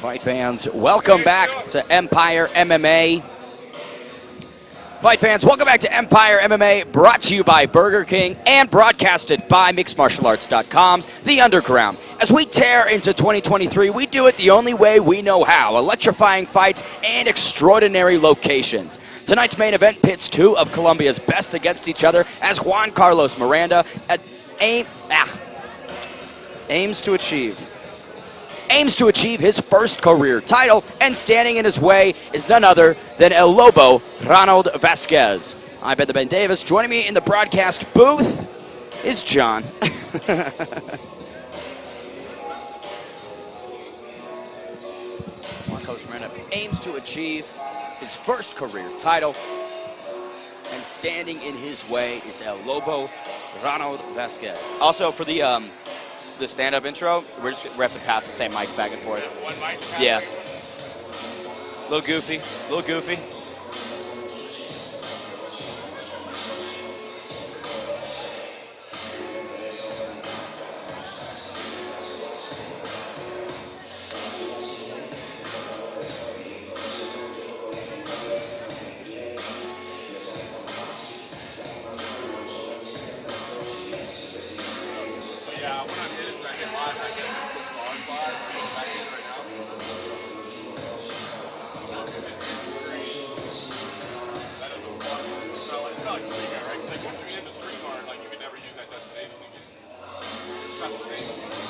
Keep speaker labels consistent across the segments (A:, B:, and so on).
A: Fight fans, welcome back to Empire MMA. Fight fans, welcome back to Empire MMA, brought to you by Burger King and broadcasted by MixedMartialArts.com's The Underground. As we tear into 2023, we do it the only way we know how, electrifying fights and extraordinary locations. Tonight's main event pits two of Colombia's best against each other as Juan Carlos Miranda aims to achieve his first career title, and standing in his way is none other than El Lobo, Ronald Vasquez. I'm Ben Davis. Joining me in the broadcast booth is John. Juan Carlos Miranda aims to achieve his first career title, and standing in his way is El Lobo, Ronald Vasquez. Also, for the stand-up intro, we have to pass the same mic back and forth.
B: One mic?
A: Yeah. Little goofy.
B: Yeah, when I did it, I get live, I get this on live, I go back in right now. That is a fun one. It's not like StreamYard, right? Like once you're in the StreamYard, like you can never use that destination again. It's not the same, right?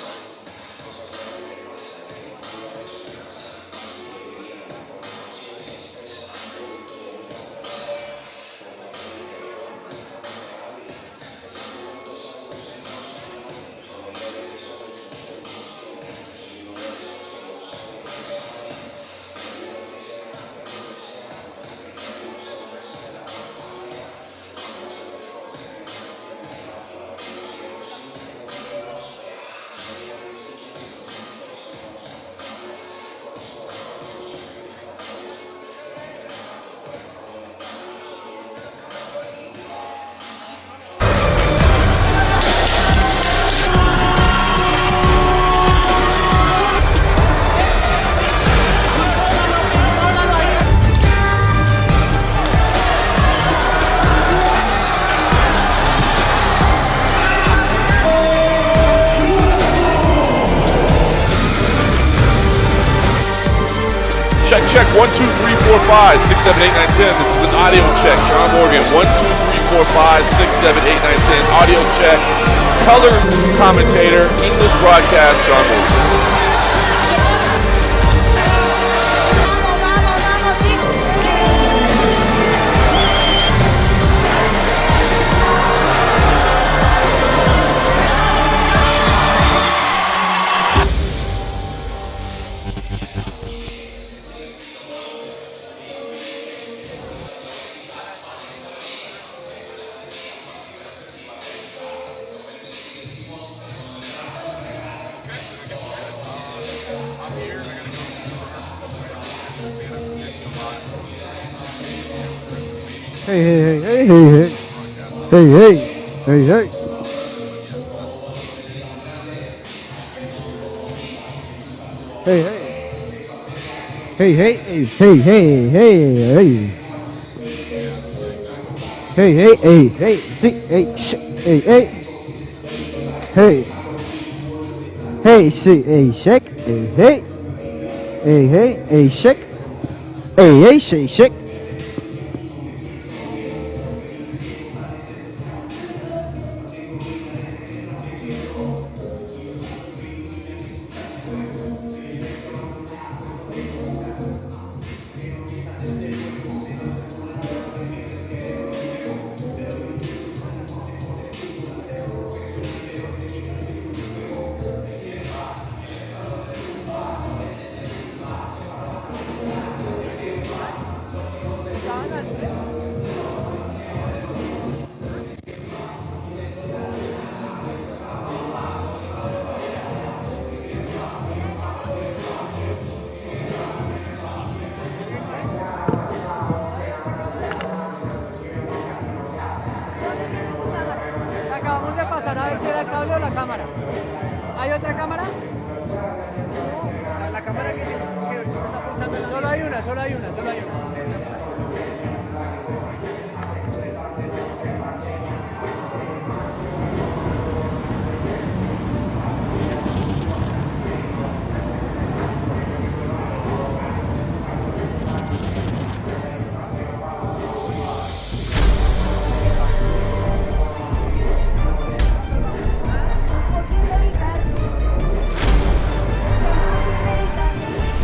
B: Check, 1, 2, 3, 4, 5, 6, 7, 8, 9, 10. This is an audio check. John Morgan, 1, 2, 3, 4, 5, 6, 7, 8, 9, 10. Audio check. Color commentator, English broadcast, John Morgan.
C: Shake.
D: cable o la cámara? ¿Hay otra cámara?
C: La cámara que
D: Solo hay una, solo hay una, solo hay una.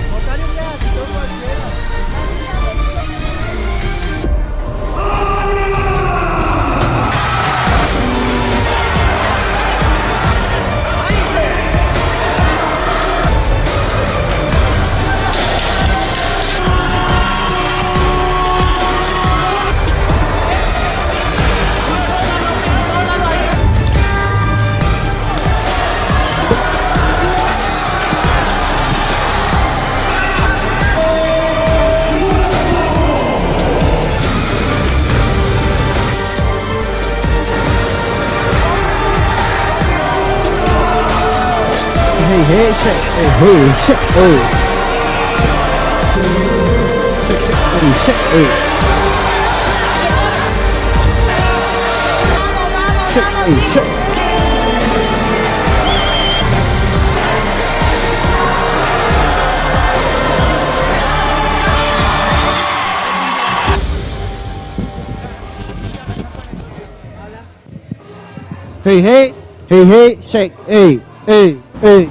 D: Botar un pedacito cualquiera.
C: Hey, shake, hey, shake, hey. Shake, shake, hey, shake, hey. Shake, hey, shake. Hey, shake, hey.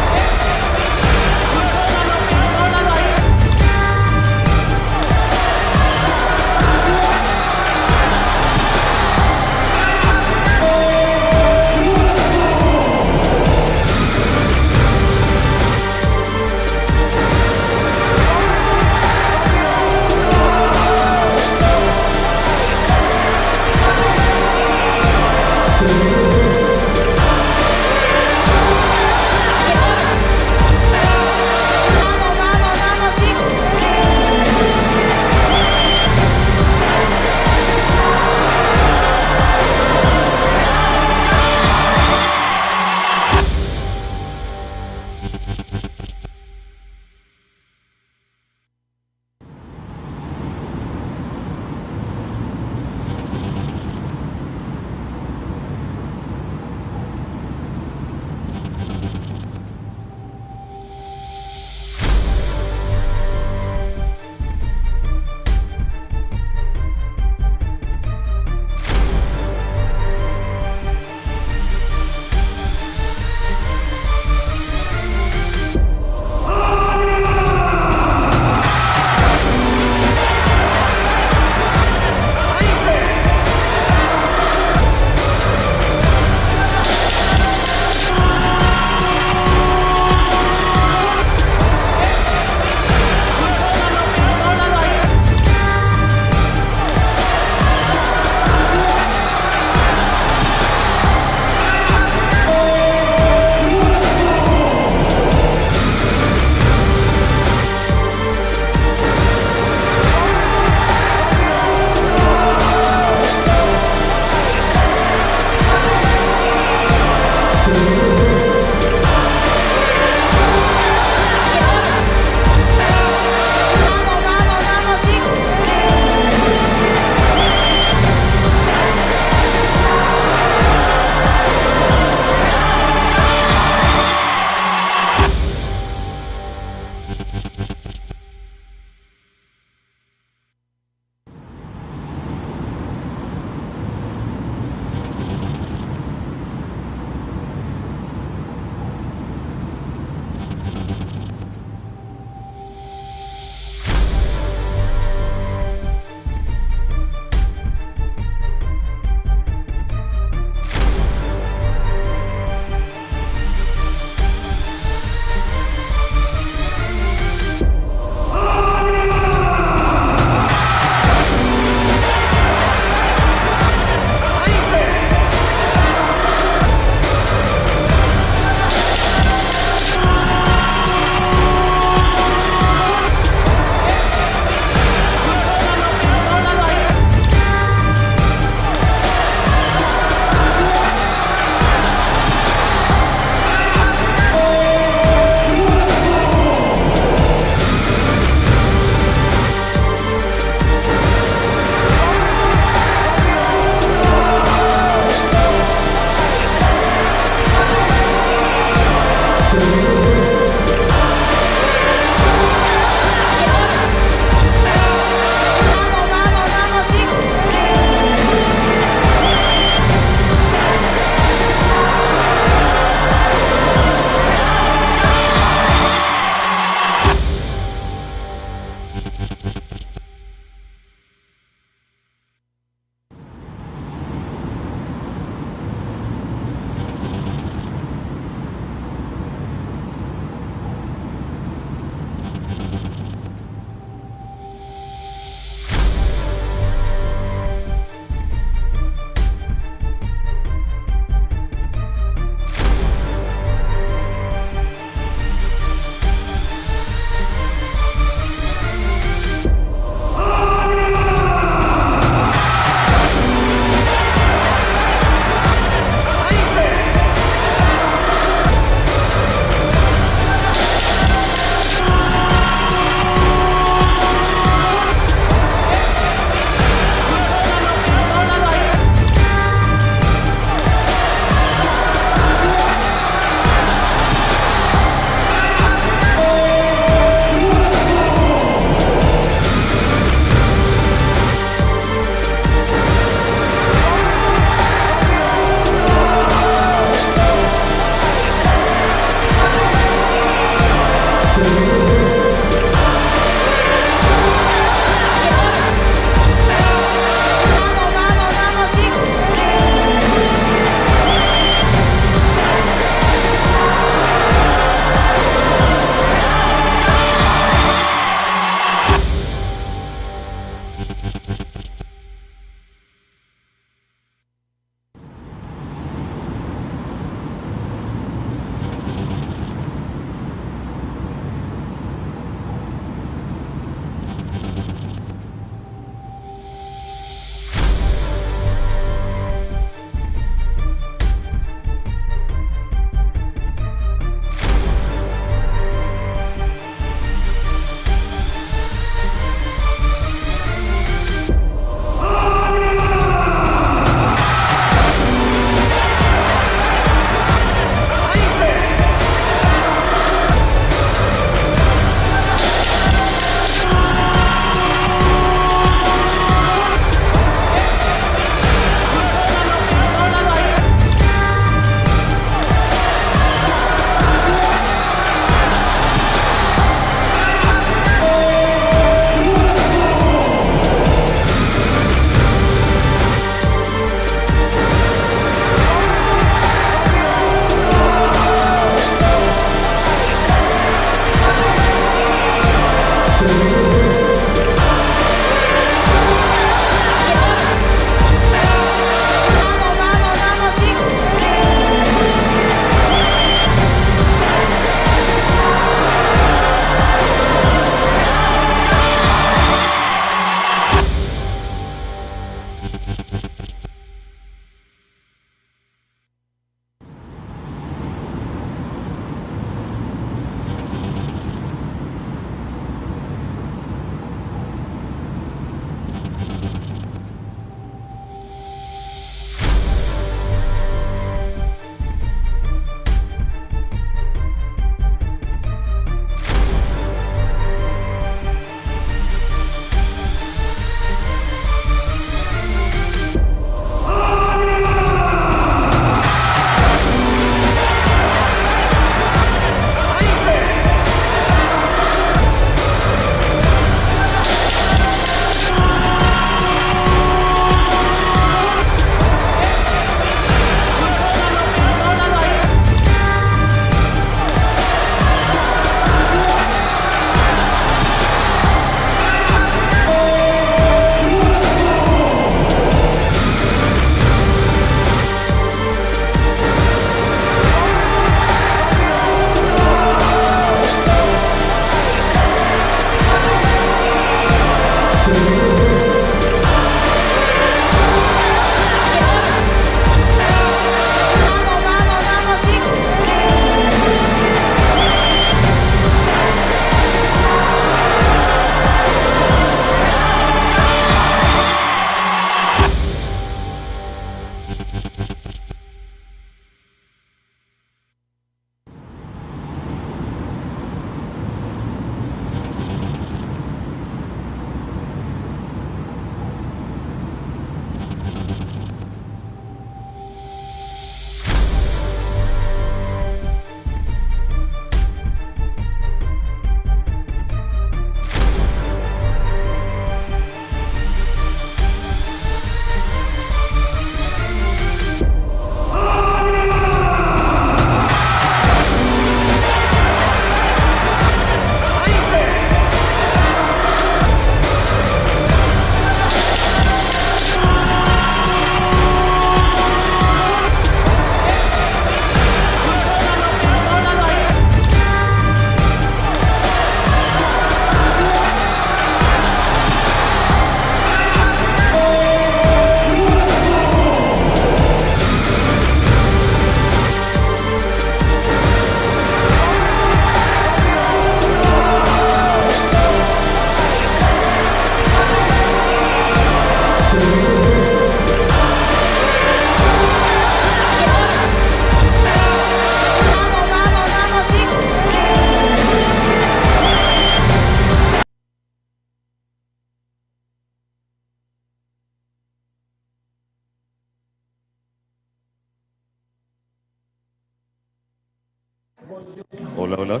E: Hola, hola.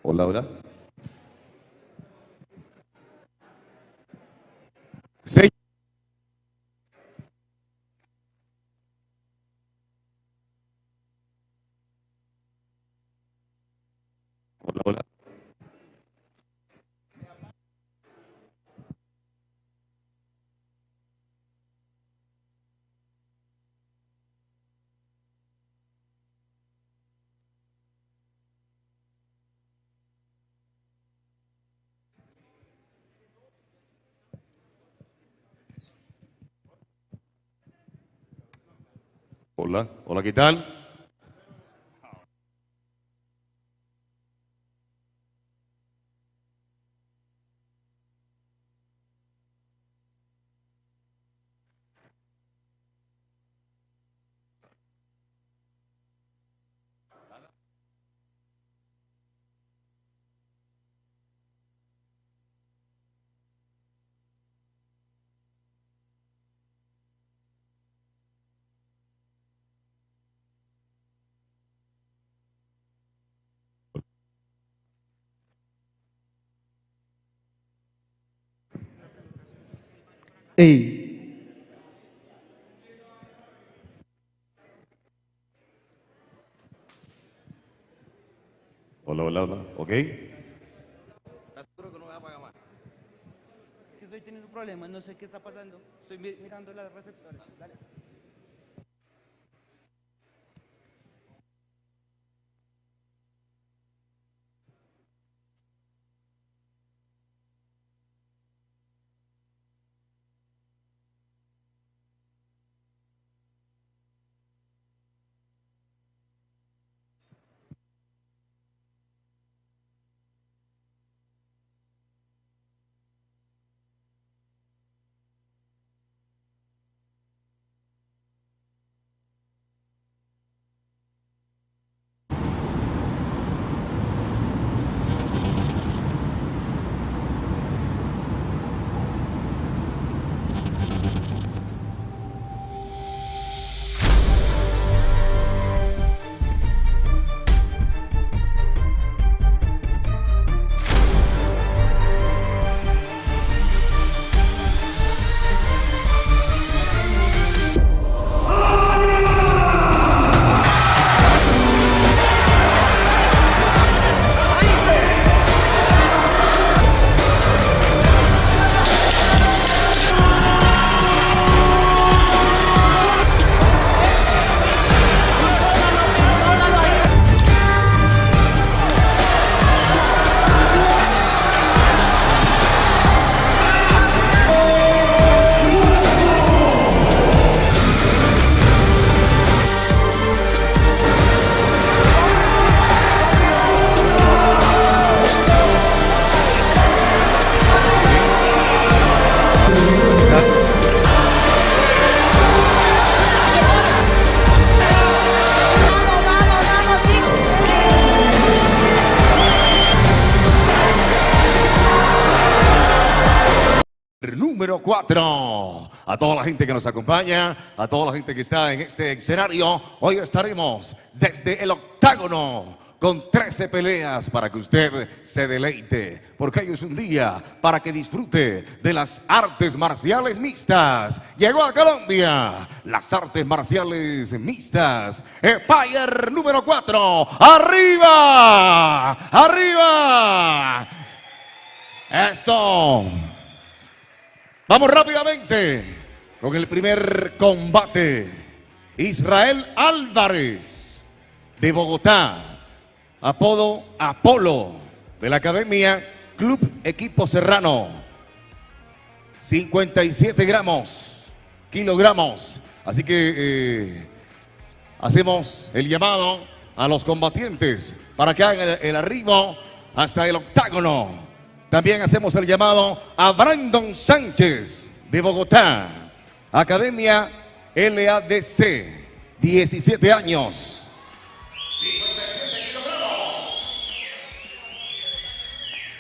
E: Hola, hola. Sí. Hola, hola. Hola, hola, ¿qué tal?
C: Ey,
E: Hola, hola, hola. ¿Ok?
F: ¿Estás seguro que no me va a pagar más? Es que estoy teniendo problemas, no sé qué está pasando. Estoy mirando las receptores. Dale.
E: Número 4. A toda la gente que nos acompaña, a toda la gente que está en este escenario, hoy estaremos desde el octágono con 13 peleas para que usted se deleite, porque hoy es un día para que disfrute de las artes marciales mixtas. Llegó a Colombia las artes marciales mixtas. Empire número 4. ¡Arriba! ¡Arriba! Eso. Vamos rápidamente con el primer combate. Israel Álvarez de Bogotá, apodo Apolo, de la Academia Club Equipo Serrano. 57 kilogramos. Así que hacemos el llamado a los combatientes para que hagan el arribo hasta el octágono. También hacemos el llamado a Brandon Sánchez de Bogotá, Academia LADC, 17 años. 57 kilogramos.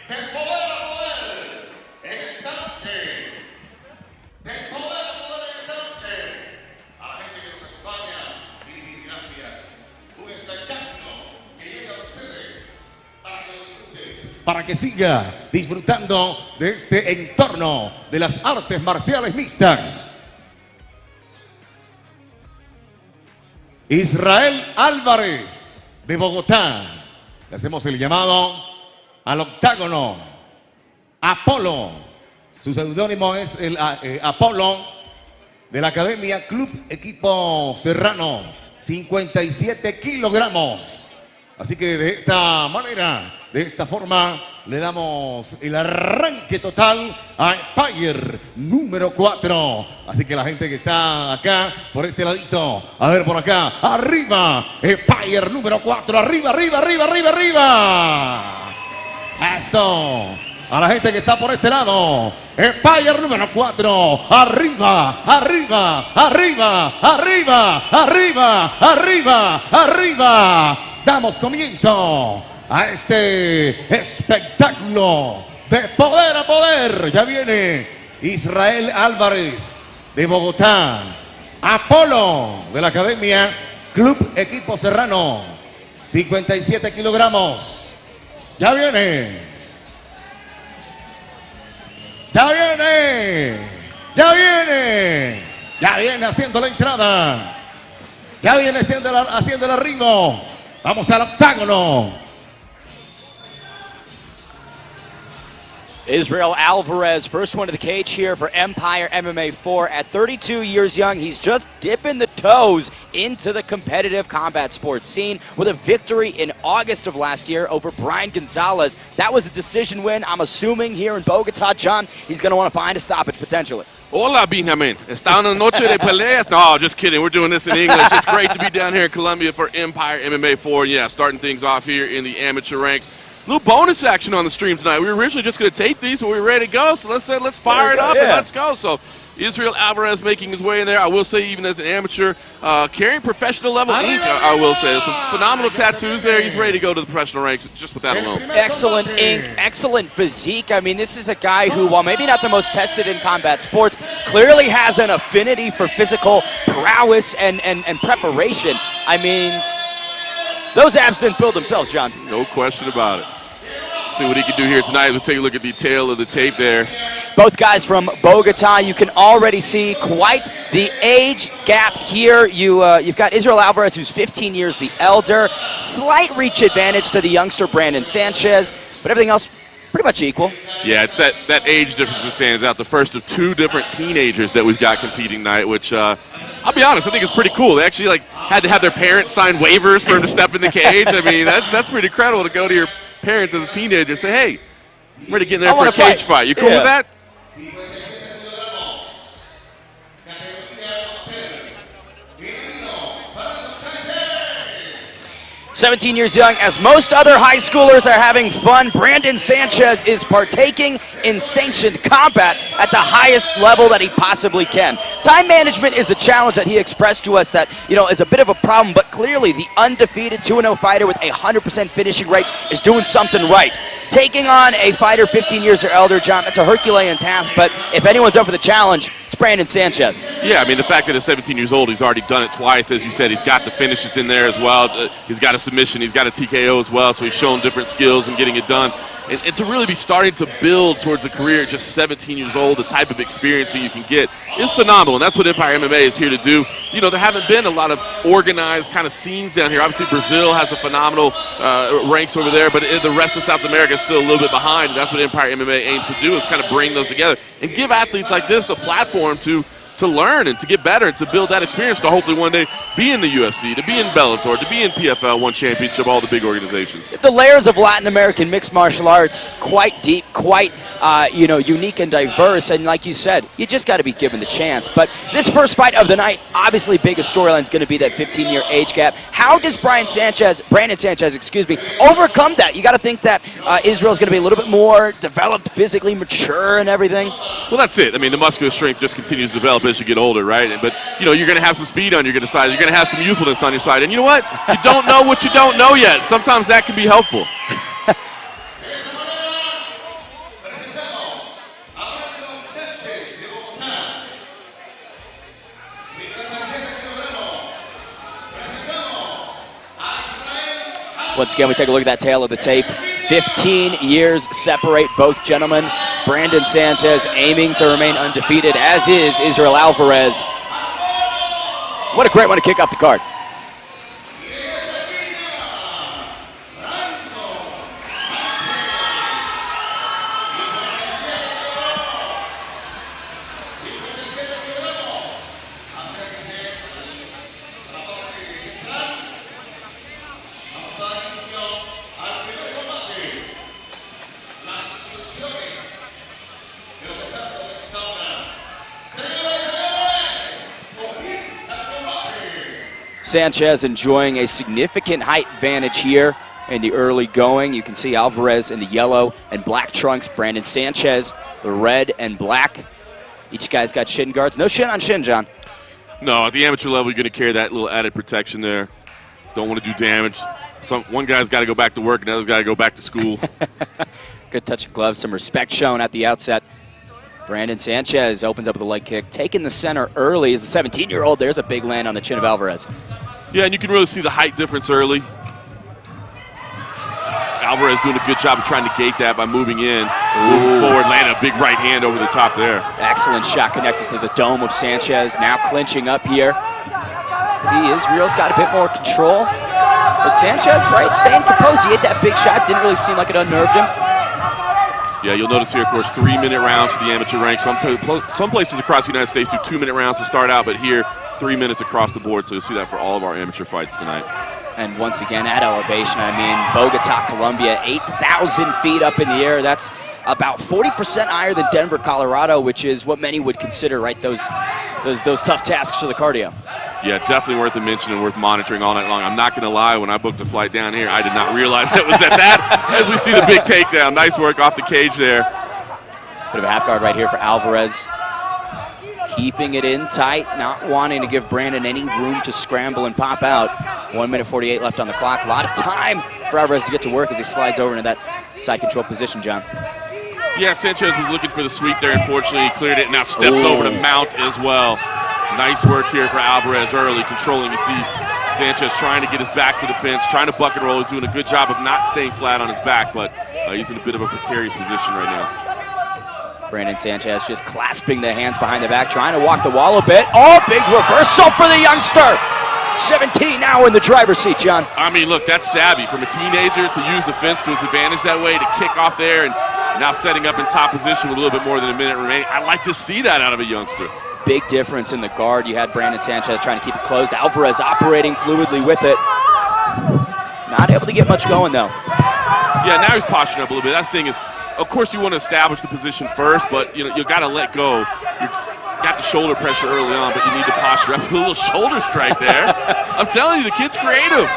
E: De poder a poder en esta noche. De poder a poder en esta noche. A la gente que nos acompaña, y gracias. Un espectáculo que llega a ustedes para que lo disfrutes, para que siga disfrutando de este entorno de las artes marciales mixtas. Israel Álvarez de Bogotá. Le hacemos el llamado al octágono. Apolo. Su seudónimo es el Apolo de la Academia Club Equipo Serrano. 57 kilogramos. Así que de esta manera, de esta forma, le damos el arranque total a Empire número 4. Así que la gente que está acá, por este ladito, a ver por acá, arriba, Empire número 4, arriba, arriba, arriba, arriba, arriba. Eso. A la gente que está por este lado, Empire número 4, arriba, arriba, arriba, arriba, arriba, arriba, arriba. Damos comienzo a este espectáculo de poder a poder. Ya viene Israel Álvarez de Bogotá, Apolo de la Academia Club Equipo Serrano, 57 kilogramos. Ya viene. Ya viene. Ya viene. Ya viene haciendo la entrada. Ya viene haciendo el arribo. Vamos al octágono.
A: Israel Alvarez, first one to the cage here for Empire MMA 4. At 32 years young, he's just dipping the toes into the competitive combat sports scene with a victory in August of last year over Brian Gonzalez. That was a decision win, I'm assuming, here in Bogota. John, he's going to want to find a stoppage potentially.
B: Hola, Benjamin. Está una noche de peleas? No, just kidding. We're doing this in English. It's great to be down here in Colombia for Empire MMA 4. Yeah, starting things off here in the amateur ranks. A little bonus action on the stream tonight. We were originally just going to tape these, but we were ready to go. So let's fire it up and let's go. So Israel Alvarez making his way in there. I will say, even as an amateur, carrying professional level ink, I will say. There's some phenomenal tattoos there. He's ready to go to the professional ranks just with that alone.
A: Excellent ink, excellent physique. I mean, this is a guy who, while maybe not the most tested in combat sports, clearly has an affinity for physical prowess and preparation. I mean, those abs didn't build themselves, John.
B: No question about it. See what he can do here tonight. We'll take a look at the tail of the tape there.
A: Both guys from Bogota. You can already see quite the age gap here. You've got Israel Alvarez, who's 15 years the elder. Slight reach advantage to the youngster Brandon Sanchez, but everything else pretty much equal.
B: Yeah, it's that age difference that stands out. The first of two different teenagers that we've got competing tonight, which I'll be honest, I think it's pretty cool. They actually had to have their parents sign waivers for him to step in the cage. I mean, that's pretty incredible to go to your parents as a teenager and say, hey, I'm ready to get in there for a cage fight. You cool with that?
A: 17 years young, as most other high schoolers are having fun, Brandon Sanchez is partaking in sanctioned combat at the highest level that he possibly can. Time management is a challenge that he expressed to us that, is a bit of a problem, but clearly the undefeated 2-0 fighter with a 100% finishing rate is doing something right. Taking on a fighter 15 years or elder, John, that's a Herculean task, but if anyone's up for the challenge, it's Brandon Sanchez.
B: Yeah, I mean, the fact that at 17 years old, he's already done it twice. As you said, he's got the finishes in there as well. He's got a submission, he's got a TKO as well, so he's shown different skills in getting it done. And to really be starting to build towards a career at just 17 years old, the type of experience that you can get is phenomenal, and that's what Empire MMA is here to do. There haven't been a lot of organized kind of scenes down here. Obviously, Brazil has a phenomenal ranks over there, but the rest of South America is still a little bit behind, and that's what Empire MMA aims to do, is kind of bring those together and give athletes like this a platform to learn and to get better and to build that experience to hopefully one day be in the UFC, to be in Bellator, to be in PFL, One Championship, all the big organizations.
A: The layers of Latin American mixed martial arts, quite deep, quite unique and diverse. And like you said, you just got to be given the chance. But this first fight of the night, obviously biggest storyline is going to be that 15-year age gap. How does Brandon Sanchez, overcome that? You got to think that Israel's going to be a little bit more developed, physically mature and everything.
B: Well, that's it. I mean, the muscular strength just continues to develop as you get older, right? But, you're going to have some speed on your side. You're going to have some youthfulness on your side. And you know what? You don't know what you don't know yet. Sometimes that can be helpful.
A: Once again, we take a look at that tail of the tape. 15 years separate both gentlemen. Brandon Sanchez aiming to remain undefeated, as is Israel Alvarez. What a great one to kick off the card. Sanchez enjoying a significant height advantage here in the early going. You can see Alvarez in the yellow and black trunks. Brandon Sanchez, the red and black. Each guy's got shin guards. No shin on shin, John.
B: No, at the amateur level, you're going to carry that little added protection there. Don't want to do damage. One guy's got to go back to work, and the other's got to go back to school.
A: Good touch of gloves, some respect shown at the outset. Brandon Sanchez opens up with a leg kick, taking the center early as the 17-year-old. There's a big land on the chin of Alvarez.
B: Yeah, and you can really see the height difference early. Alvarez doing a good job of trying to gate that by moving in, moving forward, landing a big right hand over the top there.
A: Excellent shot connected to the dome of Sanchez, now clinching up here. See, Israel's got a bit more control. But Sanchez, right, staying composed. He hit that big shot, didn't really seem like it unnerved him.
B: Yeah, you'll notice here, of course, 3-minute rounds for the amateur ranks. Some places across the United States do 2-minute rounds to start out, but here, 3 minutes across the board. So you'll see that for all of our amateur fights tonight.
A: And once again, at elevation, I mean, Bogota, Colombia, 8,000 feet up in the air. That's about 40% higher than Denver, Colorado, which is what many would consider, right, those tough tasks for the cardio.
B: Yeah, definitely worth a mention and worth monitoring all night long. I'm not going to lie, when I booked a flight down here, I did not realize it was at that, as we see the big takedown. Nice work off the cage there.
A: Bit of a half guard right here for Alvarez. Keeping it in tight, not wanting to give Brandon any room to scramble and pop out. 1 minute 48 left on the clock. A lot of time for Alvarez to get to work as he slides over into that side control position, John.
B: Yeah, Sanchez was looking for the sweep there. Unfortunately, he cleared it. Now steps over to mount as well. Nice work here for Alvarez early, controlling. You see Sanchez trying to get his back to the fence, trying to buck and roll. He's doing a good job of not staying flat on his back, but he's in a bit of a precarious position right now.
A: Brandon Sanchez just clasping the hands behind the back, trying to walk the wall a bit. Oh, big reversal for the youngster. 17 now in the driver's seat, John.
B: I mean, look, that's savvy from a teenager to use the fence to his advantage that way, to kick off there, and now setting up in top position with a little bit more than a minute remaining. I like to see that out of a youngster.
A: Big difference in the guard. You had Brandon Sanchez trying to keep it closed. Alvarez operating fluidly with it. Not able to get much going, though.
B: Yeah, now he's posturing up a little bit. That's the thing is, of course you want to establish the position first, but you got to let go. You got the shoulder pressure early on, but you need to posture up. A little shoulder strike there. I'm telling you, the kid's creative.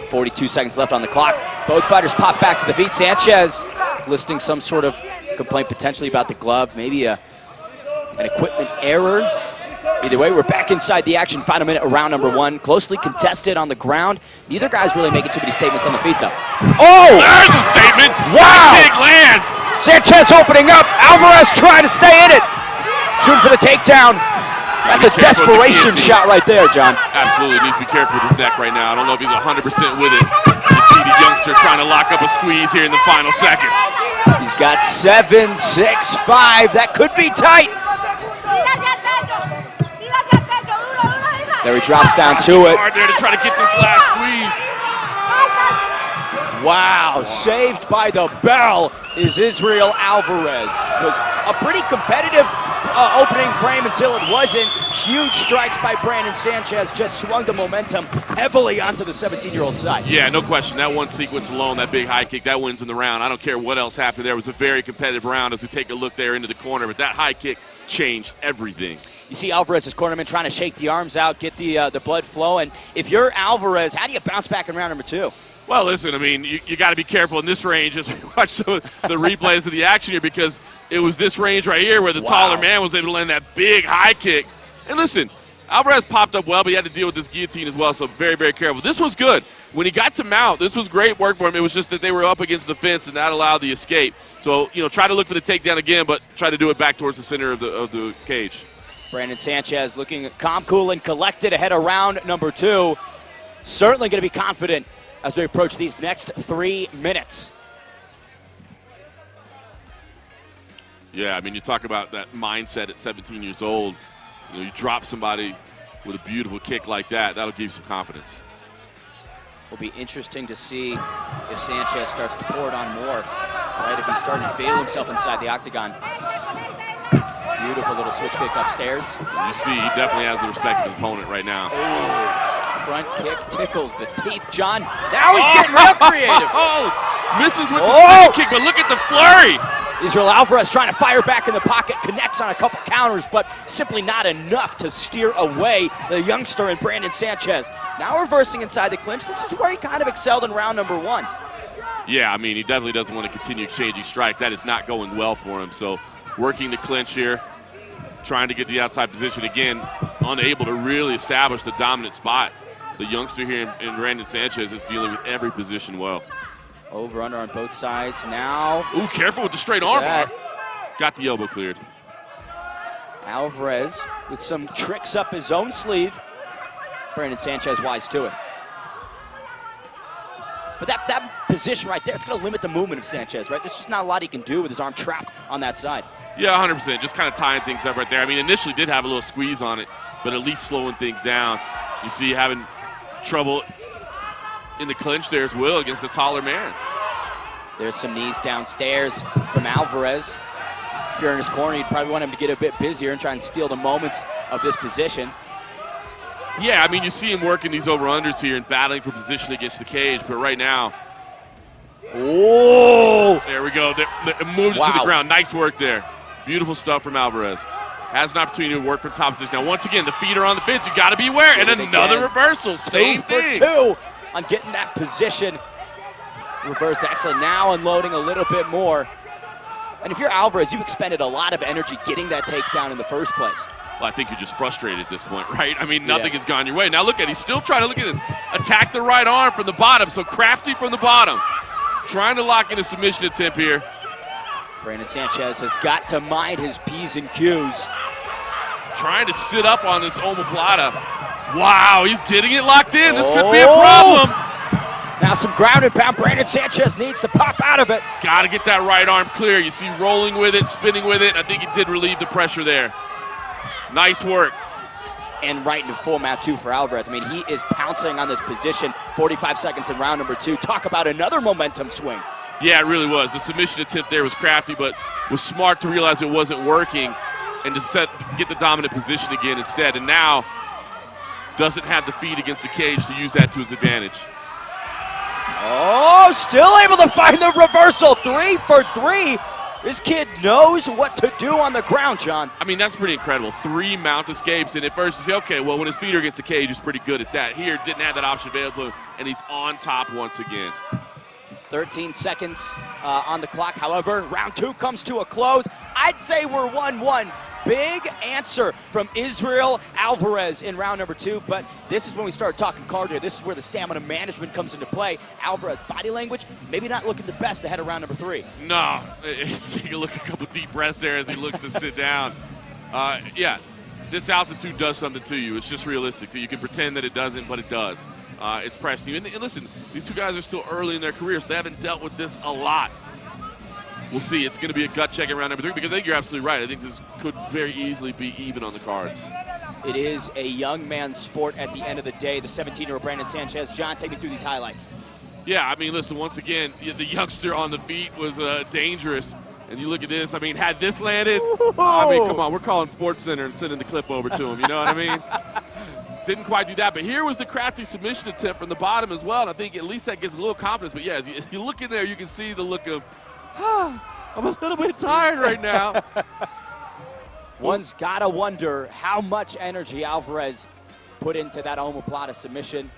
A: 42 seconds left on the clock. Both fighters pop back to the feet. Sanchez listing some sort of complaint potentially about the glove, maybe an equipment error. Either way, we're back inside the action. Final minute of round number one. Closely contested on the ground. Neither guy's really making too many statements on the feet, though. Oh!
B: There's a statement.
A: Wow!
B: Big lands.
A: Sanchez opening up. Alvarez trying to stay in it. Shooting for the takedown. That's a desperation shot right there, John.
B: Absolutely. Needs to be careful with his neck right now. I don't know if he's 100% with it. You see the youngster trying to lock up a squeeze here in the final seconds.
A: He's got 7, 6, 5. That could be tight. There he drops down to it.
B: Hard there to try to get this last squeeze.
A: Wow, saved by the bell. is Israel Alvarez. It was a pretty competitive opening frame until it wasn't. Huge strikes by Brandon Sanchez just swung the momentum heavily onto the 17-year-old side.
B: Yeah, no question. That one sequence alone, that big high kick, that wins in the round. I don't care what else happened there. It was a very competitive round as we take a look there into the corner, but that high kick changed everything.
A: You see Alvarez's cornerman trying to shake the arms out, get the blood flowing. If you're Alvarez, how do you bounce back in round number 2?
B: Well, listen, I mean, you got to be careful in this range as we watch the replays of the action here, because it was this range right here where the taller man was able to land that big high kick. And listen, Alvarez popped up well, but he had to deal with this guillotine as well, so very, very careful. This was good. When he got to mount, this was great work for him. It was just that they were up against the fence, and that allowed the escape. So, try to look for the takedown again, but try to do it back towards the center of the cage.
A: Brandon Sanchez looking calm, cool, and collected ahead of round number 2. Certainly going to be confident as we approach these next 3 minutes.
B: Yeah, I mean, you talk about that mindset at 17 years old. You drop somebody with a beautiful kick like that, that'll give you some confidence.
A: Will be interesting to see if Sanchez starts to pour it on more, right? If he's starting to feel himself inside the octagon. Beautiful little switch kick upstairs.
B: You see, he definitely has the respect of his opponent right now.
A: Oh, front kick tickles the teeth, John. Now he's getting real creative.
B: Misses with the kick, but look at the flurry.
A: Israel Alvarez trying to fire back in the pocket, connects on a couple counters, but simply not enough to steer away the youngster in Brandon Sanchez. Now reversing inside the clinch. This is where he kind of excelled in round number 1.
B: Yeah, I mean, he definitely doesn't want to continue exchanging strikes. That is not going well for him. So working the clinch here, trying to get the outside position again, unable to really establish the dominant spot. The youngster here in Brandon Sanchez is dealing with every position well.
A: Over, under on both sides now.
B: Ooh, careful with the straight arm bar. Got the elbow cleared.
A: Alvarez with some tricks up his own sleeve. Brandon Sanchez wise to it. But that position right there, it's going to limit the movement of Sanchez, right? There's just not a lot he can do with his arm trapped on that side.
B: Yeah, 100%. Just kind of tying things up right there. I mean, initially did have a little squeeze on it, but at least slowing things down. You see having trouble in the clinch there as well against the taller man.
A: There's some knees downstairs from Alvarez. If you're in his corner, you'd probably want him to get a bit busier and try and steal the moments of this position.
B: Yeah, I mean, you see him working these over-unders here and battling for position against the cage, but right now, there we go. Moved it to the ground. Nice work there. Beautiful stuff from Alvarez. Has an opportunity to work from top position. Now, once again, the feet are on the bids. You got to be aware. And another reversal. Same thing.
A: 2 for 2 on getting that position. Reversed excellent. Now unloading a little bit more. And if you're Alvarez, you've expended a lot of energy getting that takedown in the first place.
B: Well, I think you're just frustrated at this point, right? I mean, nothing has gone your way. Now look at, he's still trying to, look at this, attack the right arm from the bottom. So crafty from the bottom. Trying to lock in a submission attempt here.
A: Brandon Sanchez has got to mind his P's and Q's.
B: Trying to sit up on this omoplata. Wow, he's getting it locked in. This could be a problem.
A: Now some ground and pound. Brandon Sanchez needs to pop out of it.
B: Got to get that right arm clear. You see rolling with it, spinning with it. I think he did relieve the pressure there. Nice work.
A: And right into full mount, too, for Alvarez. I mean, he is pouncing on this position. 45 seconds in round number 2. Talk about another momentum swing.
B: Yeah, it really was. The submission attempt there was crafty, but was smart to realize it wasn't working and to get the dominant position again instead. And now doesn't have the feet against the cage to use that to his advantage.
A: Oh, still able to find the reversal. 3 for 3. This kid knows what to do on the ground, John.
B: I mean, that's pretty incredible. 3 mount escapes, and at first you say, okay, well, when his feet are against the cage, he's pretty good at that. Here, didn't have that option available to him, and he's on top once again.
A: 13 seconds on the clock. However, round 2 comes to a close. I'd say we're 1-1. Big answer from Israel Alvarez in round number 2, but this is when we start talking cardio. This is where the stamina management comes into play. Alvarez, body language, maybe not looking the best ahead of round number 3.
B: No, take a look, a couple deep breaths there as he looks to sit down. Yeah, this altitude does something to you. It's just realistic. You can pretend that it doesn't, but it does. It's pressing you. And listen, these two guys are still early in their careers, so they haven't dealt with this a lot. We'll see. It's going to be a gut check in round number 3 because I think you're absolutely right. I think this could very easily be even on the cards.
A: It is a young man's sport at the end of the day. The 17-year-old Brandon Sanchez. John, take me through these highlights.
B: Yeah, I mean, listen, once again, the youngster on the feet was dangerous. And you look at this, I mean, had this landed, I mean, come on, we're calling Sports Center and sending the clip over to him, you know what I mean? Didn't quite do that, but here was the crafty submission attempt from the bottom as well, and I think at least that gives a little confidence. But yeah, as you look in there, you can see the look of, I'm a little bit tired right now.
A: One's got to wonder how much energy Alvarez put into that omoplata submission.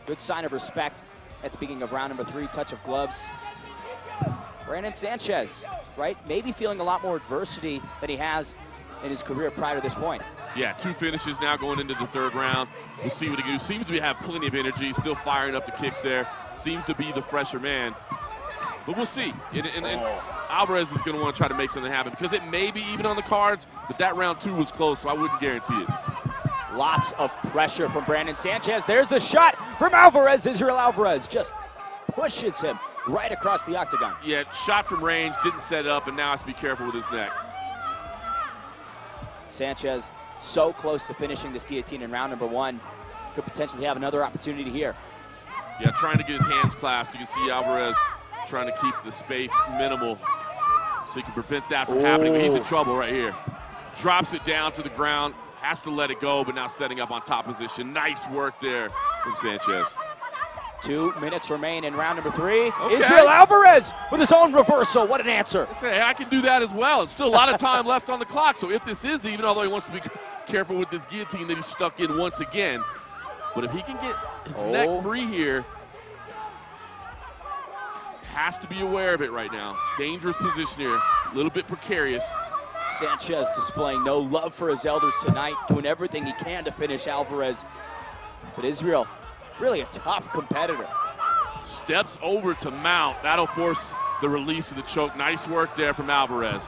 A: Good sign of respect at the beginning of round number 3, touch of gloves. Brandon Sanchez, right? Maybe feeling a lot more adversity than he has in his career prior to this point.
B: Yeah, 2 finishes now going into the 3rd round. We'll see what he can do. Seems to have plenty of energy, still firing up the kicks there. Seems to be the fresher man. But we'll see. And Alvarez is going to want to try to make something happen because it may be even on the cards, but that round 2 was close, so I wouldn't guarantee it.
A: Lots of pressure from Brandon Sanchez. There's the shot from Alvarez. Israel Alvarez just pushes him right across the octagon.
B: Yeah, shot from range, didn't set it up, and now has to be careful with his neck.
A: Sanchez so close to finishing this guillotine in round number 1. Could potentially have another opportunity here.
B: Yeah, trying to get his hands clasped. You can see Alvarez trying to keep the space minimal so he can prevent that from happening. But he's in trouble right here. Drops it down to the ground, has to let it go, but now setting up on top position. Nice work there from Sanchez.
A: 2 minutes remain in round number 3. Okay. Israel Alvarez with his own reversal. What an answer.
B: I can do that as well. It's still a lot of time left on the clock. So if this is even, although he wants to be careful with this guillotine that he's stuck in once again. But if he can get his neck free here, has to be aware of it right now. Dangerous position here, a little bit precarious.
A: Sanchez displaying no love for his elders tonight, doing everything he can to finish Alvarez. But Israel, really a tough competitor.
B: Steps over to mount. That'll force the release of the choke. Nice work there from Alvarez.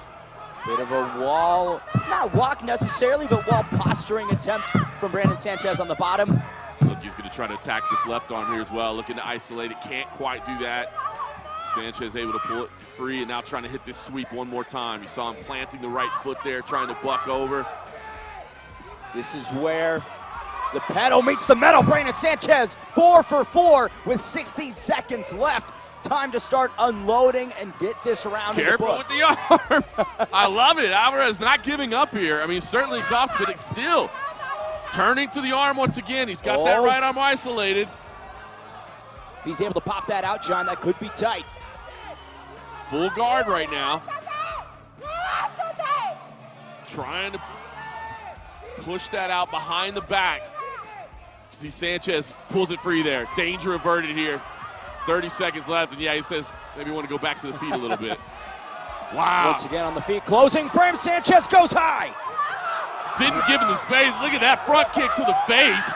A: Bit of a wall, not walk necessarily, but wall posturing attempt from Brandon Sanchez on the bottom.
B: Look, he's going to try to attack this left arm here as well. Looking to isolate it, can't quite do that. Sanchez able to pull it free and now trying to hit this sweep one more time. You saw him planting the right foot there, trying to buck over.
A: This is where the pedal meets the metal. Brandon Sanchez, 4 for 4 with 60 seconds left. Time to start unloading and get this around in the books.
B: Careful with the arm. I love it. Alvarez not giving up here. I mean, certainly exhausted, but it's still turning to the arm once again. He's got that right arm isolated.
A: If he's able to pop that out, John, that could be tight.
B: Full guard right now. Trying to push that out behind the back. See Sanchez pulls it free there. Danger averted here. 30 seconds left, and yeah, he says maybe want to go back to the feet a little bit. Wow.
A: Once again on the feet, closing frame, Sanchez goes high.
B: Didn't give him the space. Look at that front kick to the face.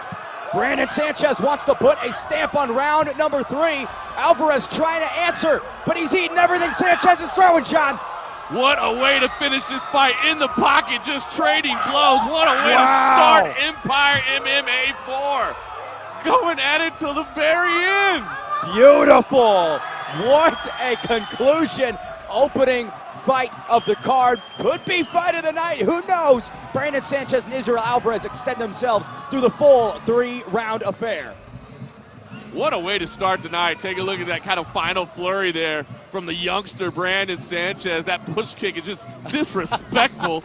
A: Brandon Sanchez wants to put a stamp on round number 3. Alvarez trying to answer, but he's eating everything Sanchez is throwing, John.
B: What a way to finish this fight in the pocket, just trading blows. What a way to start Empire MMA 4. Going at it till the very end.
A: Beautiful. What a conclusion. Opening fight of the card. Could be fight of the night. Who knows? Brandon Sanchez and Israel Alvarez extend themselves through the full 3-round affair.
B: What a way to start the night. Take a look at that kind of final flurry there from the youngster Brandon Sanchez. That push kick is just disrespectful.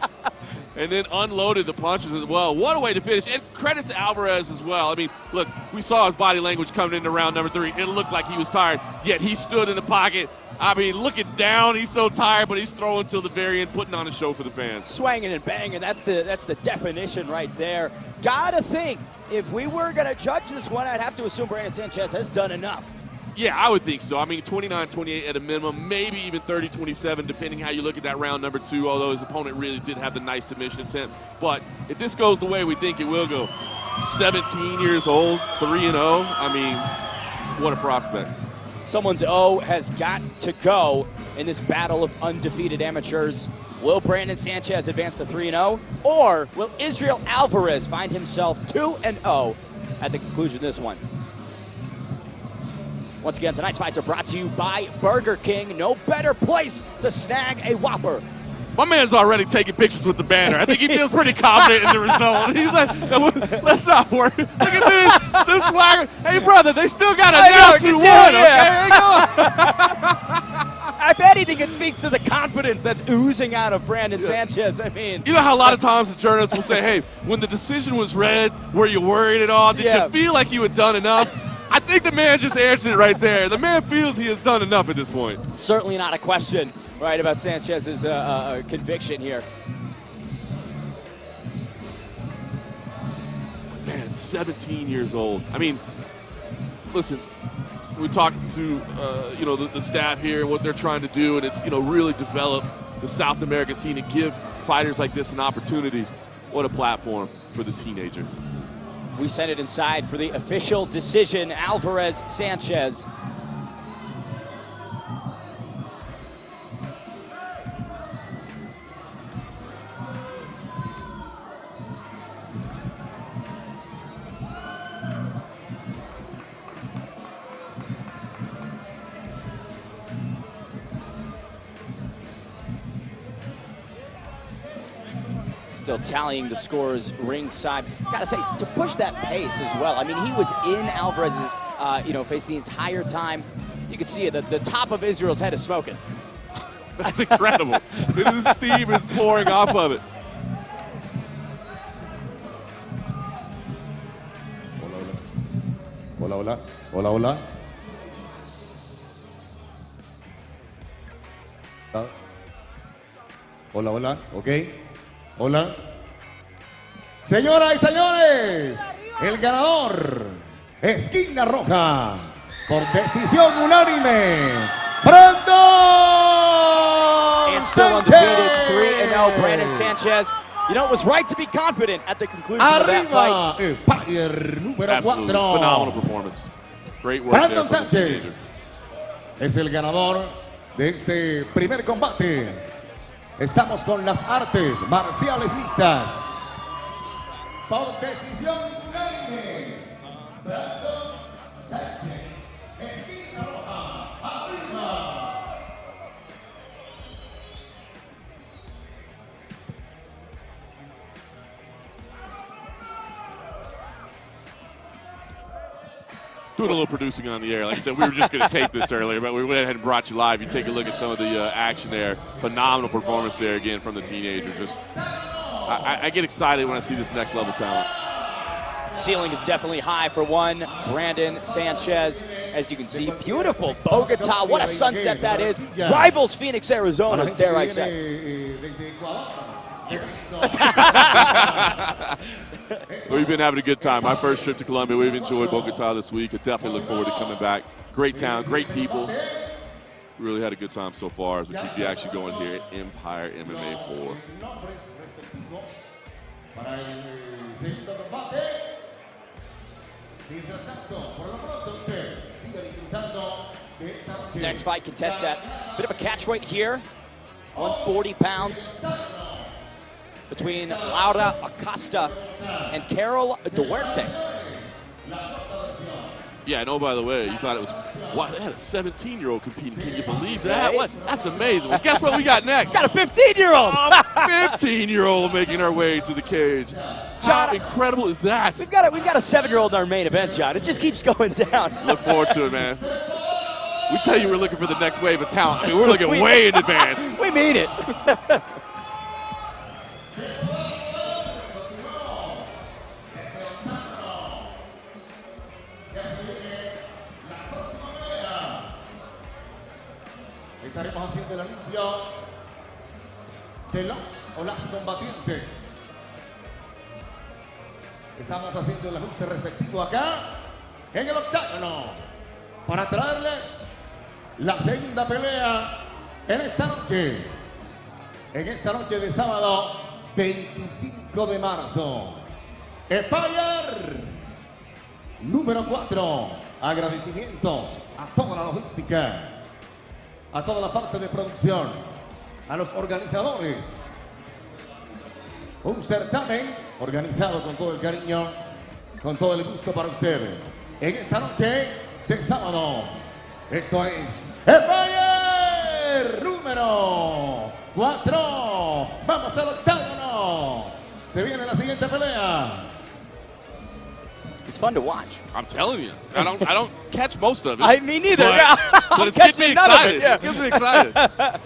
B: And then unloaded the punches as well. What a way to finish. And credit to Alvarez as well. I mean, look, we saw his body language coming into round number 3. It looked like he was tired, yet he stood in the pocket. I mean, looking down, he's so tired, but he's throwing till the very end, putting on a show for the fans.
A: Swanging and banging, that's the definition right there. Gotta think, if we were gonna judge this one, I'd have to assume Brandon Sanchez has done enough.
B: Yeah, I would think so. I mean, 29-28 at a minimum, maybe even 30-27, depending how you look at that round number 2, although his opponent really did have the nice submission attempt. But if this goes the way we think it will go, 17 years old, 3-0, I mean, what a prospect.
A: Someone's O has got to go in this battle of undefeated amateurs. Will Brandon Sanchez advance to 3-0, or will Israel Alvarez find himself 2-0 at the conclusion of this one? Once again, tonight's fights are brought to you by Burger King. No better place to snag a Whopper
B: My man's already taking pictures with the banner. I think he feels pretty confident in the result. He's like, let's not worry. Look at this swagger. Hey, brother, they still got to announce who won, okay?
A: If anything, it speaks to the confidence that's oozing out of Brandon Sanchez. I mean,
B: you know how a lot of times the journalists will say, hey, when the decision was read, were you worried at all? Did you feel like you had done enough? I think the man just answered it right there. The man feels he has done enough at this point.
A: Certainly not a question, right, about Sanchez's conviction here.
B: Man, 17 years old. I mean, listen, we talked to the staff here, what they're trying to do, and it's really develop the South American scene and give fighters like this an opportunity. What a platform for the teenager.
A: We send it inside for the official decision. Alvarez Sanchez. Still tallying the scores ringside. Gotta say, to push that pace as well. I mean, he was in Alvarez's face the entire time. You could see it. The top of Israel's head is smoking.
B: That's incredible. This steam is pouring off of it.
E: Hola, hola. Hola, hola. Hola, hola. Ok. Hola. Señoras y señores, el ganador, esquina roja, por decisión unánime, Brandon
A: And still undefeated, 3-0, Brandon Sanchez. You know, it was right to be confident at the conclusion of that fight.
E: Empire número
B: Absolutely
E: 4.
B: phenomenal performance. Great work
E: Brandon
B: there from the teenager.
E: Sánchez es el ganador de este primer combate. Estamos con las artes marciales mixtas. Por decisión unánime, Brandon Sánchez, esquina roja, arriba.
B: Doing a little producing on the air. Like I said, we were just going to tape this earlier, but we went ahead and brought you live. You take a look at some of the action there. Phenomenal performance there again from the teenager. Just, I get excited when I see this next level talent.
A: Ceiling is definitely high for one. Brandon Sanchez, as you can see, beautiful Bogota. What a sunset that is. Rivals Phoenix, Arizona, dare I say.
B: We've been having a good time. My first trip to Colombia, we've enjoyed Bogota this week. I definitely look forward to coming back. Great town, great people. Really had a good time so far as we keep the action going here at Empire MMA 4.
A: His next fight contest at a bit of a catch weight here, 140 pounds, between Laura Acosta and Carol Duarte.
B: Yeah, I know, by the way, you thought it was, wow, they had a 17-year-old competing. Can you believe that? What? That's amazing. Well, guess what we got next?
A: Got a 15-year-old.
B: 15-year-old making our way to the cage. How incredible is that?
A: We've got a 7-year-old in our main event, John. It just keeps going down.
B: Look forward to it, man. We tell you we're looking for the next wave of talent. I mean, we're looking way in advance.
A: We mean it.
E: Estaremos haciendo el anuncio de los o las combatientes. Estamos haciendo el ajuste respectivo acá en el octágono para traerles la segunda pelea en esta noche. En esta noche de sábado 25 de marzo. Empire número 4. Agradecimientos a toda la logística, a toda la parte de producción, a los organizadores. Un certamen organizado con todo el cariño, con todo el gusto para ustedes. En esta noche de sábado, esto es Empire número 4. Vamos al octágono. Se viene la siguiente pelea.
A: He's fun to watch.
B: I'm telling you, I don't catch most of it.
A: I me neither.
B: But,
A: Yeah.
B: but
A: I'm
B: it's getting me
A: catching none of
B: excited.
A: it, yeah.
B: It gets me excited.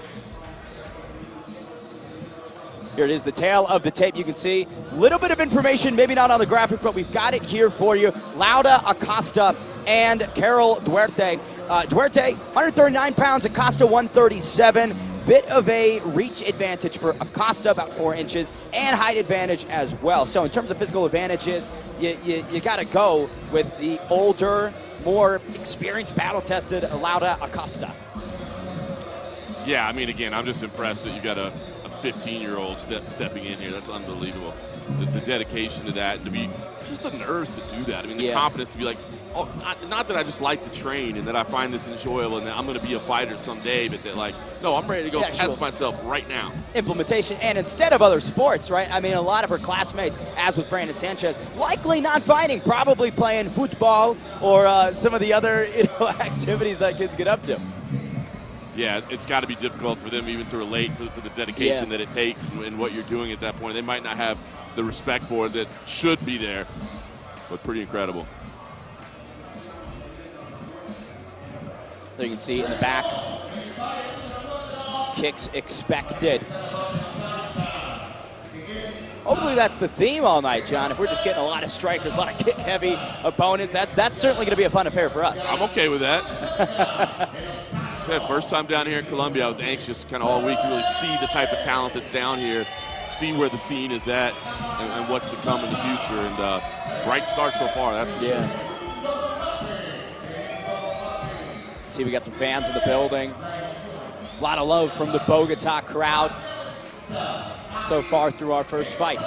A: Here it is, the tail of the tape. You can see a little bit of information, maybe not on the graphic, but we've got it here for you. Lauda Acosta and Carol Duarte. Duarte, 139 pounds, Acosta 137. Bit of a reach advantage for Acosta, about 4 inches, and height advantage as well. So in terms of physical advantages, you got to go with the older, more experienced, battle-tested Lauda Acosta.
B: Yeah, I mean, again, I'm just impressed that you got a 15-year-old stepping in here. That's unbelievable. The dedication to that, to be just the nerves to do that. I mean, the confidence to be like, oh, not that I just like to train and that I find this enjoyable and that I'm going to be a fighter someday, but that like, no, I'm ready to go test myself right now.
A: Implementation, and instead of other sports, right? I mean, a lot of her classmates, as with Brandon Sanchez, likely not fighting, probably playing football or some of the other activities that kids get up to.
B: Yeah, it's got to be difficult for them even to relate to the dedication that it takes and what you're doing at that point. They might not have the respect for it that should be there, but pretty incredible.
A: There you can see in the back, kicks expected. Hopefully that's the theme all night, John. If we're just getting a lot of strikers, a lot of kick-heavy opponents, that's certainly going to be a fun affair for us.
B: I'm okay with that. Said first time down here in Columbia, I was anxious kind of all week to really see the type of talent that's down here, see where the scene is at, and what's to come in the future. And bright start so far, that's for sure.
A: See, we got some fans in the building. A lot of love from the Bogota crowd so far through our first fight.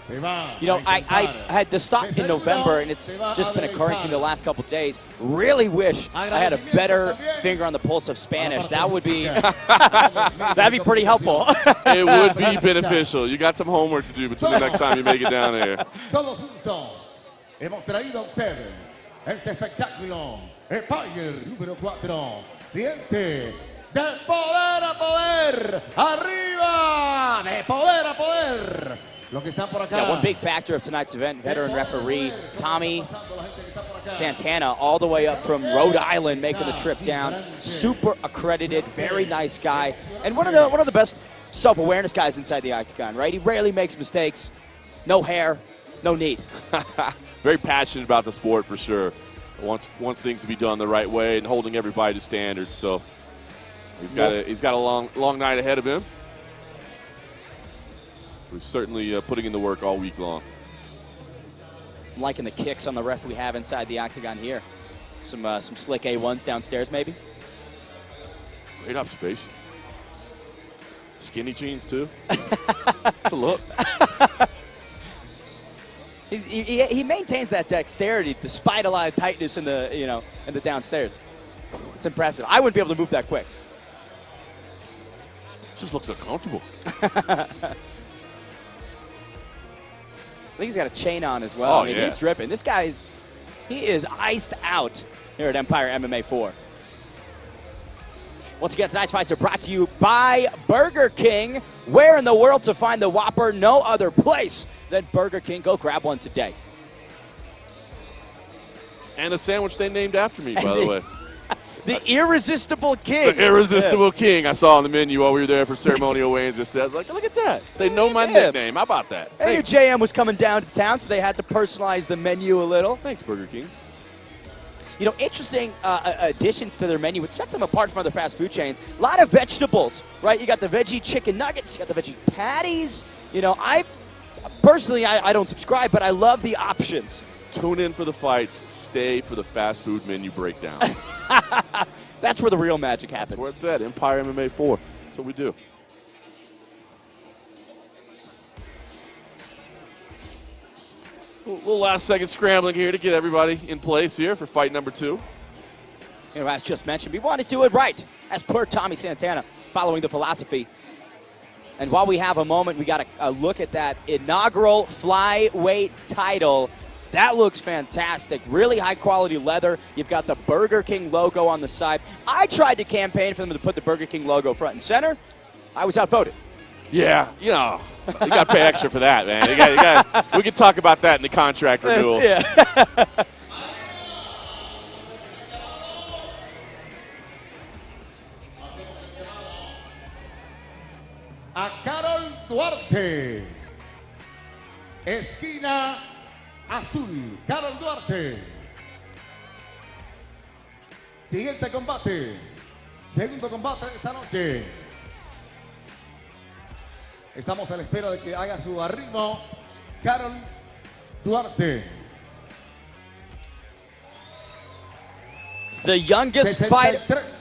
A: You know, I had to stop in November, and it's just been occurring to me the last couple of days. Really wish I had a better finger on the pulse of Spanish. That would be that'd be pretty helpful.
B: It would be beneficial. You got some homework to do between the next time you make it down there.
E: Todos juntos hemos traído a ustedes este espectáculo. Empire número 4. Siente de poder a poder, arriba, de poder a poder. Lo que están por acá.
A: Yeah, one big factor of tonight's event, veteran referee Tommy Santana, all the way up from Rhode Island, making the trip down. Super accredited, very nice guy, and one of the best self-awareness guys inside the octagon. Right? He rarely makes mistakes. No hair, no need.
B: Very passionate about the sport for sure. Wants things to be done the right way and holding everybody to standards. So he's got a long night ahead of him. We're certainly putting in the work all week long.
A: I'm liking the kicks on the ref we have inside the octagon here. Some slick A1s downstairs, maybe.
B: Great observation. Skinny jeans too. That's a look.
A: He maintains that dexterity despite a lot of tightness in the downstairs. It's impressive. I wouldn't be able to move that quick.
B: Just looks uncomfortable.
A: I think he's got a chain on as well.
B: Oh,
A: I mean, he's dripping. This guy he is iced out here at Empire MMA 4. Once again, tonight's fights are brought to you by Burger King. Where in the world to find the Whopper? No other place than Burger King. Go grab one today.
B: And a sandwich they named after me, by the way.
A: The Irresistible King.
B: The Irresistible King I saw on the menu while we were there for ceremonial weigh-ins. I was like, look at that. They know my nickname. How about that?
A: Hey, JM was coming down to town, so they had to personalize the menu a little.
B: Thanks, Burger King.
A: You know, interesting additions to their menu, which sets them apart from other fast food chains. A lot of vegetables, right? You got the veggie chicken nuggets, you got the veggie patties. You know, I don't subscribe, but I love the options.
B: Tune in for the fights. Stay for the fast food menu breakdown.
A: That's where the real magic happens.
B: That's where it's at. Empire MMA 4. That's what we do. A little last second scrambling here to get everybody in place here for fight number 2.
A: You know, as just mentioned, we want to do it right, as per Tommy Santana, following the philosophy. And while we have a moment, we got a look at that inaugural flyweight title. That looks fantastic. Really high quality leather. You've got the Burger King logo on the side. I tried to campaign for them to put the Burger King logo front and center. I was outvoted.
B: Yeah, you know, you got to pay extra for that, man. You got. We can talk about that in the contract renewal.
A: Yeah.
E: A Carol Duarte. Esquina azul. Carol Duarte. Siguiente combate. Segundo combate de esta noche. Estamos a la espera de que haga su arribo Carol Duarte.
A: The youngest fighter.
E: 63.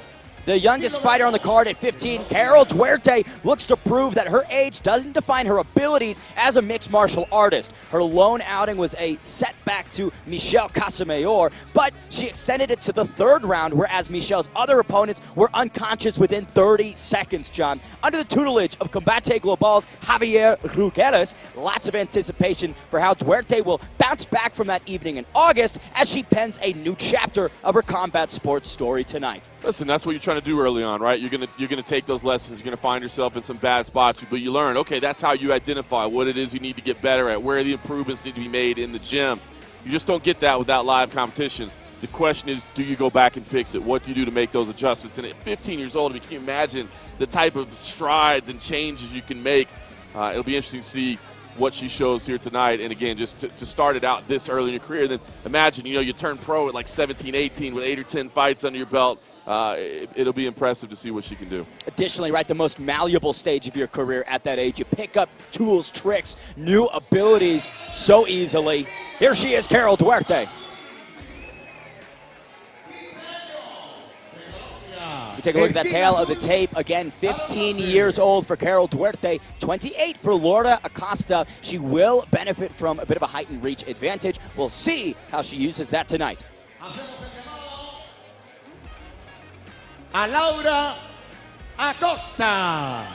A: The youngest fighter on the card at 15, Carol Duarte, looks to prove that her age doesn't define her abilities as a mixed martial artist. Her lone outing was a setback to Michelle Casamayor, but she extended it to the third round, whereas Michelle's other opponents were unconscious within 30 seconds, John. Under the tutelage of Combate Global's Javier Rugeles, lots of anticipation for how Duarte will bounce back from that evening in August as she pens a new chapter of her combat sports story tonight.
B: Listen, that's what you're trying to do early on, right? You're gonna take those lessons. You're gonna find yourself in some bad spots, but you learn. Okay, that's how you identify what it is you need to get better at, where the improvements need to be made in the gym. You just don't get that without live competitions. The question is, do you go back and fix it? What do you do to make those adjustments? And at 15 years old, I mean, can you imagine the type of strides and changes you can make? It'll be interesting to see what she shows here tonight. And again, just to start it out this early in your career, then imagine, you turn pro at like 17, 18 with 8 or 10 fights under your belt. It'll be impressive to see what she can do.
A: Additionally, right, the most malleable stage of your career at that age. You pick up tools, tricks, new abilities so easily. Here she is, Carol Duarte. We take a look at that tail of the tape. Again, 15 years old for Carol Duarte, 28 for Laura Acosta. She will benefit from a bit of a height and reach advantage. We'll see how she uses that tonight.
E: A Laura Acosta.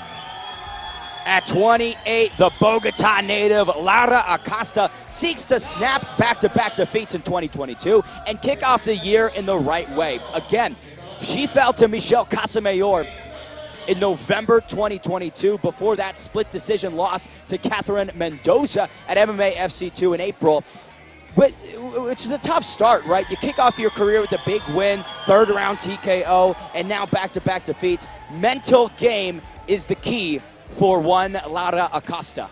A: At 28, the Bogota native Laura Acosta seeks to snap back-to-back defeats in 2022 and kick off the year in the right way. Again, she fell to Michelle Casamayor in November 2022 before that split decision loss to Catherine Mendoza at MMA FC2 in April. Which is a tough start, right? You kick off your career with a big win, third round TKO, and now back-to-back defeats. Mental game is the key for one Laura Acosta.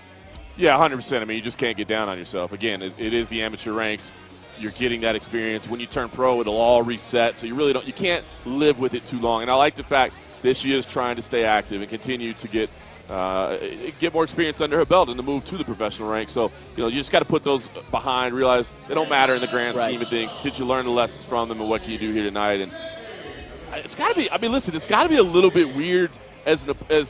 B: Yeah, 100%. I mean, you just can't get down on yourself. Again, it is the amateur ranks. You're getting that experience. When you turn pro, it'll all reset. So you can't live with it too long. And I like the fact that she is trying to stay active and continue to get more experience under her belt and to move to the professional rank. So, you just got to put those behind, realize they don't matter in the grand scheme of things. Did you learn the lessons from them, and what can you do here tonight? And it's got to be, listen, it's got to be a little bit weird as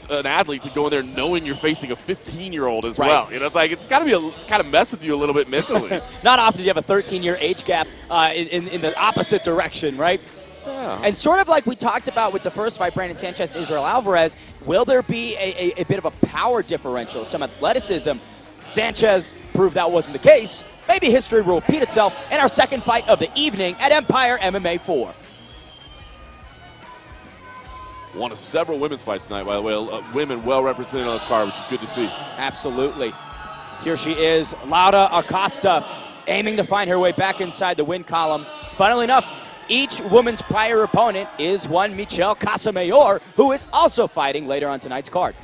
B: an athlete to go in there knowing you're facing a 15-year-old as well. It's like, it's got to kind of mess with you a little bit mentally.
A: Not often do you have a 13-year age gap in the opposite direction, right?
B: Yeah.
A: And sort of like we talked about with the first fight, Brandon Sanchez and Israel Alvarez, will there be a bit of a power differential, some athleticism? Sanchez proved that wasn't the case. Maybe history will repeat itself in our second fight of the evening at Empire MMA 4.
B: One of several women's fights tonight, by the way. Women well represented on this card, which is good to see.
A: Absolutely. Here she is, Laura Acosta, aiming to find her way back inside the win column. Funnily enough, each woman's prior opponent is one Michelle Casamayor, who is also fighting later on tonight's card.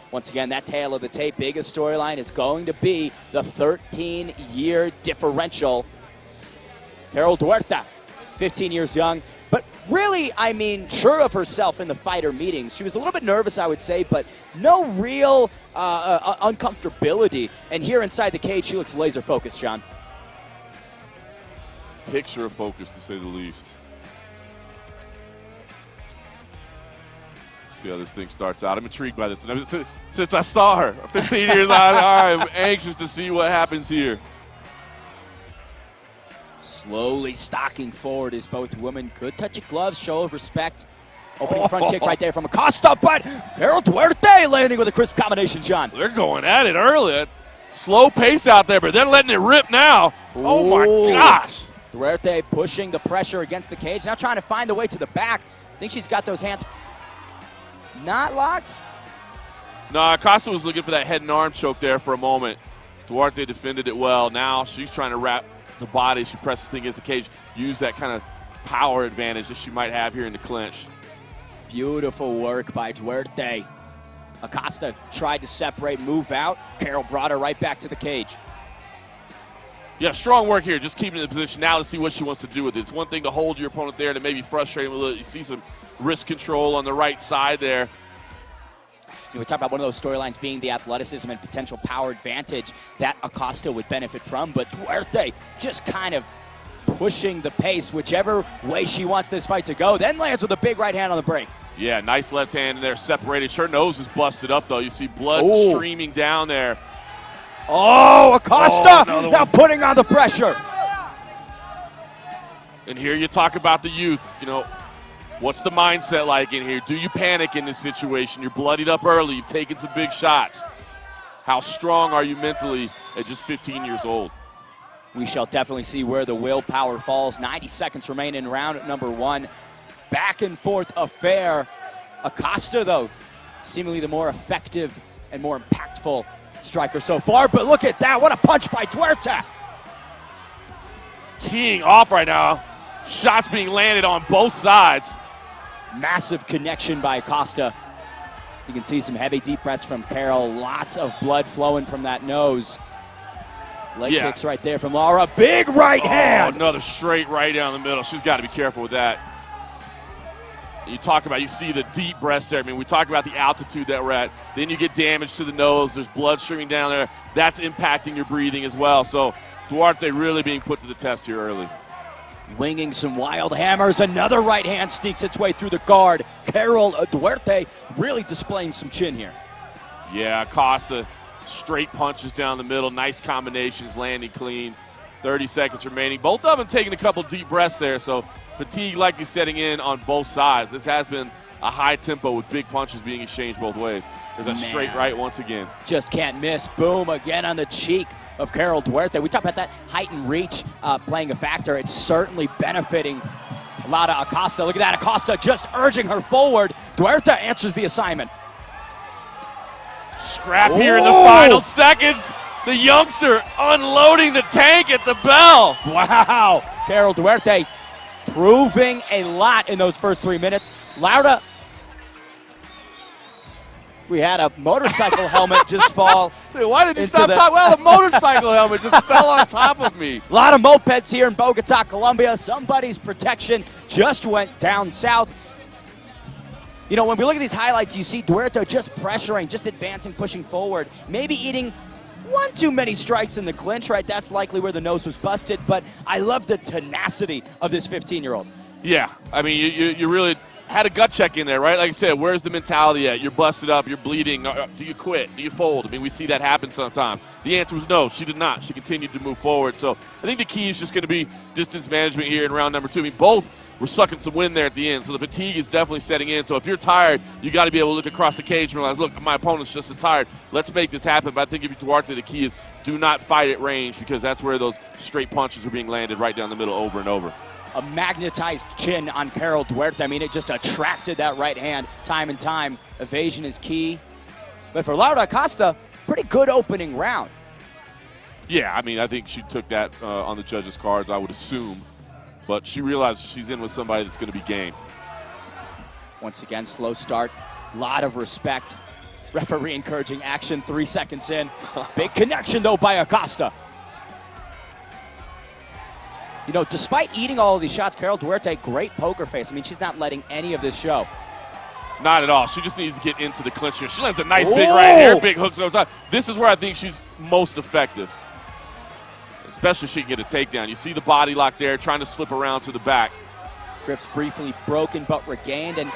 A: Once again, that tail of the tape, biggest storyline is going to be the 13-year differential. Carol Duarte, 15 years young, but really, sure of herself in the fighter meetings. She was a little bit nervous, I would say, but no real uncomfortability. And here inside the cage, she looks laser focused, John.
B: Picture of focus, to say the least. See how this thing starts out. I'm intrigued by this. Since I saw her 15 years old, I'm anxious to see what happens here.
A: Slowly stalking forward as both women could touch of gloves, show of respect. Opening front kick right there from Acosta, but Carol Duarte landing with a crisp combination, John.
B: They're going at it early. Slow pace out there, but they're letting it rip now. Oh, my
A: Ooh.
B: gosh.
A: Duarte pushing the pressure against the cage, now trying to find the way to the back. I think she's got those hands not locked.
B: No, Acosta was looking for that head and arm choke there for a moment. Duarte defended it well. Now she's trying to wrap the body. She presses the thing against the cage. Use that kind of power advantage that she might have here in the clinch.
A: Beautiful work by Duarte. Acosta tried to separate, move out. Carol brought her right back to the cage.
B: Yeah, strong work here, just keeping it in position. Now let's see what she wants to do with it. It's one thing to hold your opponent there to maybe frustrate him a little. You see some wrist control on the right side there.
A: We talk about one of those storylines being the athleticism and potential power advantage that Acosta would benefit from, but Duarte just kind of pushing the pace whichever way she wants this fight to go, then lands with a big right hand on the break.
B: Yeah, nice left hand in there, separated. Her nose is busted up, though. You see blood streaming down there.
A: Oh, Acosta now putting on the pressure.
B: And here you talk about the youth. You know, what's the mindset like in here? Do you panic in this situation? You're bloodied up early. You've taken some big shots. How strong are you mentally at just 15 years old?
A: We shall definitely see where the willpower falls. 90 seconds remain in round number one. Back and forth affair. Acosta, though, seemingly the more effective and more impactful striker so far. But look at that. What a punch by Duarte.
B: Teeing off right now. Shots being landed on both sides.
A: Massive connection by Acosta. You can see some heavy deep breaths from Carol. Lots of blood flowing from that nose. Leg kicks right there from Laura. Big right hand.
B: Another straight right down the middle. She's got to be careful with that. You talk about, you see the deep breaths there. I mean, we talk about the altitude that we're at. Then you get damage to the nose. There's blood streaming down there. That's impacting your breathing as well. So Duarte really being put to the test here early.
A: Winging some wild hammers. Another right hand sneaks its way through the guard. Carol Duarte really displaying some chin here.
B: Yeah, Acosta, straight punches down the middle. Nice combinations, landing clean. 30 seconds remaining. Both of them taking a couple deep breaths there, so fatigue likely setting in on both sides. This has been a high tempo with big punches being exchanged both ways. There's a straight right once again.
A: Just can't miss. Boom, again on the cheek of Carol Duarte. We talk about that height and reach playing a factor. It's certainly benefiting a lot of Acosta. Look at that, Acosta just urging her forward. Duarte answers the assignment.
B: Scrap here in the final seconds. The youngster unloading the tank at the bell.
A: Wow, Carol Duarte proving a lot in those first 3 minutes. Laura, we had a motorcycle helmet just fall.
B: Say, why did you stop talking? Well, the motorcycle helmet just fell on top of me.
A: A lot of mopeds here in Bogota, Colombia. Somebody's protection just went down south. You know, when we look at these highlights, you see Duarte just pressuring, just advancing, pushing forward, maybe eating one too many strikes in the clinch, right? That's likely where the nose was busted, but I love the tenacity of this 15-year-old.
B: Yeah, I mean, you really had a gut check in there, right? Like I said, where's the mentality at? You're busted up, you're bleeding. Do you quit? Do you fold? I mean, we see that happen sometimes. The answer was no, she did not. She continued to move forward. So I think the key is just going to be distance management here in round number two. I mean, both were sucking some wind there at the end, so the fatigue is definitely setting in. So if you're tired, you got to be able to look across the cage and realize, look, my opponent's just as tired. Let's make this happen. But I think if you're Duarte, the key is do not fight at range, because that's where those straight punches are being landed right down the middle over and over.
A: A magnetized chin on Carol Duarte. I mean, it just attracted that right hand time and time. Evasion is key. But for Laura Acosta, pretty good opening round.
B: Yeah, I mean, I think she took that on the judges' cards, I would assume. But she realizes she's in with somebody that's going to be game.
A: Once again, slow start. A lot of respect. Referee encouraging action 3 seconds in. Big connection, though, by Acosta. You know, despite eating all of these shots, Carol Duarte, great poker face. I mean, she's not letting any of this show.
B: Not at all. She just needs to get into the clinch here. She lands a nice big right here, big hooks over top. This is where I think she's most effective, especially if she can get a takedown. You see the body lock there, trying to slip around to the back.
A: Grips briefly broken but regained, and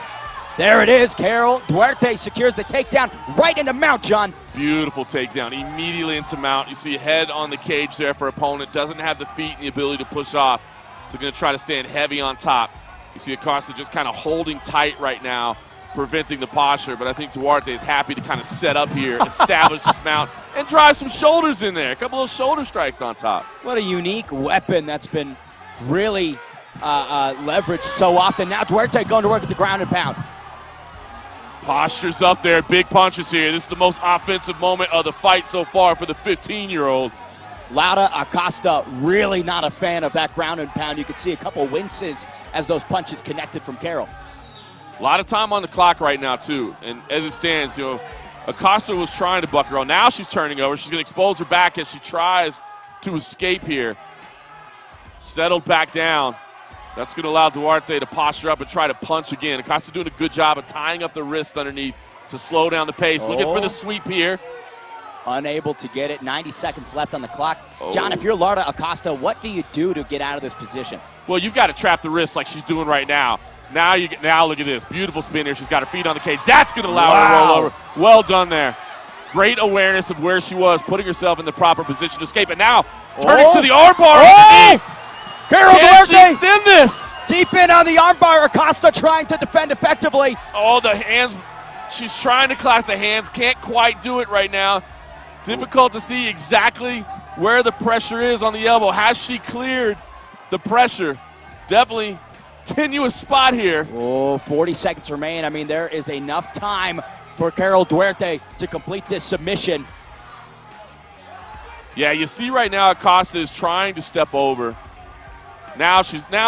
A: there it is. Carol Duarte secures the takedown right into mount, John.
B: Beautiful takedown, immediately into mount. You see head on the cage there for opponent. Doesn't have the feet and the ability to push off, so going to try to stand heavy on top. You see Acosta just kind of holding tight right now, preventing the posture, but I think Duarte is happy to kind of set up here, establish his mount, and drive some shoulders in there. A couple of shoulder strikes on top.
A: What a unique weapon that's been really leveraged so often. Now Duarte going to work at the ground and pound.
B: Posture's up there, big punches here. This is the most offensive moment of the fight so far for the 15-year-old.
A: Laura Acosta really not a fan of that ground and pound. You could see a couple winces as those punches connected from Carol.
B: A lot of time on the clock right now, too. And as it stands, Acosta was trying to buck her on. Now she's turning over. She's going to expose her back as she tries to escape here. Settled back down. That's going to allow Duarte to posture up and try to punch again. Acosta doing a good job of tying up the wrist underneath to slow down the pace. Looking for the sweep here.
A: Unable to get it. 90 seconds left on the clock. John, if you're Laura Acosta, what do you do to get out of this position?
B: Well, you've got to trap the wrist like she's doing right now. Now look at this. Beautiful spin here. She's got her feet on the cage. That's going to allow her to roll over. Well done there. Great awareness of where she was, putting herself in the proper position to escape. And now turning to the armbar.
A: Carol
B: Can she
A: Duarte
B: extend this?
A: deep in on the armbar. Acosta trying to defend effectively.
B: Oh, the hands. She's trying to clasp the hands. Can't quite do it right now. Difficult to see exactly where the pressure is on the elbow. Has she cleared the pressure? Definitely tenuous spot here.
A: 40 seconds remain. I mean, there is enough time for Carol Duarte to complete this submission.
B: Yeah, you see right now Acosta is trying to step over. Now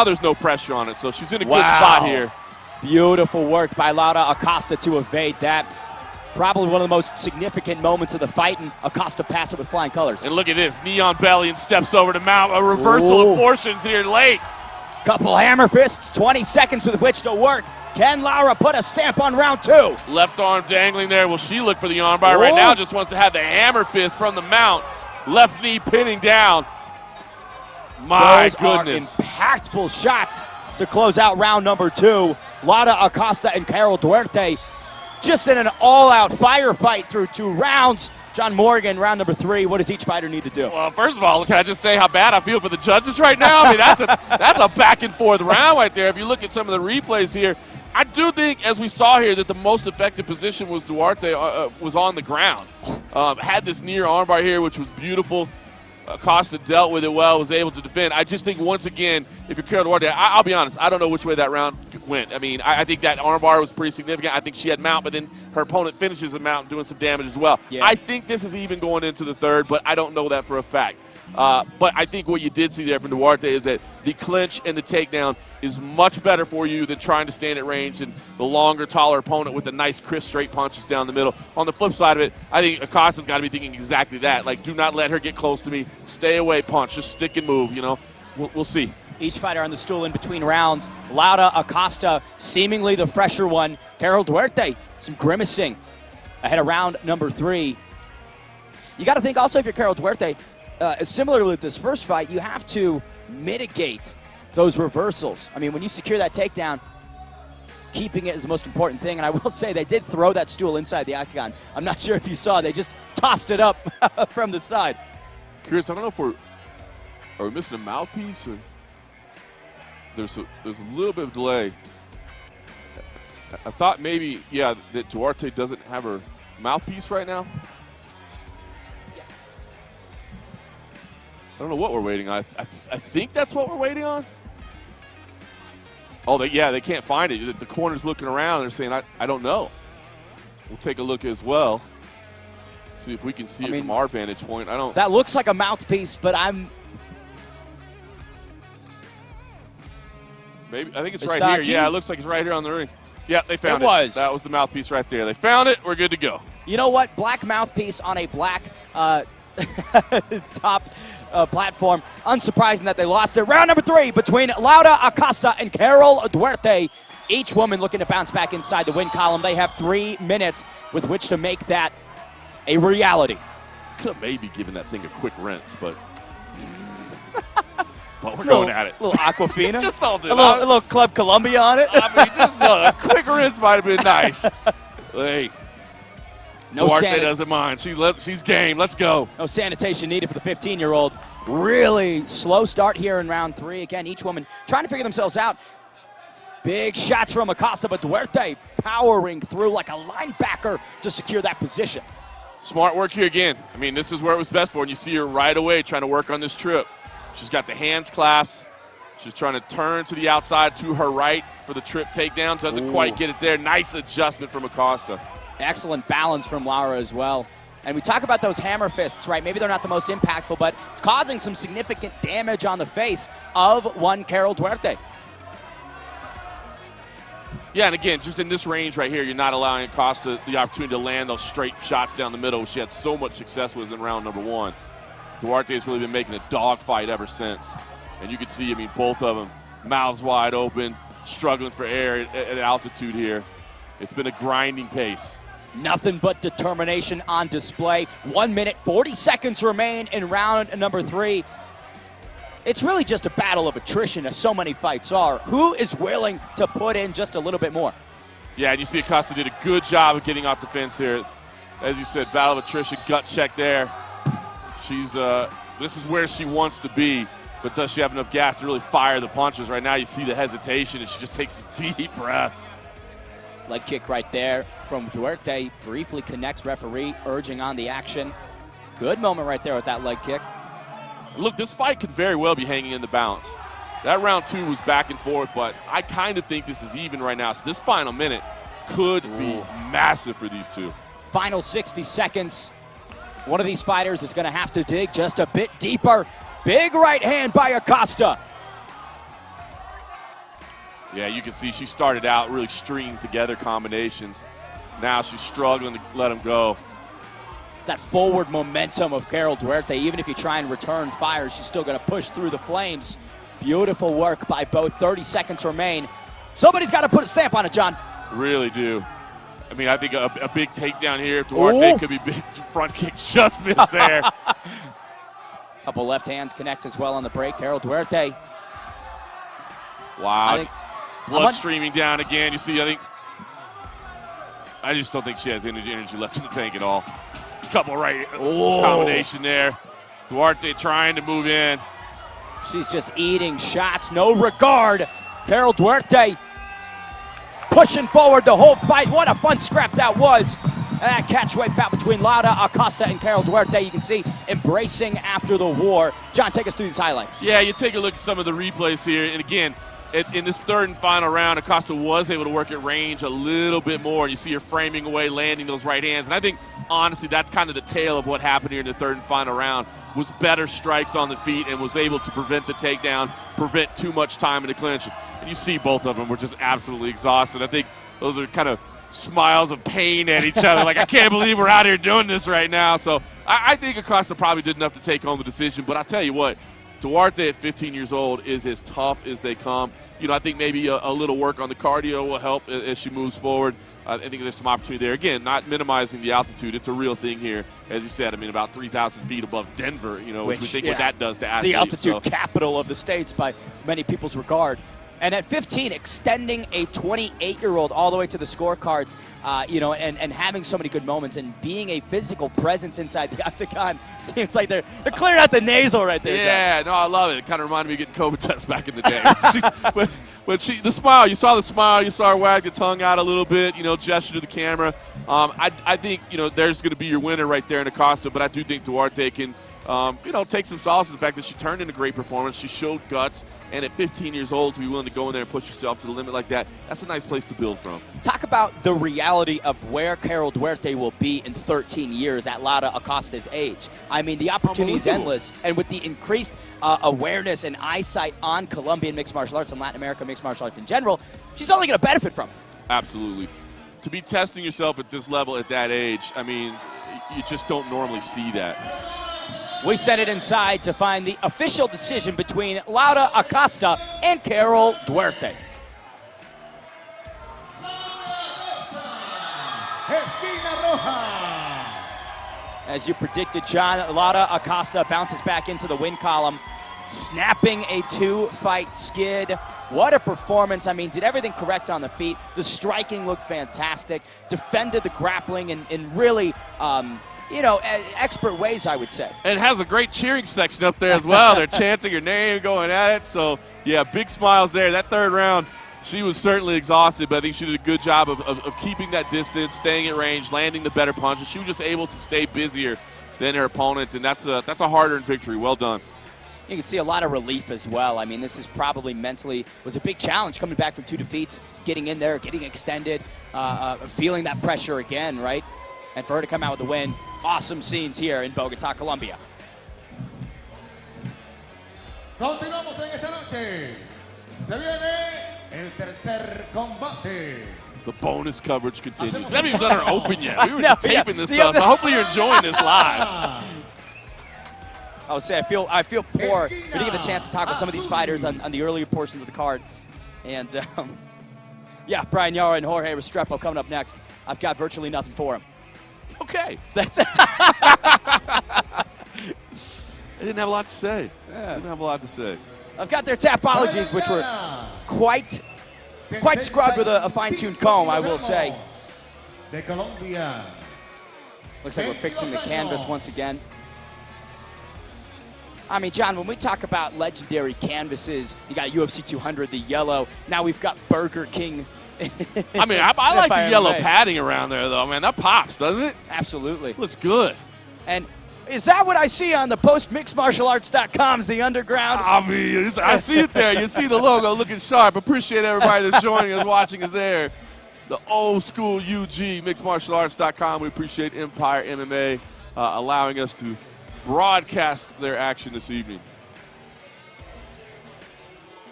B: there's no pressure on it, so she's in a good spot here.
A: Beautiful work by Laura Acosta to evade that. Probably one of the most significant moments of the fight, and Acosta passed it with flying colors.
B: And look at this, knee on belly and steps over to mount a reversal of fortunes here late.
A: Couple hammer fists, 20 seconds with which to work. Can Laura put a stamp on round two?
B: Left arm dangling there. Will she look for the armbar right now? Just wants to have the hammer fist from the mount. Left knee pinning down. My
A: Those
B: goodness.
A: are impactful shots to close out round number two. Laura Acosta and Carol Duarte just in an all-out firefight through 2 rounds. John Morgan, round number 3. What does each fighter need to do?
B: Well, first of all, can I just say how bad I feel for the judges right now? I mean, that's a back-and-forth round right there. If you look at some of the replays here, I do think, as we saw here, that the most effective position was Duarte was on the ground. Had this near armbar here, which was beautiful. Acosta dealt with it well, was able to defend. I just think, once again, if you're Carol Duarte, I'll be honest, I don't know which way that round went. I mean, I think that armbar was pretty significant. I think she had mount, but then her opponent finishes the mount doing some damage as well.
A: Yeah.
B: I think this is even going into the third, but I don't know that for a fact. But I think what you did see there from Duarte is that the clinch and the takedown is much better for you than trying to stand at range and the longer, taller opponent with the nice, crisp, straight punches down the middle. On the flip side of it, I think Acosta's got to be thinking exactly that. Like, do not let her get close to me. Stay away, punch. Just stick and move, We'll see.
A: Each fighter on the stool in between rounds. Laura Acosta, seemingly the fresher one. Carol Duarte, some grimacing ahead of round number 3. You got to think also, if you're Carol Duarte, similarly with this first fight, you have to mitigate those reversals. I mean, when you secure that takedown, keeping it is the most important thing. And I will say, they did throw that stool inside the octagon. I'm not sure if you saw. They just tossed it up from the side.
B: Curious, I don't know if are we missing a mouthpiece or there's a little bit of delay. I thought maybe, that Duarte doesn't have her mouthpiece right now. I don't know what we're waiting on. I think that's what we're waiting on. Oh, they can't find it. The corner's looking around. They're saying, I don't know. We'll take a look as well. See if we can see it from our vantage point.
A: That looks like a mouthpiece, but
B: Maybe I think it's right here. Yeah, it looks like it's right here on the ring. Yeah, they found it. That was the mouthpiece right there. They found it. We're good to go.
A: You know what? Black mouthpiece on a black top platform. Unsurprising that they lost it. Round number 3 between Laura Acosta and Carol Duarte. Each woman looking to bounce back inside the win column. They have 3 minutes with which to make that a reality.
B: Could have maybe given that thing a quick rinse, but we're going at it.
A: A little Aquafina.
B: Just something.
A: A little Club Columbia on it.
B: I mean, just a quick rinse might have been nice. Hey, Duarte doesn't mind. She's game. Let's go.
A: No sanitation needed for the 15-year-old. Really slow start here in round 3. Again, each woman trying to figure themselves out. Big shots from Acosta, but Duarte powering through like a linebacker to secure that position.
B: Smart work here again. I mean, this is where it was best for, and you see her right away trying to work on this trip. She's got the hands clasped. She's trying to turn to the outside to her right for the trip takedown. Doesn't quite get it there. Nice adjustment from Acosta.
A: Excellent balance from Laura as well. And we talk about those hammer fists, right? Maybe they're not the most impactful, but it's causing some significant damage on the face of one Carol Duarte.
B: Yeah, and again, just in this range right here, you're not allowing Acosta the opportunity to land those straight shots down the middle, which she had so much success with in round number 1. Duarte has really been making a dogfight ever since. And you can see, I mean, both of them, mouths wide open, struggling for air at altitude here. It's been a grinding pace.
A: Nothing but determination on display. 1 minute, 40 seconds remain in round number 3. It's really just a battle of attrition, as so many fights are. Who is willing to put in just a little bit more?
B: Yeah, and you see Acosta did a good job of getting off the fence here. As you said, battle of attrition, gut check there. She's this is where she wants to be, but does she have enough gas to really fire the punches? Right now you see the hesitation, and she just takes a deep breath.
A: Leg kick right there from Duarte. Briefly connects referee, urging on the action. Good moment right there with that leg kick.
B: Look, this fight could very well be hanging in the balance. That round 2 was back and forth, but I kind of think this is even right now. So this final minute could be massive for these two.
A: Final 60 seconds. One of these fighters is going to have to dig just a bit deeper. Big right hand by Acosta.
B: Yeah, you can see she started out really stringing together combinations. Now she's struggling to let them go.
A: It's that forward momentum of Carol Duarte. Even if you try and return fire, she's still going to push through the flames. Beautiful work by both. 30 seconds remain. Somebody's got to put a stamp on it, John.
B: Really do. I mean, I think a big takedown here. Duarte could be big. Front kick just missed there.
A: Couple left hands connect as well on the break. Carol Duarte.
B: Wow. Blood streaming down again. You see, I just don't think she has any energy left in the tank at all. Couple right combination there. Duarte trying to move in.
A: She's just eating shots, no regard. Carol Duarte pushing forward the whole fight. What a fun scrap that was. That catchweight bout between Laura Acosta and Carol Duarte, you can see embracing after the war. John, take us through these highlights.
B: Yeah, you take a look at some of the replays here, and again, in this third and final round, Acosta was able to work at range a little bit more. You see her framing away, landing those right hands. And I think, honestly, that's kind of the tale of what happened here in the third and final round, was better strikes on the feet and was able to prevent the takedown, prevent too much time in the clinch. And you see both of them were just absolutely exhausted. I think those are kind of smiles of pain at each other. Like, I can't believe we're out here doing this right now. So I think Acosta probably did enough to take home the decision. But I'll tell you what, Duarte at 15 years old is as tough as they come. You know, I think maybe a little work on the cardio will help as she moves forward. I think there's some opportunity there. Again, not minimizing the altitude. It's a real thing here. As you said, I mean, about 3,000 feet above Denver, you know, which we think what that does to athletes.
A: The altitude capital of the States by many people's regard. And at 15, extending a 28-year-old all the way to the scorecards, you know, and having so many good moments and being a physical presence inside the octagon. Seems like they're clearing out the nasal right there.
B: Yeah, no, I love it. It kind of reminded me of getting COVID tests back in the day. The smile, you saw the smile, you saw her wag the tongue out a little bit, you know, gesture to the camera. I think, you know, there's going to be your winner right there in Acosta, but I do think Duarte can, you know, take some solace in the fact that she turned in a great performance. She showed guts, and at 15 years old to be willing to go in there and push yourself to the limit like that, that's a nice place to build from.
A: Talk about the reality of where Carol Duarte will be in 13 years at Laura Acosta's age. I mean, the opportunity is endless, and with the increased awareness and eyesight on Colombian mixed martial arts and Latin American mixed martial arts in general, she's only going to benefit from it.
B: Absolutely. To be testing yourself at this level at that age, I mean, you just don't normally see that.
A: We sent it inside to find the official decision between Laura Acosta and Carol Duarte. As you predicted, John, Laura Acosta bounces back into the win column, snapping a 2-fight skid. What a performance. I mean, did everything correct on the feet. The striking looked fantastic. Defended the grappling in really, you know, expert ways, I would say.
B: And has a great cheering section up there as well. They're chanting her name, going at it. So, yeah, big smiles there. That third round, She was certainly exhausted, but I think she did a good job of keeping that distance, staying at range, landing the better punches. She was just able to stay busier than her opponent, and that's a hard-earned victory. Well done.
A: You can see a lot of relief as well. I mean, this is probably mentally was a big challenge coming back from 2 defeats, getting in there, getting extended, feeling that pressure again, right? And for her to come out with a win, awesome scenes here in Bogota, Colombia.
E: Continuamos en esta noche. Se viene el tercer combate.
B: The bonus coverage continues. We haven't even done our open yet. We were
A: No,
B: just taping this stuff, so hopefully you're enjoying this live.
A: I would say I feel poor. We didn't get the chance to talk with some of these fighters on the earlier portions of the card. And, yeah, Brian Yara and Jorge Restrepo coming up next. I've got virtually nothing for them.
B: Okay.
A: That's
B: I didn't have a lot to say.
A: I've got their tapologies, which were quite scrubbed with a fine-tuned comb, I will say.
E: De Colombia.
A: Looks like we're fixing the canvas once again. I mean, John, when we talk about legendary canvases, you got UFC 200, the yellow. Now we've got Burger King.
B: I mean, I like the yellow
A: MMA.
B: padding around there, though, man. That pops, doesn't it?
A: Absolutely.
B: Looks good.
A: And is that what I see on the postmixedmartialarts.com's The Underground?
B: I mean, I see it there. You see the logo looking sharp. Appreciate everybody that's joining us, watching us there. The old school UG, mixedmartialarts.com. We appreciate Empire MMA allowing us to broadcast their action this evening.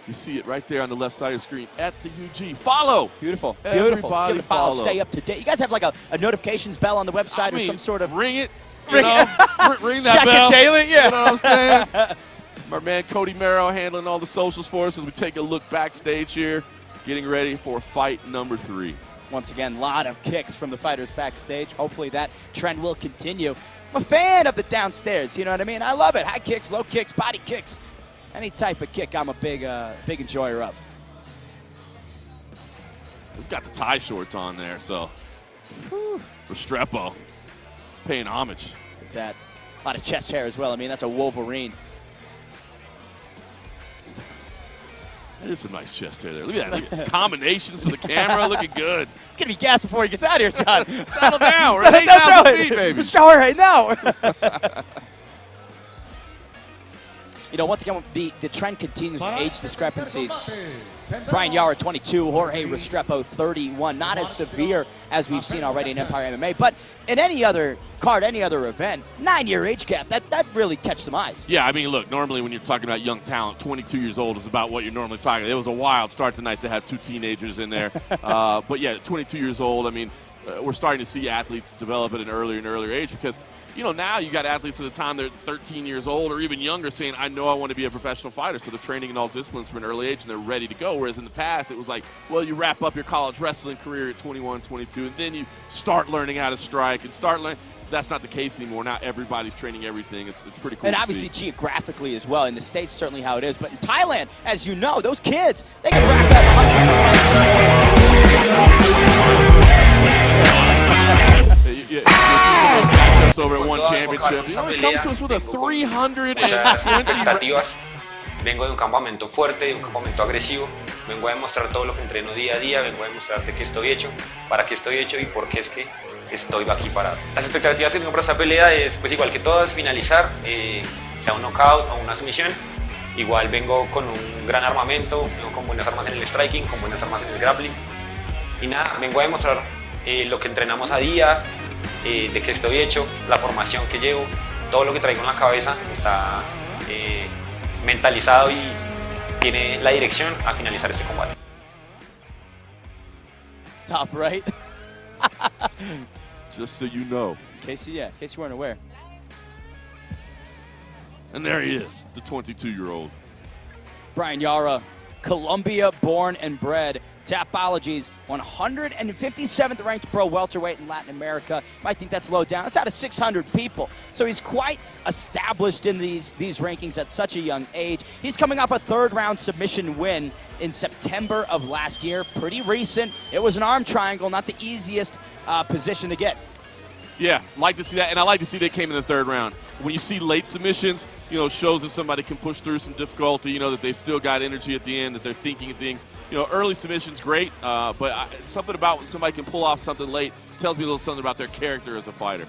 B: You see it right there on the left side of the screen at the UG. Follow.
A: Beautiful.
B: Everybody
A: Beautiful. Give it a follow.
B: follow.
A: Stay up to date. You guys have like a notifications bell on the website or some sort of...
B: ring it.
A: Ring it.
B: Ring that
A: Check
B: bell.
A: it daily, yeah.
B: You know what I'm saying? My man Cody Merrow handling all the socials for us as we take a look backstage here, getting ready for fight number 3.
A: Once again, a lot of kicks from the fighters backstage. Hopefully that trend will continue. I'm a fan of the downstairs, you know what I mean? I love it. High kicks, low kicks, body kicks. Any type of kick I'm a big enjoyer of.
B: He's got the tie shorts on there, so Restrepo paying homage.
A: That. A lot of chest hair as well. I mean, that's a Wolverine.
B: That is some nice chest hair there. Look at that. Look at combinations to the camera. Looking good.
A: It's going to be gas before he gets out of here, John.
B: Settle down. We're at 8,000 feet, baby.
A: Mr. Jorge, no. You know, once again, the trend continues with age discrepancies. Brian Yara, 22, Jorge Restrepo, 31. Not as severe as we've seen already in Empire MMA, but in any other card, any other event, 9-year age gap, that really catches some eyes.
B: Yeah, I mean, look, normally when you're talking about young talent, 22 years old is about what you're normally talking about. It was a wild start tonight to have 2 teenagers in there. But, yeah, 22 years old, I mean, we're starting to see athletes develop at an earlier and earlier age because, you know, now you got athletes at the time they're 13 years old or even younger saying, I know I want to be a professional fighter. So they're training in all disciplines from an early age and they're ready to go. Whereas in the past, it was like, well, you wrap up your college wrestling career at 21, 22, and then you start learning how to strike and start learning. That's not the case anymore. Now everybody's training everything. It's pretty cool.
A: And obviously geographically as well. In the States, certainly how it is. But in Thailand, as you know, those kids, they can rack up 100.
B: You see some of those matchups over at One Championship. You know, it comes to us with a 320.
G: Muchas expectativas. Vengo de un campamento fuerte, de un campamento agresivo. Vengo a demostrar todo lo que entreno día a día. Vengo a demostrarte que estoy hecho, para qué estoy hecho y por qué es que estoy aquí parado. Las expectativas que tengo para esta pelea es, pues igual que todas, finalizar, sea un knockout o una sumisión. Igual vengo con un gran armamento, vengo con buenas armas en el striking, con buenas armas en el grappling. Y nada, vengo a demostrar lo que entrenamos a día, de qué estoy hecho, la formación que llevo, todo lo que traigo en la cabeza está mentalizado y tiene la dirección a finalizar este combate.
A: Top right.
B: Just so you know.
A: In case you weren't aware.
B: And there he is, the 22-year-old.
A: Brian Yara, Colombia born and bred. Tapologies, 157th ranked pro welterweight in Latin America. I think that's low down. It's out of 600 people. So he's quite established in these rankings at such a young age. He's coming off a 3rd-round submission win in September of last year. Pretty recent. It was an arm triangle, not the easiest position to get.
B: Yeah, like to see that, and I like to see they came in the 3rd round. when you see late submissions, you know, shows that somebody can push through some difficulty, you know, that they still got energy at the end, that they're thinking of things. You know, early submissions, great, but something about when somebody can pull off something late tells me a little something about their character as a fighter.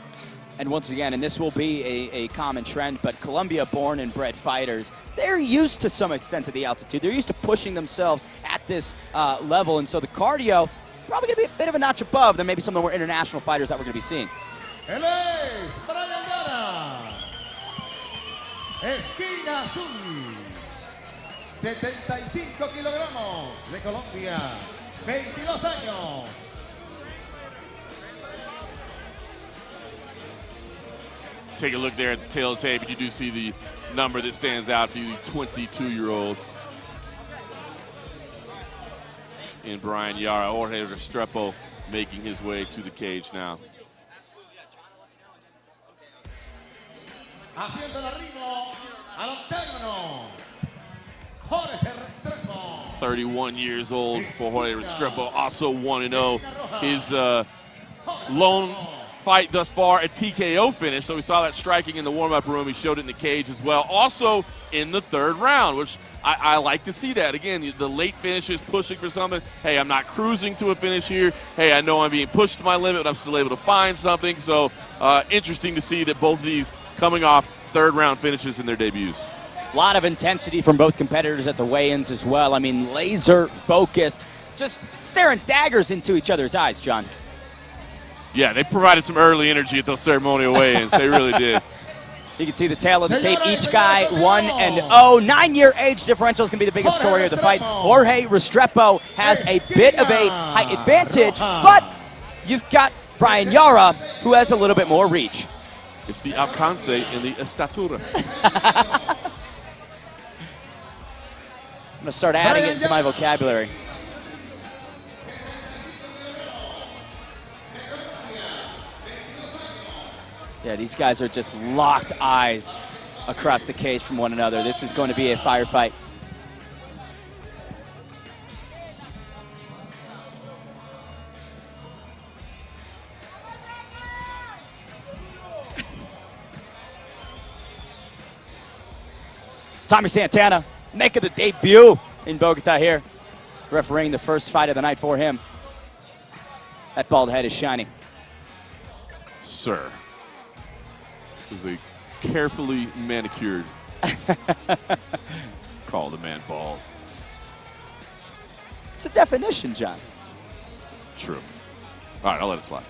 A: And once again, and this will be a common trend, but Colombia-born and bred fighters, they're used to some extent to the altitude. They're used to pushing themselves at this level, and so the cardio probably going to be a bit of a notch above than maybe some of the more international fighters that we're going to be seeing.
E: Él es Brian Yara, esquina azul, 75 kilogramos de Colombia, 22 años.
B: Take a look there at the tail of the tape, and you do see the number that stands out to you, the 22-year-old. And Brian Yara, Jorge Restrepo making his way to the cage now.
E: Haciendo el arribo al octágono, Jorge Restrepo.
B: 31 years old for Jorge Restrepo, also 1-0. His lone fight thus far, a TKO finish, so we saw that striking in the warm-up room. He showed it in the cage as well. Also in the third round, which I like to see that. Again, the late finishes, pushing for something. Hey, I'm not cruising to a finish here. Hey, I know I'm being pushed to my limit, but I'm still able to find something. So interesting to see that both of these coming off third-round finishes in their debuts.
A: A lot of intensity from both competitors at the weigh-ins as well. I mean, laser-focused, just staring daggers into each other's eyes, John.
B: Yeah, they provided some early energy at those ceremonial weigh-ins. They really did.
A: You can see the tail of the tape. Each guy 1-0. 9-year age differential is going to be the biggest story of the fight. Jorge Restrepo has a bit of a height advantage, but you've got Brian Yara, who has a little bit more reach.
B: It's the alcance and the estatura.
A: I'm going to start adding it into my vocabulary. Yeah, these guys are just locked eyes across the cage from one another. This is going to be a firefight. Tommy Santana making the debut in Bogota here, refereeing the first fight of the night for him. That bald head is shining.
B: Sir. Is a carefully manicured. Call the man bald.
A: It's a definition, John.
B: True. All right, I'll let it slide.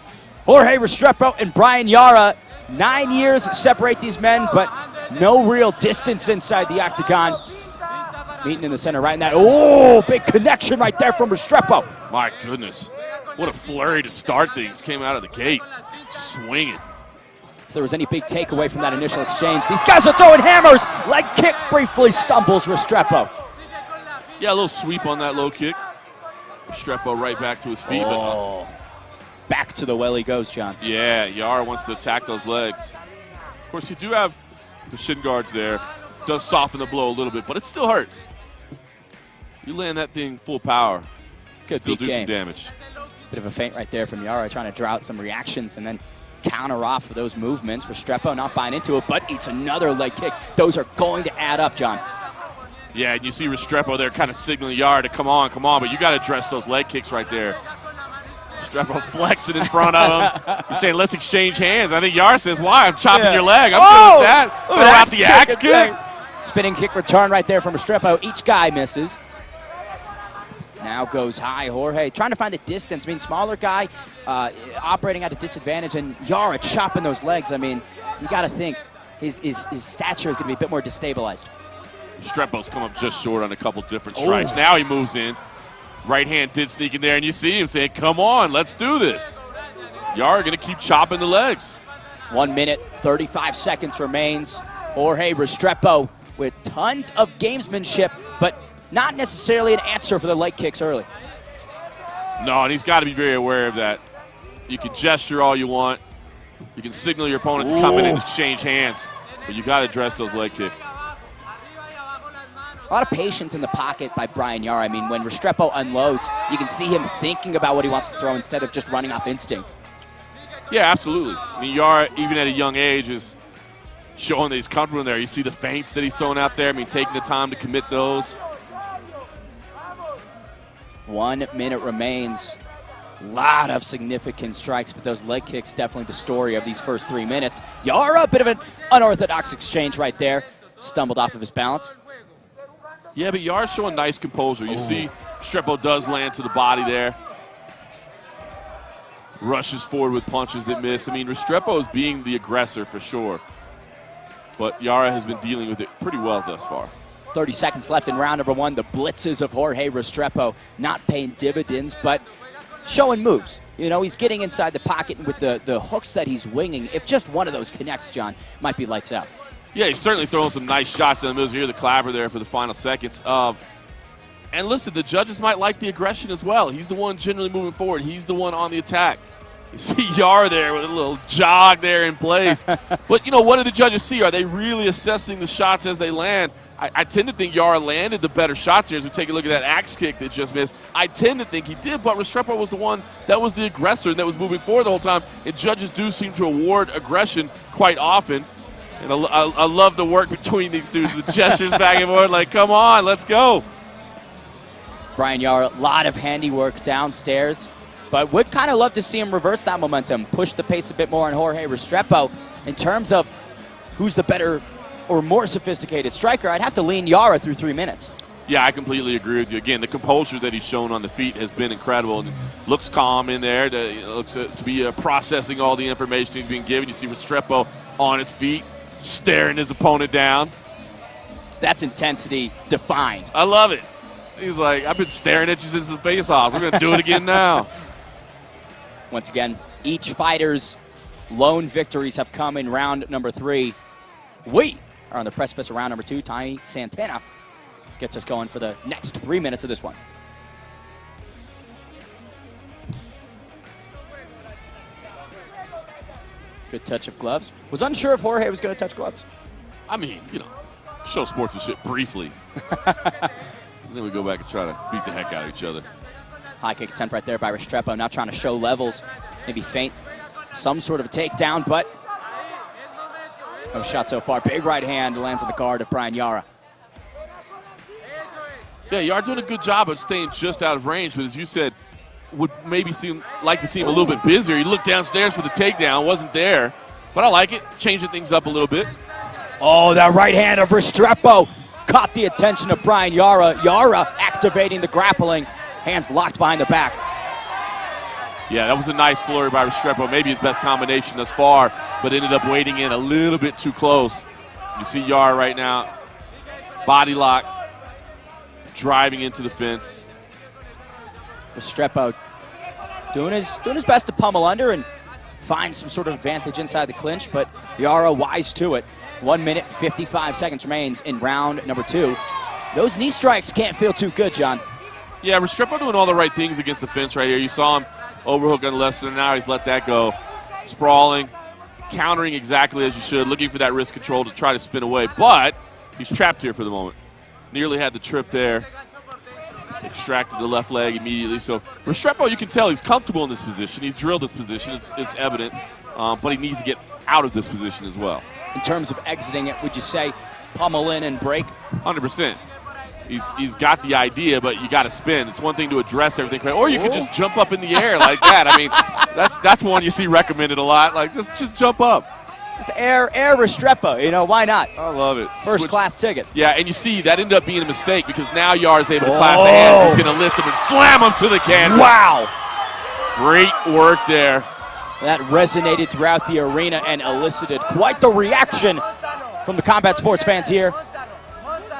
A: Jorge Restrepo and Brian Yara, 9 years separate these men, but no real distance inside the octagon. Meeting in the center right in that. Oh, big connection right there from Restrepo.
B: My goodness. What a flurry to start things. Came out of the gate swinging.
A: If there was any big takeaway from that initial exchange, these guys are throwing hammers. Leg kick briefly stumbles Restrepo.
B: Yeah, a little sweep on that low kick. Restrepo right back to his feet.
A: Oh. Back to the well he goes, John.
B: Yeah, Yara wants to attack those legs. Of course, you do have the shin guards there. Does soften the blow a little bit, but it still hurts. You land that thing full power,
A: Good
B: still
A: beat
B: do some
A: game.
B: damage.
A: Bit of a feint right there from Yara, trying to draw out some reactions and then counter off for those movements. Restrepo not buying into it, but eats another leg kick. Those are going to add up, John.
B: Yeah, and you see Restrepo there kind of signaling Yara to come on, but you got to address those leg kicks right there. Restrepo flexing in front of him. He's saying, let's exchange hands. I think Yara says, why? I'm chopping your leg. I'm good with that. Throw out the axe kick.
A: Spinning kick return right there from Restrepo. Each guy misses. Now goes high. Jorge trying to find the distance. I mean, smaller guy operating at a disadvantage, and Yara chopping those legs. I mean, you got to think his stature is going to be a bit more destabilized.
B: Restrepo's come up just short on a couple different strikes. Now he moves in. Right hand did sneak in there, and you see him saying, come on, let's do this. Yara going to keep chopping the legs.
A: 1 minute, 35 seconds remains. Jorge Restrepo with tons of gamesmanship, but not necessarily an answer for the leg kicks early.
B: No, and he's got to be very aware of that. You can gesture all you want. You can signal your opponent to come in and exchange hands, but you got to address those leg kicks.
A: A lot of patience in the pocket by Brian Yara. I mean, when Restrepo unloads, you can see him thinking about what he wants to throw instead of just running off instinct.
B: Yeah, absolutely. I mean, Yara, even at a young age, is showing that he's comfortable in there. You see the feints that he's throwing out there. I mean, taking the time to commit those.
A: 1 minute remains. Lot of significant strikes, but those leg kicks definitely the story of these first 3 minutes. Yara, a bit of an unorthodox exchange right there. Stumbled off of his balance.
B: Yeah, but Yara's showing nice composure. You see Restrepo does land to the body there. Rushes forward with punches that miss. I mean, Restrepo is being the aggressor for sure. But Yara has been dealing with it pretty well thus far.
A: 30 seconds left in round number 1. The blitzes of Jorge Restrepo not paying dividends, but showing moves. You know, he's getting inside the pocket, and with the hooks that he's winging, if just one of those connects, John, might be lights out.
B: Yeah, he's certainly throwing some nice shots in the middle. You hear the clapper there for the final seconds. And listen, the judges might like the aggression as well. He's the one generally moving forward. He's the one on the attack. You see Yara there with a little jog there in place. But, you know, what do the judges see? Are they really assessing the shots as they land? I tend to think Yara landed the better shots here as we take a look at that axe kick that just missed. I tend to think he did, but Restrepo was the one that was the aggressor and that was moving forward the whole time. And judges do seem to award aggression quite often. And I love the work between these two, the gestures back and forth, like, come on, let's go.
A: Brian Yara, a lot of handiwork downstairs, but would kind of love to see him reverse that momentum, push the pace a bit more on Jorge Restrepo. In terms of who's the better or more sophisticated striker, I'd have to lean Yara through 3 minutes.
B: Yeah, I completely agree with you. Again, the composure that he's shown on the feet has been incredible. And looks calm in there. Looks to be processing all the information he's being given. You see Restrepo on his feet, staring his opponent down.
A: That's intensity defined.
B: I love it. He's like, I've been staring at you since the face-offs. We're going to do it again now.
A: Once again, each fighter's lone victories have come in round number 3. We are on the precipice of round number 2. Tony Santana gets us going for the next 3 minutes of this one. Good touch of gloves. Was unsure if Jorge was going to touch gloves.
B: I mean, you know, show sportsmanship briefly. And then we go back and try to beat the heck out of each other.
A: High kick attempt right there by Restrepo. Now trying to show levels, maybe feint some sort of a takedown, but no shot so far. Big right hand lands on the guard of Brian Yara.
B: Yeah, Yara doing a good job of staying just out of range, but as you said, would maybe like to see him a little bit busier. He looked downstairs for the takedown, wasn't there, but I like it, changing things up a little bit.
A: Oh, that right hand of Restrepo caught the attention of Brian Yara. Yara activating the grappling, hands locked behind the back.
B: Yeah, that was a nice flurry by Restrepo, maybe his best combination thus far, but ended up wading in a little bit too close. You see Yara right now, body lock, driving into the fence.
A: Restrepo doing his best to pummel under and find some sort of advantage inside the clinch, but Yara wise to it. 1 minute, 55 seconds remains in round number 2. Those knee strikes can't feel too good, John.
B: Yeah, Restrepo doing all the right things against the fence right here. You saw him overhook on the left side, now he's let that go. Sprawling, countering exactly as you should, looking for that wrist control to try to spin away, but he's trapped here for the moment. Nearly had the trip there. Extracted the left leg immediately. So Restrepo, you can tell he's comfortable in this position. He's drilled this position. It's evident, but he needs to get out of this position as well.
A: In terms of exiting it, would you say pummel in and break?
B: 100%. He's got the idea, but you got to spin. It's one thing to address everything, or you can just jump up in the air like that. I mean, that's one you see recommended a lot. Like just jump up.
A: Just air Restrepo, you know, why not?
B: I love it.
A: First class ticket.
B: Yeah, and you see that ended up being a mistake because now Yara's able to clasp the hands. He's going to lift him and slam him to the canvas.
A: Wow.
B: Great work there.
A: That resonated throughout the arena and elicited quite the reaction from the combat sports fans here.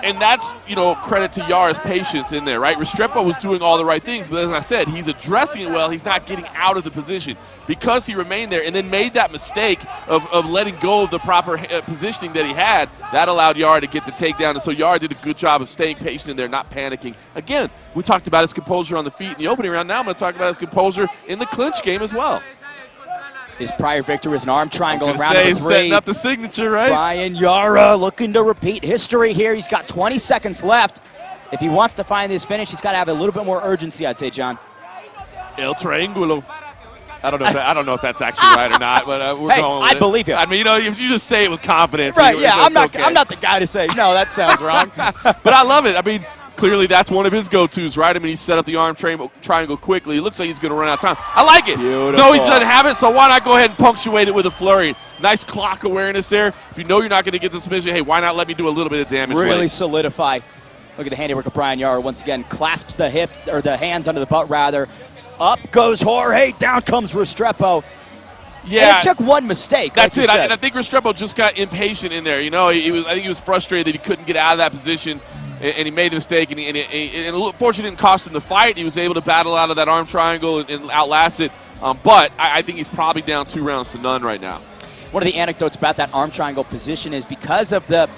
B: And that's, you know, credit to Yara's patience in there, right? Restrepo was doing all the right things, but as I said, he's addressing it well. He's not getting out of the position. Because he remained there and then made that mistake of letting go of the proper positioning that he had, that allowed Yara to get the takedown. And so Yara did a good job of staying patient in there, not panicking. Again, we talked about his composure on the feet in the opening round. Now I'm going to talk about his composure in the clinch game as well.
A: His prior victory was an arm triangle in round
B: number 3.
A: three.
B: Setting up the signature, right?
A: Brian Yara looking to repeat history here. He's got 20 seconds left. If he wants to find this finish, he's got to have a little bit more urgency, I'd say, John.
B: El Triangulo. I don't know if that's actually right or not, but we're
A: Hey,
B: going with
A: I
B: it.
A: believe you.
B: I mean, if you just say it with confidence.
A: Right, yeah, I'm not
B: okay.
A: I'm not the guy to say, no, that sounds wrong.
B: But I love it. I mean, clearly that's one of his go-tos, right? I mean, he set up the arm triangle quickly. It looks like he's going to run out of time. I like it.
A: Beautiful.
B: No, he doesn't have it, so why not go ahead and punctuate it with a flurry? Nice clock awareness there. If you know you're not going to get the submission, hey, why not let me do a little bit of damage?
A: Really
B: late?
A: solidify. Look at the handiwork of Brian Yara once again. Clasps the hips, or the hands under the butt, rather. Up goes Jorge. Down comes Restrepo.
B: Yeah.
A: And it took one mistake.
B: That's
A: like
B: it.
A: you said.
B: And I think Restrepo just got impatient in there. You know, I think he was frustrated that he couldn't get out of that position, and he made a mistake. And unfortunately, it didn't cost him the fight. He was able to battle out of that arm triangle and outlast it. But I think he's probably down 2 rounds to none right now.
A: One of the anecdotes about that arm triangle position is because of the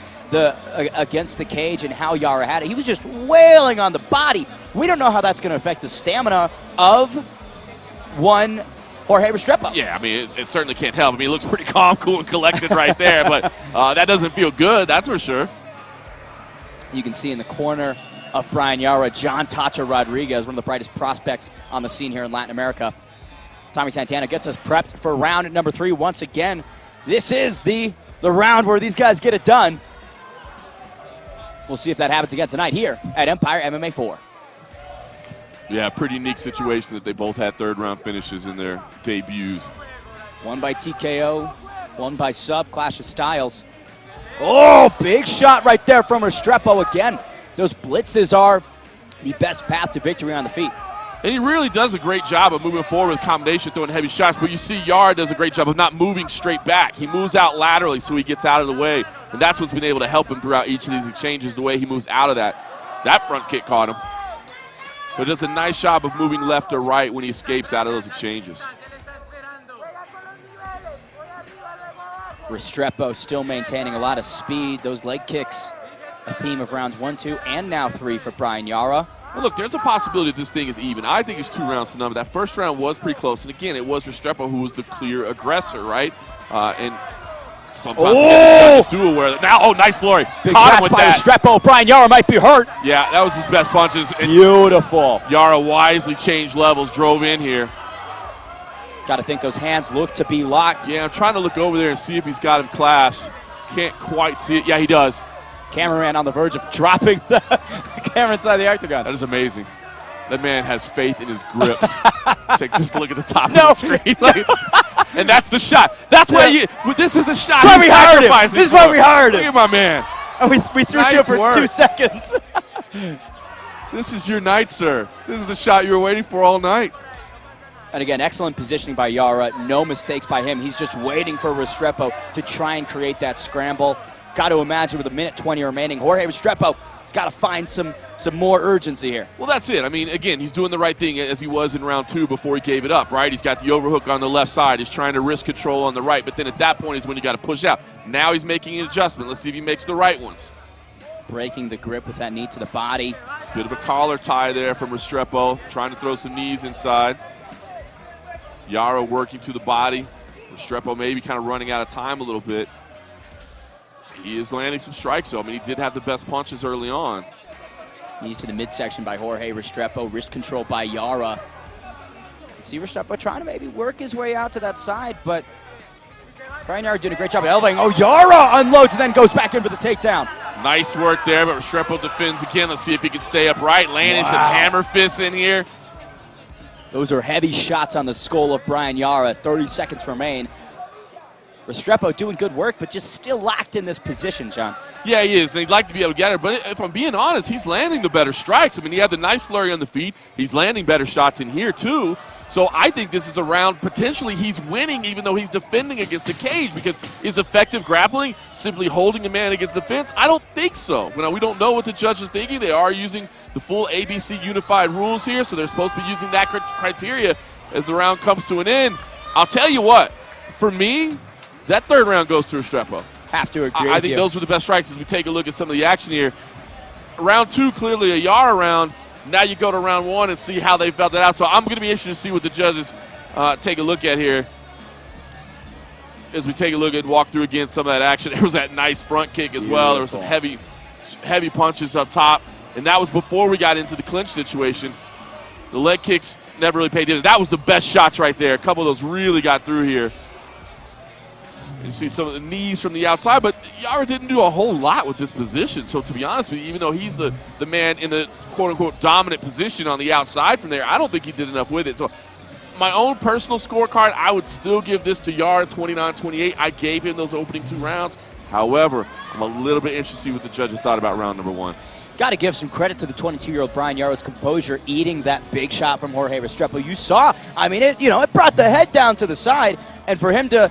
A: against the cage and how Yara had it, he was just wailing on the body. We don't know how that's going to affect the stamina of one Jorge Restrepo.
B: Yeah, I mean, it certainly can't help. I mean, he looks pretty calm, cool, and collected right there, but that doesn't feel good, that's for sure.
A: You can see in the corner of Brian Yara, John Tacha Rodriguez, one of the brightest prospects on the scene here in Latin America. Tommy Santana gets us prepped for round number 3 once again. This is the round where these guys get it done. We'll see if that happens again tonight here at Empire MMA 4.
B: Yeah, pretty unique situation that they both had third-round finishes in their debuts.
A: One by TKO, one by sub, clash of styles. Oh, big shot right there from Restrepo again. Those blitzes are the best path to victory on the feet.
B: And he really does a great job of moving forward with combination, throwing heavy shots. But you see Yara does a great job of not moving straight back. He moves out laterally so he gets out of the way. And that's what's been able to help him throughout each of these exchanges, the way he moves out of that. That front kick caught him. But does a nice job of moving left or right when he escapes out of those exchanges.
A: Restrepo still maintaining a lot of speed. Those leg kicks, a theme of rounds 1, 2, and now 3 for Brian Yara.
B: Well, look, there's a possibility that this thing is even. I think it's 2 rounds to none. That first round was pretty close. And again, it was Restrepo who was the clear aggressor, right? And sometimes
A: Oh!
B: do aware that. Now, nice flurry.
A: Big
B: Caught him
A: shots
B: with
A: by
B: that.
A: Restrepo. Brian Yara might be hurt.
B: Yeah, that was his best punches. And
A: Beautiful.
B: Yara wisely changed levels, drove in here.
A: Got to think those hands look to be locked.
B: Yeah, I'm trying to look over there and see if he's got him clasped. Can't quite see it. Yeah, he does.
A: Cameraman on the verge of dropping the camera inside the octagon.
B: That is amazing. That man has faith in his grips. Just look at the top
A: No.
B: of the screen. And that's the shot. That's why this is the shot.
A: That's why
B: he's
A: we hired him.
B: sacrificing
A: This is why
B: for.
A: we hired him.
B: Look at my man.
A: And we threw
B: Nice
A: to it for
B: work.
A: 2 seconds.
B: This is your night, sir. This is the shot you were waiting for all night.
A: And again, excellent positioning by Yara. No mistakes by him. He's just waiting for Restrepo to try and create that scramble. Got to imagine with 1:20 remaining, Jorge Restrepo has got to find some more urgency here.
B: Well, that's it. I mean, again, he's doing the right thing as he was in round 2 before he gave it up, right? He's got the overhook on the left side. He's trying to risk control on the right, but then at that point is when you got to push out. Now he's making an adjustment. Let's see if he makes the right ones.
A: Breaking the grip with that knee to the body.
B: Bit of a collar tie there from Restrepo, trying to throw some knees inside. Yara working to the body. Restrepo maybe kind of running out of time a little bit. He is landing some strikes, though. I mean, he did have the best punches early on.
A: Knees to the midsection by Jorge Restrepo. Wrist control by Yara. See Restrepo trying to maybe work his way out to that side, but Brian Yara doing a great job of elevating. Oh, Yara unloads and then goes back in for the takedown.
B: Nice work there, but Restrepo defends again. Let's see if he can stay upright. Landing some hammer fists in here.
A: Those are heavy shots on the skull of Brian Yara. 30 seconds remain. Restrepo doing good work, but just still locked in this position, John.
B: Yeah, he is, and he'd like to be able to get it. But if I'm being honest, he's landing the better strikes. I mean, he had the nice flurry on the feet. He's landing better shots in here, too. So I think this is a round potentially he's winning even though he's defending against the cage, because is effective grappling simply holding a man against the fence? I don't think so. Now, we don't know what the judge is thinking. They are using the full ABC unified rules here, so they're supposed to be using that criteria as the round comes to an end. I'll tell you what, for me, that third round goes to Restrepo.
A: Have to agree
B: I
A: with
B: think
A: you.
B: those were the best strikes as we take a look at some of the action here. Round 2, clearly a Yara round. Now you go to round 1 and see how they felt that out. So I'm going to be interested to see what the judges take a look at here as we take a look at walk through again some of that action. There was that nice front kick as well. There were some heavy punches up top, and that was before we got into the clinch situation. The leg kicks never really paid attention. That was the best shots right there. A couple of those really got through here. You see some of the knees from the outside, but Yara didn't do a whole lot with this position. So to be honest with you, even though he's the man in the quote-unquote dominant position on the outside from there, I don't think he did enough with it. So my own personal scorecard, I would still give this to Yara, 29-28. I gave him those opening 2 rounds. However, I'm a little bit interested to see what the judges thought about round number 1.
A: Got to give some credit to the 22-year-old Brian Yara's composure, eating that big shot from Jorge Restrepo. You saw, I mean, it brought the head down to the side, and for him to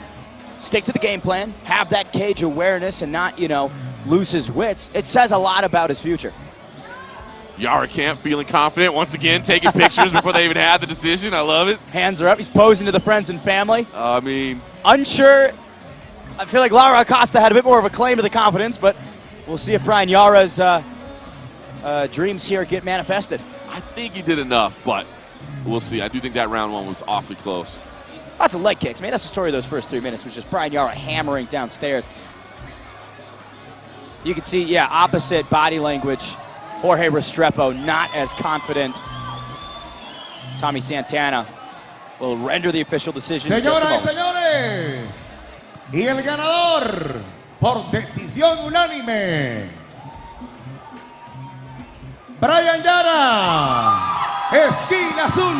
A: stick to the game plan, have that cage awareness, and not, lose his wits, it says a lot about his future.
B: Yara Camp feeling confident once again, taking pictures before they even had the decision. I love it.
A: Hands are up. He's posing to the friends and family.
B: I mean,
A: unsure. I feel like Laura Acosta had a bit more of a claim to the confidence, but we'll see if Brian Yara's dreams here get manifested.
B: I think he did enough, but we'll see. I do think that round 1 was awfully close.
A: Lots of leg kicks, man. That's the story of those first 3 minutes, was just Brian Yara hammering downstairs. You can see, opposite body language. Jorge Restrepo not as confident. Tommy Santana will render the official decision in just a
E: Señoras y
A: moment.
E: señores, y el ganador por decisión unánime, Brian Yara, esquina azul.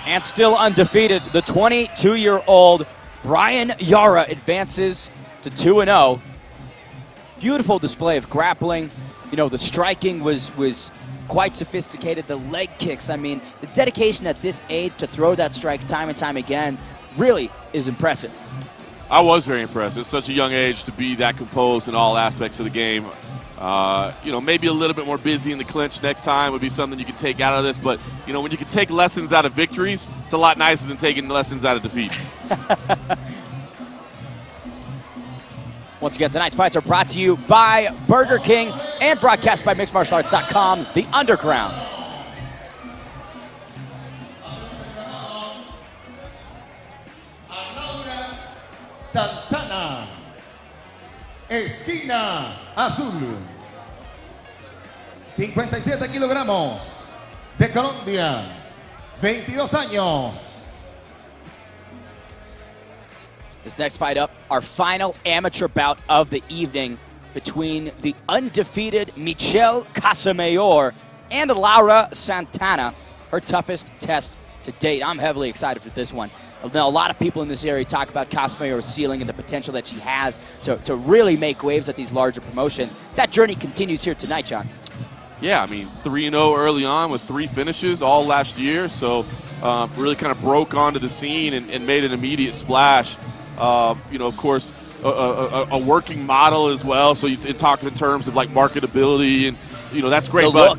A: And still undefeated, the 22-year-old Brian Yara advances to 2-0. Beautiful display of grappling. The striking was quite sophisticated. The leg kicks, I mean, the dedication at this age to throw that strike time and time again really is impressive.
B: I was very impressed. At such a young age to be that composed in all aspects of the game. Maybe a little bit more busy in the clinch next time would be something you can take out of this. But, when you can take lessons out of victories, it's a lot nicer than taking lessons out of defeats.
A: Once again, tonight's fights are brought to you by Burger King and broadcast by MixedMartialArts.com's The Underground.
E: Santana, esquina azul. 57 kilogramos, de Colombia, 22 años.
A: This next fight up, our final amateur bout of the evening between the undefeated Michelle Casamayor and Laura Santana, her toughest test to date. I'm heavily excited for this one. Now, a lot of people in this area talk about Casamayor's ceiling and the potential that she has to really make waves at these larger promotions. That journey continues here tonight, John.
B: Yeah, I mean, 3-0 early on with 3 finishes all last year. So really kind of broke onto the scene and made an immediate splash. Of course, a working model as well. So you talk in terms of like marketability and, that's great.
A: The look,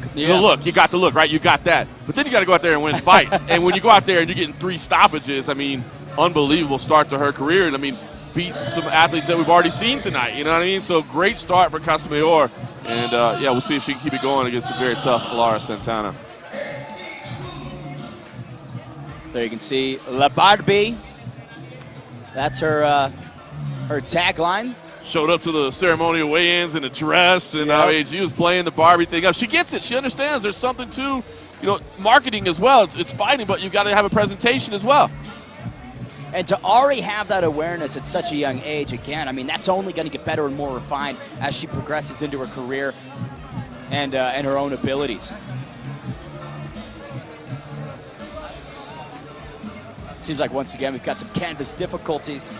B: you got the look, right? You got that. But then you got to go out there and win fights. And when you go out there and you're getting 3 stoppages, I mean, unbelievable start to her career. And I mean, beat some athletes that we've already seen tonight. You know what I mean? So great start for Casamayor. And we'll see if she can keep it going against a very tough Laura Santana.
A: There you can see La Barbie. That's her tagline.
B: Showed up to the ceremonial weigh-ins in a dress, and I mean, she was playing the Barbie thing up. She gets it. She understands there's something to, marketing as well. It's fighting, but you've got to have a presentation as well.
A: And to already have that awareness at such a young age, again, I mean, that's only going to get better and more refined as she progresses into her career and her own abilities. Seems like, once again, we've got some canvas difficulties.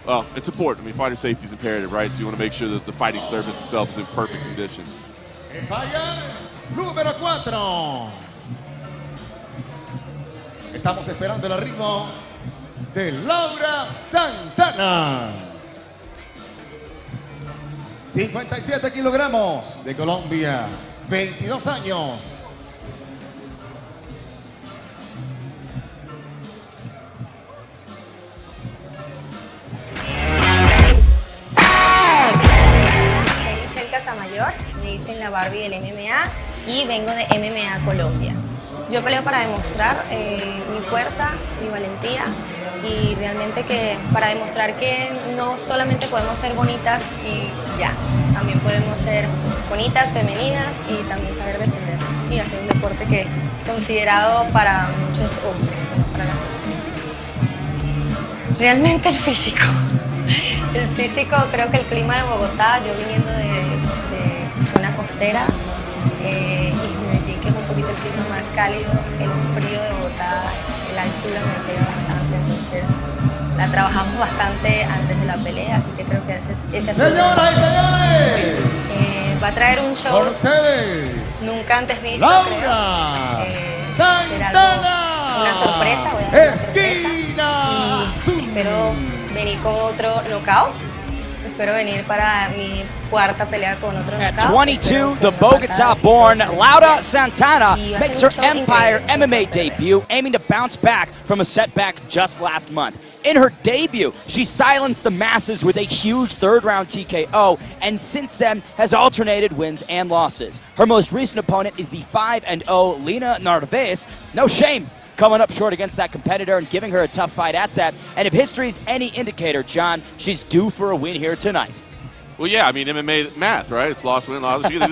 B: Well, it's important. I mean, fighter safety is imperative, right? So you want to make sure that the fighting surface itself is in perfect condition.
E: Empire número 4. Estamos esperando el arribo de Laura Santana. 57 kilogramos, de Colombia, 22 años.
H: Soy Michelle Casamayor, me dicen la Barbie del MMA y vengo de MMA Colombia. Yo peleo para demostrar mi fuerza, mi valentía y realmente que para demostrar que no solamente podemos ser bonitas y ya, también podemos ser bonitas, femeninas y también saber defendernos y hacer un deporte que considerado para muchos hombres, no para las mujeres. Realmente el físico. El físico, creo que el clima de Bogotá, yo viniendo de zona costera, y Medellín, que es un poquito el clima más cálido, el frío de Bogotá, la altura me pega bastante, entonces la trabajamos bastante antes de la pelea, así que creo que ese ha sido.
E: Señoras y señores,
H: Va a traer un show
E: con ustedes,
H: nunca antes visto,
E: Laura
H: creo. Será algo, una sorpresa, voy a dar una sorpresa.
E: Esquina
H: Y espero venir con otro knockout. Espero venir para mi cuarta pelea con otro
A: At
H: knockout.
A: 22, the Bogota-born Laura Santana makes her Empire MMA debut, aiming to bounce back from a setback just last month. In her debut, she silenced the masses with a huge third-round TKO, and since then has alternated wins and losses. Her most recent opponent is the 5-0 Lina Narvaez. No shame coming up short against that competitor and giving her a tough fight at that. And if history's any indicator, John, she's due for a win here tonight.
B: Well, yeah, I mean, MMA math, right? It's loss, win, loss. But you know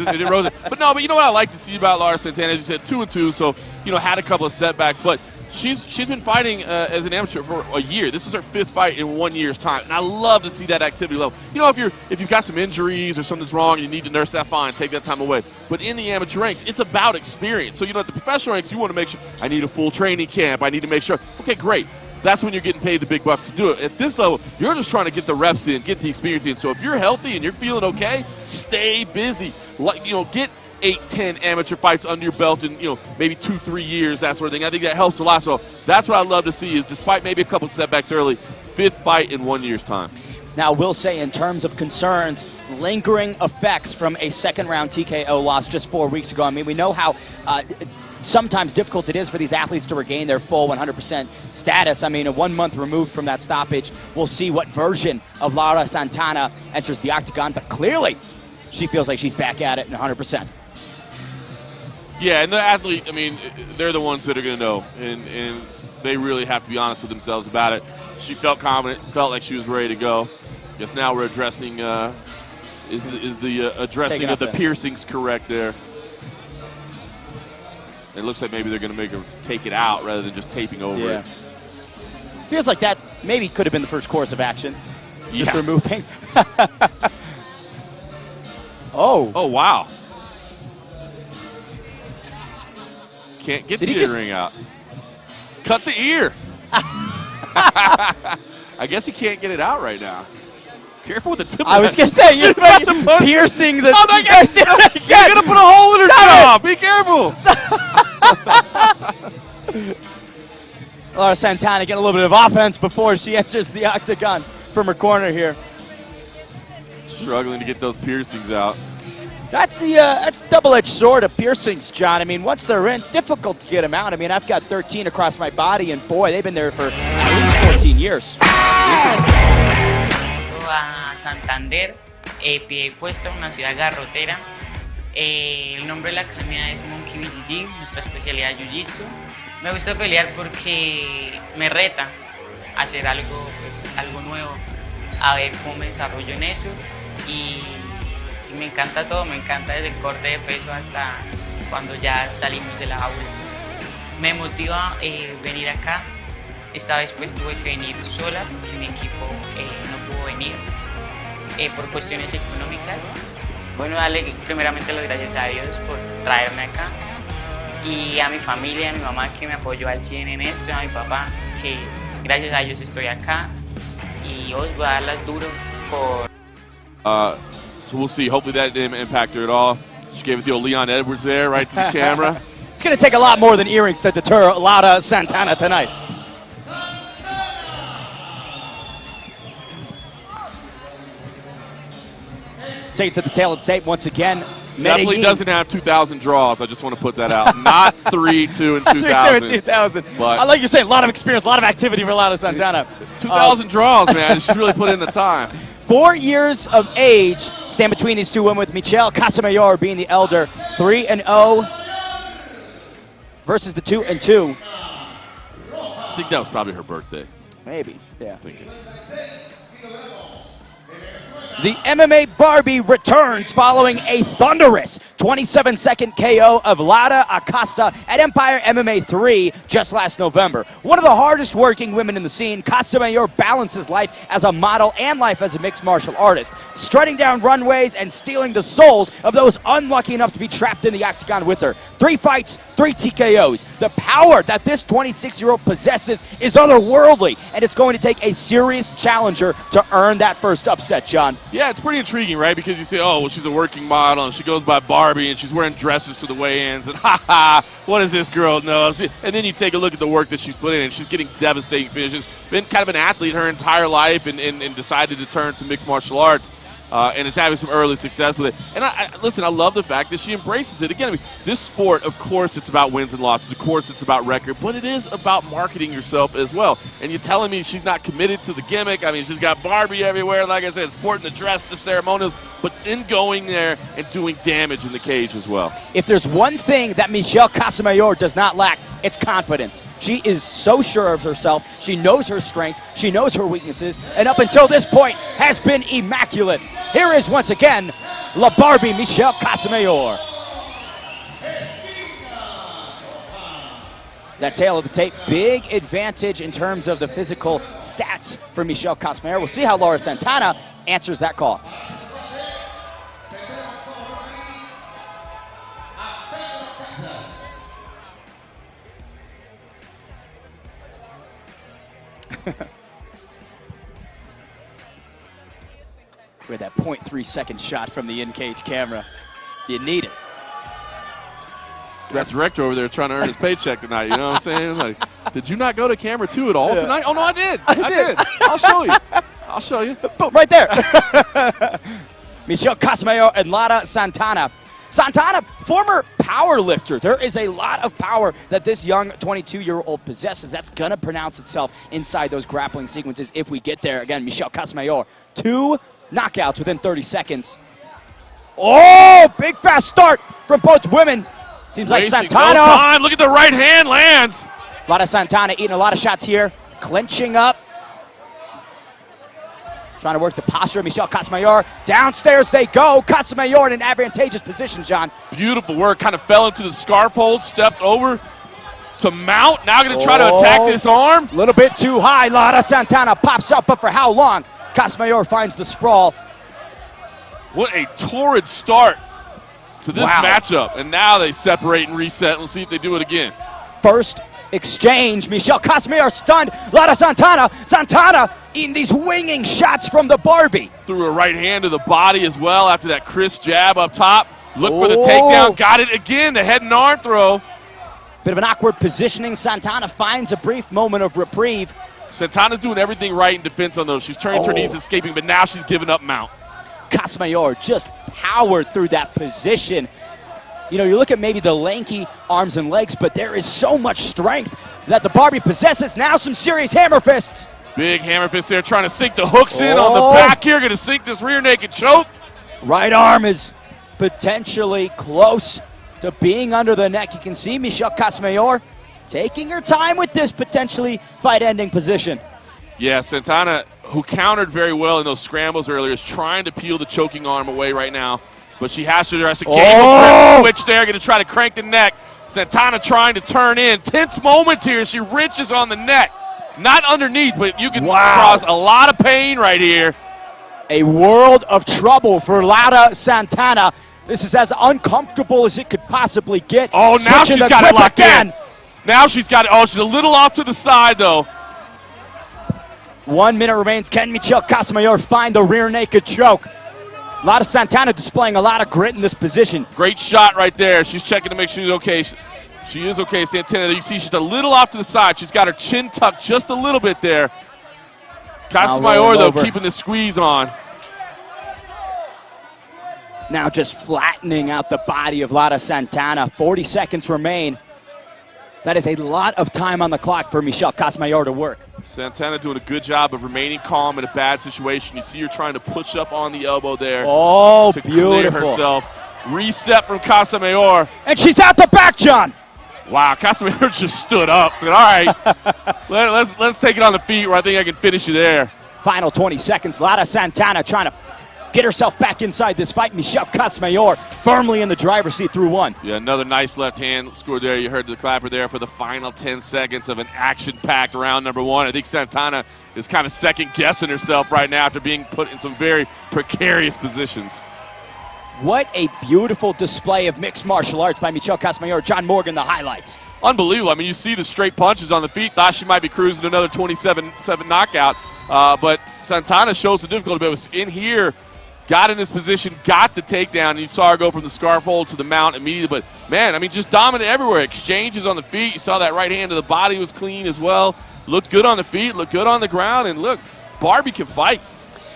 B: what I like to see about Laura Santana, as you said, 2-2, so, had a couple of setbacks. But she's been fighting as an amateur for a year. This is her 5th fight in 1 year's time, and I love to see that activity level. If you've got some injuries or something's wrong, you need to nurse that, fine, take that time away. But in the amateur ranks, it's about experience. So at the professional ranks, you want to make sure I need a full training camp. I need to make sure. Okay, great. That's when you're getting paid the big bucks to do it. At this level, you're just trying to get the reps in, get the experience in. So if you're healthy and you're feeling okay, stay busy. Get 8-10 amateur fights under your belt in, maybe 2-3 years, that sort of thing. I think that helps a lot. So that's what I love to see is, despite maybe a couple setbacks early, 5th fight in 1 year's time.
A: Now, we'll say in terms of concerns, lingering effects from a second-round TKO loss just 4 weeks ago. I mean, we know how sometimes difficult it is for these athletes to regain their full 100% status. I mean, 1 month removed from that stoppage, we'll see what version of Laura Santana enters the octagon, but clearly she feels like she's back at it and 100%.
B: Yeah, and the athlete, I mean, they're the ones that are going to know, and they really have to be honest with themselves about it. She felt confident, felt like she was ready to go. Guess now we're addressing, is the addressing of the piercings correct there? It looks like maybe they're going to make her take it out rather than just taping over it.
A: Feels like that maybe could have been the first course of action. Just removing.
B: Oh, wow. Can't get the earring out. Cut the ear. I guess he can't get it out right now. Careful with the tip.
A: I was going to say, you're piercing the...
B: Oh, my God. You're going to put a hole in her jaw. Be careful.
A: Laura Santana getting a little bit of offense before she enters the octagon from her corner here.
B: Struggling to get those piercings out.
A: That's double-edged sword of piercings, John. I mean, once they're in, difficult to get them out. I mean, I've got 13 across my body, and boy, they've been there for at least 14 years.
I: A Santander, pie y puesto, una ciudad garrotera. El nombre de la academia es Monkey Beach Gym, nuestra especialidad Jiu-Jitsu. Me gusta pelear porque me reta a hacer algo nuevo, a ver cómo me desarrollo en eso y me encanta todo, me encanta desde el corte de peso hasta cuando ya salimos de la aula. Me motiva venir acá. Esta vez pues tuve que venir sola porque mi equipo no pudo venir por cuestiones económicas. Bueno, darle primeramente las gracias a Dios por traerme acá y a mi familia, a mi mamá que me apoyó al 100 en esto, a mi papá que gracias a ellos estoy acá y os voy a darlas duro por...
B: So we'll see. Hopefully that didn't impact her at all. She gave it the old Leon Edwards there, right to the camera.
A: It's going to take a lot more than earrings to deter Laura Santana tonight. Take it to the tail of the tape once again.
B: Definitely doesn't have 2,000 draws. I just want to put that out. Not 3-2 in 2000.
A: 2000.
B: But
A: I like you're saying, a lot of experience, a lot of activity for Laura Santana.
B: 2,000 draws, man. She's really put in the time.
A: 4 years of age stand between these two women, with Michelle Casamayor being the elder. 3-0 versus the 2-2.
B: I think that was probably her birthday.
A: Maybe, yeah. The MMA Barbie returns following a thunderous 27-second KO of Lara Acosta at Empire MMA 3 just last November. One of the hardest working women in the scene, Casamayor balances life as a model and life as a mixed martial artist, strutting down runways and stealing the souls of those unlucky enough to be trapped in the octagon with her. 3 fights, 3 TKOs. The power that this 26-year-old possesses is otherworldly, and it's going to take a serious challenger to earn that first upset, John.
B: Yeah, it's pretty intriguing, right? Because you say, oh, well, she's a working model, and she goes by Barbie, and she's wearing dresses to the weigh-ins, and ha-ha, what does this girl know? And then you take a look at the work that she's put in, and she's getting devastating finishes. Been kind of an athlete her entire life and decided to turn to mixed martial arts. And is having some early success with it. And listen, I love the fact that she embraces it. Again, I mean, this sport, of course, it's about wins and losses. Of course, it's about record. But it is about marketing yourself as well. And you're telling me she's not committed to the gimmick. I mean, she's got Barbie everywhere, like I said, sporting the dress, the ceremonials, but then going there and doing damage in the cage as well.
A: If there's one thing that Michelle Casamayor does not lack, it's confidence. She is so sure of herself. She knows her strengths. She knows her weaknesses. And up until this point, has been immaculate. Here is, once again, La Barbie Michelle Casamayor. That tail of the tape, big advantage in terms of the physical stats for Michelle Casamayor. We'll see how Laura Santana answers that call. With that 0.3 second shot from the in-cage camera. You need it.
B: That director over there trying to earn his paycheck tonight, you know what I'm saying? Like, did you not go to camera 2 at all tonight? Oh, no, I did. I did. I'll show you. I'll show you.
A: Boom, right there. Michelle Casamayor and Lara Santana. Santana, former power lifter. There is a lot of power that this young 22-year-old possesses. That's going to pronounce itself inside those grappling sequences if we get there. Again, Michelle Casamayor, 2 knockouts within 30 seconds. Oh, big fast start from both women. Seems like Santana.
B: No time. Look at the right hand lands.
A: Lara Santana eating a lot of shots here, clinching up. Trying to work the posture of Michelle Casamayor. Downstairs they go. Casamayor in an advantageous position, John.
B: Beautiful work. Kind of fell into the scarf hold, stepped over to mount. Now going to try to attack this arm.
A: A little bit too high. Lara Santana pops up, but for how long? Casamayor finds the sprawl.
B: What a torrid start to this matchup. And now they separate and reset. We'll see if they do it again.
A: First exchange. Michelle Casamayor stunned. Lara Santana. Santana eating these winging shots from the Barbie.
B: Threw a right hand to the body as well after that crisp jab up top. Look for the takedown. Got it again. The head and arm throw.
A: Bit of an awkward positioning. Santana finds a brief moment of reprieve.
B: Santana's doing everything right in defense on those. She's turning to her knees, escaping, but now she's giving up mount.
A: Casamayor just powered through that position. You know, you look at maybe the lanky arms and legs, but there is so much strength that the Barbie possesses. Now some serious hammer fists.
B: Big hammer fist there, trying to sink the hooks in on the back here. Going to sink this rear naked choke.
A: Right arm is potentially close to being under the neck. You can see Michelle Casamayor taking her time with this potentially fight-ending position.
B: Yeah, Santana, who countered very well in those scrambles earlier, is trying to peel the choking arm away right now. But she has to address a game switch there, going to try to crank the neck. Santana trying to turn in. Tense moments here. She wrenches on the neck. Not underneath, but you can cause a lot of pain right here.
A: A world of trouble for Lara Santana. This is as uncomfortable as it could possibly get.
B: Oh, now she's got it locked in. Now she's got it. Oh, she's a little off to the side, though.
A: 1 minute remains. Can Michelle Casamayor find the rear naked choke? Lara Santana displaying a lot of grit in this position.
B: Great shot right there. She's checking to make sure she's okay. She is okay, Santana. You see she's a little off to the side. She's got her chin tucked just a little bit there. Casamayor, though, keeping the squeeze on.
A: Now just flattening out the body of Lara Santana. 40 seconds remain. That is a lot of time on the clock for Michelle Casamayor to work.
B: Santana doing a good job of remaining calm in a bad situation. You see her trying to push up on the elbow there.
A: Oh,
B: to
A: beautiful.
B: clear herself. Reset from Casamayor.
A: And she's out the back, John.
B: Wow, Casemiro just stood up. Said, all right, let's take it on the feet where I think I can finish you there.
A: Final 20 seconds. Lara Santana trying to get herself back inside this fight. Michelle Casamayor firmly in the driver's seat through one.
B: Yeah, another nice left hand scored there. You heard the clapper there for the final 10 seconds of an action-packed round number one. I think Santana is kind of second-guessing herself right now after being put in some very precarious positions.
A: What a beautiful display of mixed martial arts by Michelle Casamayor. John Morgan, the highlights.
B: Unbelievable. I mean, you see the straight punches on the feet. Thought she might be cruising to another 27-7 knockout. But Santana shows the difficulty. But it was in here, got in this position, got the takedown, and you saw her go from the scarf hold to the mount immediately. But, man, I mean, just dominant everywhere. Exchanges on the feet. You saw that right hand to the body was clean as well. Looked good on the feet, looked good on the ground. And, look, Barbie can fight.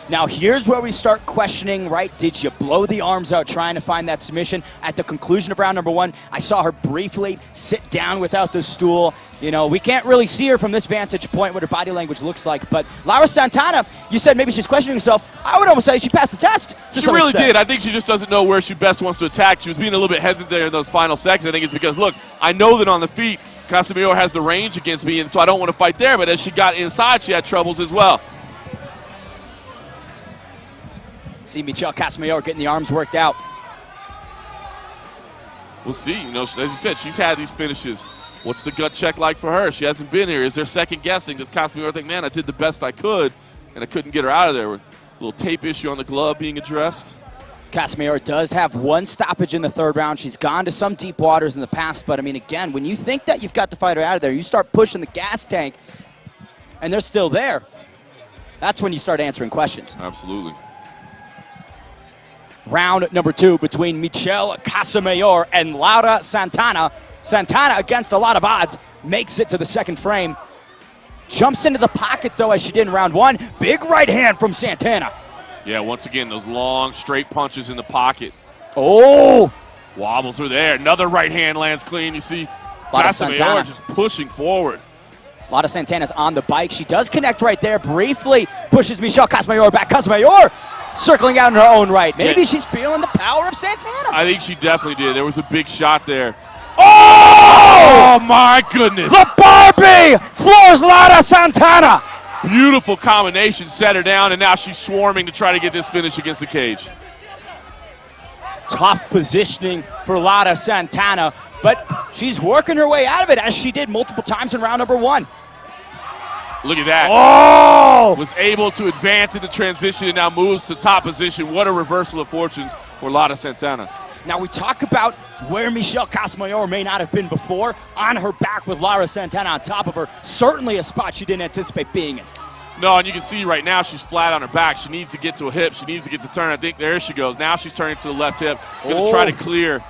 A: Now, here's where we start questioning, right? Did you blow the arms out trying to find that submission? At the conclusion of round number one, I saw her briefly sit down without the stool. You know, we can't really see her from this vantage point what her body language looks like. But Lara Santana, you said maybe she's questioning herself. I would almost say she passed the test.
B: She really did. I think she just doesn't know where she best wants to attack. She was being a little bit hesitant there in those final seconds. I think it's because, look, I know that on the feet, Casamayor has the range against me, and so I don't want to fight there. But as she got inside, she had troubles as well.
A: See Michelle Casamayor getting the arms worked out.
B: We'll see. You know, as you said, she's had these finishes. What's the gut check like for her? She hasn't been here. Is there second guessing? Does Casamayor think, man, I did the best I could, and I couldn't get her out of there? With a little tape issue on the glove being addressed.
A: Casamayor does have one stoppage in the third round. She's gone to some deep waters in the past, but I mean, again, when you think that you've got the fighter out of there, you start pushing the gas tank, and they're still there. That's when you start answering questions.
B: Absolutely.
A: Round number two between Michelle Casamayor and Lara Santana. Santana, against a lot of odds, makes it to the second frame. Jumps into the pocket, though, as she did in round one. Big right hand from Santana.
B: Yeah, once again, those long, straight punches in the pocket.
A: Oh!
B: Wobbles are there. Another right hand lands clean. You see Casamayor just pushing forward.
A: Lara Santana's on the bike. She does connect right there. Briefly pushes Michelle Casamayor back. Casamayor circling out in her own right. Maybe she's feeling the power of Santana.
B: I think she definitely did. There was a big shot there.
A: Oh!
B: Oh, my goodness.
A: The Barbie floors Lara Santana.
B: Beautiful combination, set her down, and now she's swarming to try to get this finish against the cage.
A: Tough positioning for Lara Santana, but she's working her way out of it, as she did multiple times in round number one.
B: Look at that.
A: Oh!
B: Was able to advance in the transition and now moves to top position. What a reversal of fortunes for Lara Santana.
A: Now we talk about where Michelle Casamayor may not have been before. On her back with Lara Santana on top of her. Certainly a spot she didn't anticipate being in.
B: No, and you can see right now she's flat on her back. She needs to get to a hip. She needs to get the turn. I think there she goes. Now she's turning to the left hip. Going to try to clear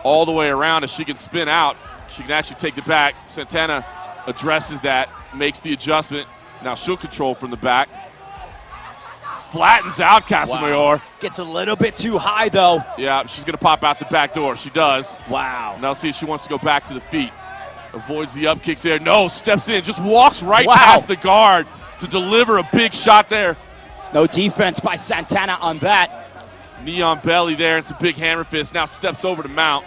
B: all the way around. If she can spin out, she can actually take the back. Santana addresses that, makes the adjustment. Now she'll control from the back. Flattens out Casamayor.
A: Wow. Gets a little bit too high, though.
B: Yeah, she's going to pop out the back door. She does.
A: Wow.
B: Now see if she wants to go back to the feet. Avoids the up kicks there. No, steps in. Just walks right past the guard to deliver a big shot there.
A: No defense by Santana on that.
B: Knee on belly there and some big hammer fist. Now steps over to mount.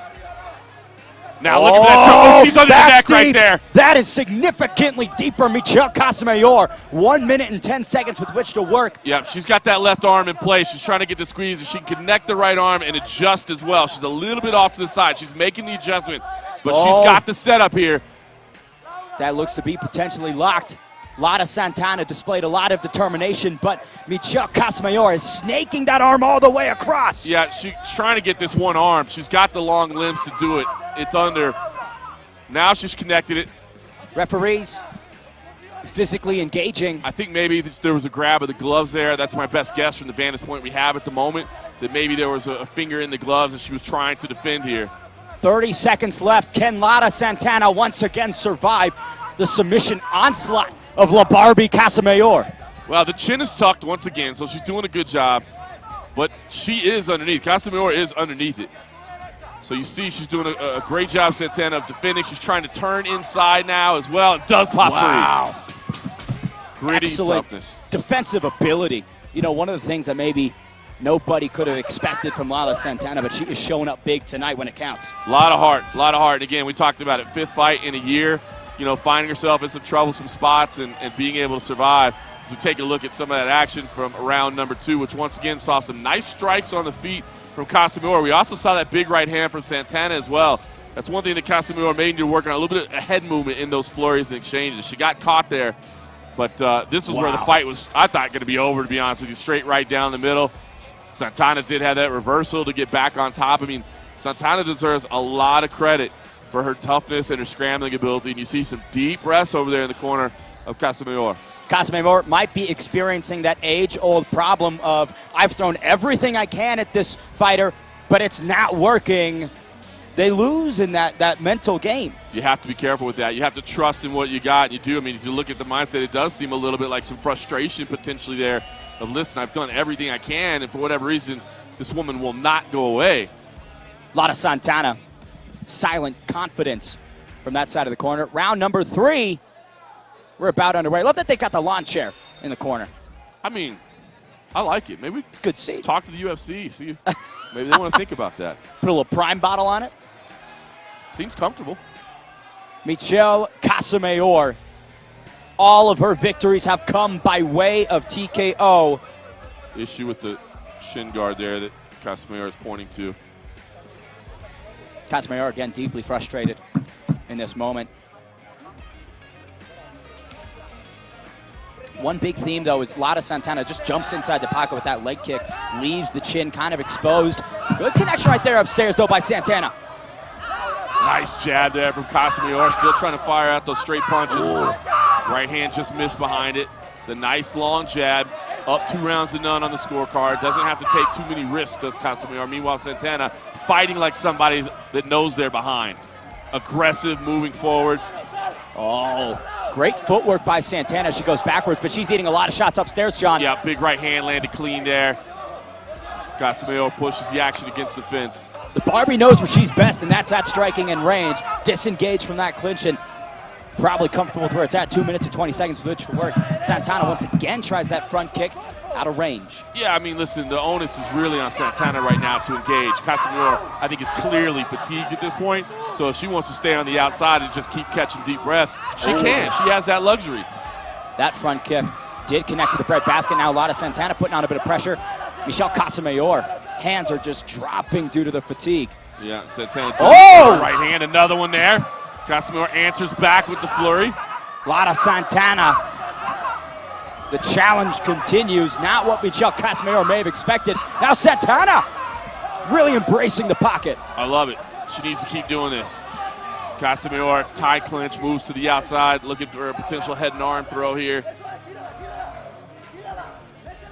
B: Now look at that. Oh, she's under the neck right there.
A: That is significantly deeper. Michelle Casamayor, 1 minute and 10 seconds with which to work.
B: Yep, she's got that left arm in place. She's trying to get the squeeze. If she can connect the right arm and adjust as well. She's a little bit off to the side. She's making the adjustment, but she's got the setup here.
A: That looks to be potentially locked. Lara Santana displayed a lot of determination, but Michelle Casamayor is snaking that arm all the way across.
B: Yeah, she's trying to get this one arm. She's got the long limbs to do it. It's under. Now she's connected it.
A: Referees physically engaging.
B: I think maybe there was a grab of the gloves there. That's my best guess from the vantage point we have at the moment, that maybe there was a finger in the gloves and she was trying to defend here.
A: 30 seconds left. Can Lara Santana once again survive the submission onslaught of La Barbie Casamayor?
B: Well, the chin is tucked once again, so she's doing a good job. But she is underneath. Casamayor is underneath it. So you see she's doing a great job, Santana, of defending. She's trying to turn inside now as well. It does pop free. Gritty
A: Excellent
B: toughness.
A: Defensive ability. You know, one of the things that maybe nobody could have expected from Lala Santana, but she is showing up big tonight when it counts.
B: A lot of heart, a lot of heart. And again, we talked about it, 5th fight in a year, you know, finding herself in some troublesome spots and being able to survive. As we take a look at some of that action from round number 2, which once again saw some nice strikes on the feet from Casamigor. We also saw that big right hand from Santana as well. That's one thing that Casamigor made you work on, a little bit of head movement in those flurries and exchanges. She got caught there, but this was where the fight was, I thought, going to be over, to be honest with you. Straight right down the middle. Santana did have that reversal to get back on top. I mean, Santana deserves a lot of credit for her toughness and her scrambling ability, and you see some deep breaths over there in the corner of Casamigor.
A: Casamigor might be experiencing that age-old problem of, I've thrown everything I can at this fighter, but it's not working. They lose in that mental game.
B: You have to be careful with that. You have to trust in what you got, and you do. I mean, if you look at the mindset, it does seem a little bit like some frustration potentially there of, listen, I've done everything I can, and for whatever reason, this woman will not go away.
A: Lala Santana, silent confidence from that side of the corner. Round number 3, we're about underway. I love that they got the lawn chair in the corner.
B: I mean, I like it. Maybe we
A: Good seat.
B: talk to the UFC, see if maybe they want to think about that.
A: Put a little Prime bottle on it.
B: Seems comfortable.
A: Michelle Casamigor, all of her victories have come by way of TKO.
B: Issue with the shin guard there that Casamigor is pointing to.
A: Casamigor, again, deeply frustrated in this moment. One big theme, though, is Lala Santana just jumps inside the pocket with that leg kick, leaves the chin kind of exposed. Good connection right there upstairs, though, by Santana.
B: Nice jab there from Casamigor, still trying to fire out those straight punches. Right hand just missed behind it. The nice long jab, up 2 rounds to none on the scorecard. Doesn't have to take too many risks, does Casamigor. Meanwhile, Santana fighting like somebody that knows they're behind. Aggressive, moving forward.
A: Oh, great footwork by Santana. She goes backwards, but she's eating a lot of shots upstairs, John.
B: Yeah, big right hand landed clean there. Casamigor pushes the action against the fence.
A: The Barbie knows where she's best, and that's at striking and range. Disengaged from that clinch and probably comfortable with where it's at. 2 minutes and 20 seconds with which to work. Santana once again tries that front kick out of range.
B: Yeah, I mean, listen, the onus is really on Santana right now to engage. Casamigor, I think, is clearly fatigued at this point. So if she wants to stay on the outside and just keep catching deep breaths, she can. She has that luxury.
A: That front kick did connect to the breadbasket. Now Lala Santana putting on a bit of pressure. Michelle Casamigor, hands are just dropping due to the fatigue.
B: Yeah, Santana.
A: Oh!
B: Right hand, another one there. Casamigor answers back with the flurry.
A: Lala Santana. The challenge continues. Not what Michelle Casamigor may have expected. Now Santana really embracing the pocket.
B: I love it. She needs to keep doing this. Casamigor, tie clinch, moves to the outside, looking for a potential head and arm throw here.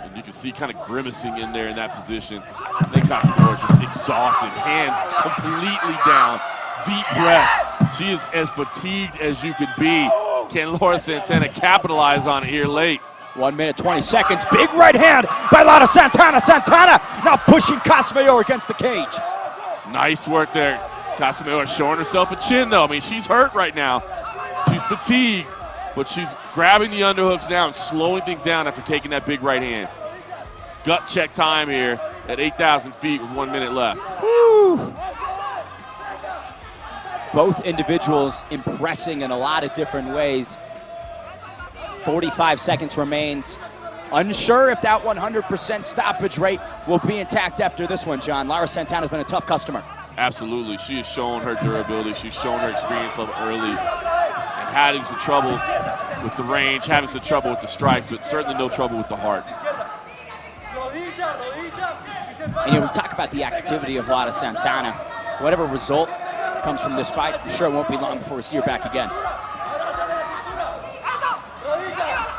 B: And you can see kind of grimacing in there in that position. And then Casamigor is just exhausted, hands completely down, deep breaths. She is as fatigued as you could be. Can Lala Santana capitalize on it here late?
A: 1 minute, 20 seconds. Big right hand by Lala Santana. Santana now pushing Casamigor against the cage.
B: Nice work there. Casamigor showing herself a chin, though. I mean, she's hurt right now. She's fatigued, but she's grabbing the underhooks now and slowing things down after taking that big right hand. Gut check time here at 8,000 feet with 1 minute left.
A: Woo. Both individuals impressing in a lot of different ways. 45 seconds remains. Unsure if that 100% stoppage rate will be intact after this one, John. Lala Santana's been a tough customer.
B: Absolutely. She has shown her durability. She's shown her experience level early. And having some trouble with the range, having some trouble with the strikes, but certainly no trouble with the heart.
A: And we talk about the activity of Lala Santana. Whatever result comes from this fight, I'm sure it won't be long before we see her back again.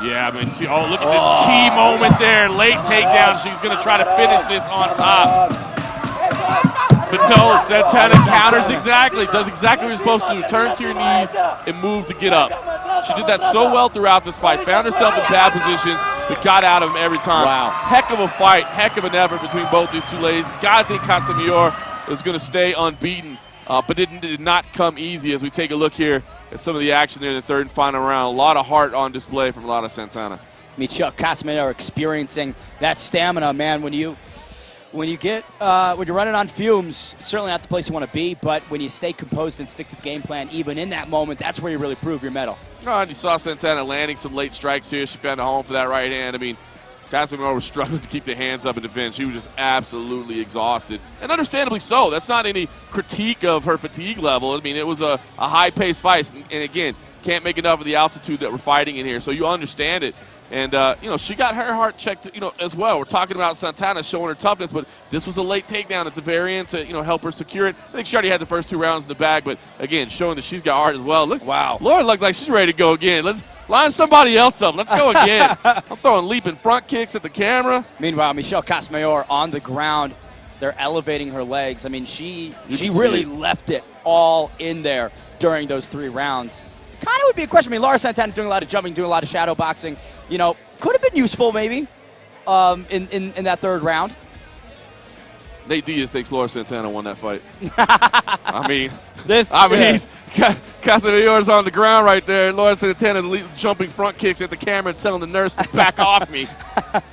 B: Yeah, I mean, see, oh, look at the key moment there. Late takedown. She's going to try to finish this on top. But no, Santana counters exactly. Does exactly what you're supposed to do. Turn to your knees and move to get up. She did that so well throughout this fight. Found herself in bad positions, but got out of them every time.
A: Wow.
B: Heck of a fight. Heck of an effort between both these two ladies. Gotta think Casamigor is going to stay unbeaten. But it did not come easy as we take a look here at some of the action there in the third and final round. A lot of heart on display from Lala Santana.
A: Michelle Casamigor experiencing that stamina, man. When you when you're running on fumes, it's certainly not the place you want to be, but when you stay composed and stick to the game plan, even in that moment, that's where you really prove your mettle.
B: Oh, and you saw Santana landing some late strikes here. She found a home for that right hand. I mean, Casamignola was struggling to keep the hands up in defense. She was just absolutely exhausted, and understandably so. That's not any critique of her fatigue level. I mean, it was a high-paced fight, and again, can't make enough of the altitude that we're fighting in here, so you understand it. And, she got her heart checked, as well. We're talking about Santana showing her toughness, but this was a late takedown at the very end to, help her secure it. I think she already had the first 2 rounds in the bag, but, again, showing that she's got heart as well. Look, wow. Laura looked like she's ready to go again. Let's line somebody else up. Let's go again. I'm throwing leaping front kicks at the camera.
A: Meanwhile, Michelle Casamayor on the ground. They're elevating her legs. I mean, she really left it all in there during those 3 rounds. Kind of would be a question. I mean, Laura Santana doing a lot of jumping, doing a lot of shadow boxing. Could have been useful maybe in that 3rd round.
B: Nate Diaz thinks Laura Santana won that fight.
A: This.
B: Casamayor's on the ground right there. Laura Santana's jumping front kicks at the camera and telling the nurse to back off me.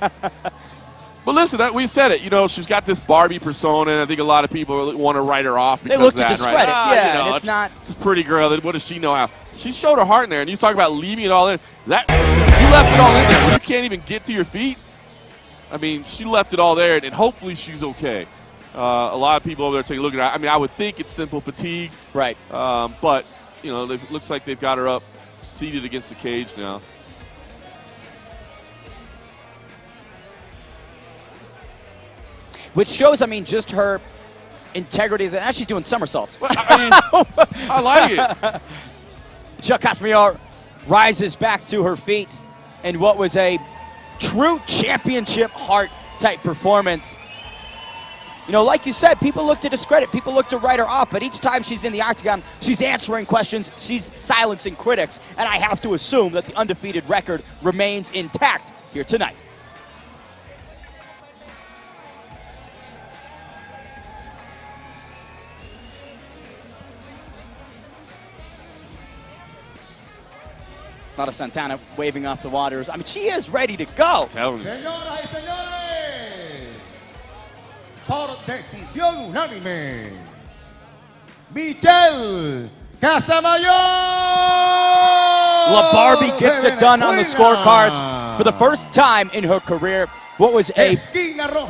B: But listen, we've said it. She's got this Barbie persona, and I think a lot of people want to write her off because
A: they look
B: of that.
A: To discredit.
B: Right?
A: It's not.
B: It's a pretty girl. What does she know how? She showed her heart in there, and you talk about leaving it all in. You left it all in there. You can't even get to your feet. I mean, she left it all there, and hopefully she's okay. A lot of people over there taking a look at her. I mean, I would think it's simple fatigue.
A: Right.
B: But, it looks like they've got her up, seated against the cage now.
A: Which shows, just her integrity. And now she's doing somersaults.
B: Well, I like it.
A: Michelle Casamayor rises back to her feet in what was a true championship heart-type performance. Like you said, people look to discredit, people look to write her off, but each time she's in the octagon, she's answering questions, she's silencing critics, and I have to assume that the undefeated record remains intact here tonight. Laura Santana waving off the waters. She is ready to go.
B: Telling you.
E: Señoras y señores, por decisión unánime, Michelle Casamayor!
A: La Barbie gets it done on the scorecards for the first time in her career. What was a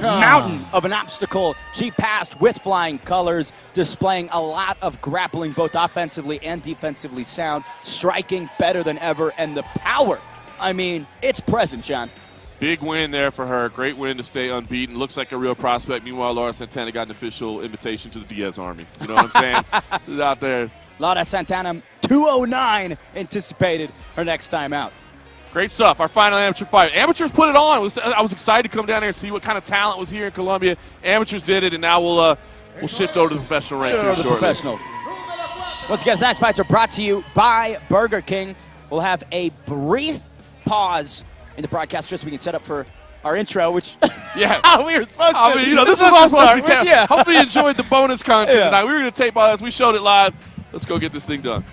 A: mountain of an obstacle she passed with flying colors, displaying a lot of grappling, both offensively and defensively sound, striking better than ever, and the power, it's present, John.
B: Big win there for her. Great win to stay unbeaten. Looks like a real prospect. Meanwhile, Laura Santana got an official invitation to the Diaz Army. You know what I'm saying? She's out there.
A: Laura Santana, 209, anticipated her next time out.
B: Great stuff. Our final amateur fight. Amateurs put it on. I was excited to come down here and see what kind of talent was here in Colombia. Amateurs did it, and now we'll shift over to the professional ranks here shortly.
A: Professionals. Once again, tonight's fights are brought to you by Burger King. We'll have a brief pause in the broadcast just so we can set up for our intro, which we were supposed to.
B: This was all supposed to be taped.
A: Yeah.
B: Hopefully you enjoyed the bonus content tonight. We were going to tape all this. We showed it live. Let's go get this thing done.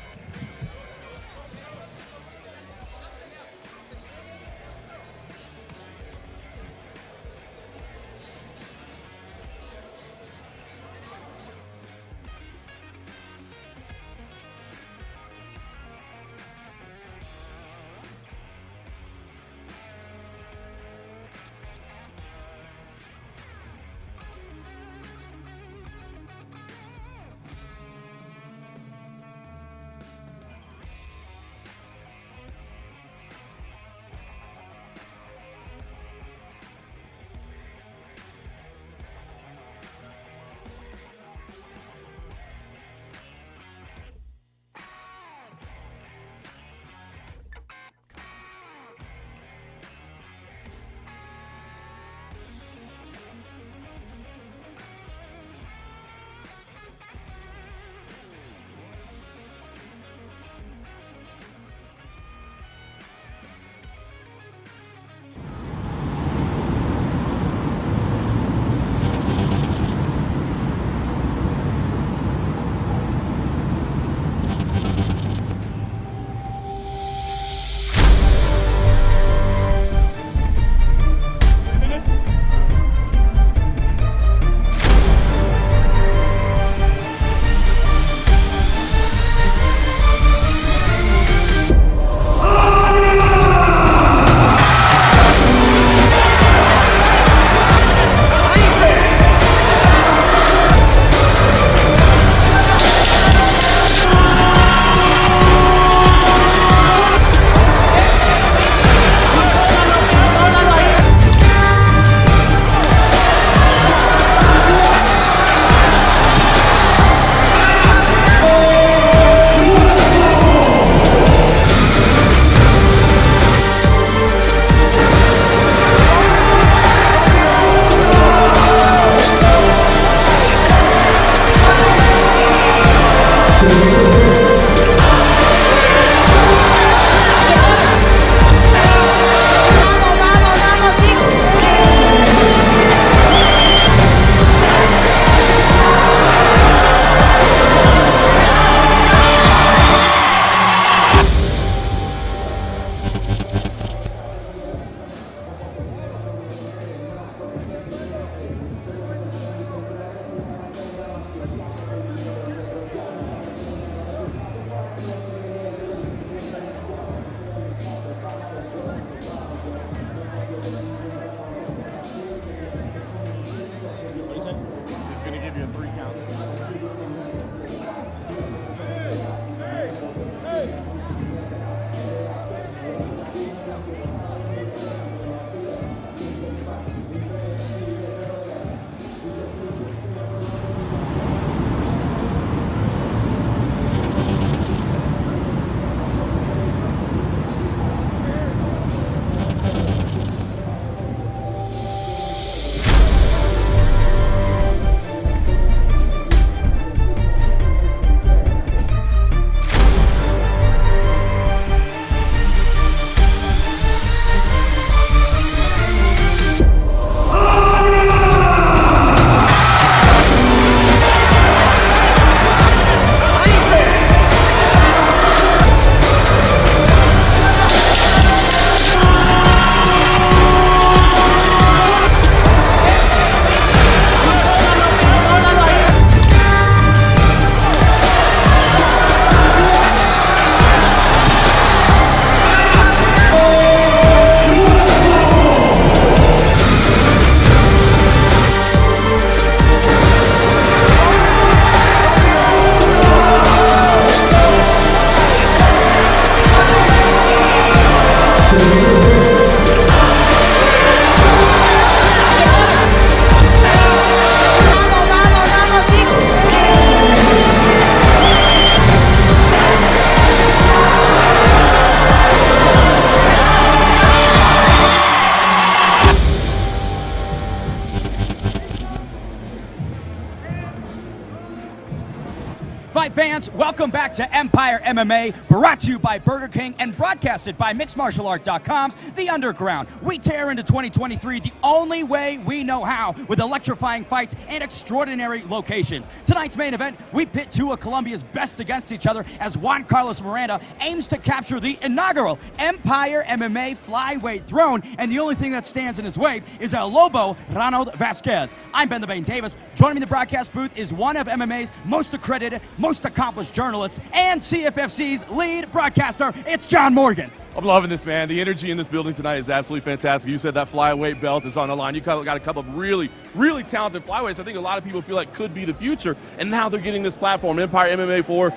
A: fans, welcome back to Empire MMA, brought to you by Burger King and broadcasted by MixedMartialArt.com's The Underground. We tear into 2023 the only way we know how, with electrifying fights and extraordinary locations. Tonight's main event, we pit two of Colombia's best against each other as Juan Carlos Miranda aims to capture the inaugural Empire MMA flyweight throne, and the only thing that stands in his way is El Lobo Ronald Vasquez. I'm Ben the Bane Davis. Joining me in the broadcast booth is one of MMA's most accredited, most accomplished journalists, and CFFC's lead broadcaster. It's John Morgan.
B: I'm loving this, man. The energy in this building tonight is absolutely fantastic. You said that flyweight belt is on the line. You got a couple of really, really talented flyweights. I think a lot of people feel like could be the future, and now they're getting this platform, Empire MMA, for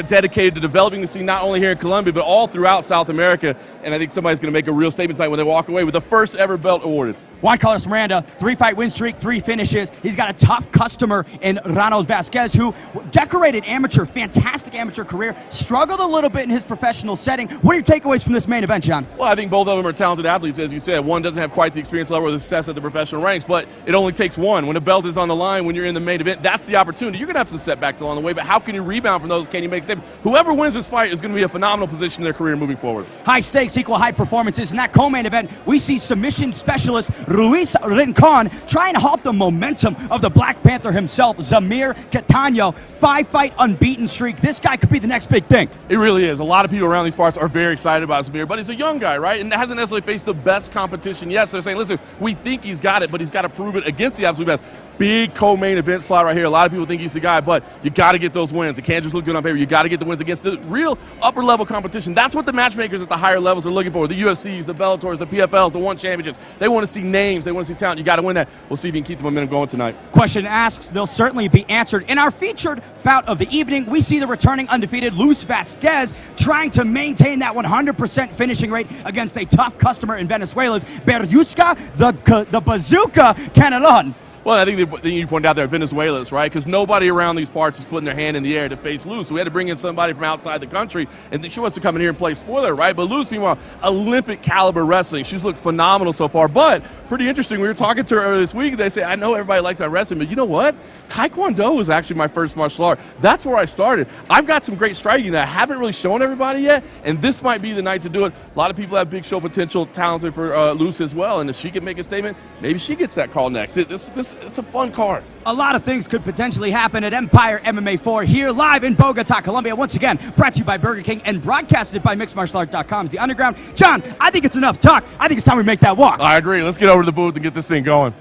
B: dedicated to developing the scene not only here in Colombia but all throughout South America. And I think somebody's going to make a real statement tonight when they walk away with the first ever belt awarded.
A: Juan Carlos Miranda, 3-fight win streak, 3 finishes. He's got a tough customer in Ronald Vasquez, who decorated amateur, fantastic amateur career, struggled a little bit in his professional setting. What are your takeaways from this main event, John?
B: Well, I think both of them are talented athletes, as you said. One doesn't have quite the experience level or the success at the professional ranks, but it only takes one. When a belt is on the line, when you're in the main event, that's the opportunity. You're going to have some setbacks along the way, but how can you rebound from those? Can you make a statement? Whoever wins this fight is going to be a phenomenal position in their career moving forward.
A: High stakes equal high performances. In that co-main event, we see submission specialist Ruiz Rincon trying to halt the momentum of the Black Panther himself, Zamir Catano. 5-fight unbeaten streak. This guy could be the next big thing.
B: It really is. A lot of people around these parts are very excited about Zamir, but he's a young guy, right? And hasn't necessarily faced the best competition yet. So they're saying, listen, we think he's got it, but he's got to prove it against the absolute best. Big co-main event slot right here. A lot of people think he's the guy, but you got to get those wins. It can't just look good on paper. You got to get the wins against the real upper-level competition. That's what the matchmakers at the higher levels are looking for. The UFCs, the Bellators, the PFLs, the One Championships. They want to see names. They want to see talent. You got to win that. We'll see if you can keep the momentum going tonight.
A: Question asks, they'll certainly be answered. In our featured bout of the evening, we see the returning undefeated Luis Vasquez trying to maintain that 100% finishing rate against a tough customer in Venezuela's Berjuska, the Bazooka Canelon.
B: Well, I think you pointed out there, Venezuela's, right? Because nobody around these parts is putting their hand in the air to face Luz. So we had to bring in somebody from outside the country, and she wants to come in here and play spoiler, right? But Luz, meanwhile, Olympic caliber wrestling. She's looked phenomenal so far. But pretty interesting, we were talking to her earlier this week. They say, I know everybody likes my wrestling, but you know what? Taekwondo was actually my first martial art. That's where I started. I've got some great striking that I haven't really shown everybody yet, and this might be the night to do it. A lot of people have big show potential, talented for Luz as well, and if she can make a statement, maybe she gets that call next. It's a fun card.
A: A lot of things could potentially happen at Empire MMA 4 here live in Bogota, Colombia. Once again, brought to you by Burger King and broadcasted by MixedMartialArt.com's The Underground. John, I think it's enough talk. I think it's time we make that walk.
B: I agree. Let's get over to the booth and get this thing going.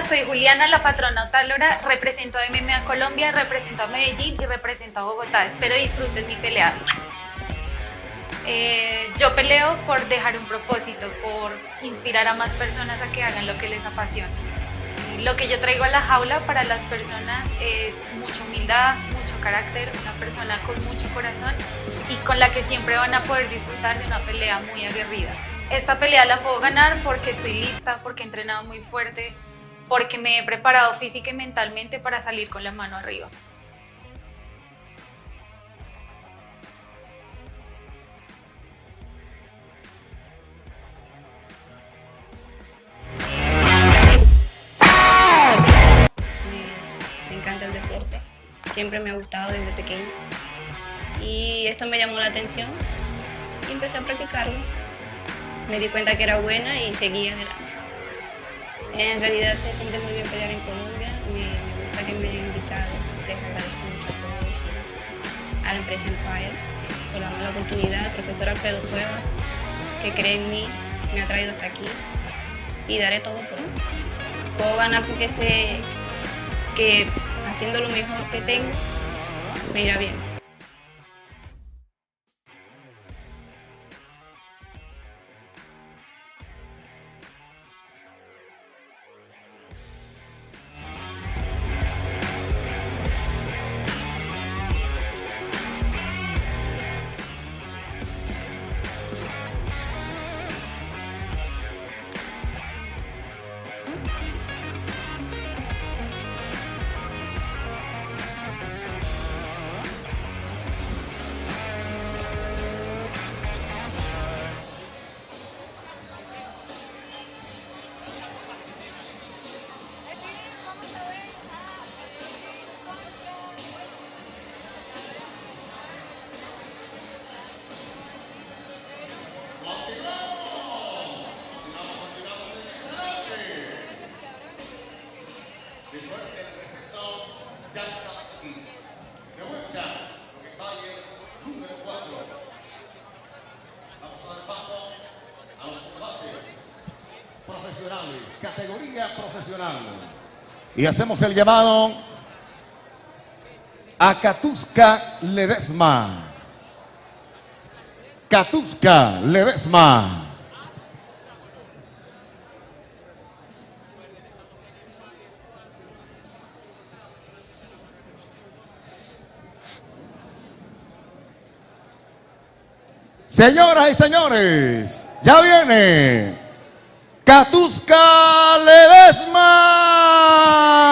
J: Soy Juliana, la patrona Otálora, represento a MMA Colombia, represento a Medellín y represento a Bogotá. Espero disfruten mi pelea. Yo peleo por dejar un propósito, por inspirar a más personas a que hagan lo que les apasiona. Lo que yo traigo a la jaula para las personas es mucha humildad, mucho carácter, una persona con mucho corazón y con la que siempre van a poder disfrutar de una pelea muy aguerrida. Esta pelea la puedo ganar porque estoy lista, porque he entrenado muy fuerte, porque me he preparado física y mentalmente para salir con la mano arriba.
H: Me encanta el deporte, siempre me ha gustado desde pequeña y esto me llamó la atención y empecé a practicarlo. Me di cuenta que era buena y seguí adelante. En realidad se siente muy bien pelear en Colombia, me gusta que me hayan invitado, les agradezco mucho todo eso. a la empresa Empire por darme la oportunidad, al profesor Alfredo Cueva, que cree en mí, me ha traído hasta aquí y daré todo por eso. Puedo ganar porque sé que haciendo lo mejor que tengo me irá bien.
E: Profesionales, categoría profesional. Y hacemos el llamado a Katuska Ledesma. Katuska Ledesma. Señoras y señores, ya viene Katuska Ledesma.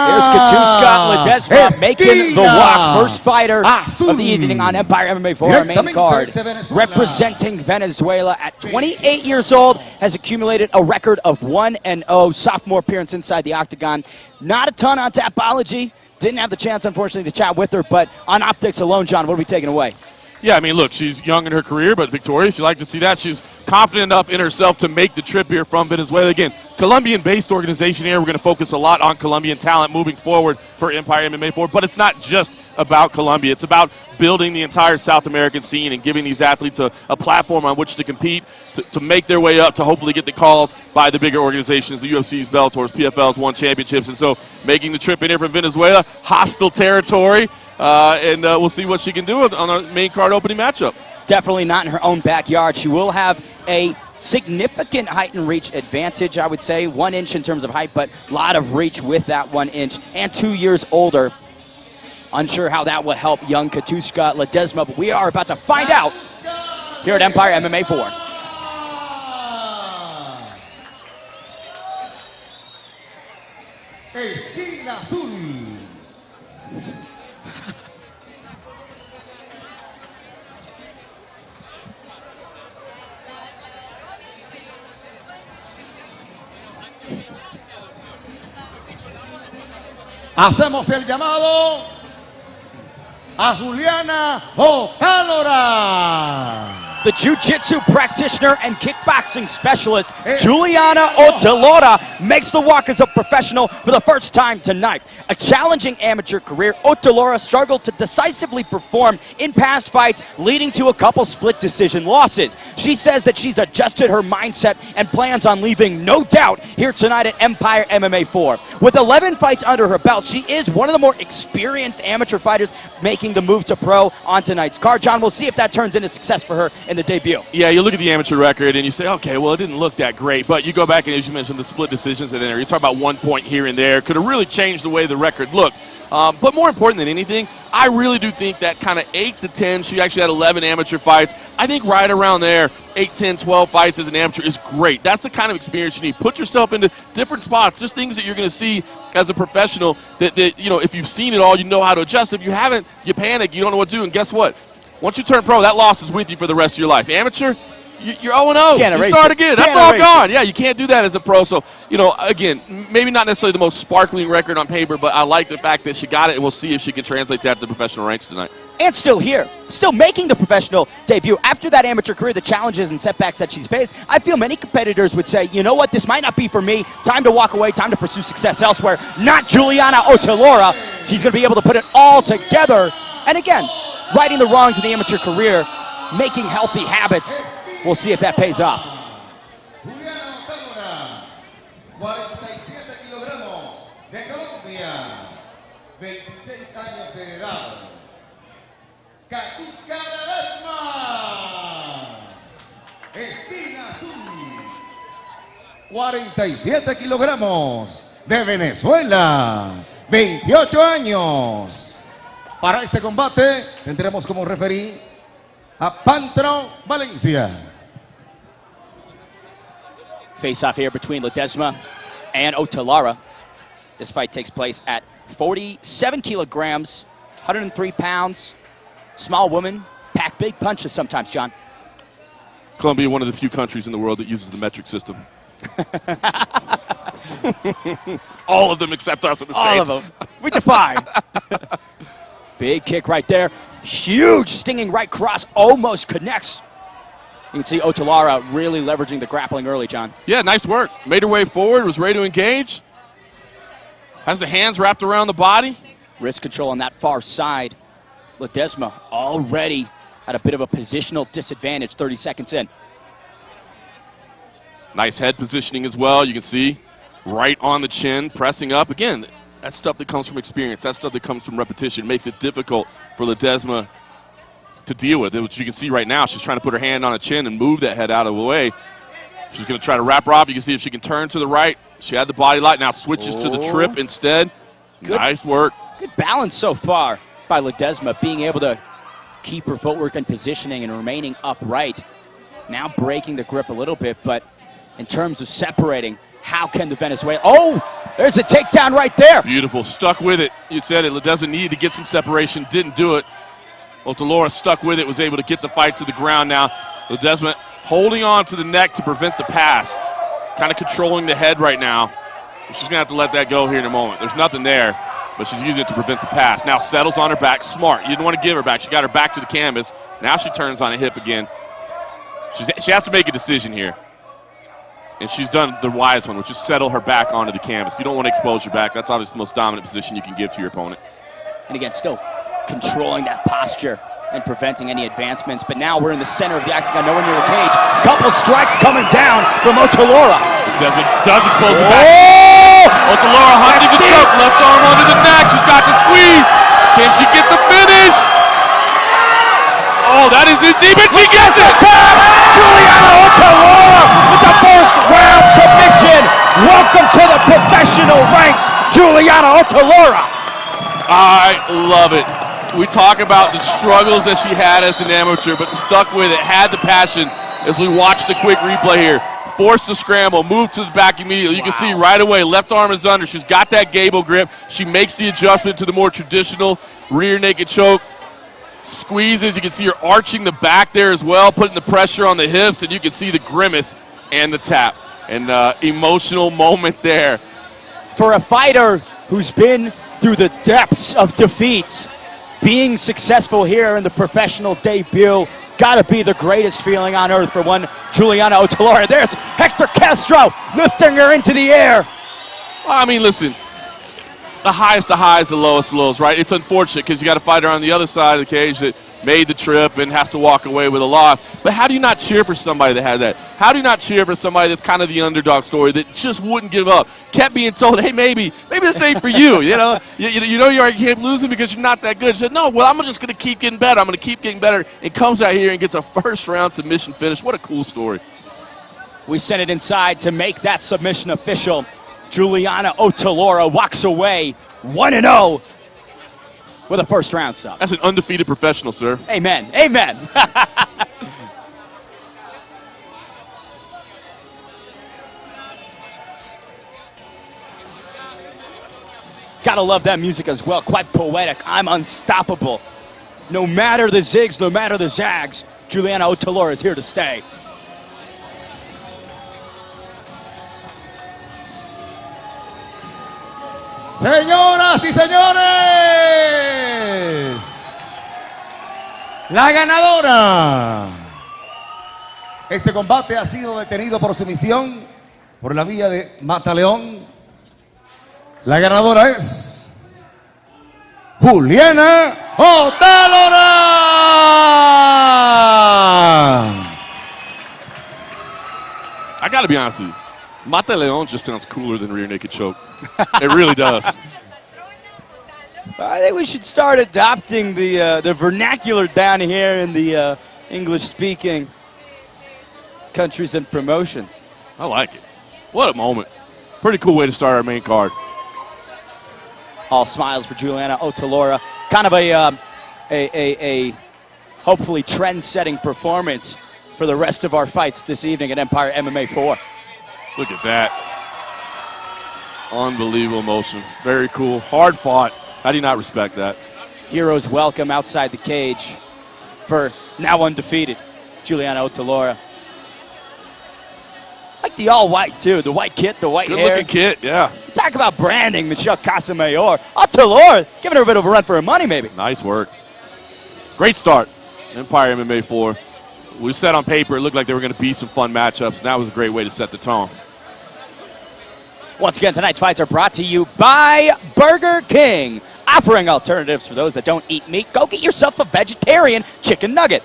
A: Here's Katuska Ledesma making the walk. First fighter
E: Azul.
A: of the evening on Empire MMA 4, our main card. Representing Venezuela at 28 years old, has accumulated a record of 1-0. Sophomore appearance inside the octagon. Not a ton on Tapology. Didn't have the chance, unfortunately, to chat with her, but on optics alone, John, what are we taking away?
B: Yeah, I mean, look, she's young in her career, but victorious. You like to see that. She's confident enough in herself to make the trip here from Venezuela. Again, Colombian-based organization here. We're going to focus a lot on Colombian talent moving forward for Empire MMA 4, but it's not just about Colombia. It's about building the entire South American scene and giving these athletes a platform on which to compete, to make their way up, to hopefully get the calls by the bigger organizations, the UFCs, Bellators, PFLs, won championships. And so making the trip in here from Venezuela, hostile territory, and we'll see what she can do on our main card opening matchup.
A: Definitely not in her own backyard. She will have a significant height and reach advantage, I would say. 1 inch in terms of height, but a lot of reach with that 1 inch, and 2 years older. Unsure how that will help young Katuska Ledesma, but we are about to find out here at Empire MMA 4.
E: Esquina Azul. Hacemos el llamado a Juliana Otálora.
A: The jiu-jitsu practitioner and kickboxing specialist, Juliana Otálora, makes the walk as a professional for the first time tonight. A challenging amateur career, Otálora struggled to decisively perform in past fights, leading to a couple split decision losses. She says that she's adjusted her mindset and plans on leaving no doubt here tonight at Empire MMA 4. With 11 fights under her belt, she is one of the more experienced amateur fighters making the move to pro on tonight's card. John, we'll see if that turns into success for her in the debut.
B: Yeah, you look at the amateur record and you say, okay, well, it didn't look that great. But you go back and, as you mentioned, the split decisions in there. You talk about 1 point here and there. Could have really changed the way the record looked. But more important than anything, I really do think that kind of 8 to 10, she actually had 11 amateur fights. I think right around there, 8, 10, 12 fights as an amateur is great. That's the kind of experience you need. Put yourself into different spots, just things that you're going to see as a professional that, you know, if you've seen it all, you know how to adjust. If you haven't, you panic, you don't know what to do. And guess what? Once you turn pro, that loss is with you for the rest of your life. Amateur, you're 0-0. You start again. That's all gone. Yeah, you can't do that as a pro. So, you know, again, maybe not necessarily the most sparkling record on paper, but I like the fact that she got it, and we'll see if she can translate that to professional ranks tonight.
A: And still here, still making the professional debut. After that amateur career, the challenges and setbacks that she's faced, I feel many competitors would say, you know what, this might not be for me. Time to walk away, time to pursue success elsewhere. Not Juliana Otálora. She's going to be able to put it all together. And again, righting the wrongs in the amateur career, making healthy habits. We'll see if that pays off.
E: Juliana Octágona, 47 kilogramos, de Colombia, 26 años de edad. Katuska Ledesma, esquina azul, 47 kilogramos, de Venezuela, 28 años. Para este combate tendremos como referí a Pantro Valencia.
A: Face off here between Ledesma and Otalara. This fight takes place at 47 kilograms, 103 pounds. Small woman, pack big punches sometimes, John.
B: Colombia, one of the few countries in the world that uses the metric system. All of them except us in the States.
A: All of them. We defy. Big kick right there. Huge stinging right cross. Almost connects. You can see Otalara really leveraging the grappling early, John.
B: Yeah, nice work. Made her way forward, was ready to engage. Has the hands wrapped around the body.
A: Wrist control on that far side. Ledesma already at a bit of a positional disadvantage 30 seconds in.
B: Nice head positioning as well. You can see right on the chin, pressing up. Again, that's stuff that comes from experience. That's stuff that comes from repetition. It makes it difficult for Ledesma to deal with. Which you can see right now, she's trying to put her hand on a chin and move that head out of the way. She's going to try to wrap her up. You can see if she can turn to the right. She had the body light. Now switches to the trip instead.
A: Good.
B: Nice work.
A: Good balance so far by Ledesma, being able to keep her footwork and positioning and remaining upright. Now breaking the grip a little bit, but in terms of separating, how can the Venezuelan... Oh, there's a takedown right there.
B: Beautiful. Stuck with it. You said it. Ledesma needed to get some separation. Didn't do it. Otalara stuck with it, was able to get the fight to the ground now. Ledesma holding on to the neck to prevent the pass. Kind of controlling the head right now. She's going to have to let that go here in a moment. There's nothing there, but she's using it to prevent the pass. Now settles on her back. Smart. You didn't want to give her back. She got her back to the canvas. Now she turns on a hip again. She has to make a decision here. And she's done the wise one, which is settle her back onto the canvas. You don't want to expose your back. That's obviously the most dominant position you can give to your opponent.
A: And again, still controlling that posture and preventing any advancements. But now we're in the center of the octagon, nowhere near the cage. Couple strikes coming down from Otalara.
B: Does expose her back. Otalara hunting the choke. Left arm under the neck. She's got the squeeze. Can she get the finish? Oh, that is it deep, and she gets it!
A: Juliana Otalara with the first round submission. Welcome to the professional ranks, Juliana Otalara.
B: I love it. We talk about the struggles that she had as an amateur, but stuck with it, had the passion as we watch the quick replay here. Forced the scramble, moved to the back immediately. You can see right away, left arm is under. She's got that gable grip. She makes the adjustment to the more traditional rear naked choke. Squeezes, you can see her arching the back there as well, putting the pressure on the hips, and you can see the grimace and the tap. And emotional moment there.
A: For a fighter who's been through the depths of defeats, being successful here in the professional debut, gotta be the greatest feeling on earth for one Juliana Otalara. There's Hector Castro lifting her into the air.
B: Well, I mean, listen, the highest of highs, the lowest of lows, right? It's unfortunate because you got a fighter on the other side of the cage that made the trip and has to walk away with a loss. But how do you not cheer for somebody that had that? How do you not cheer for somebody that's kind of the underdog story that just wouldn't give up? Kept being told, hey, maybe this ain't for you. You know, you know you can't losing because you're not that good. She said, no, well, I'm just going to keep getting better. I'm going to keep getting better. And comes out here and gets a first-round submission finish. What a cool story.
A: We sent it inside to make that submission official. Juliana Otalara walks away 1-0 with a first round sub.
B: That's an undefeated professional, sir.
A: Amen. Amen. Gotta love that music as well. Quite poetic. I'm unstoppable. No matter the zigs, no matter the zags, Juliana Otalara is here to stay.
E: Señoras y señores, la ganadora. Este combate ha sido detenido por sumisión por la vía de Mataleón. La ganadora es Juliana Otalora.
B: I got to be honest with you. Mata Leon just sounds cooler than rear naked choke. It really does.
A: I think we should start adopting the vernacular down here in the English-speaking countries and promotions.
B: I like it. What a moment. Pretty cool way to start our main card.
A: All smiles for Juliana Otalora. Kind of a hopefully trend-setting performance for the rest of our fights this evening at Empire MMA 4.
B: Look at that. Unbelievable motion. Very cool. Hard fought. How do you not respect that?
A: Heroes welcome outside the cage for now undefeated Juliana Otalora. Like the all-white, too. The white kit, the white hair.
B: Good-looking kit, yeah.
A: You talk about branding, Michelle Casamayor. Otalora giving her a bit of a run for her money, maybe.
B: Nice work. Great start. Empire MMA 4. We said on paper it looked like there were going to be some fun matchups, and that was a great way to set the tone.
A: Once again, tonight's fights are brought to you by Burger King, offering alternatives for those that don't eat meat. Go get yourself a vegetarian chicken nugget.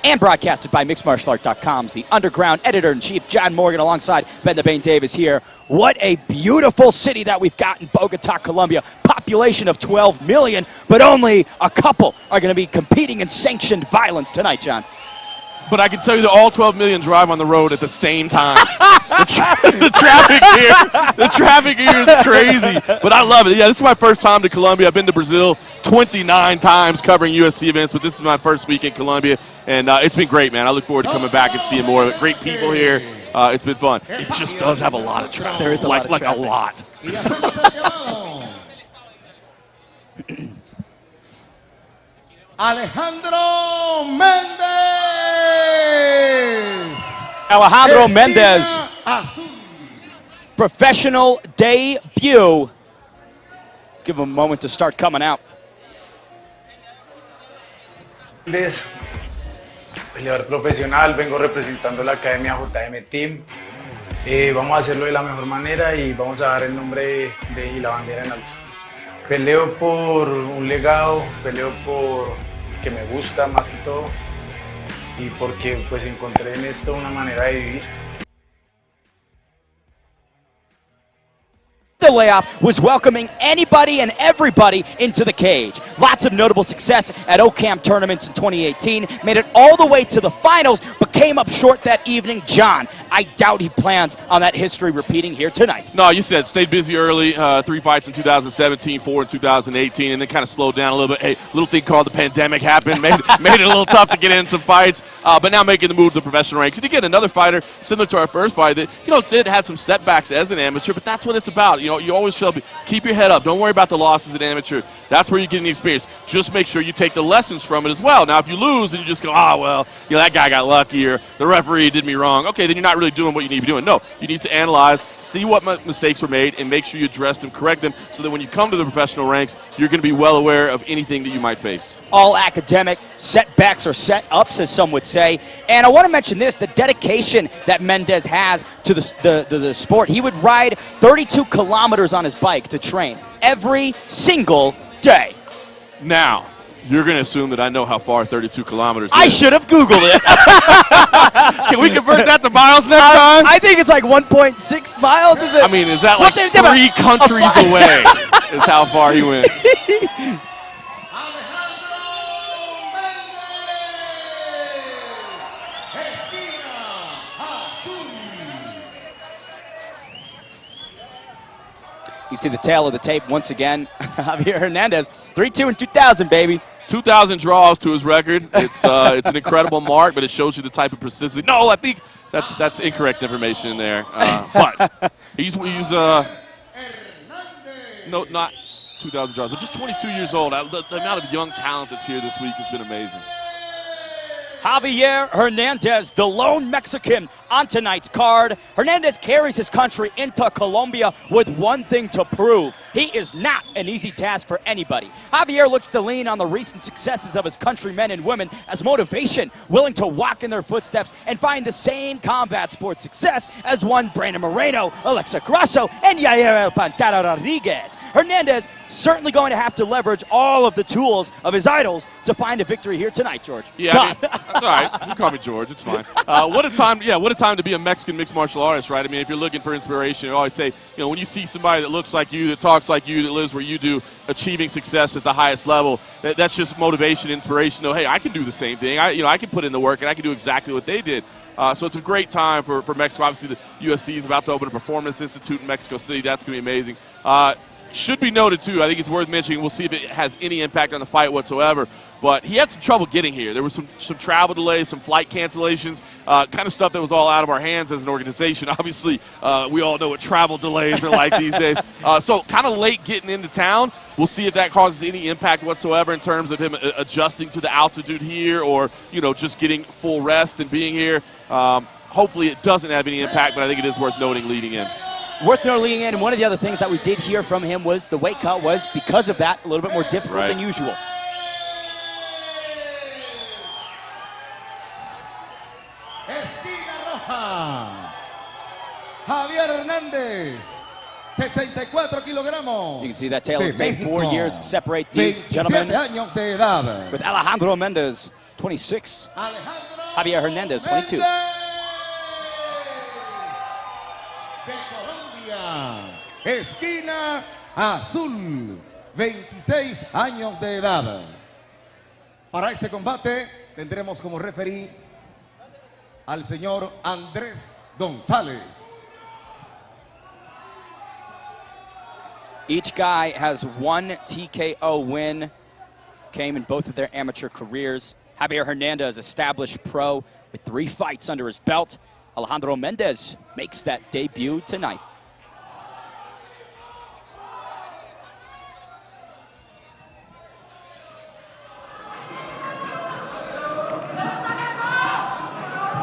A: And broadcasted by MixedMartialArt.com's The Underground Editor-in-Chief, John Morgan, alongside Ben the Bane Davis here. What a beautiful city that we've got in Bogota, Colombia. Population of 12 million, but only a couple are going to be competing in sanctioned violence tonight, John.
B: But I can tell you that all 12 million drive on the road at the same time. the traffic here is crazy. But I love it. Yeah, this is my first time to Colombia. I've been to Brazil 29 times covering UFC events, but this is my first week in Colombia. And it's been great, man. I look forward to coming back and seeing more. Great people here. It's been fun. It just does have a lot of traffic.
A: There is a lot of traffic.
B: A lot.
E: Alejandro Mendez.
A: Alejandro Mendez, professional debut. Give him a moment to start coming out.
K: Peleador profesional, vengo representando la Academia JM Team. Vamos a hacerlo de la mejor manera y vamos a dar el nombre y la bandera en alto. Peleo por un legado, peleo por que me gusta más que todo y porque pues encontré en esto una manera de vivir.
A: The layoff was welcoming anybody and everybody into the cage. Lots of notable success at OCAM tournaments in 2018. Made it all the way to the finals, but came up short that evening. John, I doubt he plans on that history repeating here tonight.
B: No, you said stayed busy early. 3 fights in 2017, 4 in 2018, and then kind of slowed down a little bit. Hey, little thing called the pandemic happened, made it a little tough to get in some fights. But now making the move to the professional ranks. And again, another fighter similar to our first fight that did have some setbacks as an amateur, but that's what it's about. You always feel keep your head up. Don't worry about the losses as an amateur. That's where you're getting the experience. Just make sure you take the lessons from it as well. Now, if you lose and you just go, that guy got lucky or the referee did me wrong, okay, then you're not really doing what you need to be doing. No, you need to analyze, see what mistakes were made, and make sure you address them, correct them, so that when you come to the professional ranks, you're going to be well aware of anything that you might face.
A: All academic setbacks or set-ups, as some would say. And I want to mention this, the dedication that Mendez has to the sport. He would ride 32 kilometers on his bike to train every single day.
B: Now, you're going to assume that I know how far 32 kilometers is.
A: I should have Googled it.
B: Can we convert that to miles next time?
A: I think it's like 1.6 miles, is it?
B: I mean, is that like 3 countries away is how far he went.
A: You see the tail of the tape once again. Javier Hernandez, 3-2 in 2000, baby.
B: 2,000 draws to his record. It's an incredible mark, but it shows you the type of persistence. No, I think that's incorrect information there. But he's not 2,000 draws, but just 22 years old. The amount of young talent that's here this week has been amazing.
A: Javier Hernandez, the lone Mexican on tonight's card. Hernandez carries his country into Colombia with one thing to prove. He is not an easy task for anybody. Javier looks to lean on the recent successes of his countrymen and women as motivation, willing to walk in their footsteps and find the same combat sport success as one Brandon Moreno, Alexa Grasso, and Yair El Pantera Rodriguez. Hernandez certainly going to have to leverage all of the tools of his idols to find a victory here tonight, George.
B: Yeah, I mean, that's all right. You can call me George. It's fine. What a time! Yeah, what a time to be a Mexican mixed martial artist, right? I mean, if you're looking for inspiration, I always say, when you see somebody that looks like you, that talks like you, that lives where you do, achieving success at the highest level, that's just motivation, inspiration. Hey, I can do the same thing. I can put in the work and I can do exactly what they did. So it's a great time for Mexico. Obviously, the UFC is about to open a performance institute in Mexico City. That's going to be amazing. Should be noted, too, I think it's worth mentioning. We'll see if it has any impact on the fight whatsoever. But he had some trouble getting here. There was some travel delays, some flight cancellations, kind of stuff that was all out of our hands as an organization. Obviously, we all know what travel delays are like these days. So kind of late getting into town. We'll see if that causes any impact whatsoever in terms of him adjusting to the altitude here or, just getting full rest and being here. Hopefully it doesn't have any impact, but I think it is worth noting leading in.
A: Worth noting in, and one of the other things that we did hear from him was the weight cut was, because of that, a little bit more difficult than usual.
E: Esquina roja, Javier Hernández, 64 kilogramos.
A: You can see that Taylor say 4 years separate these gentlemen.
E: Años de edad.
A: With Alejandro Mendez, 26. Javier Hernandez, 22.
E: De Colombia, esquina azul, 26 años de edad. Para este combate tendremos como referí al señor Andrés González.
A: Each guy has one TKO win, came in both of their amateur careers. Javier Hernandez, established pro with 3 fights under his belt. Alejandro Mendez makes that debut tonight.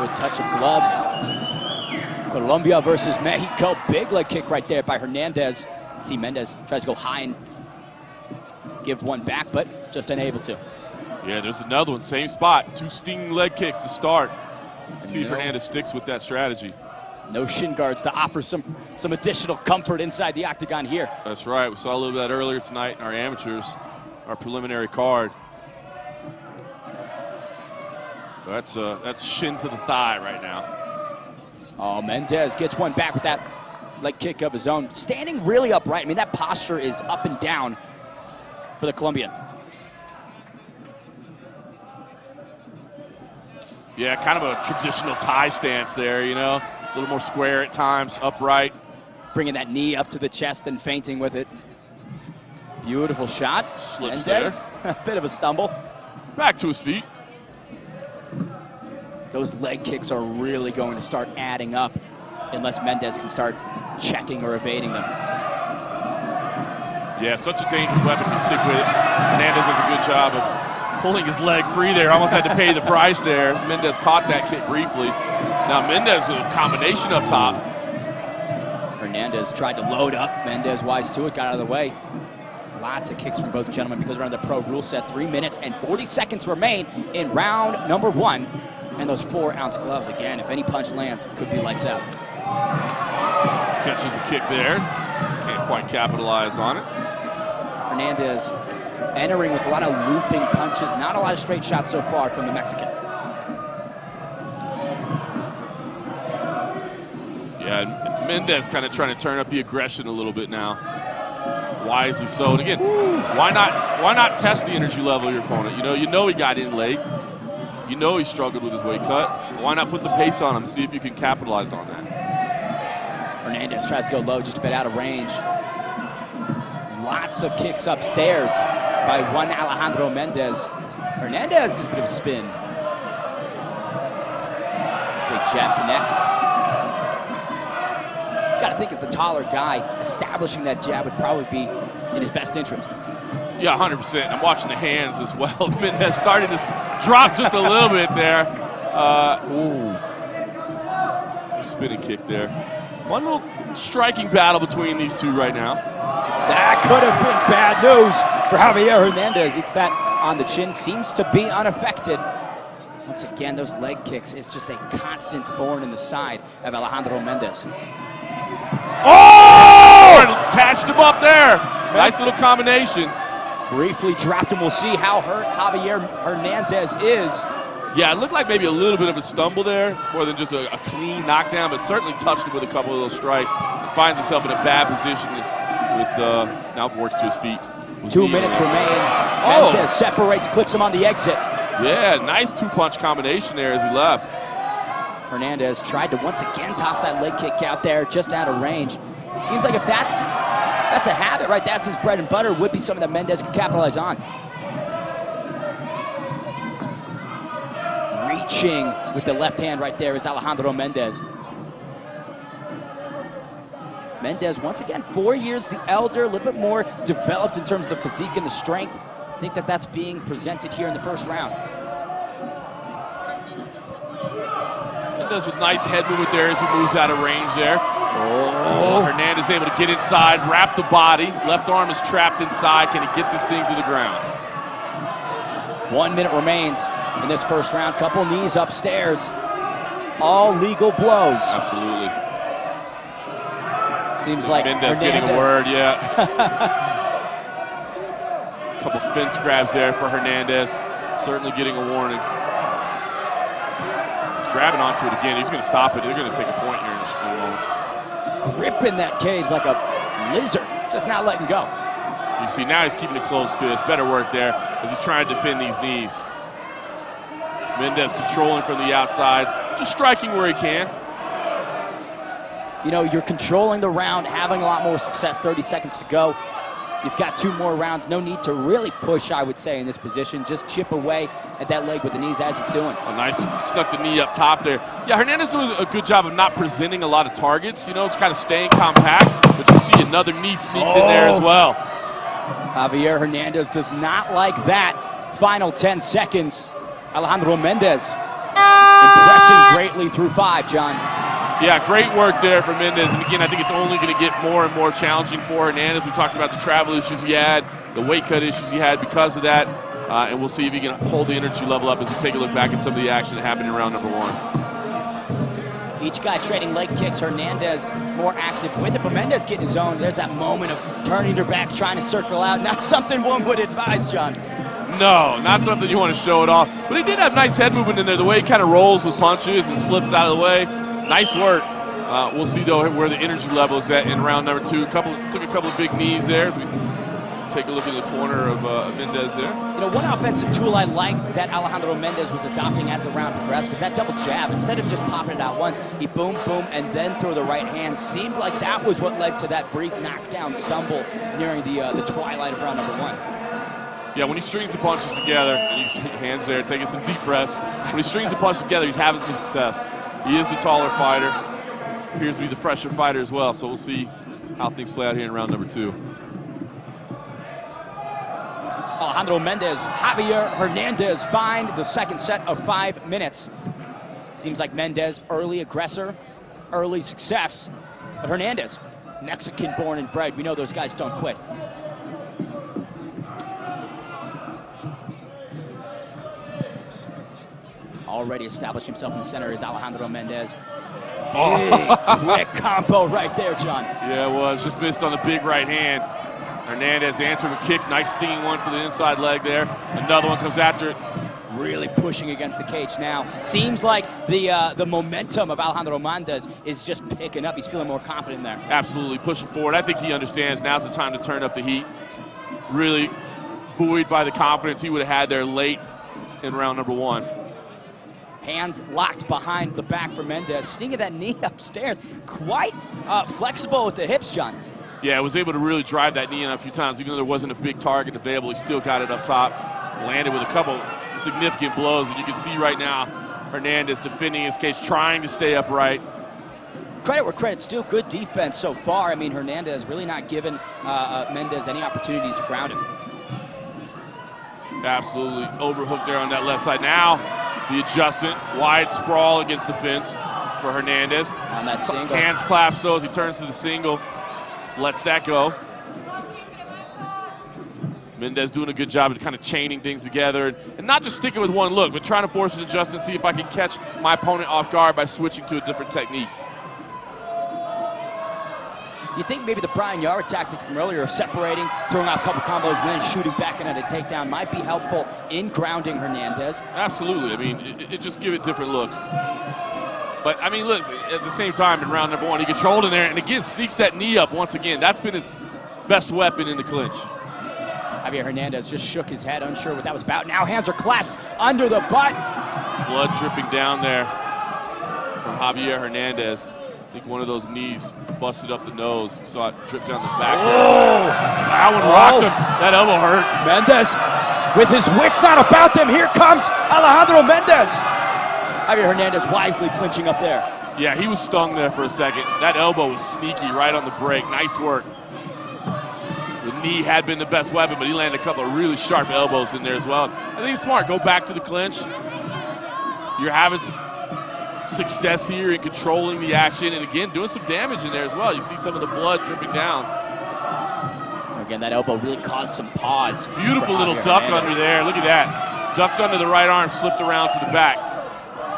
A: Good touch of gloves. Colombia versus Mexico. Big leg kick right there by Hernandez. See Mendez tries to go high and give one back, but just unable to.
B: Yeah, there's another one, same spot. 2 stinging leg kicks to start. See if Hernandez sticks with that strategy.
A: No shin guards to offer some additional comfort inside the octagon here.
B: That's right. We saw a little bit of that earlier tonight in our amateurs, our preliminary card. That's shin to the thigh right now.
A: Oh, Mendez gets one back with that leg kick of his own. Standing really upright. I mean, that posture is up and down for the Colombian.
B: Yeah, kind of a traditional Thai stance there, A little more square at times, upright.
A: Bringing that knee up to the chest and feinting with it. Beautiful shot.
B: Slips
A: Mendez, a bit of a stumble.
B: Back to his feet.
A: Those leg kicks are really going to start adding up unless Mendez can start checking or evading them.
B: Yeah, such a dangerous weapon to stick with. Hernandez does a good job of pulling his leg free there. Almost had to pay the price there. Mendez caught that kick briefly. Now Mendez with a combination up top.
A: Hernandez tried to load up. Mendez wise to it, got out of the way. Lots of kicks from both gentlemen because we're on the pro rule set. 3 minutes and 40 seconds remain in round number 1. And those 4-ounce gloves, again, if any punch lands, could be lights out.
B: Catches a kick there. Can't quite capitalize on it.
A: Hernandez entering with a lot of looping punches. Not a lot of straight shots so far from the Mexican.
B: Yeah, Mendez kind of trying to turn up the aggression a little bit now. Wisely so. And again, why not test the energy level of your opponent? You know he got in late. You know he struggled with his weight cut. Why not put the pace on him and see if you can capitalize on that?
A: Hernandez tries to go low, just a bit out of range. Lots of kicks upstairs by one Alejandro Mendez. Hernandez gets a bit of a spin. Big jab connects. Got to think as the taller guy, establishing that jab would probably be in his best interest.
B: Yeah, 100%. I'm watching the hands as well. Mendez started to drop just a little bit there. spinning kick there. Fun little striking battle between these two right now.
A: That could have been bad news for Javier Hernandez. It's that on the chin, seems to be unaffected. Once again, those leg kicks, it's just a constant thorn in the side of Alejandro Mendez.
B: Oh! Attached him up there. Nice little combination.
A: Briefly dropped him. We'll see how hurt Javier Hernandez is.
B: Yeah, it looked like maybe a little bit of a stumble there, more than just a clean knockdown, but certainly touched him with a couple of those strikes. And finds himself in a bad position with now works to his feet.
A: 2 minutes remain. Mendez separates, clips him on the exit.
B: Yeah, nice two-punch combination there as he left.
A: Hernandez tried to once again toss that leg kick out there, just out of range. Seems like if that's a habit, right? That's his bread and butter. Would be something that Mendez could capitalize on. Reaching with the left hand right there is Alejandro Mendez. Mendez, once again, 4 years the elder, a little bit more developed in terms of the physique and the strength. I think that that's being presented here in the first round.
B: Mendez with nice head movement there as he moves out of range there. Hernandez able to get inside, wrap the body. Left arm is trapped inside. Can he get this thing to the ground?
A: 1 minute remains in this first round. Couple knees upstairs. All legal blows.
B: Absolutely.
A: Seems like
B: Mendez getting a word, yeah. Couple fence grabs there for Hernandez. Certainly getting a warning. He's grabbing onto it again. He's going to stop it. They're going to take a point here in just a moment.
A: Gripping that cage like a lizard, just not letting go.
B: You see now he's keeping a closed fist. Better work there as he's trying to defend these knees. Mendez controlling from the outside, just striking where he can.
A: You know, you're controlling the round, having a lot more success, 30 seconds to go. You've got 2 more rounds. No need to really push, I would say, in this position. Just chip away at that leg with the knees as he's doing.
B: A nice, snuck the knee up top there. Yeah, Hernandez doing a good job of not presenting a lot of targets. You know, it's kind of staying compact, but you see another knee sneaks in there as well.
A: Javier Hernandez does not like that. Final 10 seconds. Alejandro Mendez impressing greatly through 5, John.
B: Yeah, great work there for Mendez. And again, I think it's only going to get more and more challenging for Hernandez. We talked about the travel issues he had, the weight cut issues he had because of that. And we'll see if he can hold the energy level up as we take a look back at some of the action that happened in round number 1.
A: Each guy trading leg kicks. Hernandez more active with it, but Mendez getting his own. There's that moment of turning her back, trying to circle out. Not something one would advise, John.
B: No, not something you want to show it off. But he did have nice head movement in there, the way he kind of rolls with punches and slips out of the way. Nice work. We'll see, though, where the energy level is at in round number 2. Took a couple of big knees there as we take a look in the corner of Mendez there.
A: You know, one offensive tool I liked that Alejandro Mendez was adopting as the round progressed was that double jab. Instead of just popping it out once, he boom, boom, and then throw the right hand. Seemed like that was what led to that brief knockdown stumble nearing the twilight of round number 1.
B: Yeah, when he strings the punches together, and you see hands there, taking some deep breaths. When he strings the punches together, he's having some success. He is the taller fighter. Appears to be the fresher fighter as well, so we'll see how things play out here in round number 2.
A: Alejandro Mendez, Javier Hernandez find the second set of 5 minutes. Seems like Mendez, early aggressor, early success. But Hernandez, Mexican born and bred. We know those guys don't quit. Already established himself in the center is Alejandro Mendez. Big, quick combo right there, John.
B: Yeah, it was. Just missed on the big right hand. Hernandez answering with kicks. Nice stinging one to the inside leg there. Another one comes after it.
A: Really pushing against the cage now. Seems like the momentum of Alejandro Mendez is just picking up. He's feeling more confident there.
B: Absolutely, pushing forward. I think he understands now's the time to turn up the heat. Really buoyed by the confidence he would have had there late in round number 1.
A: Hands locked behind the back for Mendez. Stinging that knee upstairs. Quite flexible with the hips, John.
B: Yeah, was able to really drive that knee in a few times. Even though there wasn't a big target available, he still got it up top. Landed with a couple significant blows. And you can see right now Hernandez defending his cage, trying to stay upright.
A: Credit where credit's due. Good defense so far. I mean, Hernandez really not giving Mendez any opportunities to ground him.
B: Absolutely overhooked there on that left side. Now the adjustment, wide sprawl against the fence. for Hernandez.
A: On that single.
B: Hands claps those. He turns to the single. Lets that go. Mendez doing a good job of kind of chaining things together and not just sticking with one look, but trying to force an adjustment, see if I can catch my opponent off guard by switching to a different technique.
A: You think maybe the Brian Yara tactic from earlier of separating, throwing off a couple combos, and then shooting back in at a takedown might be helpful in grounding Hernandez?
B: Absolutely. I mean, it just give it different looks. But, I mean, look, at the same time, in round number one, he controlled in there, and again, sneaks that knee up once again. That's been his best weapon in the clinch.
A: Javier Hernandez just shook his head, unsure what that was about. Now hands are clasped under the butt.
B: Blood dripping down there from Javier Hernandez. I think one of those knees busted up the nose. You saw it drip down the back.
A: Oh!
B: That one rocked him. That elbow hurt.
A: Mendez, with his wits not about them, here comes Alejandro Mendez. Javier Hernandez wisely clinching up there.
B: Yeah, he was stung there for a second. That elbow was sneaky right on the break. Nice work. The knee had been the best weapon, but he landed a couple of really sharp elbows in there as well. I think it's smart. Go back to the clinch. You're having some success here in controlling the action, and again, doing some damage in there as well. You see some of the blood dripping down.
A: Again, that elbow really caused some pause.
B: Beautiful little duck under there. Look at that. Ducked under the right arm, slipped around to the back.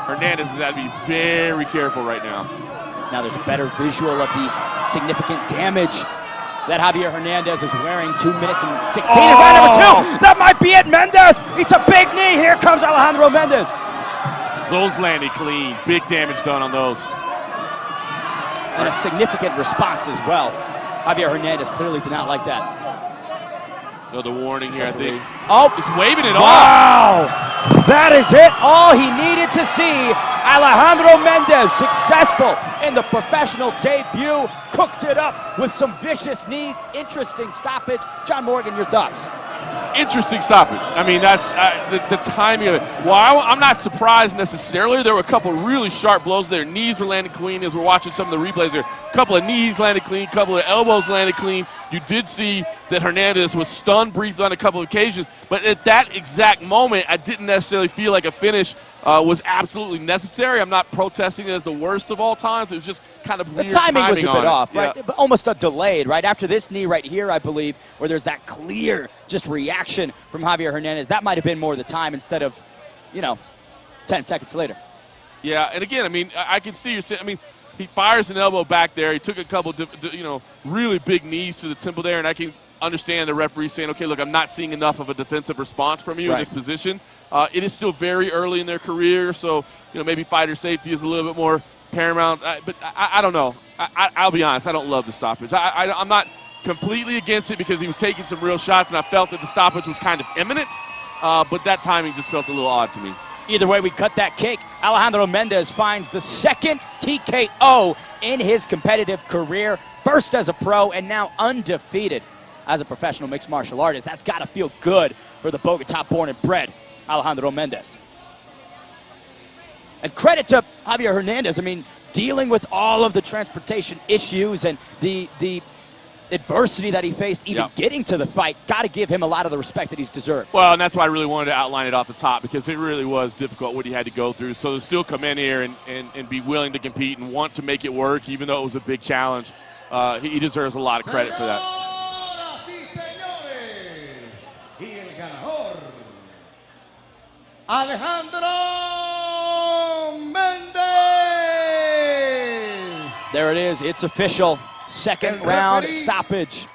B: Hernandez has got to be very careful right now.
A: Now there's a better visual of the significant damage that Javier Hernandez is wearing. 2 minutes and 16 in round number two. That might be it, Mendez. It's a big knee. Here comes Alejandro Mendez.
B: Those landed clean. Big damage done on those.
A: And a significant response as well. Javier Hernandez clearly did not like that.
B: Another warning here, I think.
A: Oh,
B: it's waving it off.
A: Wow! That is it. All he needed to see. Alejandro Mendez, successful in the professional debut. Cooked it up with some vicious knees. Interesting stoppage. John Morgan, your thoughts?
B: Interesting stoppage. I mean, that's the timing of it. Well, I'm not surprised necessarily. There were a couple of really sharp blows there. Knees were landing clean as we're watching some of the replays there. A couple of knees landed clean, a couple of elbows landed clean. You did see that Hernandez was stunned briefly on a couple of occasions, but at that exact moment, I didn't necessarily feel like a finish was absolutely necessary. I'm not protesting it as the worst of all times. It was just kind of weird
A: timing was a bit off,
B: yeah.
A: right? But almost a delayed, right? After this knee right here, I believe, where there's that clear just reaction from Javier Hernandez, that might have been more the time instead of, 10 seconds later.
B: Yeah, and again, I mean, I can see I mean, he fires an elbow back there. He took a couple, really big knees to the temple there, and I can understand the referee saying, okay, look, I'm not seeing enough of a defensive response from you in this position. It is still very early in their career, so maybe fighter safety is a little bit more paramount. But I don't know. I'll be honest, I don't love the stoppage. I'm not completely against it because he was taking some real shots, and I felt that the stoppage was kind of imminent, but that timing just felt a little odd to me.
A: Either way, we cut that cake. Alejandro Mendez finds the second TKO in his competitive career, first as a pro and now undefeated as a professional mixed martial artist. That's got to feel good for the Bogota-born and bred Alejandro Mendez. And credit to Javier Hernandez. I mean, dealing with all of the transportation issues and the adversity that he faced even getting to the fight, got to give him a lot of the respect that he's deserved.
B: Well, and that's why I really wanted to outline it off the top, because it really was difficult what he had to go through. So to still come in here and be willing to compete and want to make it work, even though it was a big challenge, he deserves a lot of credit for that.
E: Alejandro Mendez.
A: There it is. It's official. Second round stoppage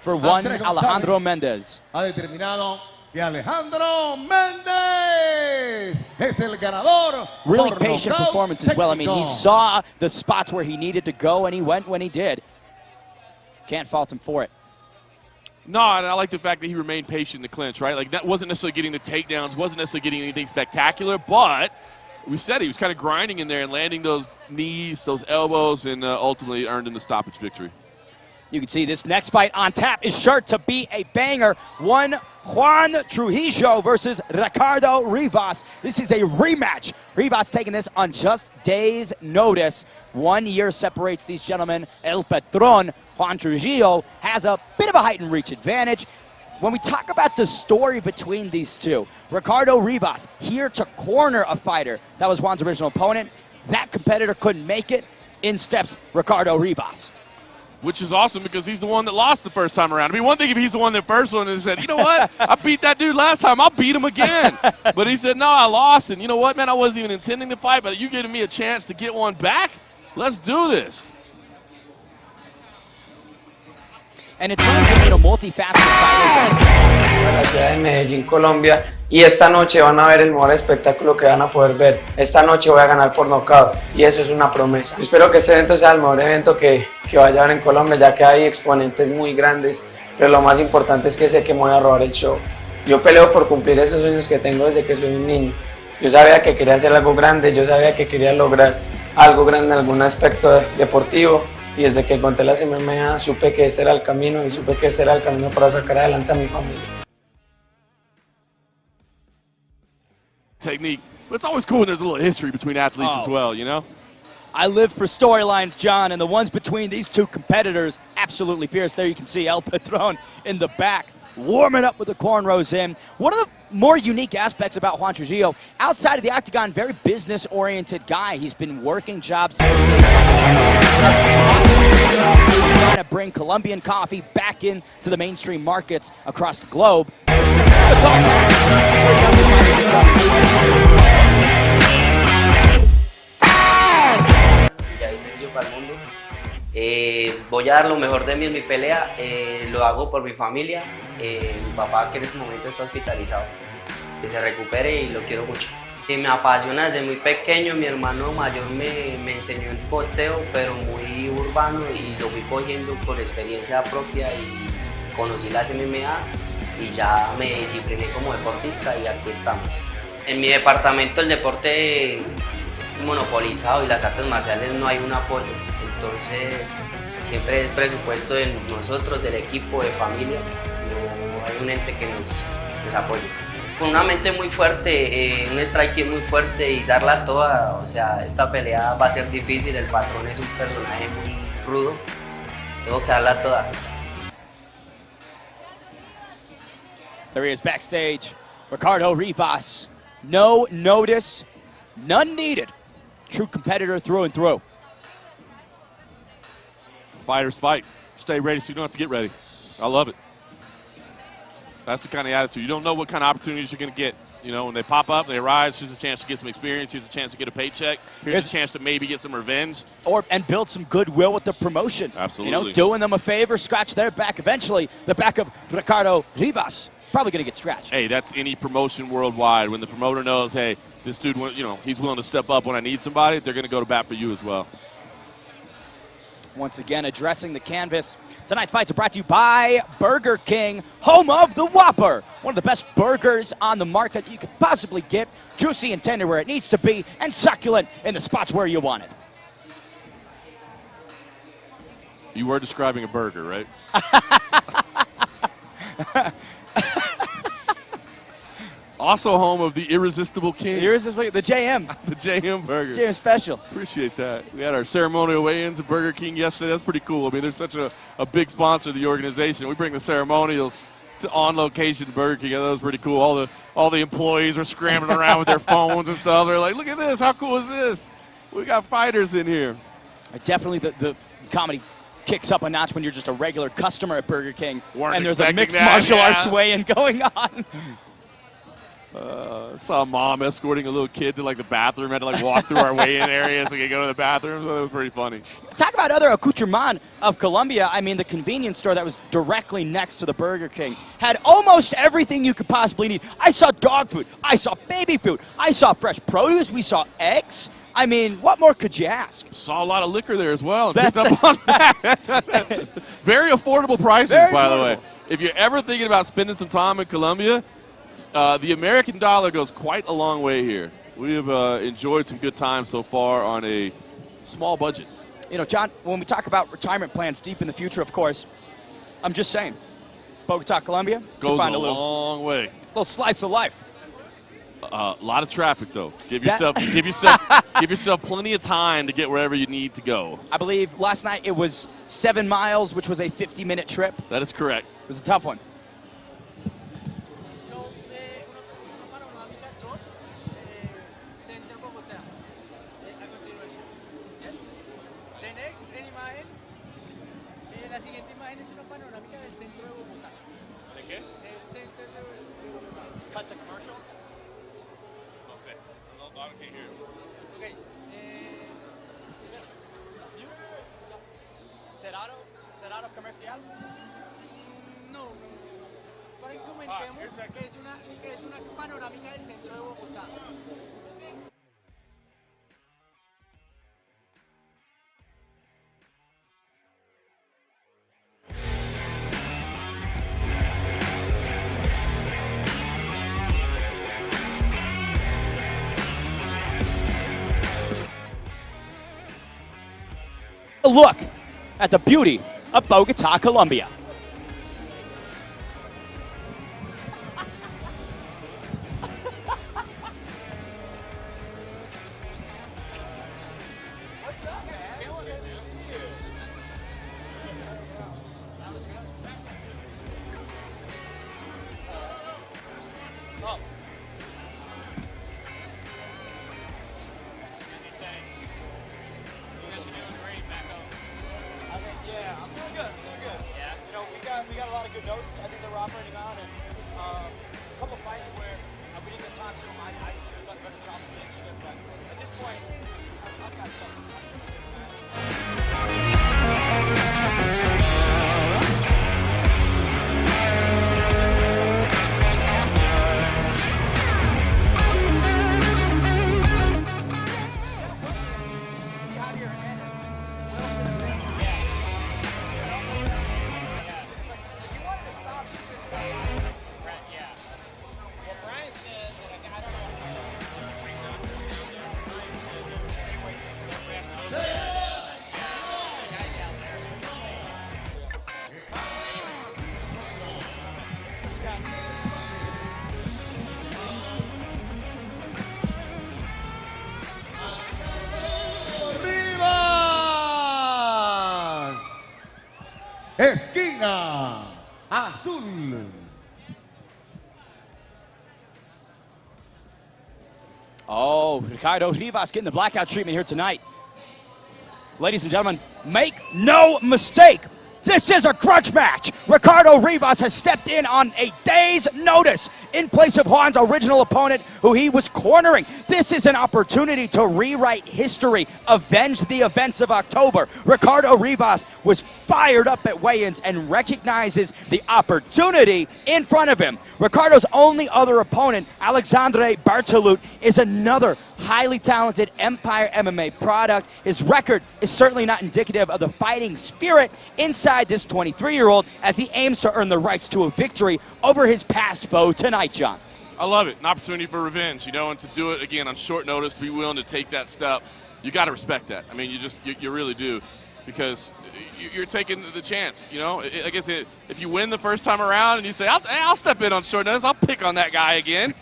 A: for one Alejandro Mendez.
E: Ha determinado que Alejandro Mendez es el ganador.
A: Really patient performance as well. I mean, he saw the spots where he needed to go, and he went when he did. Can't fault him for it.
B: No, and I like the fact that he remained patient in the clinch, right? Like, that wasn't necessarily getting the takedowns, wasn't necessarily getting anything spectacular, but we said he was kind of grinding in there and landing those knees, those elbows, and ultimately earned him the stoppage victory.
A: You can see this next fight on tap is sure to be a banger. One Juan Trujillo versus Ricardo Rivas. This is a rematch. Rivas taking this on just days' notice. 1 year separates these gentlemen. El Patron, Juan Trujillo, has a bit of a height and reach advantage. When we talk about the story between these two, Ricardo Rivas here to corner a fighter that was Juan's original opponent. that competitor couldn't make it. In steps Ricardo Rivas.
B: Which is awesome because he's the one that lost the first time around. I mean, one thing if he's the one that first one and said, you know what, I beat that dude last time, I'll beat him again. But he said, no, I lost, and you know what, man, I wasn't even intending to fight, but you giving me a chance to get one back? Let's do this.
A: And in terms of multifaceted fighters,
K: La ciudad de Medellín, Colombia, y esta noche van a ver el mejor espectáculo que van a poder ver. Esta noche voy a ganar por nocaut y eso es una promesa. Yo espero que este evento sea el mejor evento que vaya a haber en Colombia, ya que hay exponentes muy grandes, pero lo más importante es que sé que me voy a robar el show. Yo peleo por cumplir esos sueños que tengo desde que soy un niño. Yo sabía que quería hacer algo grande, yo sabía que quería lograr algo grande en algún aspecto deportivo. Y desde que conté las MMA supe que ese era el camino y supe que ese era el camino para sacar adelante a mi familia.
B: Technique. But it's always cool when there's a little history between athletes as well, you know?
A: I live for storylines, John, and the ones between these two competitors, absolutely fierce. There you can see El Patron in the back, warming up with the cornrows in. One of the more unique aspects about Juan Trujillo, outside of the octagon, very business-oriented guy. He's been working jobs trying to bring Colombian coffee back into the mainstream markets across the globe.
F: Para el mundo. Voy a dar lo mejor de mí en mi pelea, lo hago por mi familia, mi papá que en este momento está hospitalizado, que se recupere y lo quiero mucho. Me apasiona desde muy pequeño, mi hermano mayor me enseñó el boxeo, pero muy urbano y lo fui cogiendo por experiencia propia y conocí las MMA y ya me discipliné como deportista y aquí estamos. En mi departamento el deporte monopolizado y las artes marciales no hay un apoyo, entonces siempre es presupuesto de nosotros, del equipo, de familia, no hay un ente que nos apoye. Con una mente muy fuerte, un strike muy fuerte y darla toda, o sea, esta pelea va a ser difícil, el patrón es un personaje muy rudo, tengo que darla toda.
A: There he is backstage, Ricardo Rivas. No notice, none needed. True competitor through and through.
B: Fighters fight. Stay ready so you don't have to get ready. I love it. That's the kind of attitude. You don't know what kind of opportunities you're going to get. You know, when they pop up, they arise, here's a chance to get some experience, here's a chance to get a paycheck, here's a chance to maybe get some revenge.
A: And build some goodwill with the promotion.
B: Absolutely.
A: You know, doing them a favor, scratch their back. Eventually, the back of Ricardo Rivas probably going to get scratched.
B: Hey, that's any promotion worldwide. When the promoter knows, hey, this dude, you know, he's willing to step up when I need somebody, they're going to go to bat for you as well.
A: Once again, addressing the canvas. Tonight's fights are brought to you by Burger King, home of the Whopper. One of the best burgers on the market you could possibly get. Juicy and tender where it needs to be, and succulent in the spots where you want it.
B: You were describing a burger, right? Also home of the Irresistible King.
A: The JM.
B: The JM Burger.
A: JM Special.
B: Appreciate that. We had our ceremonial weigh-ins at Burger King yesterday. That's pretty cool. I mean, they're such a big sponsor of the organization. We bring the ceremonials to on location to Burger King. That was pretty cool. All the employees were scrambling around with their phones and stuff. They're like, look at this. How cool is this? We got fighters in here.
A: Definitely the comedy kicks up a notch when you're just a regular customer at Burger King.
B: And
A: there's a mixed martial arts weigh-in going on.
B: Saw a mom escorting a little kid to like the bathroom. Had to like walk through our weigh-in area so we could go to the bathroom. So that was pretty funny.
A: Talk about other accoutrement of Colombia. I mean, the convenience store that was directly next to the Burger King had almost everything you could possibly need. I saw dog food. I saw baby food. I saw fresh produce. We saw eggs. I mean, what more could you ask?
B: Saw a lot of liquor there as well. And picked up on that. Very affordable prices, by the way. If you're ever thinking about spending some time in Colombia, the American dollar goes quite a long way here. We have enjoyed some good times so far on a small budget.
A: You know, John, when we talk about retirement plans deep in the future, of course, I'm just saying, Bogota, Colombia,
B: goes a long way.
A: Little slice of life.
B: A lot of traffic, though. Give yourself plenty of time to get wherever you need to go.
A: I believe last night it was 7 miles, which was a 50-minute trip.
B: That is correct.
A: It was a tough one.
D: la siguiente imagen es una panorámica del centro de Bogotá.
B: ¿De qué?
D: El centro de Bogotá.
B: Cut to commercial? No sé. No, I can't hear you.
D: Ok.
L: ¿Cerrado comercial?
D: No. Es para que comentemos que es una panorámica del centro de Bogotá.
A: A look at the beauty of Bogota, Colombia.
L: Yeah, I'm doing good. Yeah. You know, we got a lot of good notes. I think that we're operating on, and a couple fights where we didn't get talked to them. I should have done a better job of leadership, but at this point, I've got something.
E: Rivas. Esquina azul.
A: Oh, Ricardo Rivas getting the blackout treatment here tonight. Ladies and gentlemen, make no mistake. This is a grudge match. Ricardo Rivas has stepped in on a day's notice in place of Juan's original opponent, who he was cornering. This is an opportunity to rewrite history, avenge the events of October. Ricardo Rivas was fired up at weigh-ins and recognizes the opportunity in front of him. Ricardo's only other opponent, Alexandre Bartolot, is another highly talented Empire MMA product. His record is certainly not indicative of the fighting spirit inside this 23-year-old as he aims to earn the rights to a victory over his past foe tonight, John.
B: I love it. An opportunity for revenge, you know, and to do it again on short notice, to be willing to take that step. You got to respect that. I mean, you really do, because you're taking the chance, you know. I guess if you win the first time around and you say, I'll step in on short notice, I'll pick on that guy again.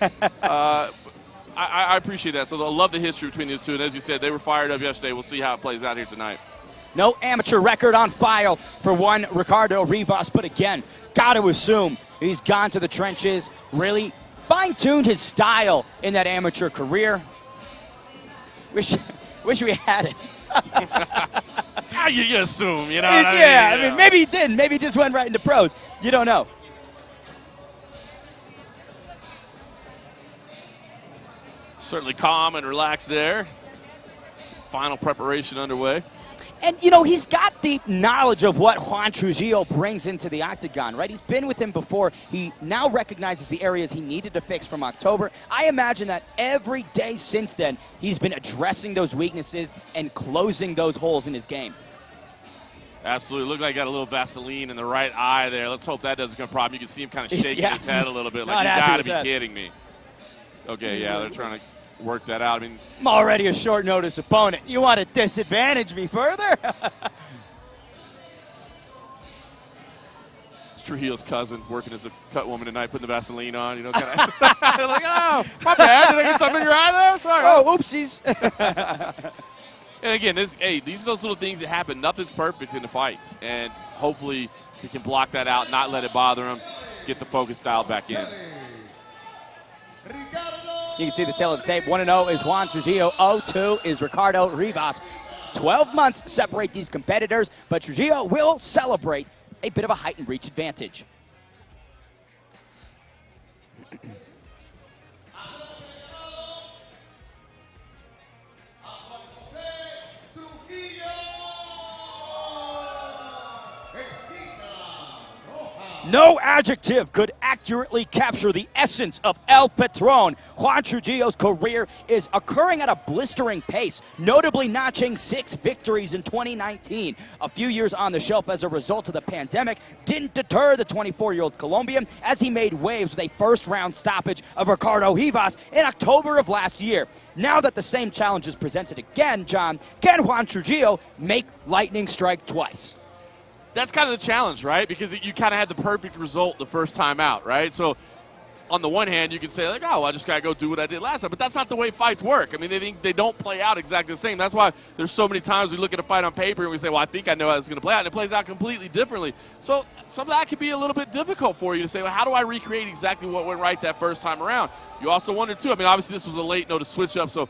B: I appreciate that. So I love the history between these two. And as you said, they were fired up yesterday. We'll see how it plays out here tonight.
A: No amateur record on file for one Ricardo Rivas, but again, got to assume he's gone to the trenches, really fine-tuned his style in that amateur career. Wish we had it.
B: How you assume, you know?
A: I mean, maybe he didn't. Maybe he just went right into pros. You don't know.
B: Certainly calm and relaxed there. Final preparation underway.
A: And, you know, he's got the knowledge of what Juan Trujillo brings into the octagon, right? He's been with him before. He now recognizes the areas he needed to fix from October. I imagine that every day since then, he's been addressing those weaknesses and closing those holes in his game.
B: Absolutely. Looked like he got a little Vaseline in the right eye there. Let's hope that doesn't become a problem. You can see him kind of shaking his head a little bit. Like, you got to be kidding me. Okay, yeah, they're trying to work that out. I mean,
A: I'm already a short notice opponent. You want to disadvantage me further?
B: It's Trujillo's cousin working as the cut woman tonight, putting the Vaseline on, you know, kind of like, oh, my bad. Did I get something in your eye there? Sorry.
A: Oh, oopsies.
B: And again, these are those little things that happen. Nothing's perfect in the fight. And hopefully he can block that out, not let it bother him, get the focus dialed back in.
A: You can see the tail of the tape. 1-0 is Juan Trujillo. 0-2 is Ricardo Rivas. 12 months separate these competitors, but Trujillo will celebrate a bit of a height and reach advantage. No adjective could accurately capture the essence of El Patron. Juan Trujillo's career is occurring at a blistering pace, notably notching 6 victories in 2019. A few years on the shelf as a result of the pandemic didn't deter the 24-year-old Colombian as he made waves with a first-round stoppage of Ricardo Rivas in October of last year. Now that the same challenge is presented again, John, can Juan Trujillo make lightning strike twice?
B: That's kind of the challenge, right? Because you kind of had the perfect result the first time out, right? So on the one hand, you can say, like, oh, well, I just got to go do what I did last time. But that's not the way fights work. I mean, they don't play out exactly the same. That's why there's so many times we look at a fight on paper and we say, well, I think I know how it's going to play out. And it plays out completely differently. So some of that could be a little bit difficult for you to say, well, how do I recreate exactly what went right that first time around? You also wonder, too, I mean, obviously this was a late notice switch up, so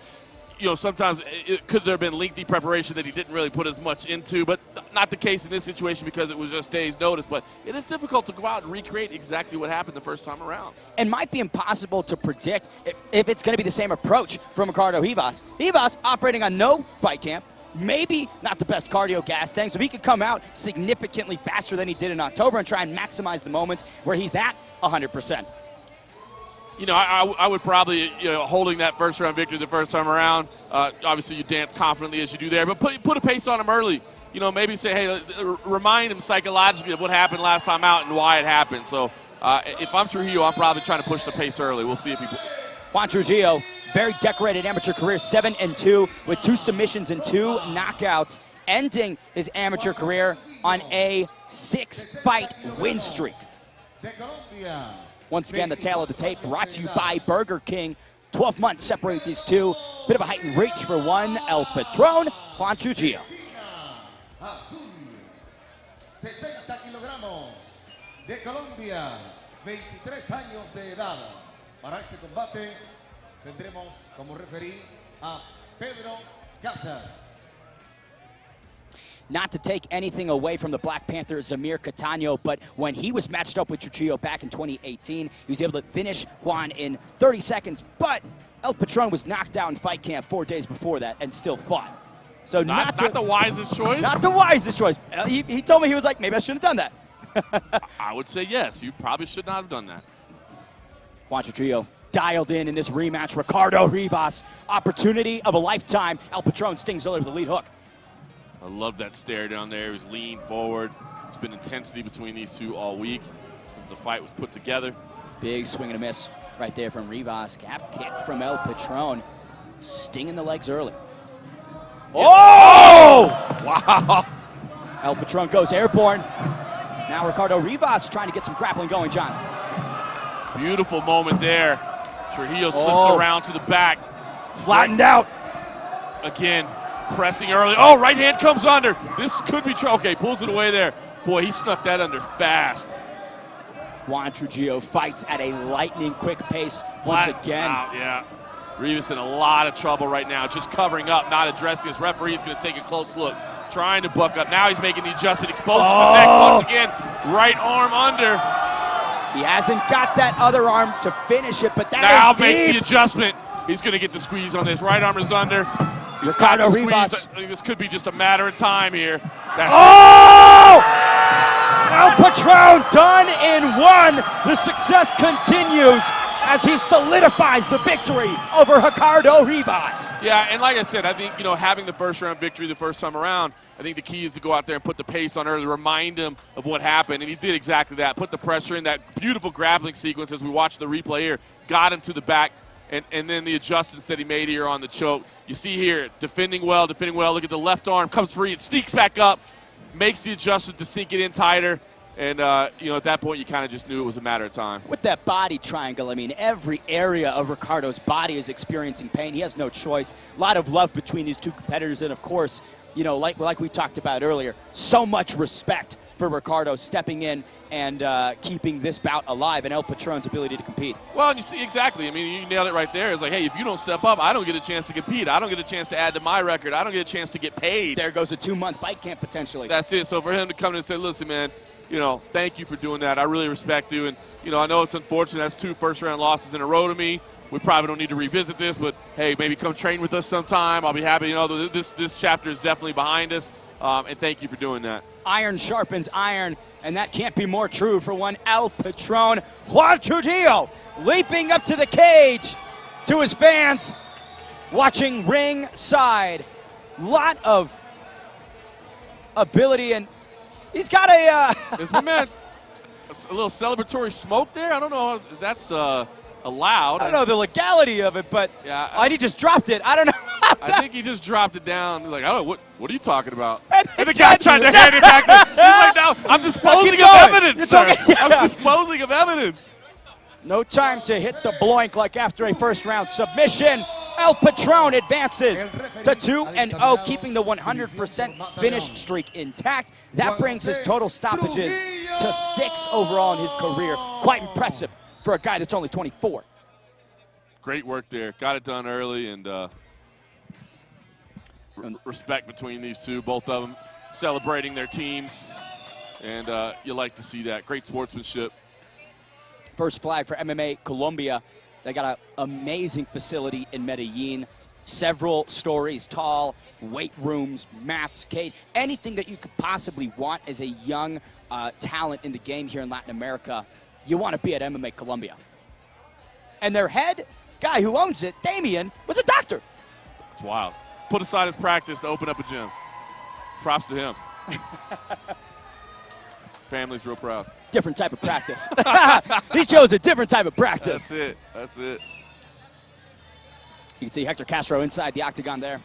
B: sometimes could there have been lengthy preparation that he didn't really put as much into, but not the case in this situation because it was just days' notice. But it is difficult to go out and recreate exactly what happened the first time around.
A: And might be impossible to predict if it's going to be the same approach from Ricardo Rivas. Rivas operating on no fight camp, maybe not the best cardio gas tank, so he could come out significantly faster than he did in October and try and maximize the moments where he's at 100%.
B: I would probably, holding that first-round victory the first time around, obviously you dance confidently as you do there, but put a pace on him early. Maybe say, hey, remind him psychologically of what happened last time out and why it happened. So if I'm Trujillo, I'm probably trying to push the pace early. We'll see if he...
A: Juan Trujillo, very decorated amateur career, 7-2 with 2 submissions and 2 knockouts, ending his amateur career on a 6-fight win streak. Once again, the tail of the tape brought to you by Burger King. 12 months separate these two. Bit of a height and reach for one. El Patron, Juan Trujillo.
E: 60 kilogramos de Colombia, 23 años de edad. Para este combate tendremos como referí a Pedro Casas.
A: Not to take anything away from the Black Panther, Zamir Catano, but when he was matched up with Trujillo back in 2018, he was able to finish Juan in 30 seconds, but El Patron was knocked out in fight camp 4 days before that and still fought. So
B: not the wisest choice?
A: Not the wisest choice. He told me, he was like, maybe I shouldn't have done that.
B: I would say yes. You probably should not have done that.
A: Juan Trujillo dialed in this rematch. Ricardo Rivas, opportunity of a lifetime. El Patron stings early with the lead hook.
B: I love that stare down there. He was leaned forward. There's been intensity between these two all week since the fight was put together.
A: Big swing and a miss right there from Rivas. Calf kick from El Patron. Stinging the legs early. Oh! Wow. El Patron goes airborne. Now Ricardo Rivas trying to get some grappling going, John.
B: Beautiful moment there. Trujillo slips around to the back.
A: Flattened out.
B: Again, pressing early. Oh, right hand comes under. This could be trouble. Okay, pulls it away there. Boy, he snuck that under fast.
A: Juan Trujillo fights at a lightning quick pace once again.
B: Out, yeah. Rivas in a lot of trouble right now, just covering up, not addressing his referee. Is going to take a close look, trying to buck up. Now he's making the adjustment, exposes the neck once again. Right arm under.
A: He hasn't got that other arm to finish it, but that
B: now
A: is deep.
B: makes the adjustment. He's going to get the squeeze on this. Right arm is under. He's
A: Ricardo
B: got the
A: Rivas.
B: squeeze. This could be just a matter of time here.
A: El Patron done in one. The success continues as he solidifies the victory over Ricardo Rivas.
B: Yeah, and like I said, I think, having the first round victory the first time around, I think the key is to go out there and put the pace on early, remind him of what happened, and he did exactly that. Put the pressure in, that beautiful grappling sequence as we watch the replay here, got him to the back, and then the adjustments that he made here on the choke. You see here, defending well. Look at the left arm, comes free, it sneaks back up, makes the adjustment to sink it in tighter. And, at that point, you kind of just knew it was a matter of time.
A: With that body triangle, I mean, every area of Ricardo's body is experiencing pain. He has no choice. A lot of love between these two competitors. And, of course, like we talked about earlier, so much respect for Ricardo stepping in and keeping this bout alive and El Patron's ability to compete.
B: Well, and you see exactly. I mean, you nailed it right there. It's like, hey, if you don't step up, I don't get a chance to compete. I don't get a chance to add to my record. I don't get a chance to get paid.
A: There goes a 2-month fight camp potentially.
B: That's it. So for him to come in and say, listen, man, thank you for doing that. I really respect you. And, I know it's unfortunate. That's 2 first-round losses in a row to me. We probably don't need to revisit this, but, hey, maybe come train with us sometime. I'll be happy. This chapter is definitely behind us, and thank you for doing that.
A: Iron sharpens iron, and that can't be more true for one El Patron. Juan Trujillo leaping up to the cage to his fans, watching ringside. Lot of ability, and he's got
B: Is my man a little celebratory smoke there? I don't know if that's allowed.
A: I don't know the legality of it, but
B: yeah,
A: he just dropped it. I don't know.
B: I think he just dropped it down. Like, I don't know, what are you talking about?
A: And
B: the guy tried to hand it back to him. He's like, no, I'm disposing of evidence, sir.
A: Okay.
B: I'm disposing of evidence.
A: No time to hit the bloink like after a first-round submission. El Patron advances to 2-0, keeping the 100% finish streak intact. That brings his total stoppages to 6 overall in his career. Quite impressive for a guy that's only 24.
B: Great work there. Got it done early, and respect between these two, both of them celebrating their teams, and you like to see that. Great sportsmanship.
A: First flag for MMA Colombia. They got an amazing facility in Medellin. Several stories tall, weight rooms, mats, cage, anything that you could possibly want as a young talent in the game here in Latin America. You want to be at MMA Colombia. And their head guy who owns it, Damien, was a doctor.
B: It's wild. Put aside his practice to open up a gym. Props to him. Family's real proud.
A: Different type of practice. He chose a different type of practice.
B: That's it. That's it.
A: You can see Hector Castro inside the octagon there.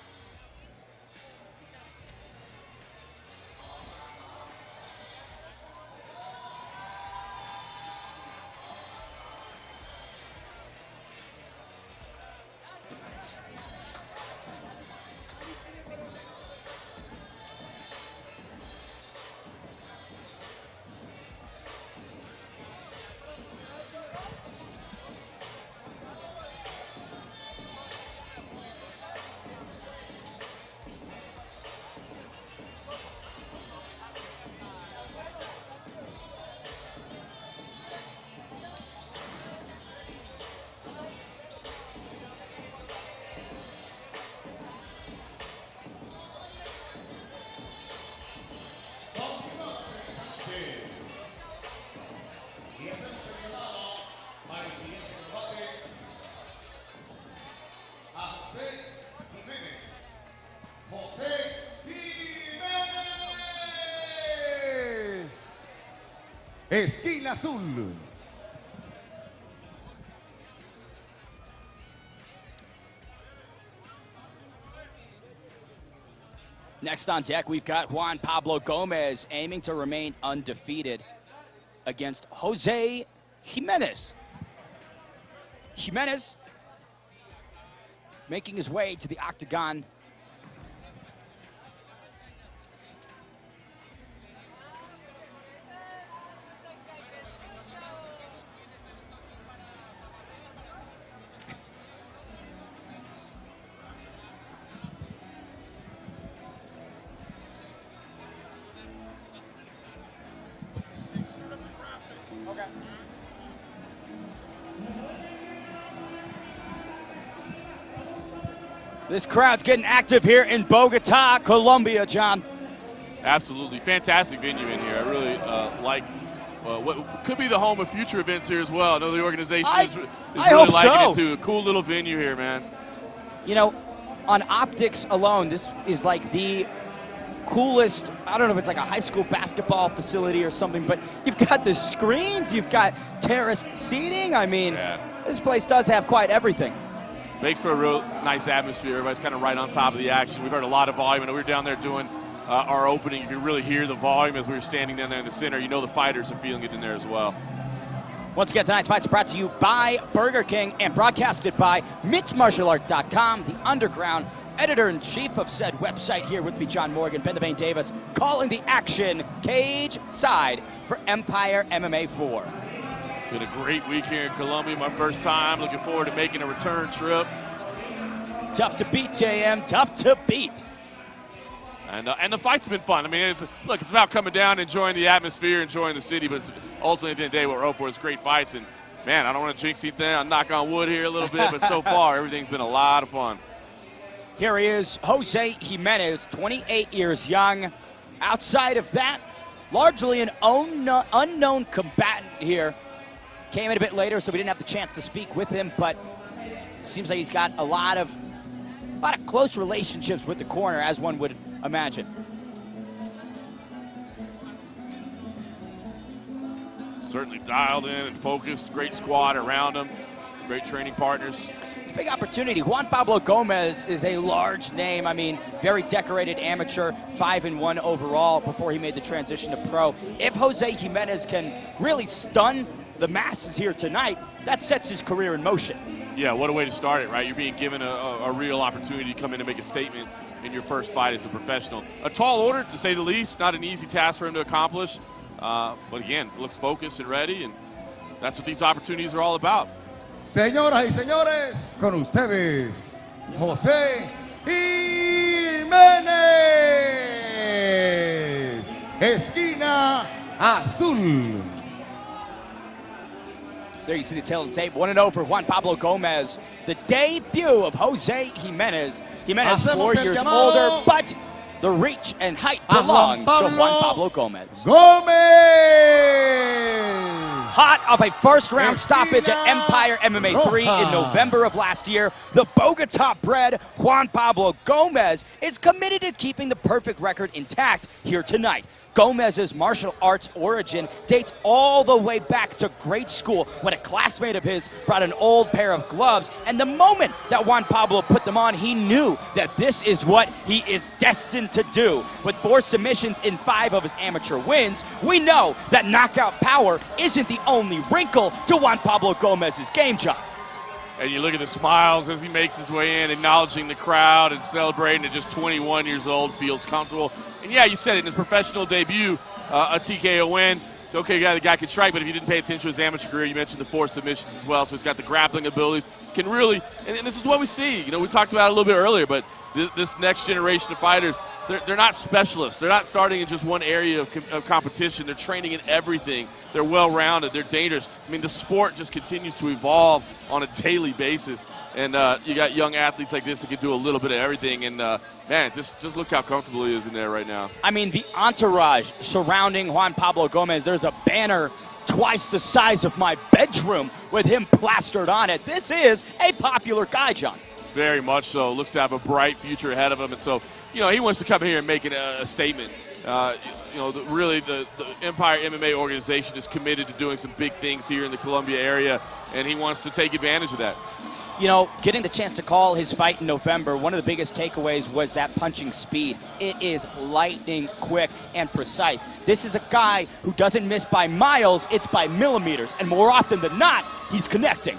E: Esquina Azul.
A: Next on deck, we've got Juan Pablo Gomez aiming to remain undefeated against Jose Jimenez. Jimenez making his way to the octagon. This crowd's getting active here in Bogota, Colombia, John.
B: Absolutely. Fantastic venue in here. I really like what could be the home of future events here as well. I know the organization is really liking it too. A cool little venue here, man.
A: You know, on optics alone, this is like the coolest, I don't know if it's like a high school basketball facility or something, but you've got the screens, you've got terraced seating. I mean, this place does have quite everything.
B: Makes for a real nice atmosphere. Everybody's kind of right on top of the action. We've heard a lot of volume. And we were down there doing our opening. You can really hear the volume as we were standing down there in the center. You know the fighters are feeling it in there as well.
A: Once again, tonight's fights are brought to you by Burger King and broadcasted by MixedMartialArt.com, the underground editor-in-chief of said website, here with me, John Morgan, Ben the Vein Davis, calling the action cage side for Empire MMA 4.
B: Been a great week here in Colombia, my first time. Looking forward to making a return trip.
A: Tough to beat, JM, tough to beat.
B: And the fight's been fun. I mean, it's about coming down, enjoying the atmosphere, enjoying the city, but ultimately at the end of the day, what we're hoping for is great fights. And man, I don't want to jinx anything. I'll knock on wood here a little bit, but so far, everything's been a lot of fun.
A: Here he is, Jose Jimenez, 28 years young. Outside of that, largely an unknown combatant here. Came in a bit later, so we didn't have the chance to speak with him, but seems like he's got a lot of close relationships with the corner, as one would imagine.
B: Certainly dialed in and focused. Great squad around him. Great training partners.
A: It's a big opportunity. Juan Pablo Gomez is a large name. I mean, very decorated amateur, 5-1 overall before he made the transition to pro. If Jose Jimenez can really stun the masses here tonight, that sets his career in motion.
B: Yeah, what a way to start it, right? You're being given a real opportunity to come in and make a statement in your first fight as a professional. A tall order, to say the least. Not an easy task for him to accomplish. But again, looks focused and ready, and that's what these opportunities are all about.
E: Señoras y señores, con ustedes, José Jiménez, esquina azul.
A: There you see the tail of the tape. 1-0 for Juan Pablo Gomez. The debut of Jose Jimenez. Jimenez, 4 years older, but the reach and height belongs to Juan Pablo Gomez. Hot off a first-round stoppage at Empire MMA 3 in November of last year, the Bogota-bred Juan Pablo Gomez is committed to keeping the perfect record intact here tonight. Gomez's martial arts origin dates all the way back to grade school when a classmate of his brought an old pair of gloves, and the moment that Juan Pablo put them on, he knew that this is what he is destined to do. With 4 submissions in 5 of his amateur wins, we know that knockout power isn't the only wrinkle to Juan Pablo Gomez's game job.
B: And you look at the smiles as he makes his way in, acknowledging the crowd and celebrating at just 21 years old, feels comfortable. And yeah, you said it, in his professional debut, a TKO win. It's okay, the guy can strike, but if you didn't pay attention to his amateur career, you mentioned the 4 submissions as well, so he's got the grappling abilities, can really, and this is what we see. You know, we talked about it a little bit earlier, but this next generation of fighters, they're not specialists. They're not starting in just one area of competition. They're training in everything. They're well-rounded. They're dangerous. I mean, the sport just continues to evolve on a daily basis, and you got young athletes like this that can do a little bit of everything, and man, just look how comfortable he is in there right now.
A: I mean, the entourage surrounding Juan Pablo Gomez, there's a banner twice the size of my bedroom with him plastered on it. This is a popular guy, John.
B: Very much so. Looks to have a bright future ahead of him, and so, you know, he wants to come here and make a statement. You know, really the Empire MMA organization is committed to doing some big things here in the Columbia area, and he wants to take advantage of that.
A: You know, getting the chance to call his fight in November, one of the biggest takeaways was that punching speed. It is lightning quick and precise. This is a guy who doesn't miss by miles, it's by millimeters, and more often than not, he's connecting.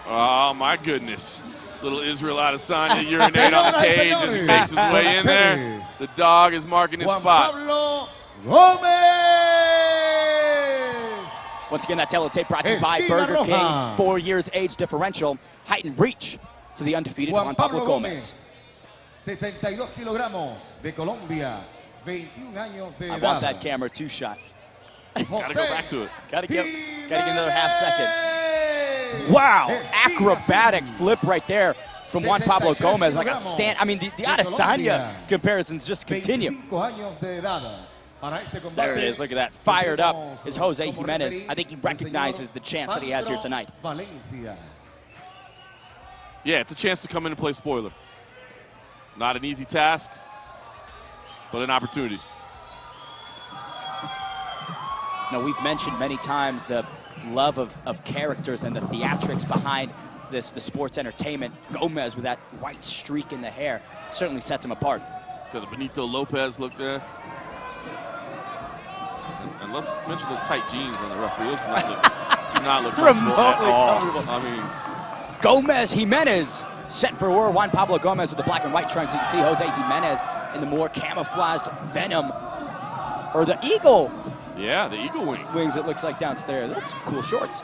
B: Oh, my goodness. Little Israel Adesanya urinate on the cage as he makes his way in there. The dog is marking his spot.
E: Pablo Gomez.
A: Once again, that teletape brought to you by Burger King. 4 years age differential, height and reach to the undefeated Juan Pablo Gomez.
E: 62 kilogramos de Colombia, 21 años de edad.
A: I want that camera 2-shot.
B: Gotta go back to it.
A: Gotta get another half second. Wow, acrobatic flip right there from Juan Pablo Gomez, like a stand. I mean, the Adesanya comparisons just continue. There it is, look at that. Fired up is Jose Jimenez. I think he recognizes the chance that he has here tonight.
B: Yeah, it's a chance to come in and play spoiler. Not an easy task, but an opportunity.
A: Now, we've mentioned many times the love of characters and the theatrics behind the sports entertainment. Gomez with that white streak in the hair certainly sets him apart.
B: Got the Benito Lopez look there. And let's mention those tight jeans on the referee. Those do not look comfortable at all. I mean,
A: Gomez Jimenez set for war. Juan Pablo Gomez with the black and white trunks. You can see Jose Jimenez in the more camouflaged Venom, or the Eagle.
B: Yeah, the Eagle wings.
A: Wings, it looks like downstairs. That's some cool shorts.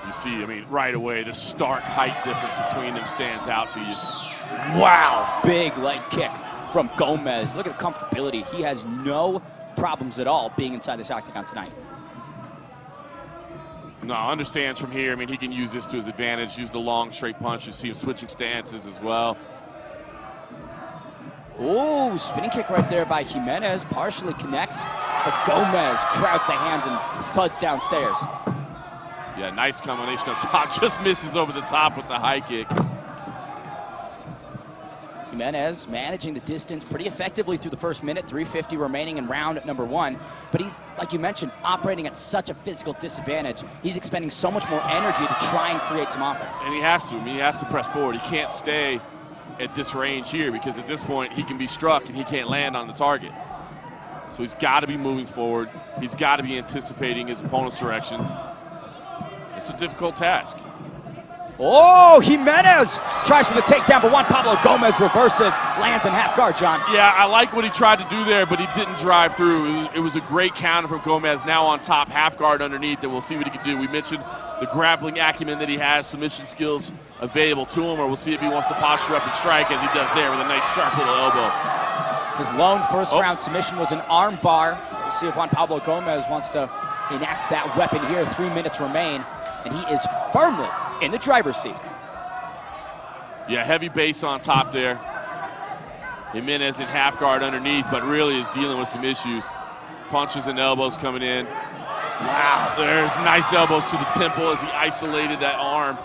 B: You see, I mean, right away, the stark height difference between them stands out to you.
A: Wow, big leg kick from Gomez. Look at the comfortability. He has no problems at all being inside this octagon tonight.
B: No, understands from here. I mean, he can use this to his advantage, use the long, straight punch. You see him switching stances as well.
A: Oh, spinning kick right there by Jimenez. Partially connects, but Gomez crowds the hands and thuds downstairs.
B: Yeah, nice combination up top. Just misses over the top with the high kick.
A: Jimenez managing the distance pretty effectively through the first minute, 3:50 remaining in round number 1. But he's, like you mentioned, operating at such a physical disadvantage. He's expending so much more energy to try and create some offense.
B: And he has to. I mean, he has to press forward. He can't stay at this range here because at this point he can be struck and he can't land on the target. So he's got to be moving forward. He's got to be anticipating his opponent's directions. It's a difficult task.
A: Oh, Jimenez tries for the takedown, but Juan Pablo Gomez reverses, lands in half guard, John.
B: Yeah, I like what he tried to do there, but he didn't drive through. It was a great counter from Gomez, now on top, half guard underneath, and we'll see what he can do. We mentioned the grappling acumen that he has, submission skills available to him, or we'll see if he wants to posture up and strike as he does there with a nice sharp little elbow.
A: His lone first-round submission was an arm bar. We'll see if Juan Pablo Gomez wants to enact that weapon here. 3 minutes remain, and he is firmly in the driver's seat.
B: Yeah, heavy base on top there. Jimenez in half guard underneath, but really is dealing with some issues. Punches and elbows coming in. Wow, there's nice elbows to the temple as he isolated that arm.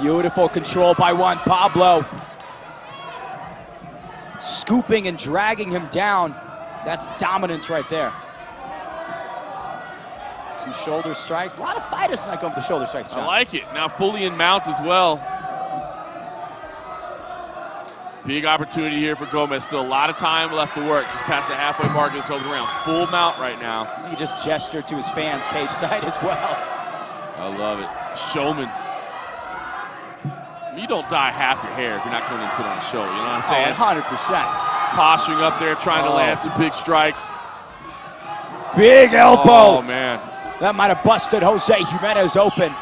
A: Beautiful control by Juan Pablo. Scooping and dragging him down. That's dominance right there. Some shoulder strikes. A lot of fighters tonight going for the shoulder strikes, John.
B: I like it. Now fully in mount as well. Big opportunity here for Gomez. Still a lot of time left to work. Just past the halfway mark of this open round. Full mount right now.
A: He just gestured to his fans cage side as well.
B: I love it. Showman. You don't dye half your hair if you're not coming in and put on a show. You know what I'm saying?
A: 100%.
B: Posturing up there, trying to land some big strikes.
A: Big elbow.
B: Oh, man.
A: That might have busted Jose Jimenez open.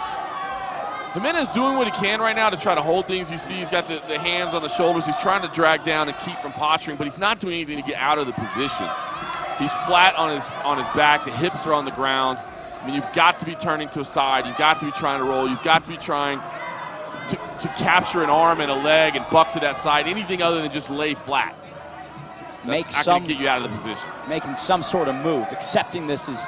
B: Jimenez doing what he can right now to try to hold things. You see he's got the hands on the shoulders. He's trying to drag down and keep from posturing, but he's not doing anything to get out of the position. He's flat on his back. The hips are on the ground. I mean, you've got to be turning to a side. You've got to be trying to roll. You've got to be trying to capture an arm and a leg and buck to that side. Anything other than just lay flat. That's not going to get you out of the position.
A: Making some sort of move. Accepting this is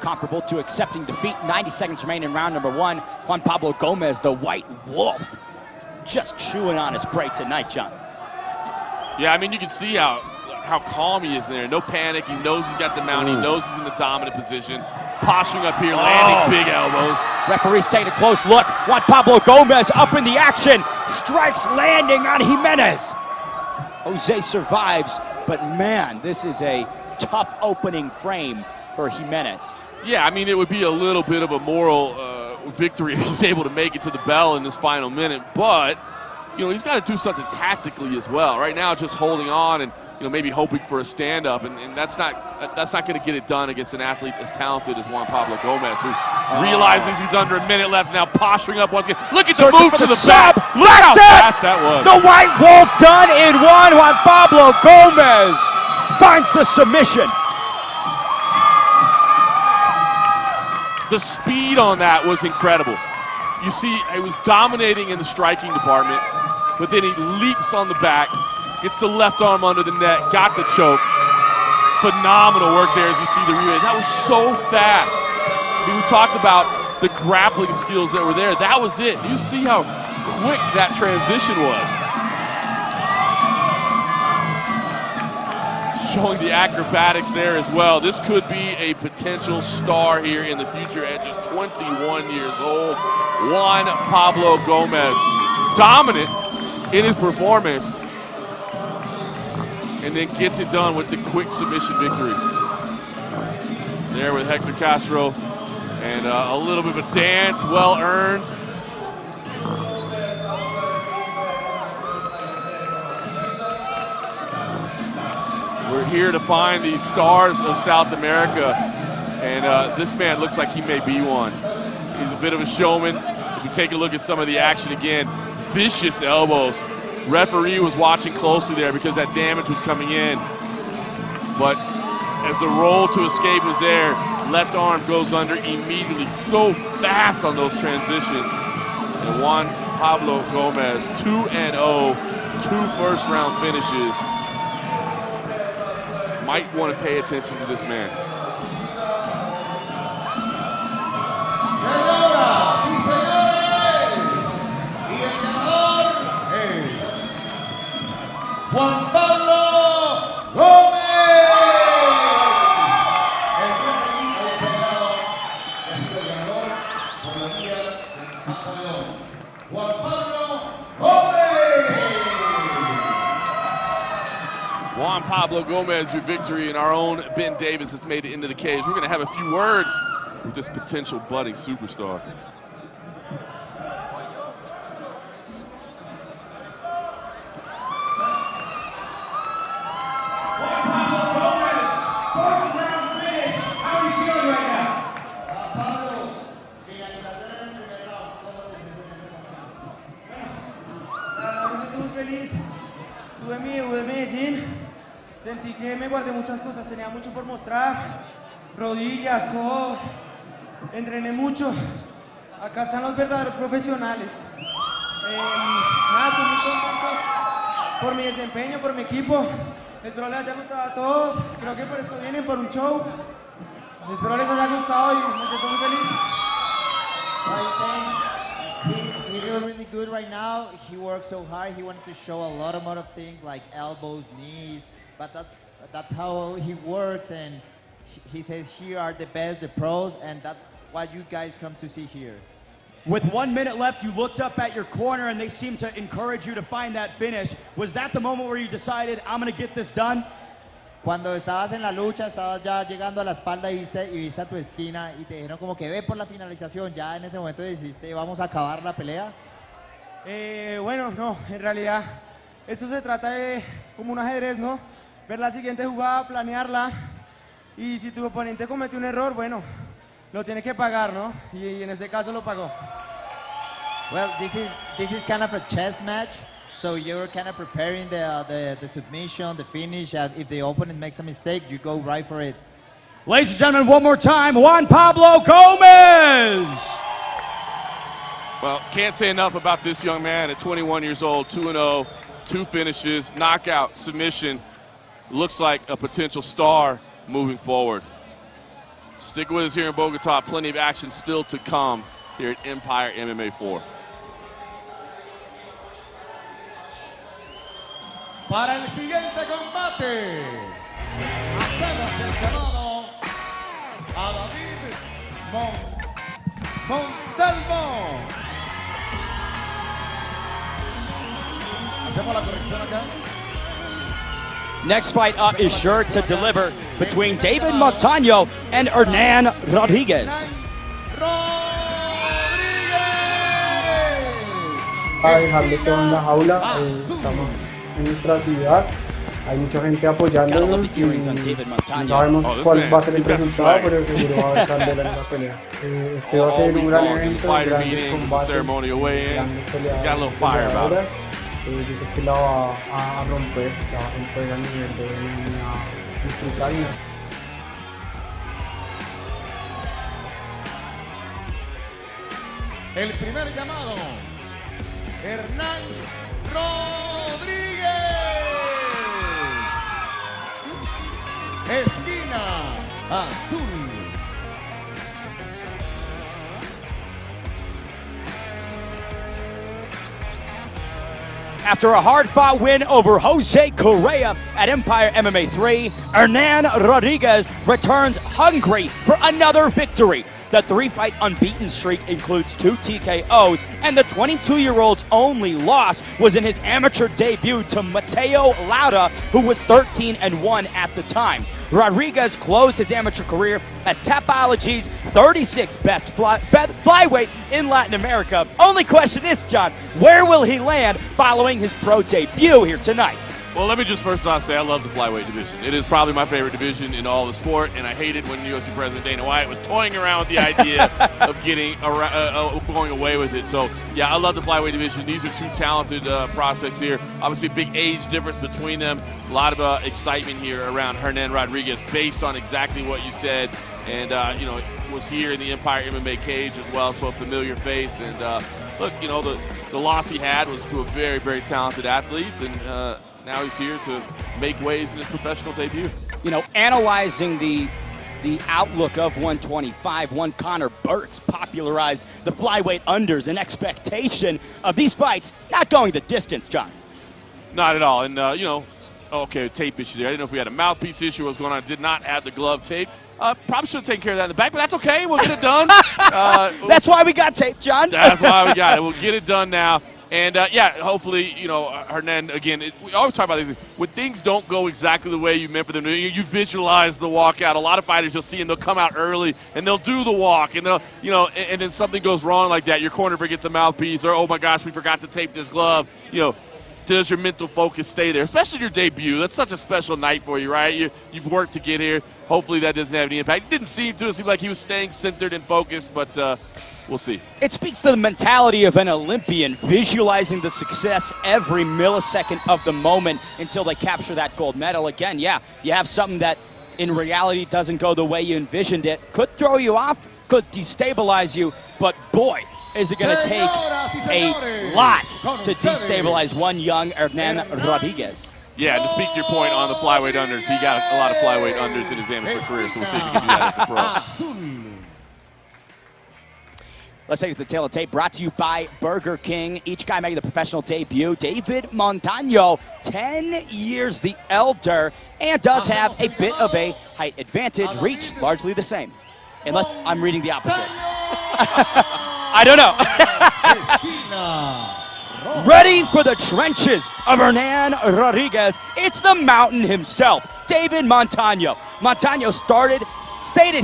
A: comparable to accepting defeat. 90 seconds remain in round number 1. Juan Pablo Gomez, the White Wolf, just chewing on his prey tonight, John.
B: Yeah, I mean, you can see how calm he is there. No panic. He knows he's got the mount. He knows he's in the dominant position. Posturing up here, landing big elbows.
A: Referee's taking a close look. Juan Pablo Gomez up in the action. Strikes landing on Jimenez. Jose survives, but man, this is a tough opening frame for Jimenez.
B: Yeah, I mean, it would be a little bit of a moral victory if he's able to make it to the bell in this final minute, but, you know, he's got to do something tactically as well. Right now, just holding on and, you know, maybe hoping for a stand-up, and that's not going to get it done against an athlete as talented as Juan Pablo Gomez, who realizes he's under a minute left now, posturing up once again. Look at the move to the back. Look how fast that was.
A: The White Wolf done in one. Juan Pablo Gomez finds the submission.
B: The speed on that was incredible. You see, he was dominating in the striking department, but then he leaps on the back, gets the left arm under the net, got the choke. Phenomenal work there as you see the replay. That was so fast. I mean, we talked about the grappling skills that were there. That was it. You see how quick that transition was. Showing the acrobatics there as well. This could be a potential star here in the future at just 21 years old. Juan Pablo Gomez, dominant in his performance, and then gets it done with the quick submission victory. There with Hector Castro, and a little bit of a dance, well earned. here to find the stars of South America, and this man looks like he may be one. He's a bit of a showman. As we take a look at some of the action again, vicious elbows. Referee was watching closely there because that damage was coming in, but as the roll to escape was there, left arm goes under immediately, so fast on those transitions. And Juan Pablo Gomez, 2-0, 2 first-round finishes. Might want to pay attention to this man.
E: Señoras y señores, y el ganador es Juan Pablo Gómez. El peleador es el ganador por la vía del Napoleón. Juan Pablo Gómez.
B: Juan Pablo Gomez, your victory, and our own Ben Davis has made it into the cage. We're going to have a few words with this potential budding superstar.
M: Estoy muy feliz. Tuve mi debut en Medellín. Sentí que me guardé muchas cosas, tenía mucho por mostrar. Rodillas, codos. Entrené mucho. Acá están los verdaderos profesionales. Nada, estoy muy contento por mi desempeño, por mi equipo. Espero les haya gustado a todos. Creo que por esto vienen, por un show. Espero les haya gustado y me siento muy feliz.
N: He feels really good right now. He worked so hard. He wanted to show a lot of things like elbows, knees, but that's how he works. And he says here are the best, the pros, and that's what you guys come to see here.
O: With 1 minute left, you looked up at your corner and they seemed to encourage you to find that finish. Was that the moment where you decided, I'm going to get this done?
N: Cuando estabas en la lucha, estabas ya llegando a la espalda y viste a tu esquina y te dijeron como que ve por la finalización, ya en ese momento decidiste vamos a acabar la pelea.
M: Bueno, no, en realidad esto se trata de como un ajedrez, ¿no? Ver la siguiente jugada, planearla y si tu oponente comete un error, bueno, lo tiene que pagar, ¿no? Y en este caso lo pagó.
N: Well, this is kind of a chess match. So you're kind of preparing the submission, the finish, and if the opponent makes a mistake, you go right for it.
O: Ladies and gentlemen, one more time, Juan Pablo Gomez!
B: Well, can't say enough about this young man at 21 years old, 2-0, 2 finishes, knockout, submission. Looks like a potential star moving forward. Stick with us here in Bogota. Plenty of action still to come here at Empire MMA 4.
E: Para el siguiente combate, hacemos el llamado a David Montalvo. Hacemos la corrección acá.
A: Next fight up is sure to deliver between David Montaño and Hernan Rodriguez.
P: A dejarle todo en la jaula, estamos en nuestra ciudad, hay mucha gente apoyándonos y no sabemos cuál va a ser el resultado, pero seguro va a haber candela en la pelea. Este va a ser un gran evento, grandes combates, grandes peleadoras. Yo sé que la va a romper a nivel de disfrutar.
E: El primer llamado, Hernan Rodríguez. Esquina azul.
A: After a hard-fought win over Jose Correa at Empire MMA 3, Hernan Rodriguez returns hungry for another victory. The 3-fight unbeaten streak includes 2 TKOs, and the 22-year-old's only loss was in his amateur debut to Mateo Lauda, who was 13-1 at the time. Rodriguez closed his amateur career as Tapology's 36th best flyweight in Latin America. Only question is, John, where will he land following his pro debut here tonight?
B: Well, let me just first off say I love the flyweight division. It is probably my favorite division in all the sport, and I hated when UFC President Dana White was toying around with the idea of getting going away with it. So, yeah, I love the flyweight division. These are two talented prospects here. Obviously, a big age difference between them. A lot of excitement here around Hernan Rodriguez based on exactly what you said. And, you know, was here in the Empire MMA cage as well, so a familiar face. And, look, you know, the loss he had was to a very, very talented athlete, and now he's here to make waves in his professional debut.
A: You know, analyzing the outlook of 125, one Connor Burks popularized the flyweight unders in expectation of these fights not going the distance, John.
B: Not at all. And, you know, okay, tape issue there. I didn't know if we had a mouthpiece issue, what was going on. I did not have the glove tape. Probably should have taken care of that in the back, but that's okay. We'll get it done.
A: That's why we got tape, John.
B: That's why we got it. We'll get it done now. And, yeah, hopefully, you know, Hernan, again, we always talk about these things. When things don't go exactly the way you meant for them to, you visualize the walkout. A lot of fighters you'll see, and they'll come out early, and they'll do the walk, and they'll, you know, and then something goes wrong like that. Your corner forgets a mouthpiece, or, oh, my gosh, we forgot to tape this glove. You know, does your mental focus stay there, especially your debut? That's such a special night for you, right? You've worked to get here. Hopefully that doesn't have any impact. It didn't seem to. It seemed like he was staying centered and focused, but we'll see.
A: It speaks to the mentality of an Olympian, visualizing the success every millisecond of the moment until they capture that gold medal. Again, yeah, you have something that in reality doesn't go the way you envisioned it. Could throw you off, could destabilize you, but boy, is it going to take a lot to destabilize one young Hernan Rodriguez.
B: Yeah, to speak to your point on the flyweight unders, he got a lot of flyweight unders in his amateur career, so we'll see if he can do that as a pro.
A: Let's take it to the tail of tape, brought to you by Burger King. Each guy making the professional debut. David Montano, 10 years the elder, and does have a bit of a height advantage. Reach, largely the same, unless I'm reading the opposite. I don't know. Ready for the trenches of Hernan Rodriguez, it's the Mountain himself, David Montano. Montano stated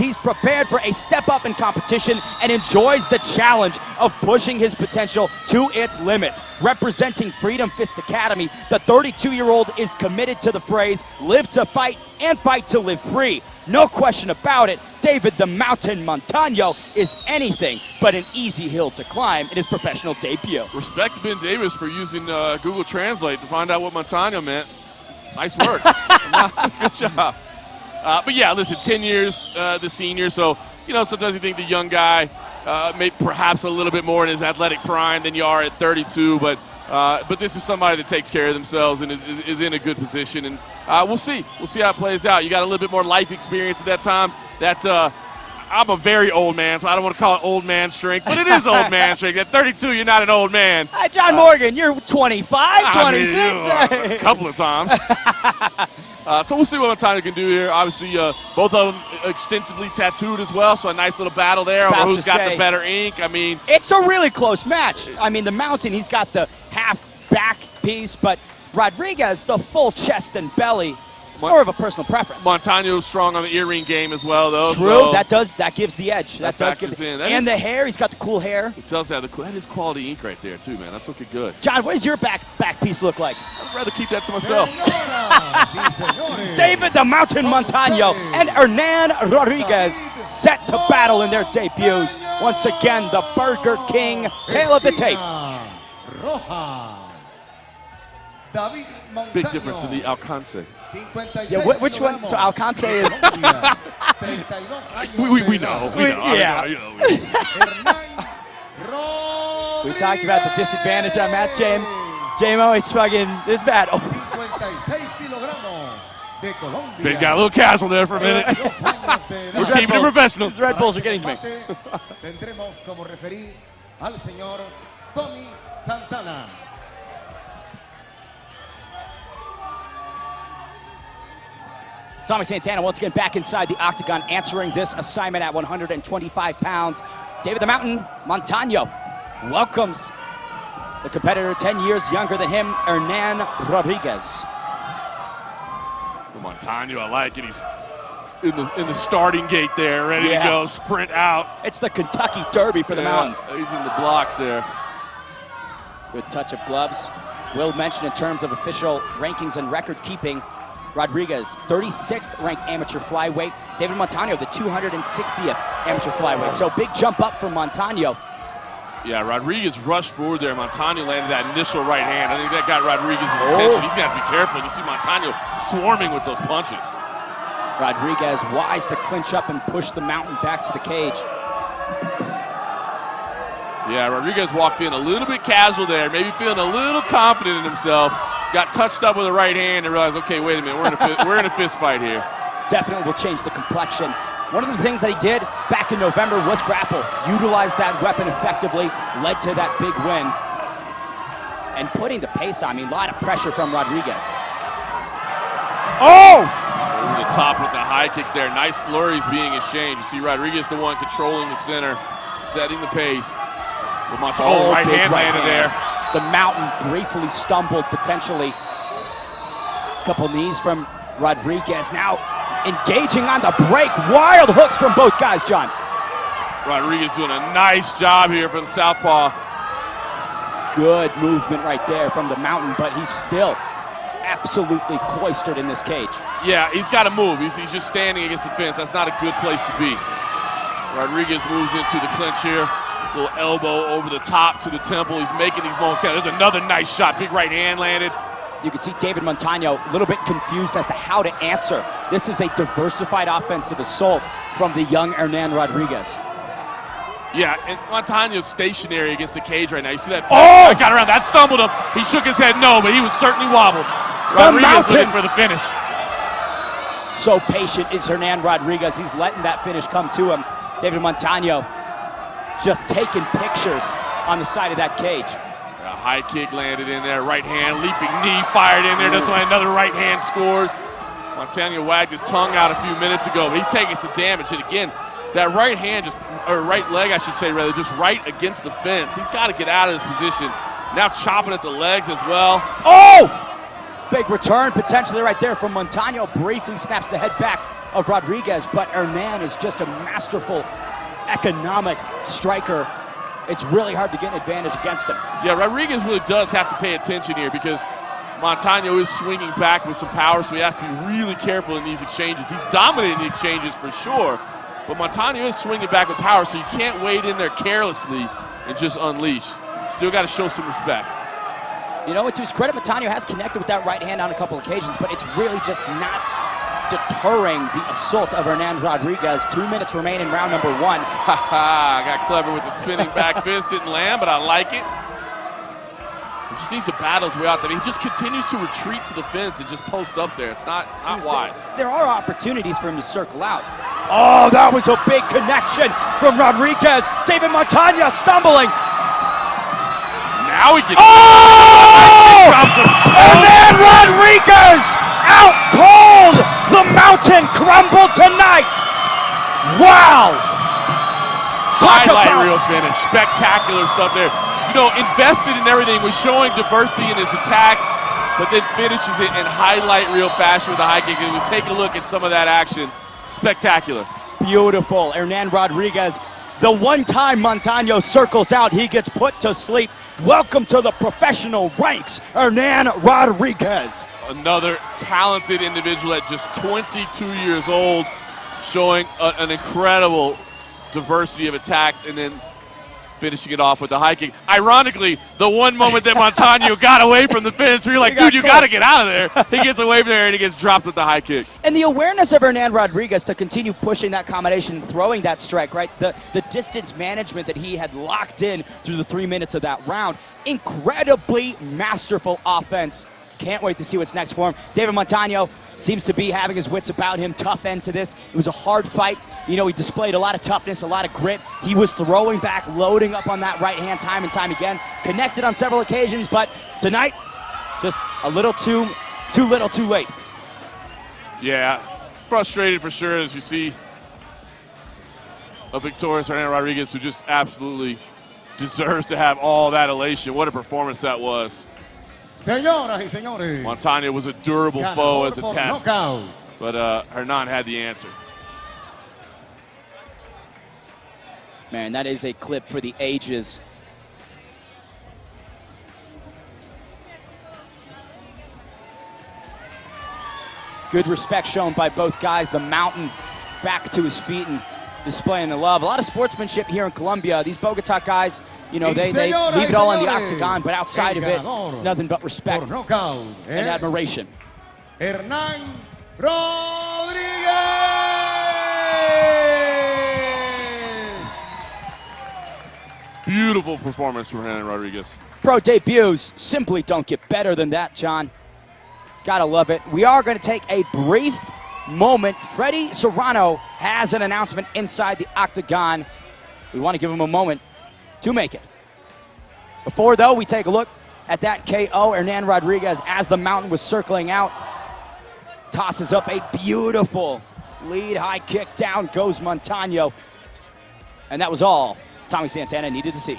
A: he's prepared for a step up in competition and enjoys the challenge of pushing his potential to its limits. Representing Freedom Fist Academy, the 32-year-old is committed to the phrase, live to fight and fight to live free. No question about it, David the Mountain Montano is anything but an easy hill to climb in his professional debut.
B: Respect to Ben Davis for using Google Translate to find out what Montano meant. Nice work. Good job. But yeah, listen, 10 years the senior, so, you know, sometimes you think the young guy may perhaps a little bit more in his athletic prime than you are at 32, but this is somebody that takes care of themselves and is in a good position, and we'll see. We'll see how it plays out. You got a little bit more life experience at that time. I'm a very old man, so I don't want to call it old man strength, but it is old man strength. At 32, you're not an old man.
A: John Morgan, you're 25, 26.
B: A couple of times. So we'll see what Montano can do here. Obviously, both of them extensively tattooed as well, so a nice little battle there over who's got the better ink. I mean,
A: it's a really close match. I mean, the Mountain, he's got the half back piece, but Rodriguez, the full chest and belly. It's more of a personal preference.
B: Montano's strong on the earring game as well, though.
A: True, so that gives the edge.
B: That
A: does give
B: the edge.
A: And the hair, he's got the cool hair.
B: It does have that is quality ink right there, too, man. That's looking good.
A: John, what does your back piece look like?
B: I'd rather keep that to myself.
A: David the Mountain Montano and Hernan Rodriguez set to battle in their debuts. Once again, the Burger King tale of the tape.
B: Big difference in the Alcance.
A: Yeah, which one? So Alcance is...
B: we know.
A: Yeah. We talked about the disadvantage on Matt James. J-Mo is fucking this battle.
B: Big guy, a little casual there for a minute. We're keeping it professional.
A: These Red Bulls are getting to me.
E: Tendremos como referí al señor Tommy Santana.
A: Tommy Santana once again back inside the octagon, answering this assignment at 125 pounds. David the Mountain Montano welcomes the competitor 10 years younger than him, Hernan Rodriguez.
B: Montano, I like it. He's in the starting gate there, ready to go, sprint out.
A: It's the Kentucky Derby for the Mountain.
B: He's in the blocks there.
A: Good touch of gloves. Will mention in terms of official rankings and record keeping, Rodriguez, 36th ranked amateur flyweight. David Montano, the 260th amateur flyweight. So big jump up for Montano.
B: Yeah, Rodriguez rushed forward there. Montano landed that initial right hand. I think that got Rodriguez's attention. He's got to be careful. You see Montano swarming with those punches.
A: Rodriguez wise to clinch up and push the mountain back to the cage.
B: Yeah, Rodriguez walked in a little bit casual there, maybe feeling a little confident in himself. Got touched up with the right hand and realized, okay, wait a minute, we're in a fist fight here.
A: Definitely will change the complexion. One of the things that he did back in November was grapple. Utilized that weapon effectively, led to that big win. And putting the pace on, a lot of pressure from Rodriguez.
B: Oh! Over the top with the high kick there. Nice flurries being exchanged. You see Rodriguez the one controlling the center, setting the pace. Right hand landed there.
A: The mountain briefly stumbled, potentially. Couple knees from Rodriguez. Now engaging on the break. Wild hooks from both guys, John.
B: Rodriguez doing a nice job here for the southpaw.
A: Good movement right there from the mountain, but he's still absolutely cloistered in this cage.
B: Yeah, he's got to move. He's just standing against the fence. That's not a good place to be. Rodriguez moves into the clinch here. Little elbow over the top to the temple. He's making these moments count. There's another nice shot. Big right hand landed.
A: You can see David Montano a little bit confused as to how to answer. This is a diversified offensive assault from the young Hernan Rodriguez.
B: Yeah, and Montano's stationary against the cage right now. You see that? Oh! Got around. That stumbled him. He shook his head no, but he was certainly wobbled. Rodriguez looking for the finish.
A: So patient is Hernan Rodriguez. He's letting that finish come to him. David Montano just taking pictures on the side of that cage.
B: A high kick landed in there. Right hand, leaping knee fired in there. That's why another right hand scores. Montano wagged his tongue out a few minutes ago, but he's taking some damage. And again, that right hand, or right leg, I should say, rather, just right against the fence. He's got to get out of this position. Now chopping at the legs as well.
A: Oh! Big return potentially right there from Montano. Briefly snaps the head back of Rodriguez, but Hernan is just a masterful economic striker. It's really hard to get an advantage against him.
B: Yeah, Rodriguez really does have to pay attention here because Montano is swinging back with some power, so he has to be really careful in these exchanges. He's dominating the exchanges for sure, but Montano is swinging back with power, so you can't wade in there carelessly and just unleash. Still got to show some respect.
A: You know what, to his credit, Montano has connected with that right hand on a couple occasions, but it's really just not deterring the assault of Hernan Rodriguez. 2 minutes remain in round number one.
B: I got clever with the spinning back fist. Didn't land, but I like it. He just needs to battle his way out there. He just continues to retreat to the fence and just post up there. It's not wise.
A: There are opportunities for him to circle out. Oh, that was a big connection from Rodriguez. David Montano stumbling.
B: Now he can.
A: Oh! And then Rodriguez out cold. The mountain crumbled tonight. Wow.
B: Highlight reel finish. Spectacular stuff there. You know, invested in everything, was showing diversity in his attacks, but then finishes it in highlight reel fashion with a high kick. And we take a look at some of that action. Spectacular.
A: Beautiful. Hernan Rodriguez. The one time Montano circles out, he gets put to sleep. Welcome to the professional ranks, Hernan Rodriguez.
B: Another talented individual at just 22 years old, showing an incredible diversity of attacks and then finishing it off with a high kick. Ironically, the one moment that Montano got away from the fence, we were like, dude, you got to get out of there. He gets away from there and he gets dropped with the high kick.
A: And the awareness of Hernan Rodriguez to continue pushing that combination, throwing that strike, right? The distance management that he had locked in through the 3 minutes of that round. Incredibly masterful offense. Can't wait to see what's next for him. David Montano seems to be having his wits about him. Tough end to this. It was a hard fight. You know, he displayed a lot of toughness, a lot of grit. He was throwing back, loading up on that right hand time and time again. Connected on several occasions, but tonight, just a little too little, too late.
B: Yeah, frustrated for sure as you see a victorious Hernan Rodriguez who just absolutely deserves to have all that elation. What a performance that was.
E: Señoras y señores.
B: Montano was a durable foe as a test,
E: knockout.
B: but Hernan had the answer.
A: Man, that is a clip for the ages. Good respect shown by both guys. The Mountain back to his feet and displaying the love. A lot of sportsmanship here in Colombia. These Bogota guys, you know, they leave it all in the octagon, but outside of it, it's nothing but respect and admiration.
E: Hernán Rodríguez.
B: Beautiful performance from Hernán Rodríguez.
A: Pro debuts simply don't get better than that, John. Gotta love it. We are going to take a brief moment. Freddie Serrano has an announcement inside the octagon. We want to give him a moment to make it. Before, though, we take a look at that KO. Hernán Rodríguez, as the Mountain was circling out, tosses up a beautiful lead high kick. Down goes Montano. And that was all Tommy Santana needed to see.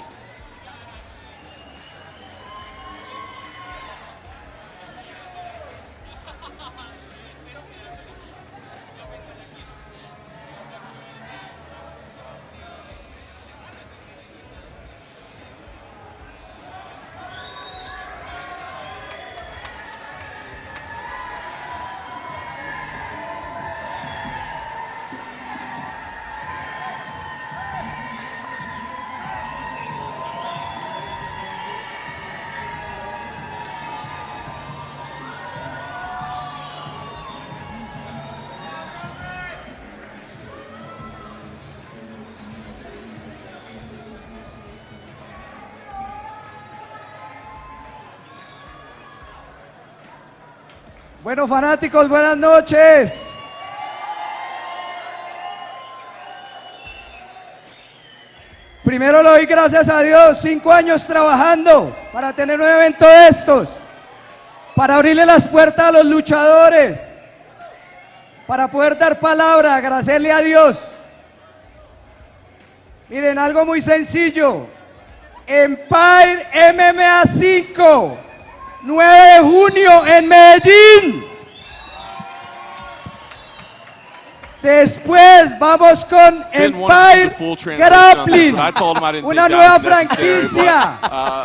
M: Bueno, fanáticos, buenas noches. Primero le doy gracias a Dios, 5 años trabajando para tener un evento de estos, para abrirle las puertas a los luchadores, para poder dar palabra, agradecerle a Dios. Miren, algo muy sencillo. Empire MMA 5. 9 de junio en Medellín. Después vamos con Empire Grappling, una nueva franquicia.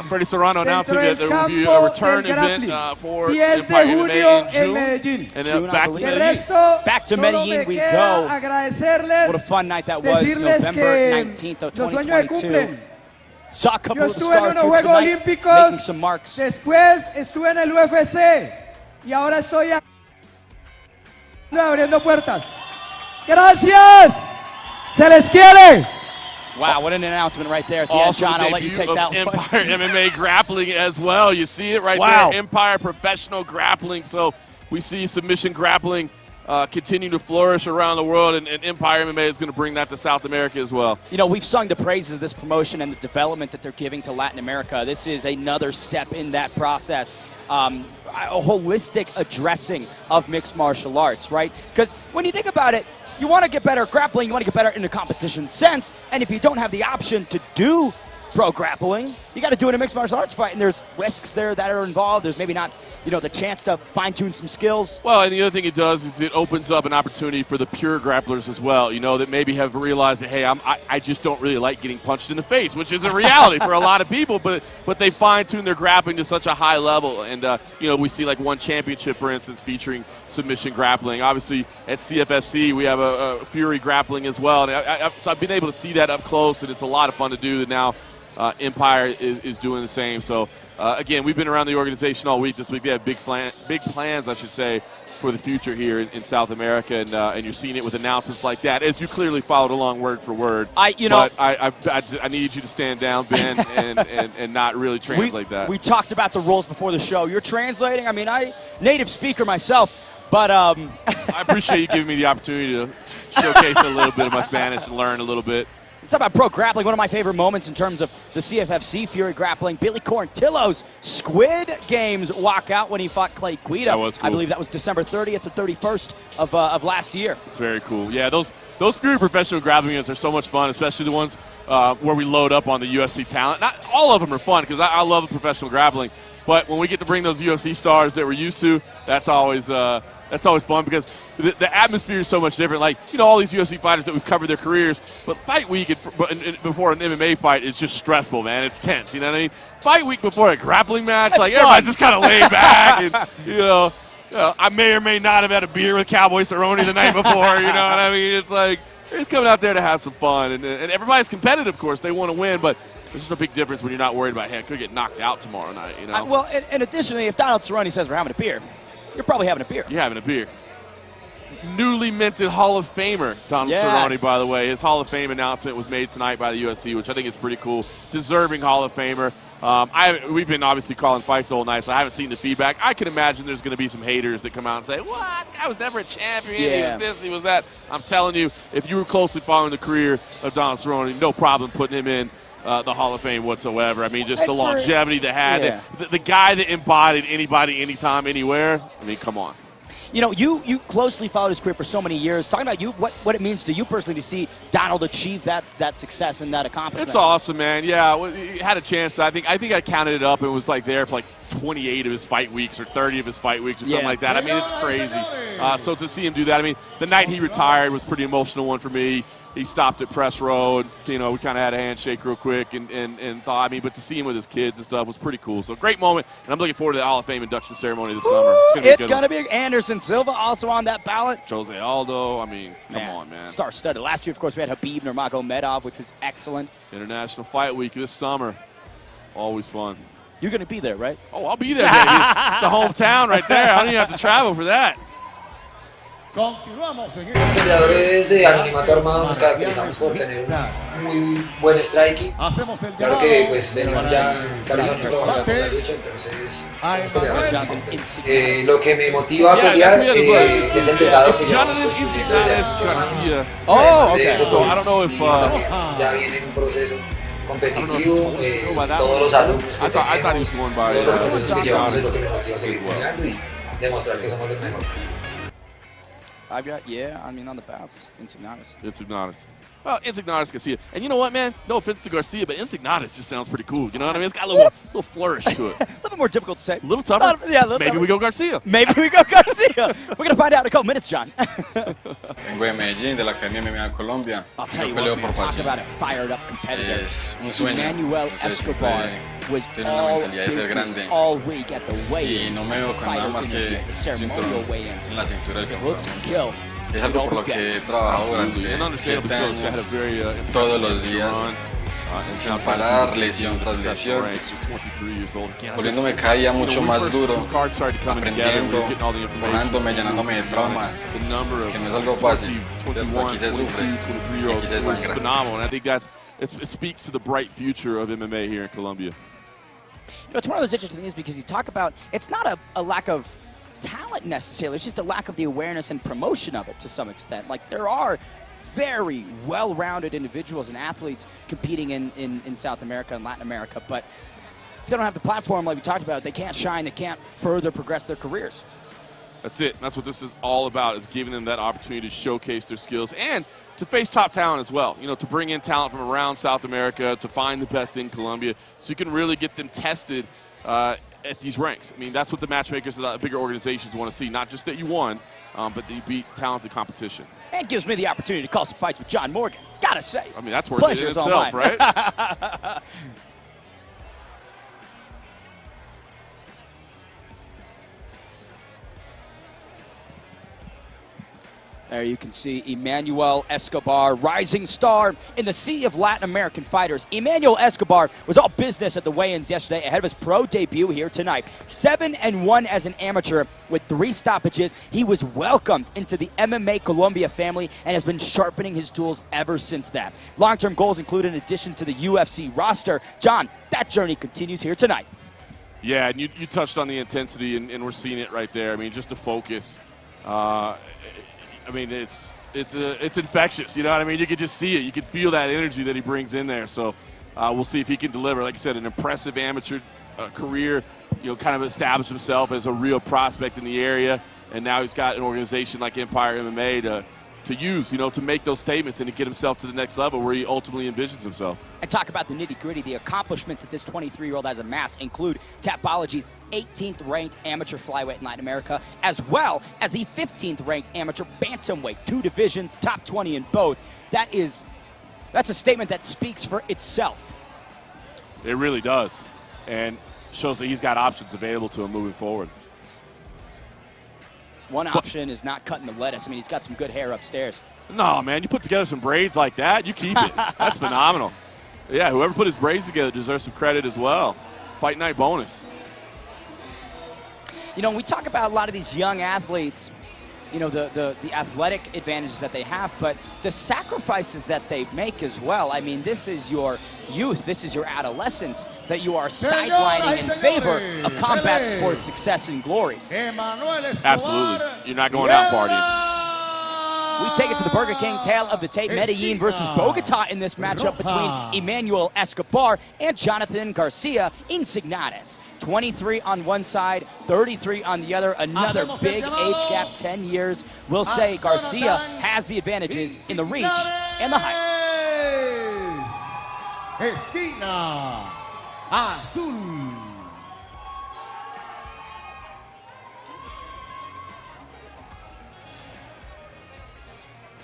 B: Freddie Serrano announcing that there will be a return event for Empire MMA in June. And then back to Medellin.
A: Back to Medellin we go. What a fun night that was, November 19th of 2022. Saw a couple
M: Yo
A: of the
M: estuve en
A: stars
M: unos
A: here
M: Juegos
A: tonight,
M: Olímpicos,
A: making some marks.
M: Después estuve en el UFC y ahora estoy abriendo puertas. Gracias. Se les quiere.
A: Wow, what an announcement right there at the end,
B: Also
A: John.
B: the
A: I'll let you
B: debut
A: take that
B: of
A: one.
B: Empire MMA Grappling as well. You see it right
A: Wow.
B: there, Empire Professional Grappling. So we see submission grappling continue to flourish around the world, and Empire MMA is going to bring that to South America as well.
A: You know, we've sung the praises of this promotion and the development that they're giving to Latin America. This is another step in that process. A holistic addressing of mixed martial arts, right? Because when you think about it, you want to get better at grappling, you want to get better in a competition sense, and if you don't have the option to do pro grappling, you got to do it in a mixed martial arts fight, and there's risks there that are involved. There's maybe not, you know, the chance to fine-tune some skills.
B: Well, and the other thing it does is it opens up an opportunity for the pure grapplers as well, you know, that maybe have realized that, hey, I just don't really like getting punched in the face, which is a reality for a lot of people, but they fine-tune their grappling to such a high level. And, you know, we see like one championship, for instance, featuring submission grappling. Obviously, at CFFC, we have a Fury grappling as well. And so I've been able to see that up close, and it's a lot of fun to do. And now Empire is doing the same. So, again, we've been around the organization all week. This week they have big plans, I should say, for the future here in South America, and you're seeing it with announcements like that, as you clearly followed along word for word. I need you to stand down, Ben, and not really translate that.
A: We talked about the rules before the show. You're translating. I mean, native speaker myself, but
B: I appreciate you giving me the opportunity to showcase a little bit of my Spanish and learn a little bit.
A: Let's talk about pro grappling. One of my favorite moments in terms of the CFFC Fury grappling. Billy Quarantillo's Squid Games walkout when he fought Clay Guida.
B: That was cool.
A: I believe that was December 30th or 31st of last year.
B: It's very cool. Yeah, those Fury professional grappling units are so much fun, especially the ones where we load up on the UFC talent. Not all of them are fun because I love professional grappling, but when we get to bring those UFC stars that we're used to, that's always fun because the atmosphere is so much different. Like, you know, all these UFC fighters that we've covered their careers, but fight week before an MMA fight is just stressful, man. It's tense, you know what I mean? Fight week before a grappling match,
A: That's
B: like
A: fun.
B: everybody's just kind of laid back, and you know. I may or may not have had a beer with Cowboy Cerrone the night before. You know what I mean? It's like he's coming out there to have some fun, and everybody's competitive. Of course, they want to win, but there's just a big difference when you're not worried about, hey, I could get knocked out tomorrow night. You know.
A: Well, and additionally, if Donald Cerrone says we're having a beer, you're probably having a beer.
B: You're having a beer. Newly minted Hall of Famer, Donald Cerrone, by the way. His Hall of Fame announcement was made tonight by the UFC, which I think is pretty cool. Deserving Hall of Famer. We've been obviously calling fights all night, so I haven't seen the feedback. I can imagine there's going to be some haters that come out and say, what? I was never a champion. He was this, he was that. I'm telling you, if you were closely following the career of Donald Cerrone, no problem putting him in the Hall of Fame whatsoever. I mean, just the longevity that had. The guy that embodied anybody, anytime, anywhere. I mean, come on.
A: You know, you closely followed his career for so many years. Talking about what it means to you personally to see Donald achieve that success and that accomplishment.
B: It's awesome, man. Yeah, he had a chance to. I think I counted it up and was like there for like 28 of his fight weeks or 30 of his fight weeks or something like that. I mean, it's crazy. So to see him do that, I mean, the night he retired was a pretty emotional one for me. He stopped at press row, and we kind of had a handshake real quick and thought, I mean, but to see him with his kids and stuff was pretty cool. So great moment, and I'm looking forward to the Hall of Fame induction ceremony this summer.
A: It's going to be Anderson Silva also on that ballot.
B: Jose Aldo, I mean, come on, man.
A: Star-studded. Last year, of course, we had Khabib Nurmagomedov, which was excellent.
B: International Fight Week this summer, always fun.
A: You're going to be there, right?
B: Oh, I'll be there, baby. It's the hometown right there. I don't even have to travel for that.
Q: Los peleadores de Anonimato Armado nos caracterizamos por tener un muy buen striking. Claro que pues venimos ya varios años trabajando con la lucha, entonces somos peleadores. Lo que me motiva a pelear es el legado que llevamos construyendo desde hace muchos años. Además de eso, pues mi hijo también ya viene en un proceso competitivo. Todos los alumnos que tenemos, todos los procesos que llevamos es lo que me motiva a seguir peleando y demostrar que somos los mejores.
A: I've got, I mean, on the bounce, Insignatus.
B: Well, Insignatus Garcia. And you know what, man? No offense to Garcia, but Insignatus just sounds pretty cool. You know what I mean? It's got a little flourish to it.
A: A little bit more difficult to say.
B: A little tougher? Maybe we go Garcia.
A: Maybe we go Garcia. We're going to find out in a couple minutes, John.
R: Vengo de Medellín, de la Academia MMA Colombia.
A: I'll tell you
R: peleo
A: what,
R: por
A: talk
R: pasión.
A: about a fired-up competitor.
R: Es un sueño.
A: Emmanuel Escobar was
R: tiene una
A: all
R: mentalidad de ser
A: business
R: grande.
A: all week at the weigh-in.
R: Y no me veo con nada más que cinturón en la cintura del campeón. Es algo por lo que he trabajado durante 7 años, todos los días, sin parar, lesión tras lesión, volviéndome cada día mucho más duro, aprendiendo, formándome, llenándome de traumas, que no es algo fácil, aquí se sufre, y aquí se sangra.
B: It speaks to the bright future of MMA here in Colombia.
A: You know, it's one of those interesting things because you talk about, it's not a lack of talent necessarily, it's just a lack of the awareness and promotion of it to some extent. Like, there are very well-rounded individuals and athletes competing in South America and Latin America, but if they don't have the platform like we talked about, they can't shine, they can't further progress their careers.
B: That's it. That's what this is all about, is giving them that opportunity to showcase their skills and to face top talent as well. You know, to bring in talent from around South America, to find the best in Colombia, so you can really get them tested at these ranks. I mean, that's what the matchmakers of the bigger organizations want to see. Not just that you won, but that you beat talented competition.
A: And gives me the opportunity to call some fights with John Morgan. Gotta say.
B: I mean, that's worth it in itself, right?
A: There you can see Emmanuel Escobar, rising star in the sea of Latin American fighters. Emmanuel Escobar was all business at the weigh-ins yesterday ahead of his pro debut here tonight. 7-1 as an amateur with 3 stoppages. He was welcomed into the MMA Colombia family and has been sharpening his tools ever since that. Long-term goals include an addition to the UFC roster. John, that journey continues here tonight.
B: Yeah, and you touched on the intensity, and we're seeing it right there. I mean, just the focus. I mean, it's infectious, you know what I mean? You can just see it. You can feel that energy that he brings in there. So we'll see if he can deliver. Like I said, an impressive amateur career, you know, kind of established himself as a real prospect in the area. And now he's got an organization like Empire MMA to use, you know, to make those statements and to get himself to the next level where he ultimately envisions himself.
A: And talk about the nitty-gritty. The accomplishments that this 23-year-old has amassed include Tapology's 18th ranked amateur flyweight in Latin America, as well as the 15th ranked amateur bantamweight, 2 divisions, top 20 in both. That's a statement that speaks for itself.
B: It really does, and shows that he's got options available to him moving forward.
A: One option is not cutting the lettuce. I mean, he's got some good hair upstairs.
B: No, man, you put together some braids like that, you keep it. That's phenomenal. Yeah, whoever put his braids together deserves some credit as well. Fight night bonus.
A: You know, we talk about a lot of these young athletes, you know, the athletic advantages that they have, but the sacrifices that they make as well. I mean, this is your youth, this is your adolescence that you are sidelining in favor of combat sports success and glory.
B: Absolutely. You're not going out partying.
A: We take it to the Burger King. Tale of the tape. Medellin versus Bogota in this matchup between Emmanuel Escobar and Jonathan Garcia Insignares. 23 on one side, 33 on the other. Another big age gap, 10 years. We'll say Garcia has the advantages in the reach and the height.
E: Esquina Azul.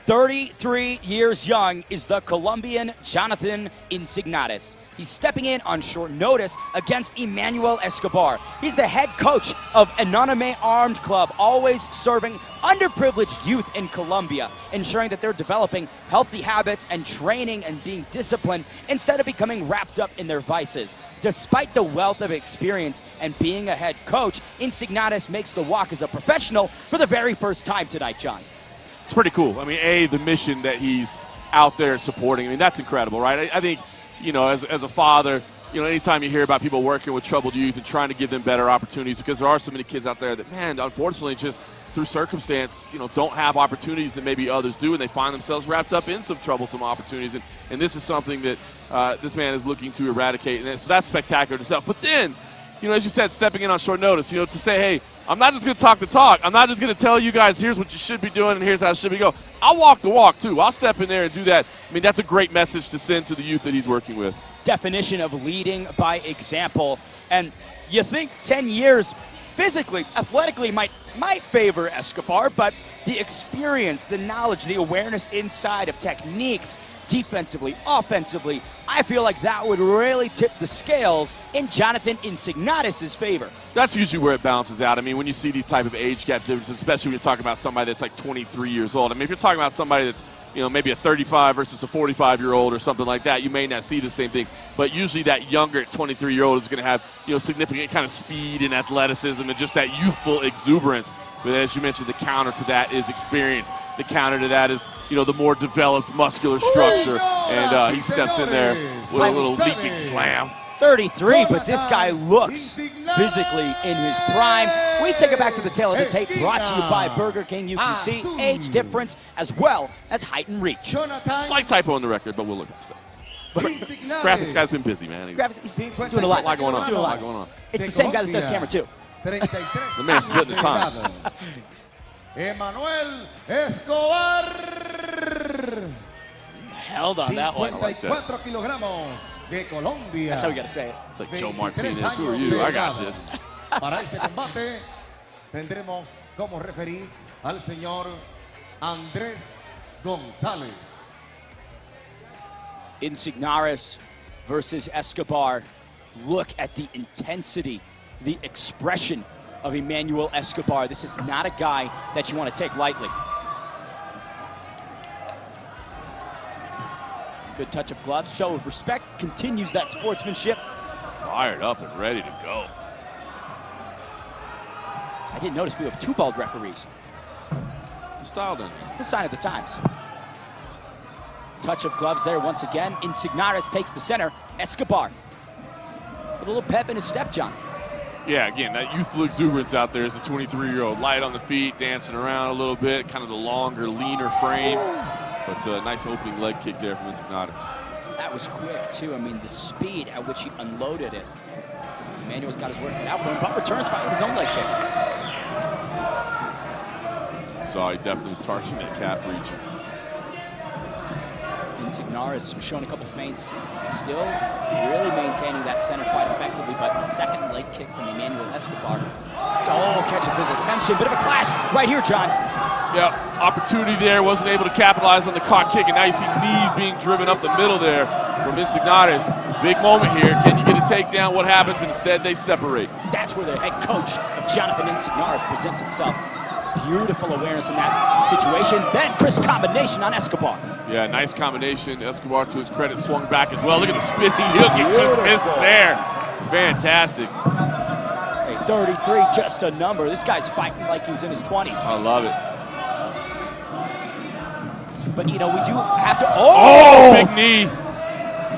A: 33 years young is the Colombian Jonathan Insignares. He's stepping in on short notice against Emmanuel Escobar. He's the head coach of Anonymous Armed Club, always serving underprivileged youth in Colombia, ensuring that they're developing healthy habits and training and being disciplined instead of becoming wrapped up in their vices. Despite the wealth of experience and being a head coach, Insignares makes the walk as a professional for the very first time tonight, John.
B: It's pretty cool. I mean, the mission that he's out there supporting, I mean, that's incredible, right? I think, you know, as a father, you know, anytime you hear about people working with troubled youth and trying to give them better opportunities, because there are so many kids out there that, man, unfortunately, just through circumstance, you know, don't have opportunities that maybe others do, and they find themselves wrapped up in some troublesome opportunities. And this is something that this man is looking to eradicate. And so that's spectacular to stuff. But then, you know, as you said, stepping in on short notice, you know, to say, hey, I'm not just going to talk the talk. I'm not just going to tell you guys, here's what you should be doing and here's how it should be go. I'll walk the walk, too. I'll step in there and do that. I mean, that's a great message to send to the youth that he's working with.
A: Definition of leading by example. And you think 10 years physically, athletically might favor Escobar, but the experience, the knowledge, the awareness inside of techniques, defensively, offensively, I feel like that would really tip the scales in Jonathan Insignares' favor.
B: That's usually where it balances out. I mean, when you see these type of age gap differences, especially when you're talking about somebody that's like 23 years old. I mean, if you're talking about somebody that's, you know, maybe a 35 versus a 45-year-old or something like that, you may not see the same things. But usually that younger 23-year-old is going to have, you know, significant kind of speed and athleticism and just that youthful exuberance. But as you mentioned, the counter to that is experience. The counter to that is, you know, the more developed muscular structure. And he steps in there with a little leaping slam.
A: 33, but this guy looks physically in his prime. We take it back to the tail of the tape, brought to you by Burger King. You can see age difference as well as height and reach.
B: Slight typo on the record, but we'll look at that. But graphics guy's been busy, man.
A: He's doing a lot
B: going on.
A: Doing a lot going on. It's the same guy that does camera, too.
B: The man's splitting his time.
E: Emmanuel Escobar.
A: Held on that one.
E: 54 kilogramos de Colombia.
A: That's how we got to say it.
B: It's like Joe Martinez. Who are you? I got this.
E: Para este combate tendremos como referí al señor Andrés González.
A: Insignares versus Escobar. Look at the intensity, the expression of Emmanuel Escobar. This is not a guy that you want to take lightly. Good touch of gloves, show of respect, continues that sportsmanship.
B: Fired up and ready to go.
A: I didn't notice we have two bald referees.
B: It's the style then.
A: The sign of the times. Touch of gloves there once again. Insignares takes the center. Escobar with a little pep in his step, John.
B: Yeah, again, that youthful exuberance out there as a 23-year-old. Light on the feet, dancing around a little bit, kind of the longer, leaner frame. But nice opening leg kick there from Insignares.
A: That was quick, too. I mean, the speed at which he unloaded it. Emmanuel's got his work cut out for him, but returns by his own leg kick.
B: So he definitely was targeting that calf region.
A: Insignares showing a couple feints. Still really maintaining that center quite effectively, but the second leg kick from Emmanuel Escobar. Catches his attention. Bit of a clash right here, John.
B: Yeah, opportunity there. Wasn't able to capitalize on the caught kick, and now you see knees being driven up the middle there from Insignares. Big moment here. Can you get a takedown? What happens? And instead, they separate.
A: That's where the head coach of Jonathan Insignares presents himself.
O: Beautiful awareness in that situation. Then Chris combination on Escobar.
B: Yeah, nice combination. Escobar, to his credit, swung back as well. Look at the spinning hook. He just misses there. Fantastic.
O: Hey, 33, just a number. This guy's fighting like he's in his 20s.
B: I love it.
O: But, you know, we do have to...
B: Oh, big knee.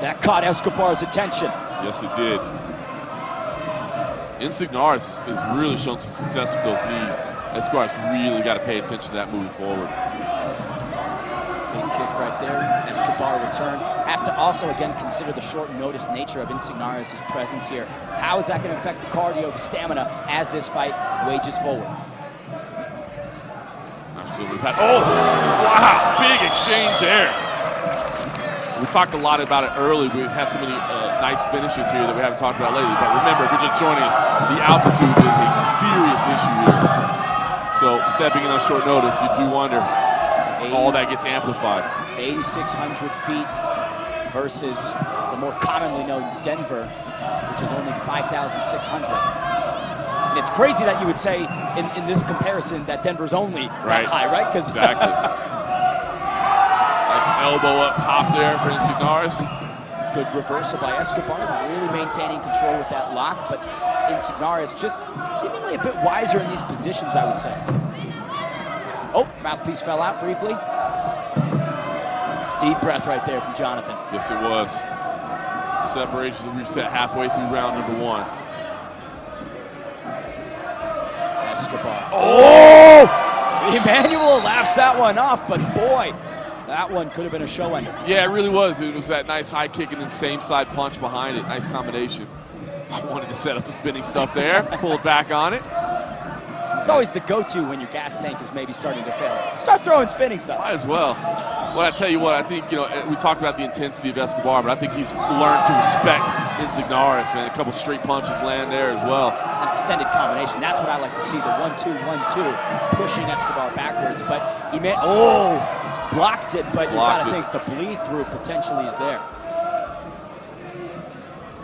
O: That caught Escobar's attention.
B: Yes, it did. Insignaris has really shown some success with those knees. Escobar's really got to pay attention to that moving forward.
O: Big kick right there. Escobar return. Have to also, again, consider the short notice nature of Insignaris' presence here. How is that going to affect the cardio, the stamina, as this fight wages forward?
B: Absolutely. Oh, wow. Big exchange there. We talked a lot about it early. We've had so many nice finishes here that we haven't talked about lately. But remember, if you're just joining us, the altitude is a serious issue here. So stepping in on short notice, you do wonder all that gets amplified.
O: 8,600 feet versus the more commonly known Denver, which is only 5,600. And it's crazy that you would say in this comparison that Denver's only that high, right?
B: Exactly. Nice elbow up top there for Insignaris.
O: Good reversal by Escobar, really maintaining control with that lock, but Insignaris just seemingly a bit wiser in these positions, I would say. Oh, mouthpiece fell out briefly. Deep breath right there from Jonathan.
B: Yes, it was. Separations reset halfway through round number 1.
O: Escobar. Oh! Emmanuel laughs that one off, but boy, that one could have been a show ender.
B: Yeah, it really was. It was that nice high kick and then same side punch behind it. Nice combination. I wanted to set up the spinning stuff there, pull it back on it.
O: It's always the go-to when your gas tank is maybe starting to fail. Start throwing spinning stuff.
B: Might as well. Well, I tell you what, I think, you know, we talked about the intensity of Escobar, but I think he's learned to respect Insignaris, and a couple straight punches land there as well.
O: An extended combination. That's what I like to see, the 1-2, 1-2, pushing Escobar backwards. But he blocked it, but you gotta think the bleed through potentially is there.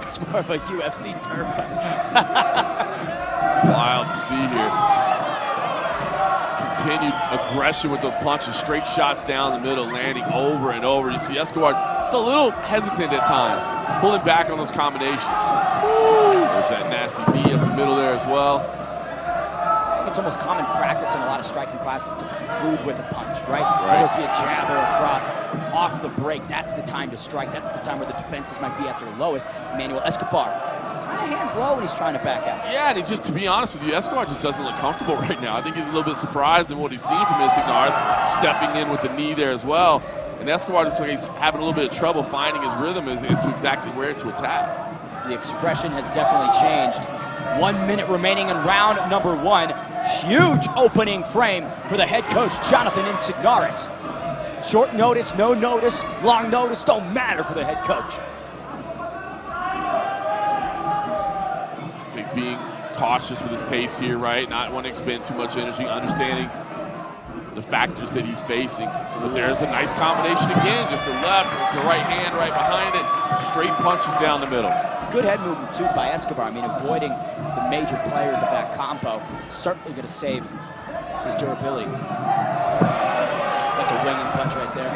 O: It's more of a UFC term.
B: Wild to see here. Continued aggression with those punches, straight shots down the middle, landing over and over. You see Escobar just a little hesitant at times, pulling back on those combinations. There's that nasty knee up the middle there as well.
O: I think it's almost common practice in a lot of striking classes to conclude with a punch, right? Whether it be a jab or a cross, off the break, that's the time to strike. That's the time where the defenses might be at their lowest. Emmanuel Escobar, kind of hands low when he's trying to back out.
B: Yeah, and he just, to be honest with you, Escobar just doesn't look comfortable right now. I think he's a little bit surprised in what he's seen from Insignaris, stepping in with the knee there as well. And Escobar just like he's having a little bit of trouble finding his rhythm as to exactly where to attack.
O: The expression has definitely changed. 1 minute remaining in round number 1. Huge opening frame for the head coach, Jonathan Insignaris. Short notice, no notice, long notice, don't matter for the head coach.
B: I think being cautious with his pace here, right? Not want to expend too much energy, understanding the factors that he's facing. But there's a nice combination again, just the left, it's the right hand right behind it, straight punches down the middle.
O: Good head movement too by Escobar. I mean, avoiding the major players of that combo, certainly going to save his durability. That's a winging punch right there.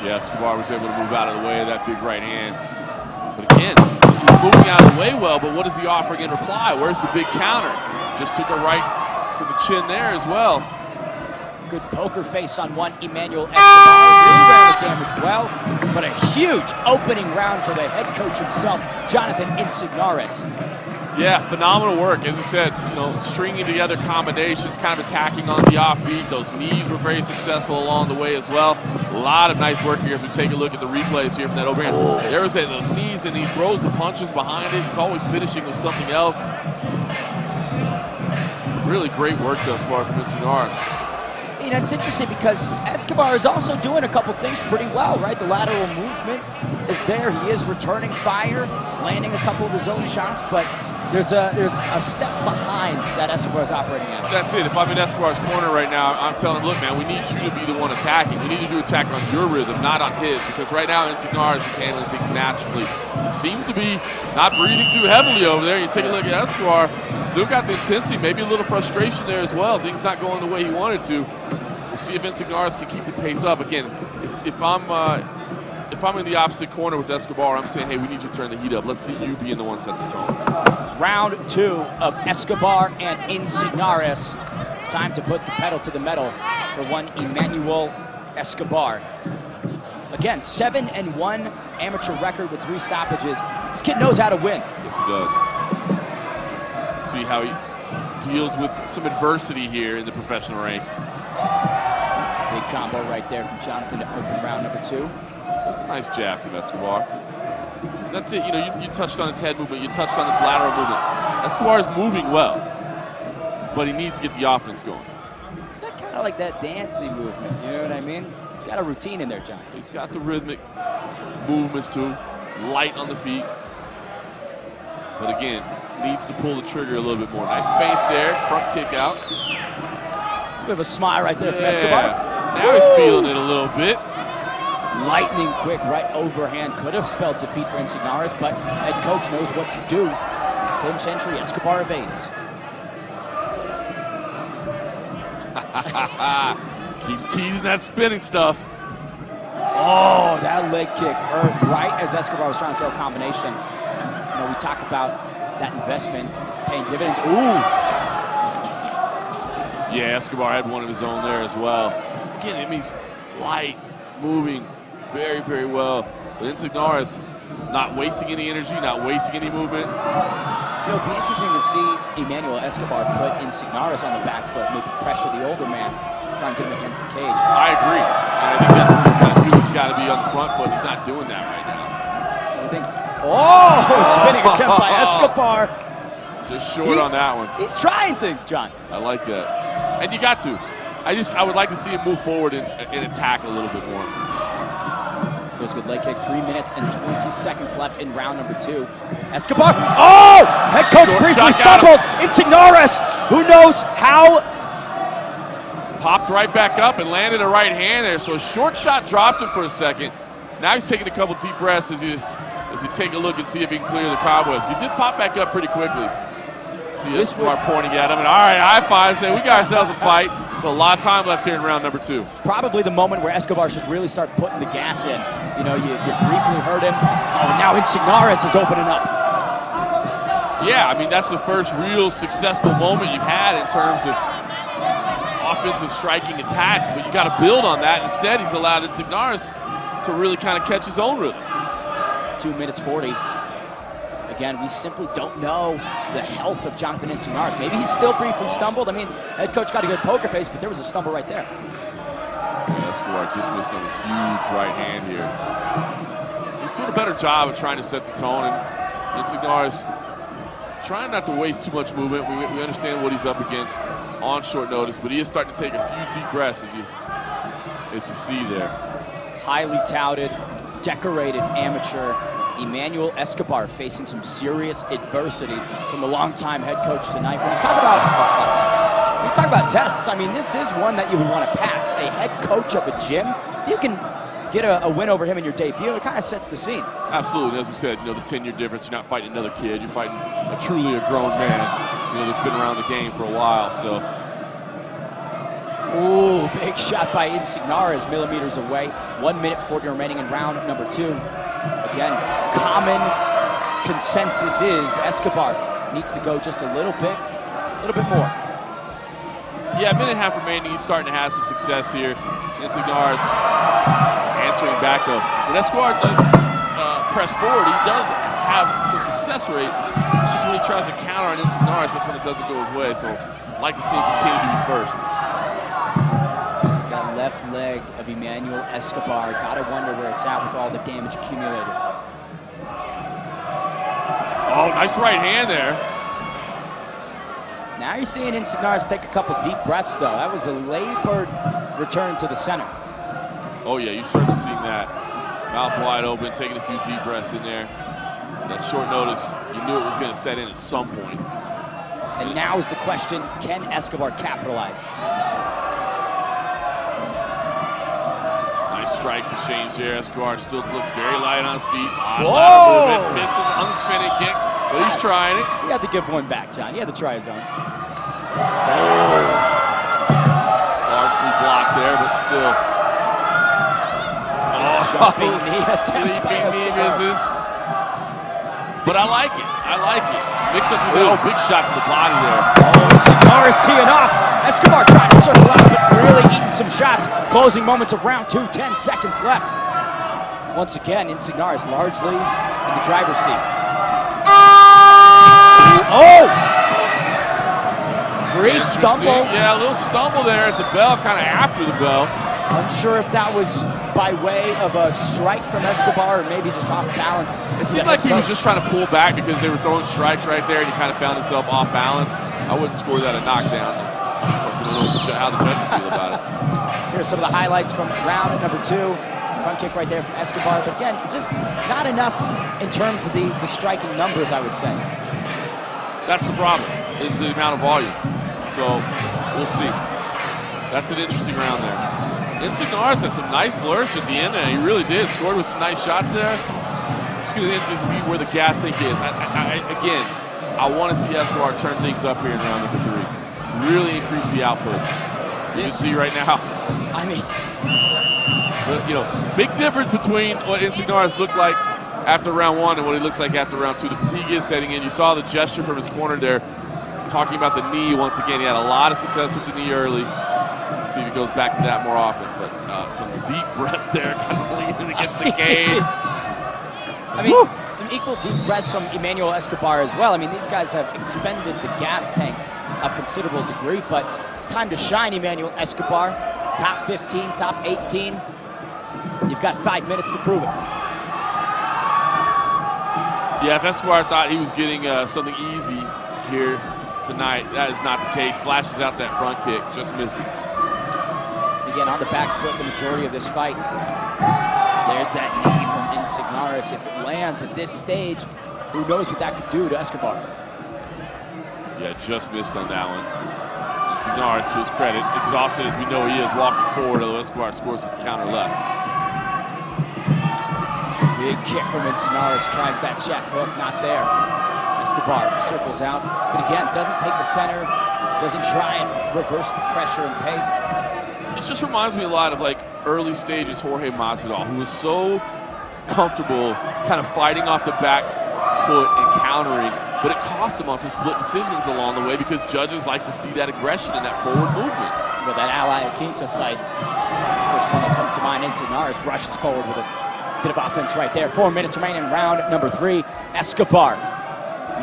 B: Yeah, Escobar was able to move out of the way of that big right hand. But again, he's moving out of the way well, but what is he offering in reply? Where's the big counter? Just took a right to the chin there as well.
O: Good poker face on one, Emmanuel Escobar. Really ran the damage well, but a huge opening round for the head coach himself, Jonathan Insignaris.
B: Yeah, phenomenal work. As I said, you know, stringing together combinations, kind of attacking on the offbeat. Those knees were very successful along the way as well. A lot of nice work here if you take a look at the replays here from that overhand. There was those knees, and he throws the punches behind it. He's always finishing with something else. Really great work thus far from Insignaris.
O: You know, it's interesting because Escobar is also doing a couple things pretty well, right? The lateral movement is there. He is returning fire, landing a couple of his own shots, but There's a step behind that Escobar's operating at.
B: That's it. If I'm in Escobar's corner right now, I'm telling him, look, man, we need you to be the one attacking. We need you to attack on your rhythm, not on his, because right now Insignares is handling things naturally. He seems to be not breathing too heavily over there. You take a look at Escobar, still got the intensity, maybe a little frustration there as well. Things not going the way he wanted to. We'll see if Insignares can keep the pace up. Again, if I'm in the opposite corner with Escobar, I'm saying, hey, we need you to turn the heat up. Let's see you being the one set the tone.
O: Round 2 of Escobar and Insignares. Time to put the pedal to the metal for one Emmanuel Escobar. Again, 7-1 amateur record with 3 stoppages. This kid knows how to win.
B: Yes, he does. See how he deals with some adversity here in the professional ranks.
O: Big combo right there from Jonathan to open round number 2.
B: That's a nice jab from Escobar. That's it. You know, you touched on his head movement. You touched on his lateral movement. Escobar is moving well, but he needs to get the offense going.
O: It's not kind of like that dancing movement. You know what I mean? He's got a routine in there, John.
B: He's got the rhythmic movements too, light on the feet. But again, needs to pull the trigger a little bit more. Nice face there, front kick out.
O: Bit of a smile right there from Escobar.
B: Now he's feeling it a little bit.
O: Lightning quick right overhand. Could have spelled defeat for Insignares, but head coach knows what to do. Clinch entry, Escobar evades.
B: Keeps teasing that spinning stuff.
O: Oh, that leg kick hurt right as Escobar was trying to throw a combination. You know, we talk about that investment paying dividends. Ooh.
B: Yeah, Escobar had one of his own there as well. Again, it means light, moving very, very well. But Insignares not wasting any energy, not wasting any movement.
O: You know, it'd be interesting to see Emmanuel Escobar put Insignares on the back foot, maybe pressure the older man, try and get him against the cage.
B: I agree. And I think that's what he's got to do. He's got to be on the front foot. He's not doing that right now.
O: Spinning attempt by Escobar.
B: Just short on that one.
O: He's trying things, John.
B: I like that. And you got to. I would like to see him move forward and attack a little bit more.
O: Goes good leg kick. 3 minutes and 20 seconds left in round number 2. Escobar. Oh! Head coach
B: Short
O: briefly
B: shot,
O: stumbled. Insignares, who knows how.
B: Popped right back up and landed a right hand there. So a short shot dropped him for a second. Now he's taking a couple deep breaths as you take a look and see if he can clear the cobwebs. He did pop back up pretty quickly. See Escobar pointing at him, and all right, high five, saying we got ourselves a fight. So a lot of time left here in round number 2.
O: Probably the moment where Escobar should really start putting the gas in. You know, you briefly heard him. Oh, now Insignares is opening up.
B: Yeah, I mean, that's the first real successful moment you've had in terms of offensive striking attacks, but you got to build on that. Instead, he's allowed Insignares to really kind of catch his own rhythm.
O: 2 minutes 40. Again, we simply don't know the health of Jonathan Insignares. Maybe he still briefly stumbled. I mean, head coach got a good poker face, but there was a stumble right there.
B: Yeah, Escobar just missed on a huge right hand here. He's doing a better job of trying to set the tone, and Insignares trying not to waste too much movement. We understand what he's up against on short notice, but he is starting to take a few deep breaths as you see there.
O: Highly touted, decorated amateur Emmanuel Escobar facing some serious adversity from the longtime head coach tonight. When you talk about tests, I mean, this is one that you would want to pass. A head coach of a gym, if you can get a win over him in your debut, it kind of sets the scene.
B: Absolutely. As we said, you know, the 10-year difference, you're not fighting another kid. You're fighting truly a grown man, you know, that's been around the game for a while. So.
O: Ooh, big shot by Insignares, millimeters away. 1 minute 40 remaining in round number 2. Again, common consensus is Escobar needs to go just a little bit more.
B: Yeah, a minute and a half remaining. He's starting to have some success here. Insignares answering back though. When Escobar does press forward, he does have some success rate. It's just when he tries to counter on Insignares, that's when it doesn't go his way. So I'd like to see him continue to be first.
O: That left leg of Emmanuel Escobar. Gotta wonder where it's at with all the damage accumulated.
B: Oh, nice right hand there.
O: Now you're seeing Insignares take a couple deep breaths, though. That was a labored return to the center.
B: Oh, yeah, you're certainly seeing that. Mouth wide open, taking a few deep breaths in there. That short notice, you knew it was going to set in at some point.
O: And now is the question, can Escobar capitalize?
B: Nice strikes exchange there. Escobar still looks very light on his feet. Odd
O: Whoa!
B: lateral movement, misses on the spinning kick, but he's trying it.
O: He had to give one back, John. He had to try his own.
B: Largely blocked there, but still.
O: Jumping knee attempt by
B: knee
O: Escobar.
B: misses. But I like it. I like it. Mix up with that. Oh, big shot to the body there.
O: Oh, Insignar is teeing off. Escobar trying to circle out, but really eating some shots. Closing moments of round 2, 10 seconds left. Once again, Insignar is largely in the driver's seat. Oh! Brief stumble.
B: Yeah, a little stumble there at the bell, kind of after the bell.
O: Unsure if that was by way of a strike from Escobar or maybe just off balance.
B: It seemed like he was just trying to pull back because they were throwing strikes right there and he kind of found himself off balance. I wouldn't score that a knockdown. I don't know how the judges feel about it.
O: Here are some of the highlights from round number 2. Front kick right there from Escobar. But again, just not enough in terms of the striking numbers, I would say.
B: That's the problem, is the amount of volume. So we'll see. That's an interesting round there. Insignares has some nice flourish at the end there. He really did. Scored with some nice shots there. Just going to be where the gas tank is. Again, I want to see Escobar turn things up here in round number 3. Really increase the output. You can see right now.
O: I mean,
B: but, you know, big difference between what Insignares looked like after round 1 and what he looks like after round 2. The fatigue is setting in. You saw the gesture from his corner there, talking about the knee once again. He had a lot of success with the knee early. We'll see if he goes back to that more often. But some deep breaths there, kind of leaning against the cage.
O: I mean, some equal deep breaths from Emmanuel Escobar as well. I mean, these guys have expended the gas tanks a considerable degree, but it's time to shine, Emmanuel Escobar. Top 15, top 18. You've got 5 minutes to prove it.
B: Yeah, if Escobar thought he was getting something easy here tonight, that is not the case. Flashes out that front kick, just missed.
O: Again, on the back foot the majority of this fight. There's that knee from Insignares. If it lands at this stage, who knows what that could do to Escobar.
B: Yeah, just missed on that one. Insignares, to his credit, exhausted as we know he is, walking forward, although Escobar scores with the counter left.
O: Big kick from Insignares, tries that check hook, not there. Escobar circles out, but again, doesn't take the center, doesn't try and reverse the pressure and pace.
B: It just reminds me a lot of like early stages Jorge Masvidal, who was so comfortable kind of fighting off the back foot and countering, but it cost him on some split decisions along the way because judges like to see that aggression and that forward movement.
O: With that Ally Quinta fight, first one that comes to mind, Insignares rushes forward with a bit of offense right there. 4 minutes remaining in round number 3. Escobar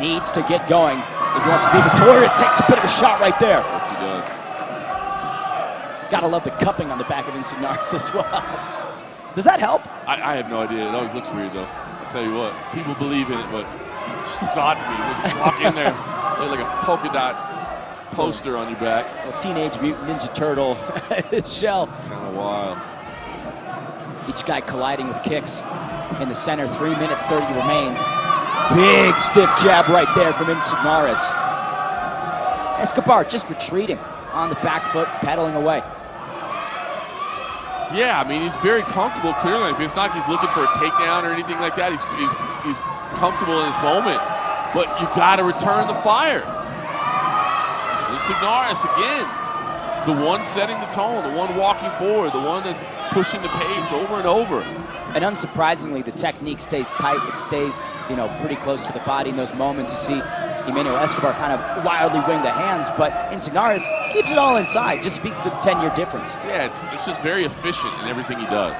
O: needs to get going if he wants to be victorious. Takes a bit of a shot right there.
B: Yes, he does.
O: Gotta love the cupping on the back of Insignares as well. Does that help?
B: I have no idea. It always looks weird, though. I'll tell you what. People believe in it, but it just looks odd to me. You walk in there, look like a polka dot poster on your back.
O: A Teenage Mutant Ninja Turtle shell.
B: Kind of wild.
O: Each guy colliding with kicks in the center. 3 minutes, 30 remains. Big stiff jab right there from Insignares. Escobar just retreating on the back foot, pedaling away.
B: Yeah, I mean, he's very comfortable clearly. It's not like he's looking for a takedown or anything like that. He's comfortable in his moment, but you got to return the fire. Insignares, again, the one setting the tone, the one walking forward, the one that's pushing the pace over and over.
O: And unsurprisingly, the technique stays tight. It stays, pretty close to the body in those moments. You see Emmanuel Escobar kind of wildly wing the hands, but Insignares keeps it all inside. Just speaks to the 10-year difference.
B: Yeah, it's just very efficient in everything he does.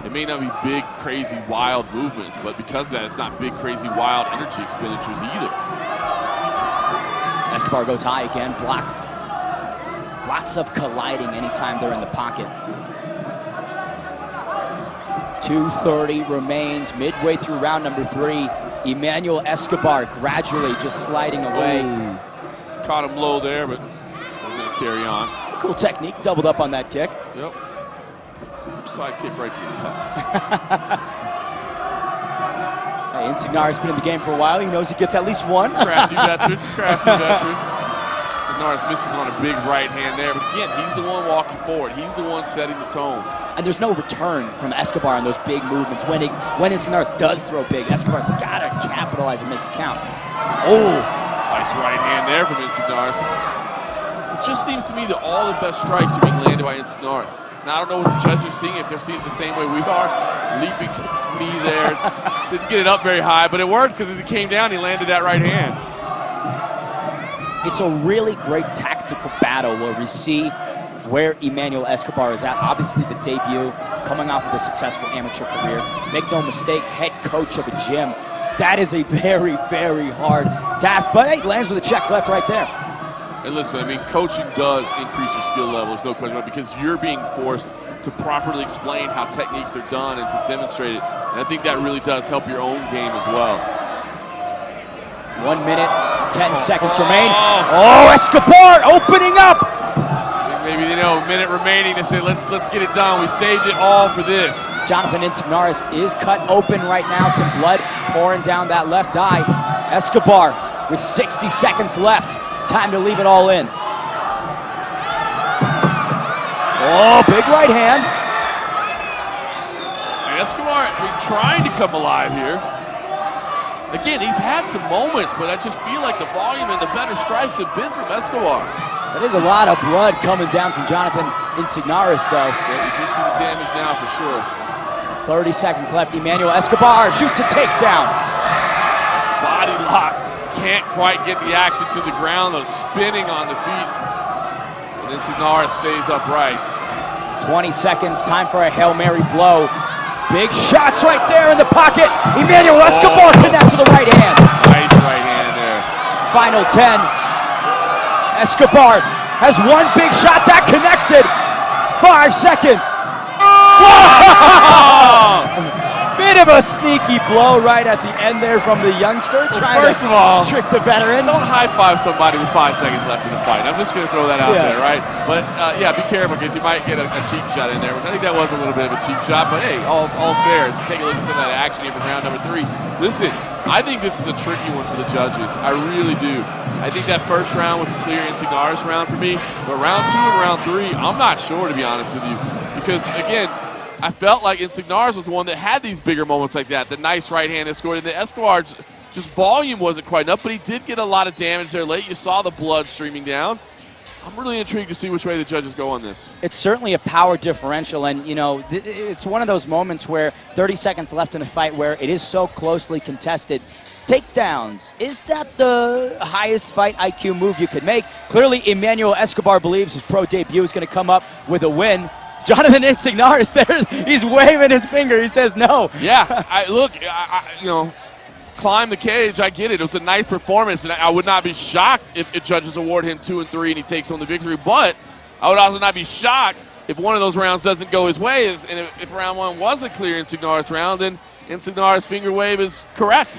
B: It may not be big, crazy, wild movements, but because of that, it's not big, crazy, wild energy expenditures either.
O: Escobar goes high again, blocked. Lots of colliding anytime they're in the pocket. 2:30 remains, midway through round number 3. Emmanuel Escobar gradually just sliding away.
B: Ooh. Caught him low there, but we're going to carry on.
O: Cool technique, doubled up on that kick.
B: Yep. Side kick right to the cup.
O: Hey, Hey, Insignaris has been in the game for a while. He knows he gets at least one.
B: Crafty veteran. Signaris misses on a big right hand there. But again, he's the one walking forward. He's the one setting the tone.
O: And there's no return from Escobar on those big movements. When Insignaris does throw big, Escobar's got to capitalize and make it count. Oh!
B: Nice right hand there from Insignaris. It just seems to me that all the best strikes are being landed by Insignaris. Now, I don't know what the judges are seeing, if they're seeing it the same way we are. Leaping knee there. Didn't get it up very high, but it worked because as he came down, he landed that right hand.
O: It's a really great tactical battle where we see where Emmanuel Escobar is at. Obviously, the debut, coming off of a successful amateur career. Make no mistake, head coach of a gym. That is a very, very hard task. But hey, lands with a check left right there.
B: And listen, I mean, coaching does increase your skill level, there's no question about it, because you're being forced to properly explain how techniques are done and to demonstrate it. And I think that really does help your own game as well.
O: 1 minute, 10 seconds remain. Oh, Escobar opening up!
B: Maybe, you know, a minute remaining to say, let's get it done. We saved it all for this.
O: Jonathan Insignaris is cut open right now. Some blood pouring down that left eye. Escobar with 60 seconds left. Time to leave it all in. Oh, big right hand.
B: Escobar, I mean, trying to come alive here. Again, he's had some moments, but I just feel like the volume and the better strikes have been from Escobar.
O: That is a lot of blood coming down from Jonathan Insignaris, though.
B: Yeah, you do see the damage now for sure.
O: 30 seconds left. Emmanuel Escobar shoots a takedown.
B: Body lock. Can't quite get the action to the ground, though, spinning on the feet. And Insignaris stays upright.
O: 20 seconds, time for a Hail Mary blow. Big shots right there in the pocket. Emmanuel Escobar connects with a right hand.
B: Nice right hand there.
O: Final 10. Escobar has one big shot that connected. 5 seconds. Bit of a sneaky blow right at the end there from the youngster. Trying
B: first of all,
O: trick the veteran.
B: Don't high-five somebody with 5 seconds left in the fight. I'm just going to throw that out there, right? But yeah, be careful because you might get a cheap shot in there. I think that was a little bit of a cheap shot, but hey, all's fair. As we take a look at some of that action here from round number 3. Listen, I think this is a tricky one for the judges. I really do. I think that first round was a clear Insignaris round for me, but round 2 and round 3, I'm not sure, to be honest with you, because again, I felt like Insignaris was the one that had these bigger moments like that. The nice right hand that scored, and the Escobar's just volume wasn't quite enough, but he did get a lot of damage there late. You saw the blood streaming down. I'm really intrigued to see which way the judges go on this.
O: It's certainly a power differential, and you know, it's one of those moments where 30 seconds left in a fight where it is so closely contested. Takedowns, is that the highest fight IQ move you could make? Clearly, Emmanuel Escobar believes his pro debut is going to come up with a win. Jonathan Insignaris there, he's waving his finger. He says no.
B: Yeah, look, you know, climb the cage. I get it. It was a nice performance, and I would not be shocked if judges award him 2 and 3 and he takes home the victory. But I would also not be shocked if one of those rounds doesn't go his way. And if round 1 was a clear Insignaris round, then Insignaris' finger wave is correct.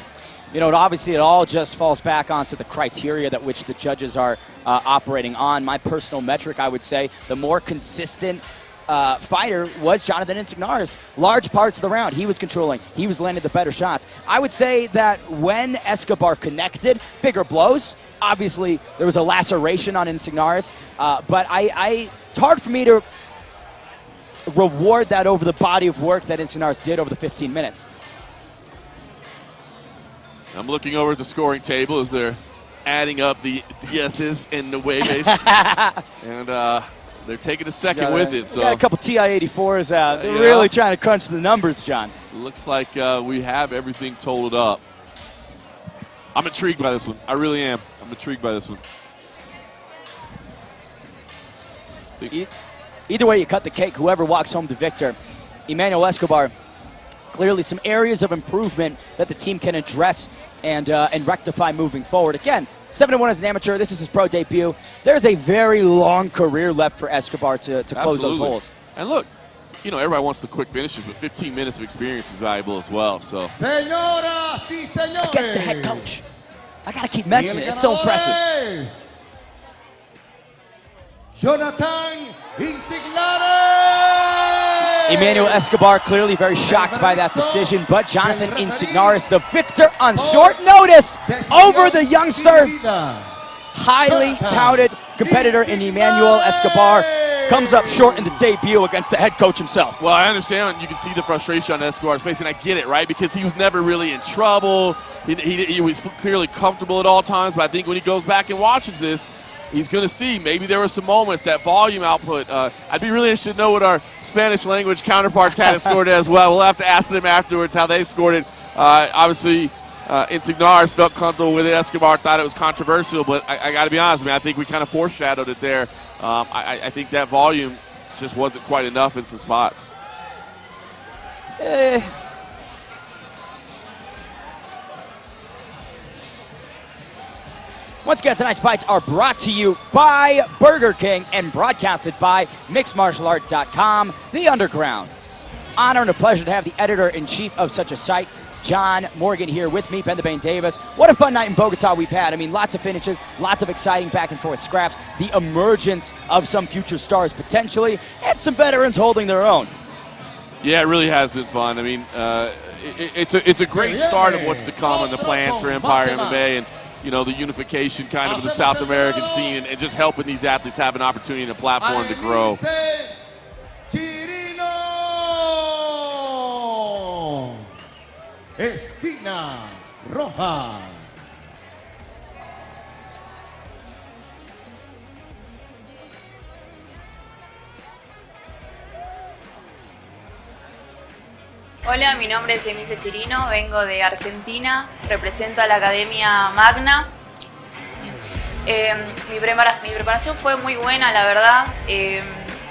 O: You know, obviously it all just falls back onto the criteria that which the judges are operating on. My personal metric, I would say, the more consistent fighter was Jonathan Insignaris. Large parts of the round, he was controlling. He was landing the better shots. I would say that when Escobar connected, bigger blows. Obviously, there was a laceration on Insignaris, but it's hard for me to reward that over the body of work that Insignaris did over the 15 minutes.
B: I'm looking over at the scoring table as they're adding up the DS's and the Nueves. And they're taking a second with it. So
O: got a couple TI-84s out. They're really trying to crunch the numbers, John.
B: Looks like we have everything totaled up. I'm intrigued by this one. I really am. I'm intrigued by this one.
O: Either way you cut the cake, whoever walks home the victor. Emmanuel Escobar, clearly some areas of improvement that the team can address and rectify moving forward. Again, 7-1 as an amateur. This is his pro debut. There's a very long career left for Escobar to close those holes.
B: And look, you know, everybody wants the quick finishes, but 15 minutes of experience is valuable as well. So,
N: Señoras y señores,
O: against the head coach. I got to keep mentioning it. It's so impressive.
N: Jonathan Insignaris.
O: Emmanuel Escobar clearly very shocked by that decision, but Jonathan Insignaris, the victor on short notice over the youngster. Highly touted competitor in Emmanuel Escobar comes up short in the debut against the head coach himself.
B: Well, I understand. You can see the frustration on Escobar's face, and I get it, right? Because he was never really in trouble. He was clearly comfortable at all times, but I think when he goes back and watches this, he's going to see maybe there were some moments, that volume output. I'd be really interested to know what our Spanish language counterparts had scored as well. We'll have to ask them afterwards how they scored it. Obviously, Insignaris felt comfortable with it. Escobar thought it was controversial, but I got to be honest, I think we kind of foreshadowed it there. I think that volume just wasn't quite enough in some spots.
O: Once again, tonight's fights are brought to you by Burger King and broadcasted by MixedMartialArt.com, The Underground. Honor and a pleasure to have the editor-in-chief of such a site, John Morgan, here with me, Ben the Bane Davis. What a fun night in Bogota we've had. I mean, lots of finishes, lots of exciting back-and-forth scraps, the emergence of some future stars potentially, and some veterans holding their own.
B: Yeah, it really has been fun. I mean, it's a great start of what's to come in the plans for Empire MMA and, you know, the unification kind of the South American scene and just helping these athletes have an opportunity and a platform to grow.
E: Esquina Roja.
S: Hola, mi nombre es Emice Chirino, vengo de Argentina, represento a la Academia Magna. Mi preparación fue muy buena, la verdad.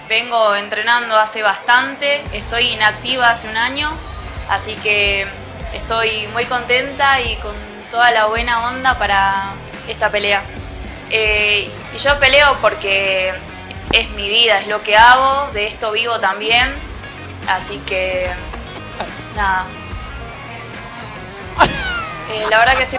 S: Vengo entrenando hace bastante, estoy inactiva hace un año, así que estoy muy contenta y con toda la buena onda para esta pelea. Y yo peleo porque es mi vida, es lo que hago, de esto vivo también, así que nada. La verdad que estoy...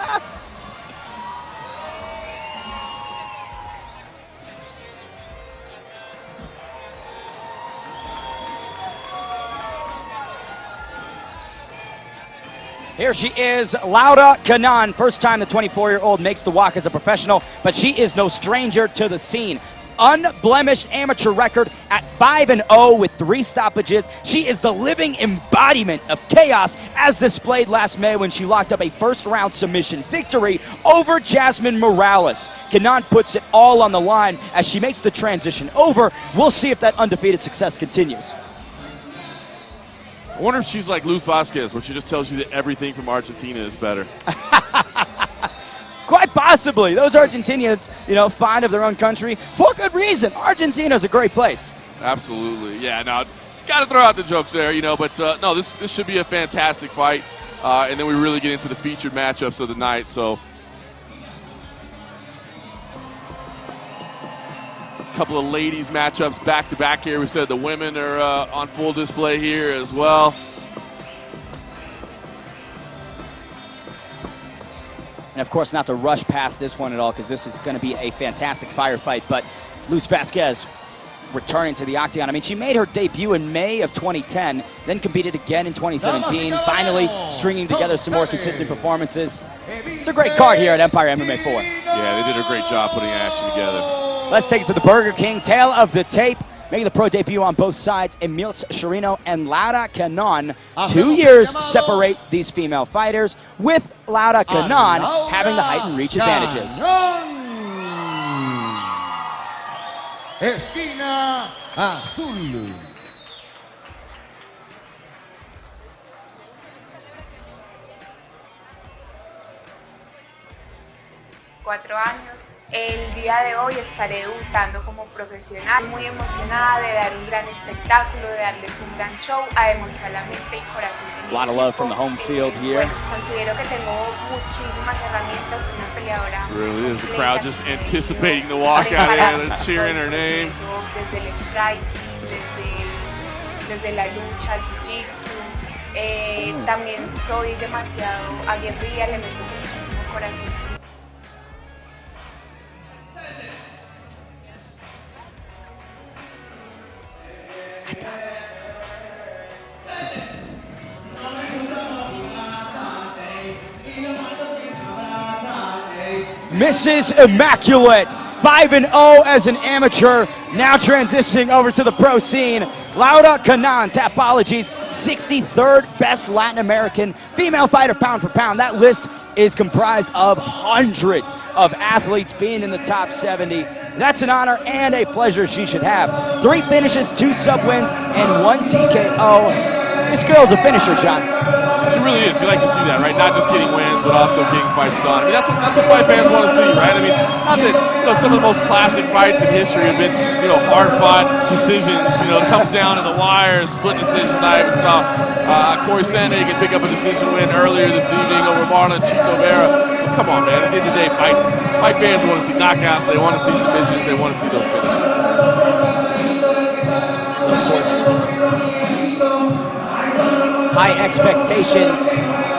O: Here she is, Laura Canaan. First time the 24-year-old makes the walk as a professional, but she is no stranger to the scene. Unblemished amateur record at 5-0 with 3 stoppages. She is the living embodiment of chaos as displayed last May when she locked up a first-round submission victory over Jasmine Morales. Canaan puts it all on the line as she makes the transition over. We'll see if that undefeated success continues.
B: I wonder if she's like Luz Vasquez, where she just tells you that everything from Argentina is better.
O: Quite possibly. Those Argentinians, you know, fond of their own country for good reason. Argentina's a great place.
B: Absolutely. Yeah, now, got to throw out the jokes there, you know, but no, this should be a fantastic fight. And then we really get into the featured matchups of the night, so. Couple of ladies matchups back-to-back here. We said the women are on full display here as well.
O: And of course, not to rush past this one at all, because this is going to be a fantastic firefight. But Luz Vasquez returning to the octagon. I mean, she made her debut in May of 2010, then competed again in 2017, finally stringing together some more consistent performances. It's a great card here at Empire MMA 4.
B: Yeah, they did a great job putting action together.
O: Let's take it to the Burger King. Tail of the tape. Making the pro debut on both sides, Emil Chirino and Laura Canaan. 2 years separate these female fighters, with Laura Canaan having the height and reach advantages.
E: Esquina Azul.
S: 4 años. El día de hoy estaré debutando como profesional, muy emocionada de dar un gran espectáculo, de darles un gran show, a demostrar la mente y corazón de mi
O: A lot of love from the home field here.
S: Bueno, considero que tengo muchísimas herramientas, una peleadora.
B: Really is. The crowd just anticipating the walk out here, they're cheering her name.
S: Desde el strike, desde la lucha, el jiu-jitsu. También soy demasiado aguerrida, le meto muchísimo corazón.
O: Mrs. Immaculate, 5-0 as an amateur, now transitioning over to the pro scene. Laura Canaan, Tapology's 63rd best Latin American female fighter pound for pound. That list is comprised of hundreds of athletes being in the top 70. That's an honor and a pleasure she should have. 3 finishes, 2 sub-wins, and 1 TKO. This girl's a finisher, John.
B: She really is. You like to see that, right? Not just getting wins, but also getting fights done. I mean, that's what fight fans want to see, right? I mean, not that some of the most classic fights in history have been, hard-fought decisions. It comes down to the wire, split decision. I even saw Corey Sandhagen pick up a decision win earlier this evening over Marlon Chito Vera. But come on, man. At the end of the day, fight fans want to see knockouts. They want to see submissions. They want to see those finishes.
O: Of course, high expectations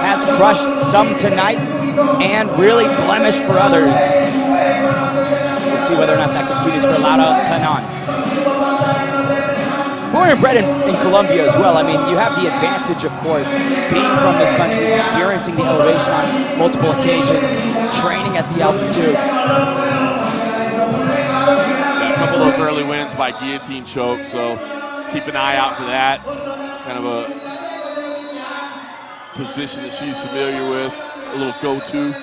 O: has crushed some tonight and really blemished for others. We'll see whether or not that continues for Laura Canaan. Born and bred in Colombia as well. I mean, you have the advantage, of course, being from this country, experiencing the elevation on multiple occasions, training at the altitude.
B: Yeah, a couple of those early wins by guillotine choke, so keep an eye out for that. Kind of a position that she's familiar with, a little go-to.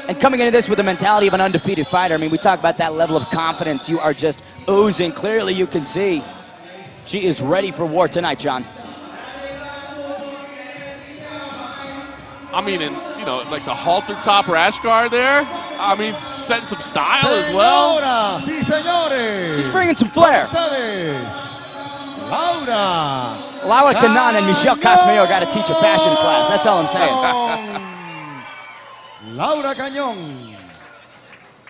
O: And coming into this with the mentality of an undefeated fighter, I mean, we talk about that level of confidence you are just oozing. Clearly you can see she is ready for war tonight, John.
B: I mean, like the halter top rash guard there, I mean, setting some style as well.
E: Sí, señores.
O: She's bringing some flair. Laura Canaan and Michelle Casimiro got to teach a fashion class. That's all I'm saying.
E: Laura Cañón,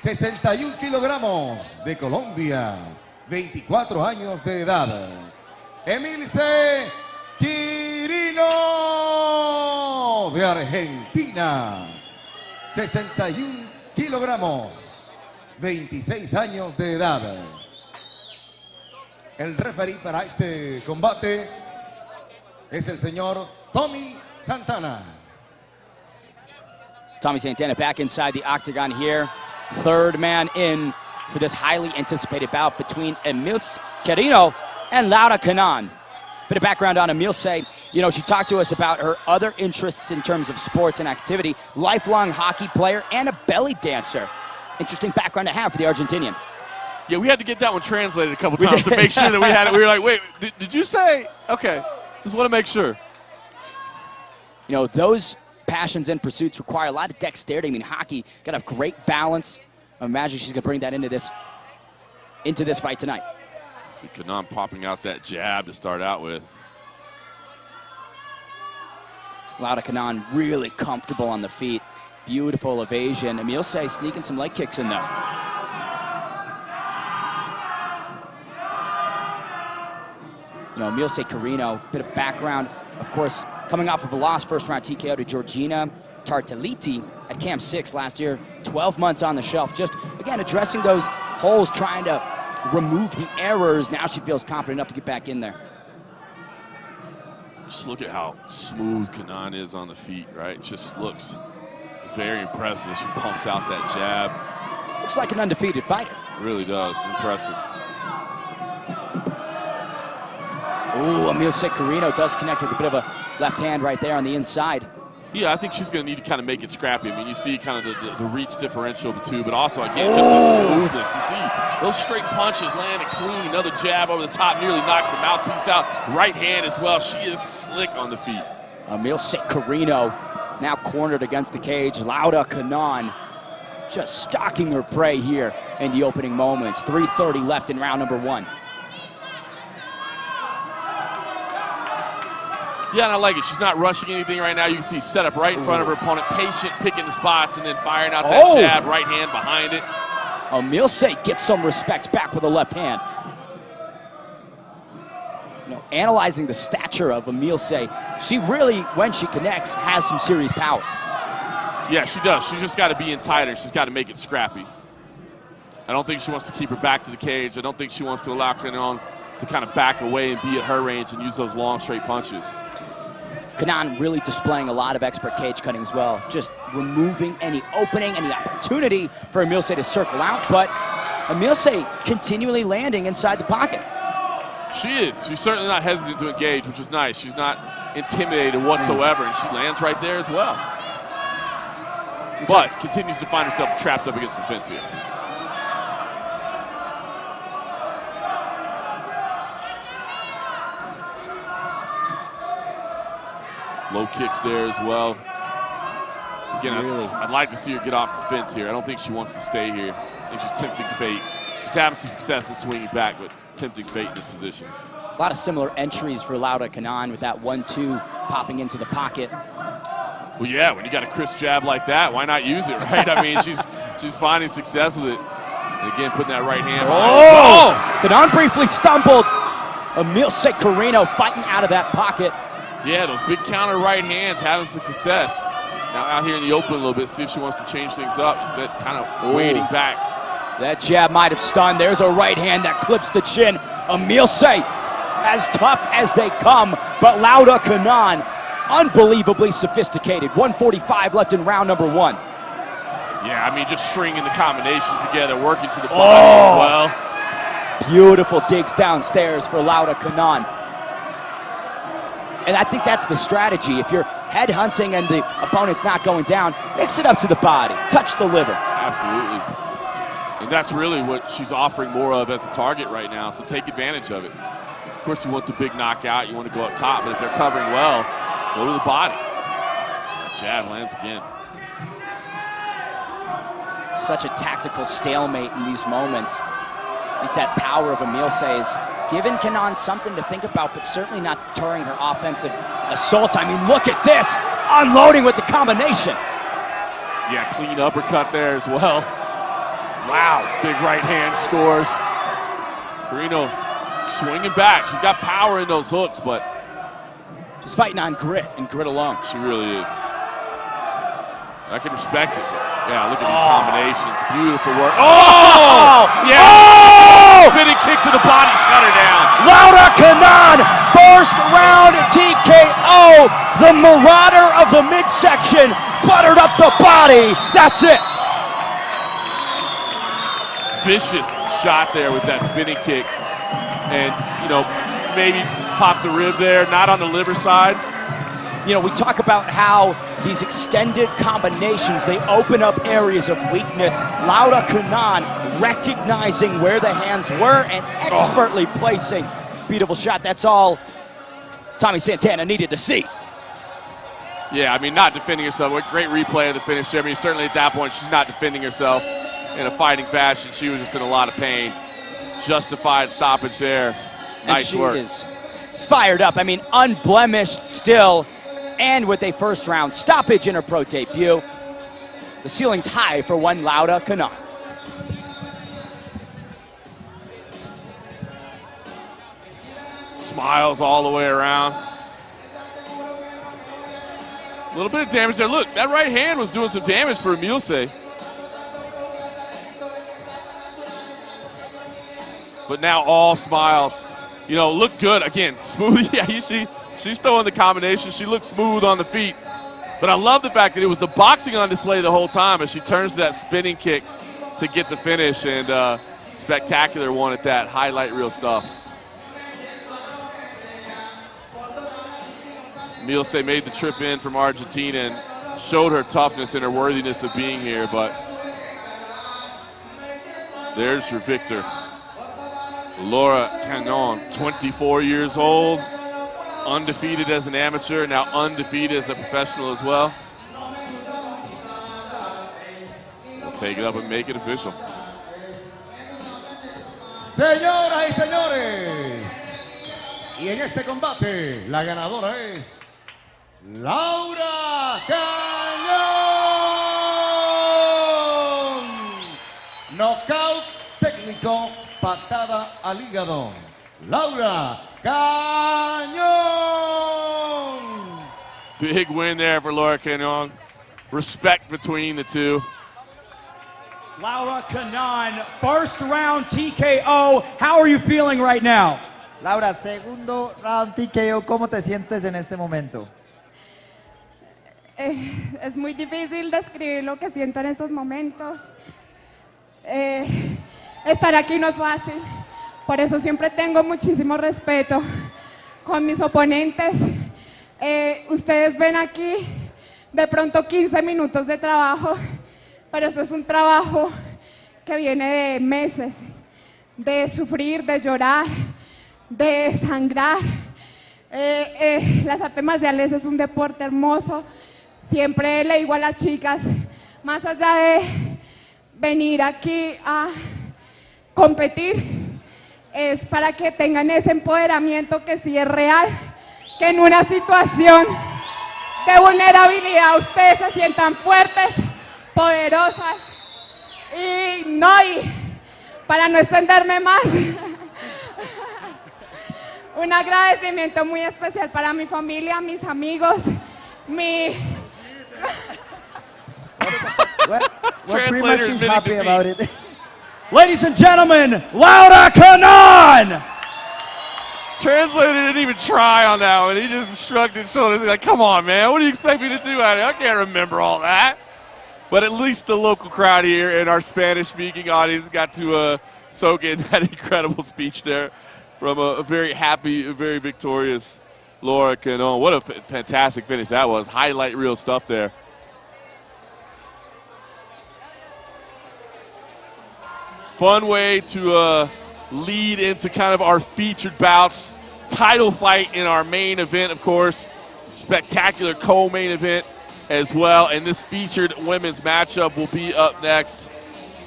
E: 61 kilogramos de Colombia, 24 años de edad. Emilce Quirino de Argentina, 61 kilogramos, 26 años de edad. El referee para este combate es el señor Tommy Santana.
O: Tommy Santana back inside the octagon here. Third man in for this highly anticipated bout between Emilce Quirino and Laura Canaan. Bit of background on Emilce. She talked to us about her other interests in terms of sports and activity. Lifelong hockey player and a belly dancer. Interesting background to have for the Argentinian.
B: Yeah, we had to get that one translated a couple times to make sure that we had it. We were like, wait, did you say? Okay, just want to make sure.
O: Those passions and pursuits require a lot of dexterity. I mean, hockey got to have great balance. I imagine she's going to bring that into this fight tonight.
B: See Canaan popping out that jab to start out with.
O: Laura Canaan really comfortable on the feet. Beautiful evasion. Emilce sneaking some leg kicks in there. Emilce Quirino, bit of background, of course, coming off of a loss first round TKO to Georgina Tartelliti at Camp 6 last year. 12 months on the shelf. Just, again, addressing those holes, trying to remove the errors. Now she feels confident enough to get back in there.
B: Just look at how smooth Canaan is on the feet, right? Just looks very impressive. She pumps out that jab.
O: Looks like an undefeated fighter.
B: It really does. Impressive.
O: Ooh, Emilce Quirino does connect with a bit of a left hand right there on the inside.
B: Yeah, I think she's going to need to kind of make it scrappy. I mean, you see kind of the reach differential of the two, but also, again, just the smoothness. You see those straight punches landing clean. Another jab over the top nearly knocks the mouthpiece out. Right hand as well. She is slick on the feet.
O: Emilce Quirino now cornered against the cage. Laura Canaan just stalking her prey here in the opening moments. 3:30 left in round number 1.
B: Yeah, and I like it. She's not rushing anything right now. You can see set up right in front of her opponent, patient, picking the spots, and then firing out that jab, right hand behind it.
O: Emilce gets some respect back with a left hand. Analyzing the stature of Emilce, she really, when she connects, has some serious power.
B: Yeah, she does. She's just got to be in tighter. She's got to make it scrappy. I don't think she wants to keep her back to the cage. I don't think she wants to allow Canaan to kind of back away and be at her range and use those long, straight punches.
O: Kanan really displaying a lot of expert cage cutting as well, just removing any opening, any opportunity for Emilce to circle out, but Emilce continually landing inside the pocket.
B: She is. She's certainly not hesitant to engage, which is nice. She's not intimidated whatsoever, and she lands right there as well. But continues to find herself trapped up against the fence here. Low kicks there as well. Again, I'd like to see her get off the fence here. I don't think she wants to stay here. I think she's tempting fate. She's having some success in swinging back, but tempting fate in this position.
O: A lot of similar entries for Laura Kanan with that 1-2 popping into the pocket.
B: Well, yeah, when you got a crisp jab like that, why not use it, right? I mean, she's finding success with it. And again, putting that right hand behind.
O: Kanan briefly stumbled. Emilce Carino fighting out of that pocket.
B: Yeah, those big counter right hands having some success. Now out here in the open a little bit, see if she wants to change things up. Instead, kind of waiting back.
O: That jab might have stunned. There's a right hand that clips the chin. Emilce, as tough as they come, but Laura Kanan, unbelievably sophisticated. 1:45 left in round number 1.
B: Yeah, I mean, just stringing the combinations together, working to the body as well.
O: Beautiful digs downstairs for Laura Kanan. And I think that's the strategy. If you're head hunting and the opponent's not going down, mix it up to the body, touch the liver.
B: Absolutely. And that's really what she's offering more of as a target right now, so take advantage of it. Of course, you want the big knockout, you want to go up top, but if they're covering well, go to the body. That jab lands again.
O: Such a tactical stalemate in these moments. I think that power of Emilce is giving Kanan something to think about, but certainly not deterring her offensive assault. I mean, look at this, unloading with the combination.
B: Yeah, clean uppercut there as well. Wow, big right hand scores. Carino swinging back. She's got power in those hooks, but
O: she's fighting on grit and grit alone.
B: She really is. I can respect it. Yeah, look at these combinations. Beautiful work. Oh! Yeah! Oh! Spinning kick to the body, shut her down.
O: Laura Kanan, first round TKO. The marauder of the midsection buttered up the body. That's it.
B: Vicious shot there with that spinning kick. And, you know, maybe pop the rib there, not on the liver side.
O: You know, we talk about how these extended combinations, they open up areas of weakness. Laura Kanan recognizing where the hands were and expertly placing. Beautiful shot. That's all Tommy Santana needed to see.
B: Yeah, I mean, not defending herself. What great replay of the finish there. I mean, certainly at that point, she's not defending herself in a fighting fashion. She was just in a lot of pain. Justified stoppage there. Nice work.
O: And she is fired up. I mean, unblemished still. And with a first round stoppage in her pro debut. The ceiling's high for one Laura Kanan.
B: Smiles all the way around. A little bit of damage there. Look, that right hand was doing some damage for Emilce. But now all smiles. You know, look good. Again, smooth. Yeah, you see, she's throwing the combination. She looks smooth on the feet. But I love the fact that it was the boxing on display the whole time as she turns to that spinning kick to get the finish. And spectacular one at that. Highlight reel stuff. Emilce made the trip in from Argentina and showed her toughness and her worthiness of being here, but there's your victor. Laura Kanan, 24 years old, undefeated as an amateur, now undefeated as a professional as well. We'll take it up and make it official.
E: Señoras y señores, y en este combate, la ganadora es Laura Kanan. Knockout técnico, patada al hígado. Laura Kanan.
B: Big win there for Laura Kanan. Respect between the two.
T: Laura Kanan, first round TKO. How are you feeling right now?
N: Laura, segundo round TKO, ¿cómo te sientes en este momento?
U: Es muy difícil describir lo que siento en esos momentos. Estar aquí no es fácil, por eso siempre tengo muchísimo respeto con mis oponentes. Ustedes ven aquí de pronto 15 minutos de trabajo, pero esto es un trabajo que viene de meses, de sufrir, de llorar, de sangrar. Las artes marciales es un deporte hermoso. Siempre le digo a las chicas, más allá de venir aquí a competir, es para que tengan ese empoderamiento que sí es real, que en una situación de vulnerabilidad ustedes se sientan fuertes, poderosas. Y para no extenderme más, un agradecimiento muy especial para mi familia, mis amigos,
N: We're pretty much just happy about it.
T: Ladies and gentlemen, Laura Kanan!
B: Translator didn't even try on that one. He just shrugged his shoulders. He's like, come on, man. What do you expect me to do out here? I can't remember all that. But at least the local crowd here and our Spanish-speaking audience got to soak in that incredible speech there from a very happy, very victorious Laura Kanan. What a fantastic finish that was. Highlight reel stuff there. Fun way to lead into kind of our featured bouts. Title fight in our main event, of course. Spectacular co-main event as well. And this featured women's matchup will be up next.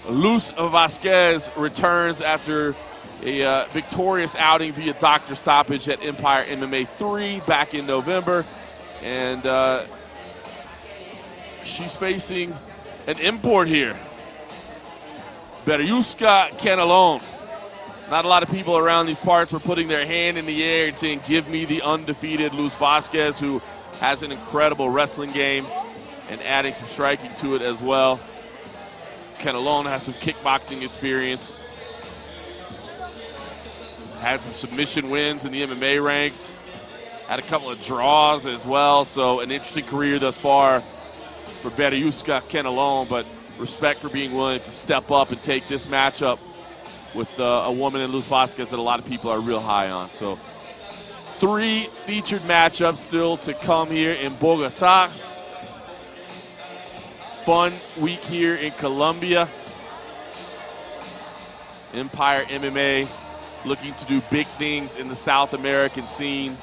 B: Luz Vasquez returns after a victorious outing via doctor stoppage at Empire MMA 3 back in November. And she's facing an import here. Beryuska Canelon. Not a lot of people around these parts were putting their hand in the air and saying, give me the undefeated Luz Vasquez, who has an incredible wrestling game and adding some striking to it as well. Canelon has some kickboxing experience. Had some submission wins in the MMA ranks. Had a couple of draws as well. So an interesting career thus far for Beryuska Canelon, but respect for being willing to step up and take this matchup with a woman in Luz Vasquez that a lot of people are real high on. So 3 featured matchups still to come here in Bogota. Fun week here in Colombia. Empire MMA looking to do big things in the South American scene.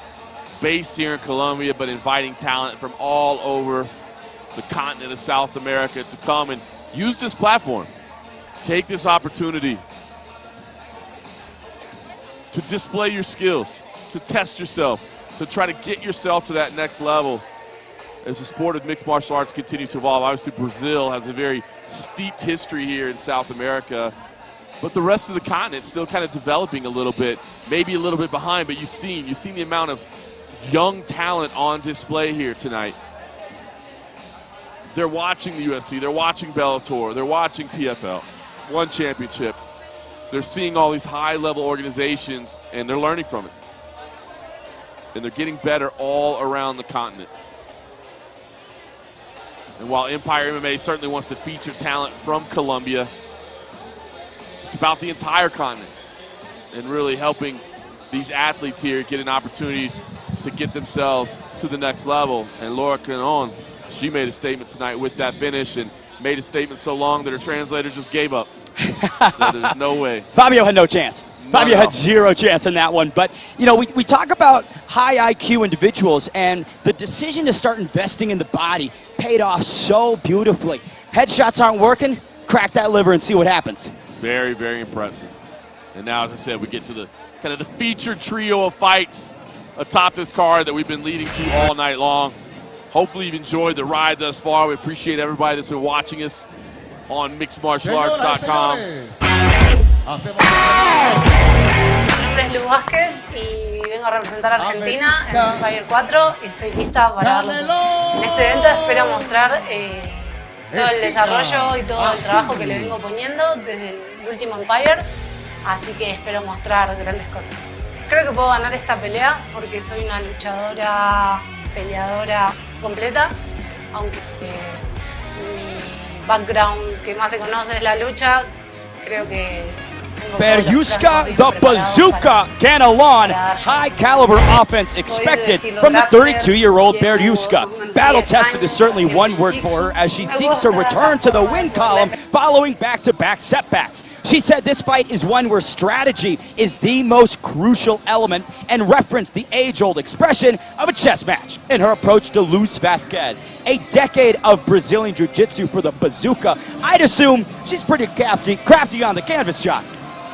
B: Based here in Colombia, but inviting talent from all over the continent of South America to come and use this platform. Take this opportunity to display your skills, to test yourself, to try to get yourself to that next level as the sport of mixed martial arts continues to evolve. Obviously, Brazil has a very steeped history here in South America, but the rest of the continent is still kind of developing a little bit, maybe a little bit behind, but you've seen the amount of young talent on display here tonight. They're watching the UFC, they're watching Bellator, they're watching PFL, One Championship. They're seeing all these high-level organizations, and they're learning from it. And they're getting better all around the continent. And while Empire MMA certainly wants to feature talent from Colombia, it's about the entire continent and really helping these athletes here get an opportunity to get themselves to the next level. And Laura Kanan, she made a statement tonight with that finish and made a statement so long that her translator just gave up. So there's no way.
O: Fabio had no chance. Fabio had zero chance in that one. But, you know, we talk about high IQ individuals, and the decision to start investing in the body paid off so beautifully. Headshots aren't working, crack that liver and see what happens.
B: Very, very impressive. And now, as I said, we get to the kind of the featured trio of fights atop this card that we've been leading to all night long. Hopefully you've enjoyed the ride thus far. We appreciate everybody that's been watching us on mixedmartialarts.com.
S: Mi nombre es Luz Vázquez y vengo a representar a Argentina en Empire 4 y estoy lista para darlo. En este evento espero mostrar todo el desarrollo y todo el trabajo que le vengo poniendo desde el último Empire, así que espero mostrar grandes cosas. Creo que puedo ganar esta pelea porque soy una luchadora, peleadora completa
C: aunque mi background que más se conoce es la lucha, creo que
O: Beryuska the Bazooka Canelon. High caliber offense expected from the 32-year-old Beryuska. Battle tested is certainly one word for her as she seeks to return to the win column following back-to-back setbacks. She said this fight is one where strategy is the most crucial element and referenced the age-old expression of a chess match in her approach to Luz Vasquez. A decade of Brazilian Jiu-Jitsu for the Bazooka. I'd assume she's pretty crafty on the canvas, John.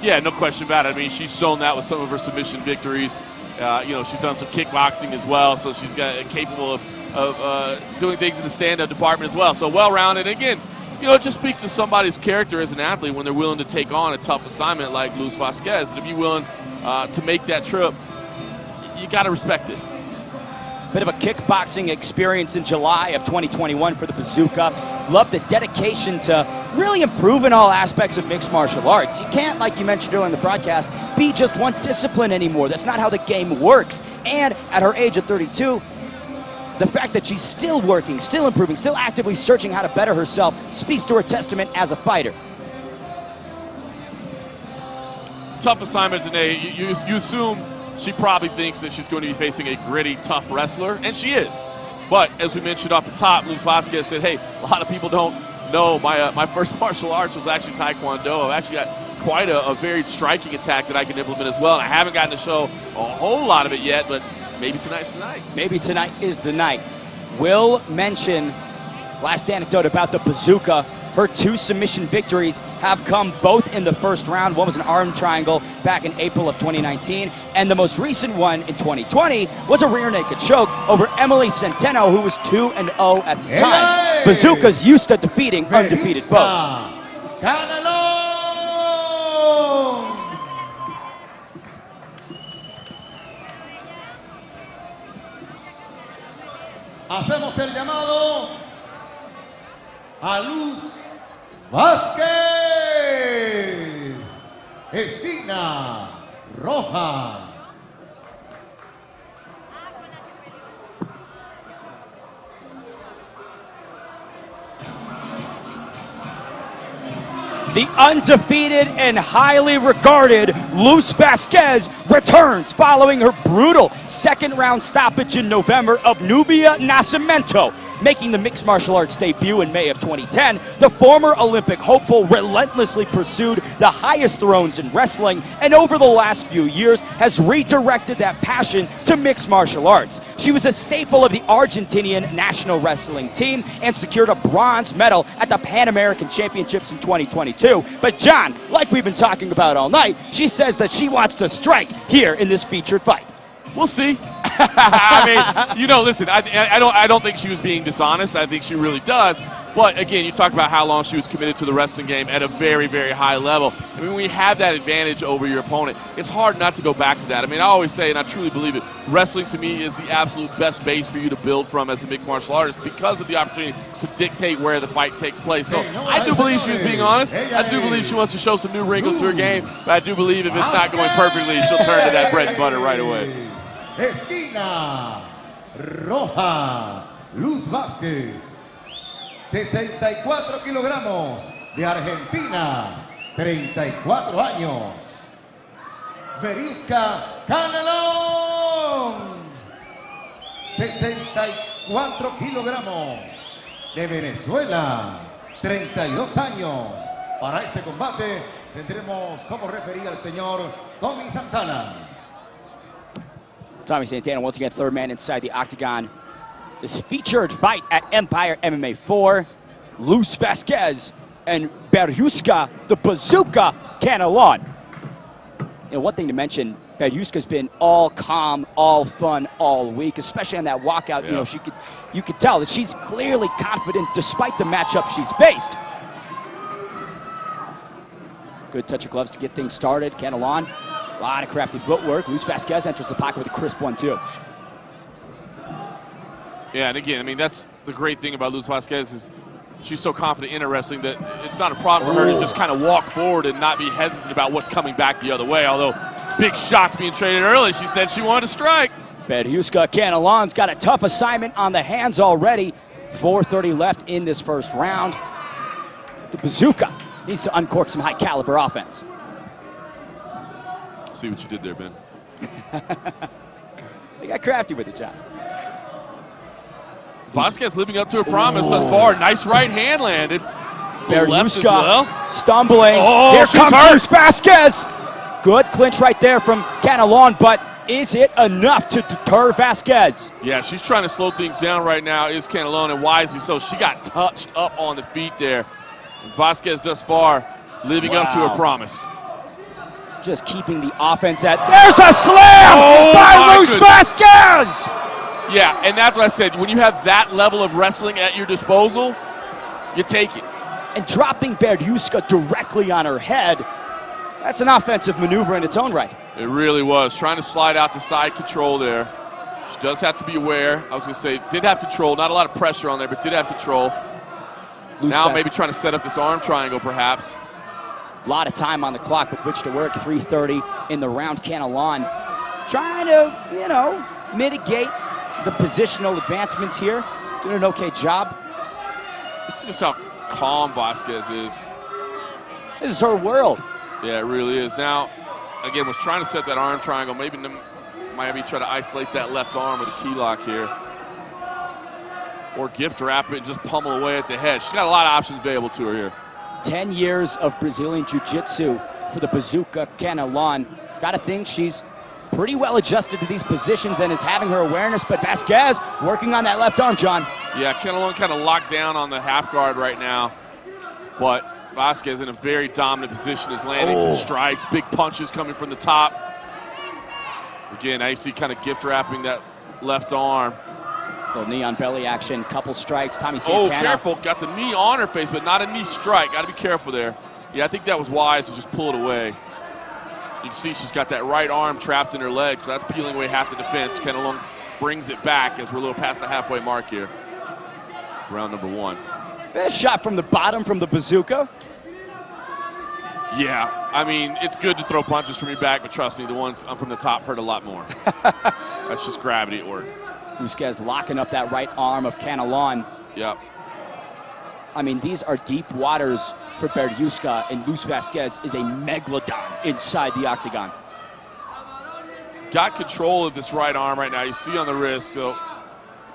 B: Yeah, no question about it. I mean, she's shown that with some of her submission victories. You know, she's done some kickboxing as well, so she's capable of doing things in the stand-up department as well. So well-rounded. Again, you know, it just speaks to somebody's character as an athlete when they're willing to take on a tough assignment like Luz Vasquez. And to be willing to make that trip, you got to respect it.
O: Bit of a kickboxing experience in July of 2021 for the Bazooka. Love the dedication to really improve in all aspects of mixed martial arts. You can't, like you mentioned earlier in the broadcast, be just one discipline anymore. That's not how the game works. And at her age of 32, the fact that she's still working, still improving, still actively searching how to better herself speaks to her testament as a fighter.
B: Tough assignment today. You assume she probably thinks that she's going to be facing a gritty, tough wrestler, and she is. But as we mentioned off the top, Luz Vasquez said, hey, a lot of people don't know my first martial arts was actually Taekwondo. I've actually got quite a varied striking attack that I can implement as well, and I haven't gotten to show a whole lot of it yet, but maybe tonight's the night.
O: Maybe tonight is the night. Will mention, last anecdote about the Bazooka, her 2 submission victories have come both in the first round. One was an arm triangle back in April of 2019, and the most recent one in 2020 was a rear naked choke over Emily Centeno, who was 2-0 at the time. Bazooka's used to defeating undefeated foes.
E: Hacemos el llamado a Luz Vasquez, esquina roja.
O: The undefeated and highly regarded Luz Vasquez returns following her brutal second-round stoppage in November of Nubia Nascimento. Making the mixed martial arts debut in May of 2010, the former Olympic hopeful relentlessly pursued the highest thrones in wrestling and over the last few years has redirected that passion to mixed martial arts. She was a staple of the Argentinian national wrestling team and secured a bronze medal at the Pan American Championships in 2022. But John, like we've been talking about all night, she says that she wants to strike here in this featured fight.
B: We'll see. I mean, you know, listen, I don't think she was being dishonest. I think she really does. But again, you talk about how long she was committed to the wrestling game at a very, very high level. I mean, when you have that advantage over your opponent, it's hard not to go back to that. I mean, I always say, and I truly believe it, wrestling to me is the absolute best base for you to build from as a mixed martial artist because of the opportunity to dictate where the fight takes place. So I do believe she was being honest. I do believe she wants to show some new wrinkles to her game. But I do believe if it's not going perfectly, she'll turn to that bread and butter right away.
E: Esquina roja, Luz Vasquez, 64 kilogramos, de Argentina, 34 años. Beryuska Canelon, 64 kilogramos, de Venezuela, 32 años. Para este combate tendremos como referee al señor Tommy Santana.
O: Tommy Santana, once again, third man inside the octagon. This featured fight at Empire MMA 4, Luz Vasquez and Beryuska, the Bazooka Canelon. You know, one thing to mention, Beryuska's been all calm, all fun, all week, especially on that walkout. Yeah. You know, you could tell that she's clearly confident despite the matchup she's faced. Good touch of gloves to get things started. Canelon, a lot of crafty footwork. Luz Vasquez enters the pocket with a crisp 1-2.
B: Yeah, and again, I mean, that's the great thing about Luz Vasquez is she's so confident in her wrestling that it's not a problem for her to just kind of walk forward and not be hesitant about what's coming back the other way. Although, big shock being traded early. She said she wanted to strike.
O: Beryuska Canelon's got a tough assignment on the hands already. 4:30 left in this first round. The Bazooka needs to uncork some high caliber offense.
B: See what you did there, Ben.
O: They got crafty with it, John.
B: Vasquez living up to her promise thus far. Nice right hand landed. Left as
O: Berezuska
B: well.
O: stumbling.
B: Oh,
O: Here
B: she's
O: comes
B: hurt.
O: Luz Vasquez. Good clinch right there from Canelon, but is it enough to deter Vasquez?
B: Yeah, she's trying to slow things down right now, is Canelon, and wisely so. She got touched up on the feet there. And Vasquez thus far living up to her promise.
O: Just keeping the offense at. There's a slam by Luz Vasquez!
B: Yeah, and that's what I said. When you have that level of wrestling at your disposal, you take it.
O: And dropping Berezuska directly on her head, that's an offensive maneuver in its own right.
B: It really was. Trying to slide out the side control there. She does have to be aware. I was going to say, did have control. Not a lot of pressure on there, but did have control. Now maybe trying to set up this arm triangle, perhaps.
O: A lot of time on the clock with which to work. 3:30 in the round. Canelon trying to, mitigate the positional advancements here. Doing an okay job.
B: This is just how calm Vasquez is.
O: This is her world.
B: Yeah, it really is. Now, again, was trying to set that arm triangle. Maybe Miami try to isolate that left arm with a key lock here. Or gift wrap it and just pummel away at the head. She's got a lot of options available to her here.
O: 10 years of Brazilian Jiu-Jitsu for the Bazooka Canelon. Got to think she's pretty well adjusted to these positions and is having her awareness, but Vasquez working on that left arm, John.
B: Yeah, Canelon kind of locked down on the half guard right now, but Vasquez in a very dominant position is landing some strikes, big punches coming from the top. Again, I see kind of gift wrapping that left arm.
O: Little knee on belly action, couple strikes. Tommy Santana.
B: Oh, careful. Got the knee on her face, but not a knee strike. Got to be careful there. Yeah, I think that was wise to just pull it away. You can see she's got that right arm trapped in her leg, so that's peeling away half the defense. Canelon brings it back as we're a little past the halfway mark here. Round number 1.
O: A shot from the bottom from the Bazooka.
B: Yeah, I mean, it's good to throw punches from your back, but trust me, the ones from the top hurt a lot more. That's just gravity at work.
O: Vasquez locking up that right arm of Canelon.
B: Yep.
O: I mean, these are deep waters for Berezuska, and Luz Vasquez is a megalodon inside the octagon.
B: Got control of this right arm right now. You see on the wrist, so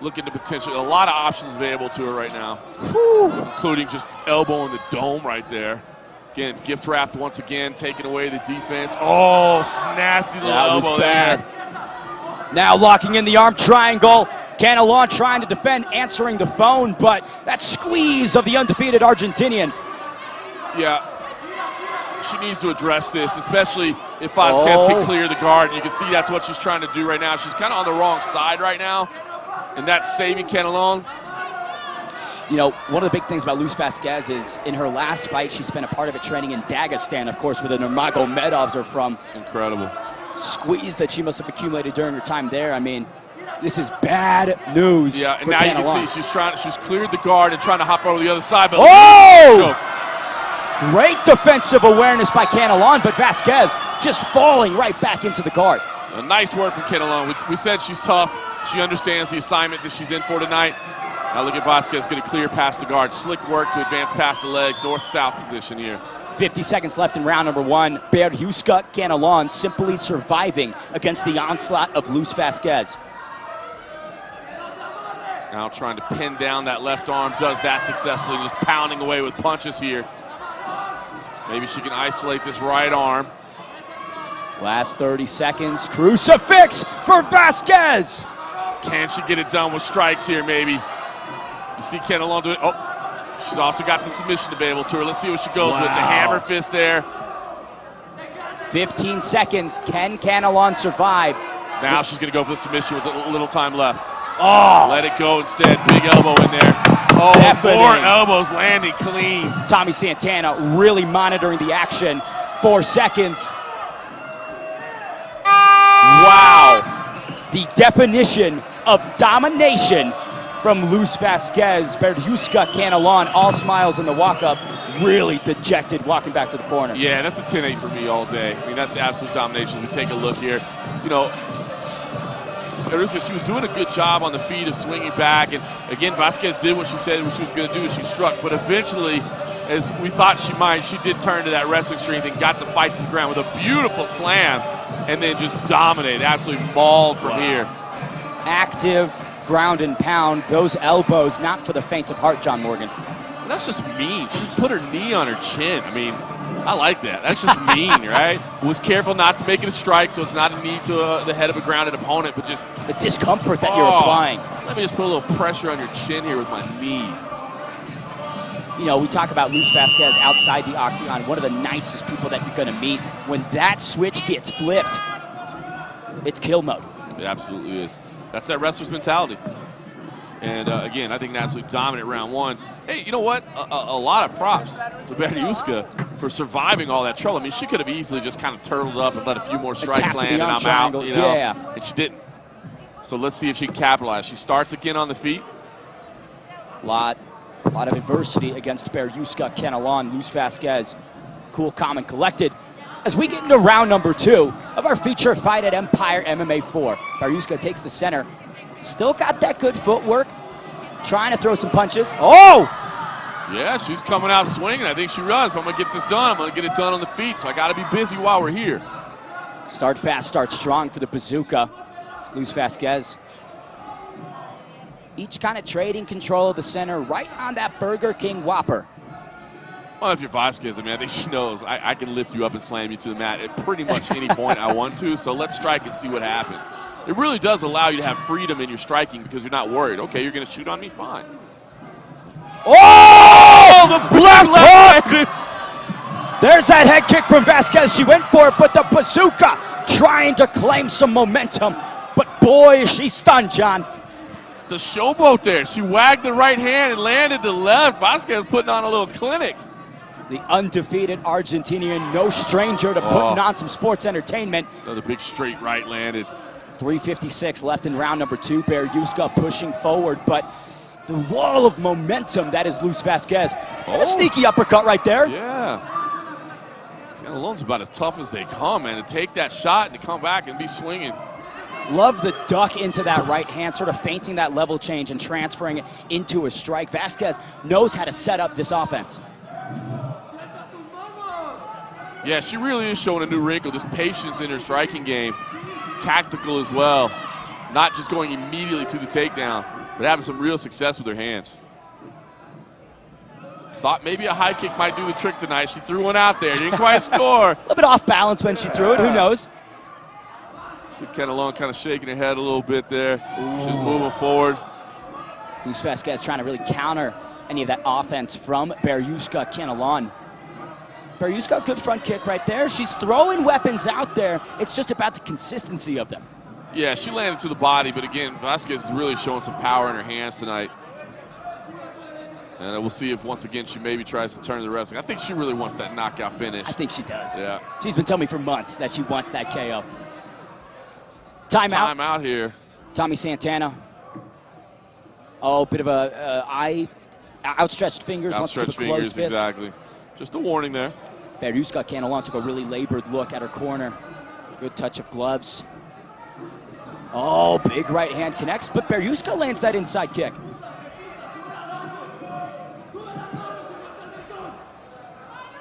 B: looking to potentially, a lot of options available to her right now.
O: Whew.
B: Including just elbow in the dome right there. Again, gift wrapped once again, taking away the defense. Oh, nasty little elbow there.
O: Now locking in the arm triangle. Canelon trying to defend, answering the phone, but that squeeze of the undefeated Argentinian.
B: Yeah, she needs to address this, especially if Vasquez can clear the guard. And you can see that's what she's trying to do right now. She's kind of on the wrong side right now, and that's saving Canelon.
O: You know, one of the big things about Luz Vasquez is in her last fight, she spent a part of it training in Dagestan, of course, where the Nurmagomedovs are from.
B: Incredible.
O: Squeeze that she must have accumulated during her time there. I mean, this is bad news.
B: Yeah, and
O: for
B: now
O: Canelon.
B: you can see she's cleared the guard and trying to hop over the other side. But
O: great defensive awareness by Canelon, but Vasquez just falling right back into the guard.
B: A nice work from Canelon. We said she's tough. She understands the assignment that she's in for tonight. Now look at Vasquez going to clear past the guard. Slick work to advance past the legs, north-south position here.
O: 50 seconds left in round number 1. Berezuska Canelon simply surviving against the onslaught of Luz Vasquez.
B: Now trying to pin down that left arm, does that successfully, just pounding away with punches here. Maybe she can isolate this right arm.
O: Last 30 seconds, crucifix for Vasquez!
B: Can she get it done with strikes here, maybe? You see Canelon do it. Oh, she's also got the submission available to her. Let's see what she goes with. The hammer fist there.
O: 15 seconds. Can Canelon survive?
B: Now she's going to go for the submission with a little time left. Oh! Let it go instead. Big elbow in there. Oh,
O: Deafening.
B: 4 elbows landing clean.
O: Tommy Santana really monitoring the action. 4 seconds. Wow. The definition of domination from Luz Vasquez. Berezuska Canelon, all smiles in the walk-up. Really dejected walking back to the corner.
B: Yeah, that's a 10-8 for me all day. I mean, that's absolute domination. As we take a look here. You know, Beruska, she was doing a good job on the feet of swinging back. And again, Vasquez did what she said what she was going to do. She struck. But eventually, as we thought she might, she did turn to that wrestling strength and got the fight to the ground with a beautiful slam and then just dominated, absolutely mauled from here.
O: Active ground and pound. Those elbows, not for the faint of heart, John Morgan.
B: And that's just mean. She just put her knee on her chin. I mean, I like that. That's just mean, right? Was careful not to make it a strike, so it's not a knee to the head of a grounded opponent, but just
O: the discomfort that you're applying.
B: Let me just put a little pressure on your chin here with my knee.
O: You know, we talk about Luz Vasquez outside the octagon, one of the nicest people that you're going to meet. When that switch gets flipped, it's kill mode.
B: It absolutely is. That's that wrestler's mentality. And again, I think an absolutely dominant round one. Hey, you know what? A lot of props to Beruska for surviving all that trouble. I mean, she could have easily just kind of turtled up and let a few more strikes land, and I'm out. You know?
O: Yeah.
B: And she didn't. So let's see if she can capitalize. She starts again on the feet.
O: A lot of adversity against Beruska Canelon. Luz Vasquez, cool, calm, and collected. As we get into round number 2 of our feature fight at Empire MMA 4, Beruska takes the center. Still got that good footwork. Trying to throw some punches. Oh!
B: Yeah, she's coming out swinging. I think she realized if I'm going to get this done, I'm going to get it done on the feet, so I got to be busy while we're here.
O: Start fast, start strong for the bazooka. Luz Vasquez. Each kind of trading control of the center right on that Burger King Whopper.
B: Well, if you're Vasquez, I mean, I think she knows I can lift you up and slam you to the mat at pretty much any point I want to, so let's strike and see what happens. It really does allow you to have freedom in your striking because you're not worried. Okay, you're going to shoot on me? Fine.
O: Oh! The left hook! There's that head kick from Vasquez. She went for it, but the bazooka trying to claim some momentum. But boy, is she stunned, John.
B: The showboat there. She wagged the right hand and landed the left. Vasquez putting on a little clinic.
O: The undefeated Argentinian, no stranger to putting on some sports entertainment.
B: Another big straight right landed.
O: 3:56 left in round number 2. Beruska pushing forward, but the wall of momentum that is Luz Vasquez. A sneaky uppercut right there.
B: Yeah. Canelon's about as tough as they come, man. To take that shot and to come back and be swinging.
O: Love the duck into that right hand, sort of feinting that level change and transferring it into a strike. Vasquez knows how to set up this offense.
B: Yeah, she really is showing a new wrinkle, just patience in her striking game. Tactical as well. Not just going immediately to the takedown, but having some real success with her hands. Thought maybe a high kick might do the trick tonight. She threw one out there, didn't quite score.
O: A little bit off balance when she threw it, who knows?
B: See Canelon kind of shaking her head a little bit there. She's moving forward.
O: Luz Vasquez trying to really counter any of that offense from Beruska Canelon. Beruska, good front kick right there. She's throwing weapons out there. It's just about the consistency of them.
B: Yeah, she landed to the body, but again, Vasquez is really showing some power in her hands tonight. And we'll see if once again she maybe tries to turn the wrestling. I think she really wants that knockout finish.
O: I think she does.
B: Yeah.
O: She's been telling me for months that she wants that KO. Timeout.
B: Timeout here.
O: Tommy Santana. Oh, bit of a outstretched fingers.
B: Outstretched fingers, fist. Exactly. Just a warning there.
O: Beruska Canelon took a really labored look at her corner. Good touch of gloves. Oh, big right hand connects, but Beruska lands that inside kick.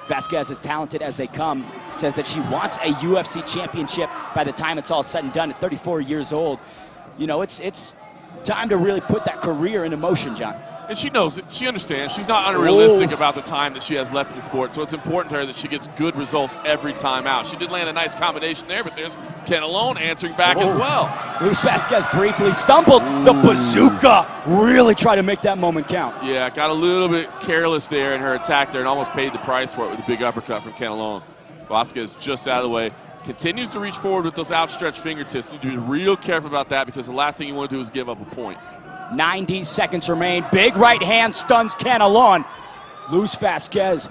O: Vasquez, as talented as they come, says that she wants a UFC championship by the time it's all said and done at 34 years old. You know, it's time to really put that career into motion, John.
B: And she knows it. She understands. She's not unrealistic about the time that she has left in the sport, so it's important to her that she gets good results every time out. She did land a nice combination there, but there's Canelon answering back as well.
O: Luz Vasquez briefly stumbled. The bazooka really tried to make that moment count.
B: Yeah, got a little bit careless there in her attack there and almost paid the price for it with a big uppercut from Canelon. Vasquez just out of the way. Continues to reach forward with those outstretched fingertips. You need to be real careful about that because the last thing you want to do is give up a point.
O: 90 seconds remain. Big right hand stuns Canelon. Luz Vasquez,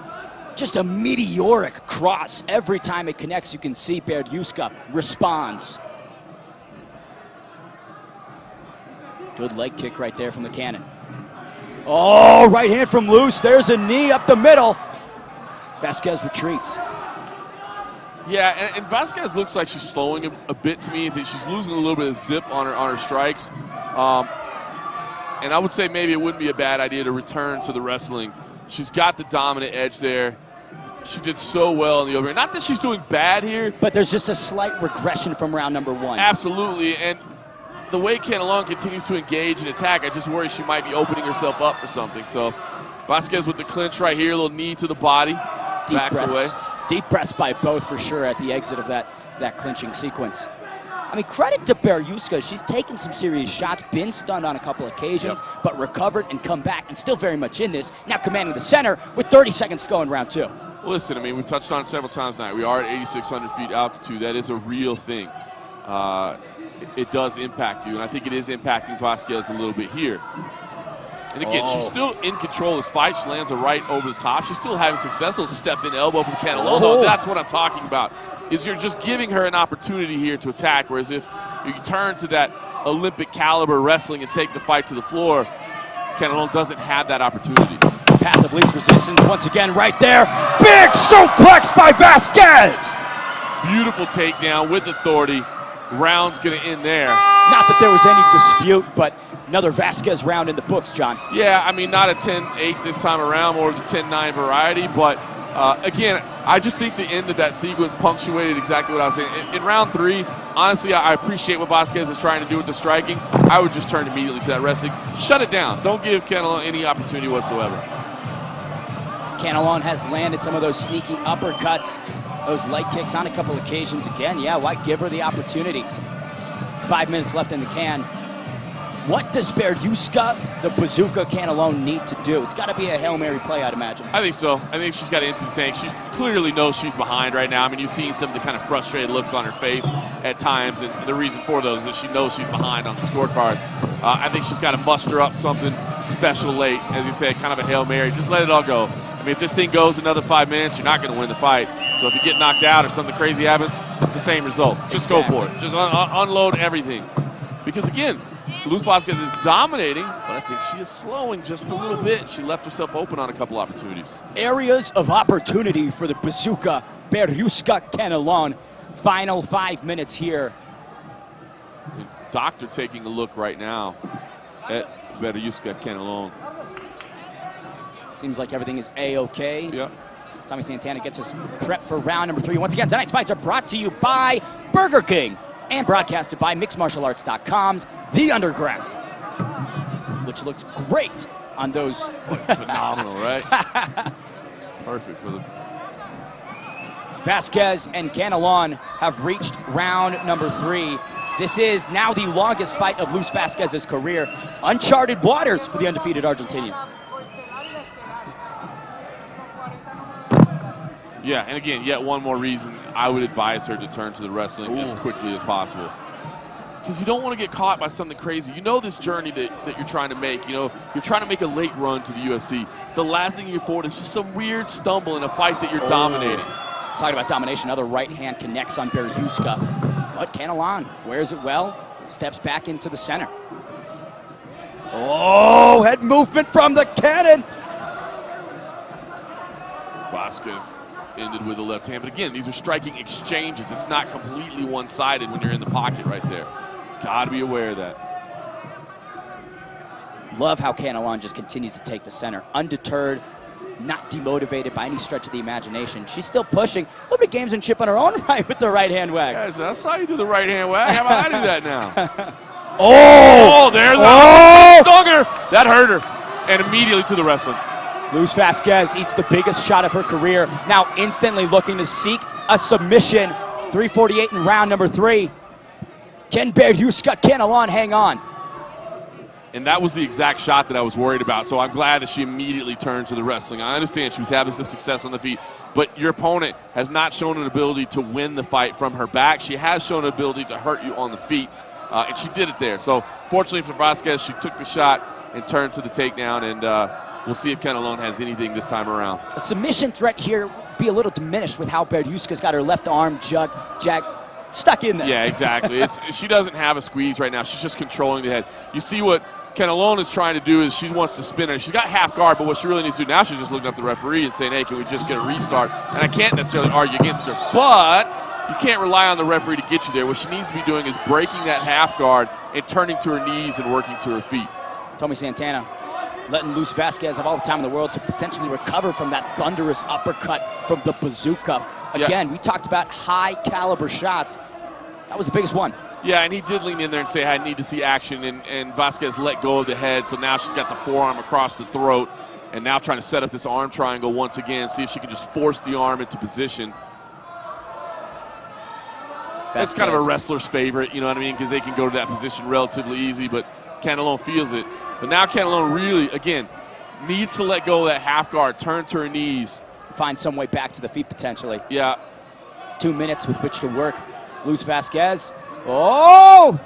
O: just a meteoric cross. Every time it connects, you can see Beruska responds. Good leg kick right there from the cannon. Oh, right hand from Luz. There's a knee up the middle. Vasquez retreats.
B: Yeah, and Vasquez looks like she's slowing a bit to me. I think she's losing a little bit of zip on her strikes. And I would say maybe it wouldn't be a bad idea to return to the wrestling. She's got the dominant edge there. She did so well in the opener. Not that she's doing bad here.
O: But there's just a slight regression from round number 1.
B: Absolutely, and the way Canelon continues to engage and attack, I just worry she might be opening herself up for something. So Vasquez with the clinch right here, a little knee to the body, backs away.
O: Deep breaths by both for sure at the exit of that clinching sequence. I mean, credit to Beryuska. She's taken some serious shots, been stunned on a couple occasions, but recovered and come back and still very much in this. Now commanding the center with 30 seconds to go in round 2.
B: Listen, I mean, we've touched on it several times tonight. We are at 8,600 feet altitude. That is a real thing. It does impact you, and I think it is impacting Vasquez a little bit here. And again, she's still in control of this fight. She lands a right over the top. She's still having successful step-in elbow from Canelon. That's what I'm talking about, is you're just giving her an opportunity here to attack, whereas if you turn to that Olympic caliber wrestling and take the fight to the floor, Canelon doesn't have that opportunity.
O: Path of least resistance once again right there. Big suplex by Vasquez!
B: Beautiful takedown with authority. Round's going to end there.
O: Not that there was any dispute, but another Vasquez round in the books, John.
B: Yeah, I mean, not a 10-8 this time around, more of the 10-9 variety, but again, I just think the end of that sequence punctuated exactly what I was saying. In round 3, honestly, I appreciate what Vasquez is trying to do with the striking. I would just turn immediately to that wrestling. Shut it down. Don't give Canelon any opportunity whatsoever.
O: Canelon has landed some of those sneaky uppercuts, those leg kicks on a couple occasions again. Yeah, why give her the opportunity? 5 minutes left in the can. What does Beryuska, the bazooka Canelon, need to do? It's got to be a Hail Mary play, I'd imagine.
B: I think so. I think she's got to empty the tank. She clearly knows she's behind right now. I mean, you've seen some of the kind of frustrated looks on her face at times, and the reason for those is that she knows she's behind on the scorecard. I think she's got to muster up something special late, as you said, kind of a Hail Mary. Just let it all go. I mean, if this thing goes another 5 minutes, you're not going to win the fight. So if you get knocked out or something crazy happens, it's the same result. Just go for it. Just unload everything. Because, again, Luz Vasquez is dominating, but I think she is slowing just a little bit. She left herself open on a couple opportunities.
O: Areas of opportunity for the bazooka, Beryuska Canelon. Final 5 minutes here.
B: The doctor taking a look right now at Beryuska Canelon.
O: Seems like everything is A-okay.
B: Yep.
O: Tommy Santana gets us prepped for round number 3. Once again, tonight's fights are brought to you by Burger King and broadcasted by MixedMartialArts.com's The Underground, which looks great on those.
B: Phenomenal, right? Perfect for them.
O: Vasquez and Canelon have reached round number 3. This is now the longest fight of Luz Vasquez's career. Uncharted waters for the undefeated Argentinian.
B: Yeah, and again, yet one more reason I would advise her to turn to the wrestling as quickly as possible. Because you don't want to get caught by something crazy. You know this journey that you're trying to make. You know, you're trying to make a late run to the UFC. The last thing you afford is just some weird stumble in a fight that you're dominating.
O: Talking about domination, another right hand connects on Beryuska. But Canelon wears it well, steps back into the center. Oh, head movement from the cannon.
B: Vasquez ended with the left hand. But again, these are striking exchanges. It's not completely one-sided when you're in the pocket right there. Got to be aware of that.
O: Love how Canelon just continues to take the center. Undeterred, not demotivated by any stretch of the imagination. She's still pushing. A little bit of gamesmanship on her own right with the right hand wag.
B: Guys, I saw you do the right hand wag. How about I do that now? There's a stunner. That hurt her. And immediately to the wrestling.
O: Luz Vasquez eats the biggest shot of her career. Now instantly looking to seek a submission. 3:48 in round number 3. Can Beryuska Canelon hang on?
B: And that was the exact shot that I was worried about. So I'm glad that she immediately turned to the wrestling. I understand she was having some success on the feet, but your opponent has not shown an ability to win the fight from her back. She has shown an ability to hurt you on the feet, and she did it there. So fortunately for Vasquez, she took the shot and turned to the takedown, and we'll see if Canelon has anything this time around.
O: A submission threat here be a little diminished with how Beryuska's got her left arm jacked stuck in there.
B: Yeah, exactly. She doesn't have a squeeze right now. She's just controlling the head. You see what Canelón is trying to do is she wants to spin her. She's got half guard, but what she really needs to do now, she's just looking up the referee and saying, hey, can we just get a restart? And I can't necessarily argue against her, but you can't rely on the referee to get you there. What she needs to be doing is breaking that half guard and turning to her knees and working to her feet.
O: Tommy Santana letting Luz Vasquez have all the time in the world to potentially recover from that thunderous uppercut from the bazooka. Again, we talked about high caliber shots. That was the biggest one.
B: Yeah, and he did lean in there and say, I need to see action, and Vasquez let go of the head, so now she's got the forearm across the throat, and now trying to set up this arm triangle once again, see if she can just force the arm into position. That's kind of a wrestler's favorite, you know what I mean, because they can go to that position relatively easy, but Canelón feels it. But now Canelón really, again, needs to let go of that half guard, turn to her knees.
O: Find some way back to the feet potentially.
B: Yeah.
O: 2 minutes with which to work. Luz Vasquez. Oh!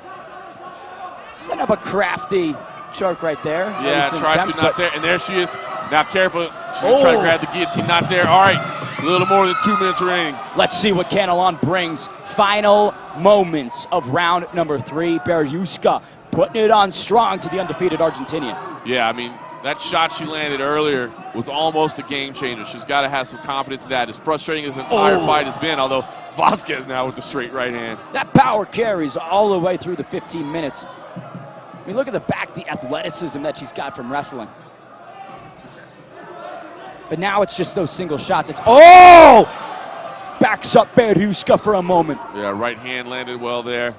O: Set up a crafty choke right there.
B: Yeah, tried to, not there. And there she is. Now careful. She's going to try to grab the guillotine. Not there. All right. A little more than 2 minutes remaining.
O: Let's see what Canelón brings. Final moments of round number 3. Beriuska putting it on strong to the undefeated Argentinian.
B: Yeah, I mean, that shot she landed earlier was almost a game changer. She's got to have some confidence in that. As frustrating as the entire fight has been, although Vasquez now with the straight right hand.
O: That power carries all the way through the 15 minutes. I mean, look at the back, the athleticism that she's got from wrestling. But now it's just those single shots. It's, backs up Beriuska for a moment.
B: Yeah, right hand landed well there.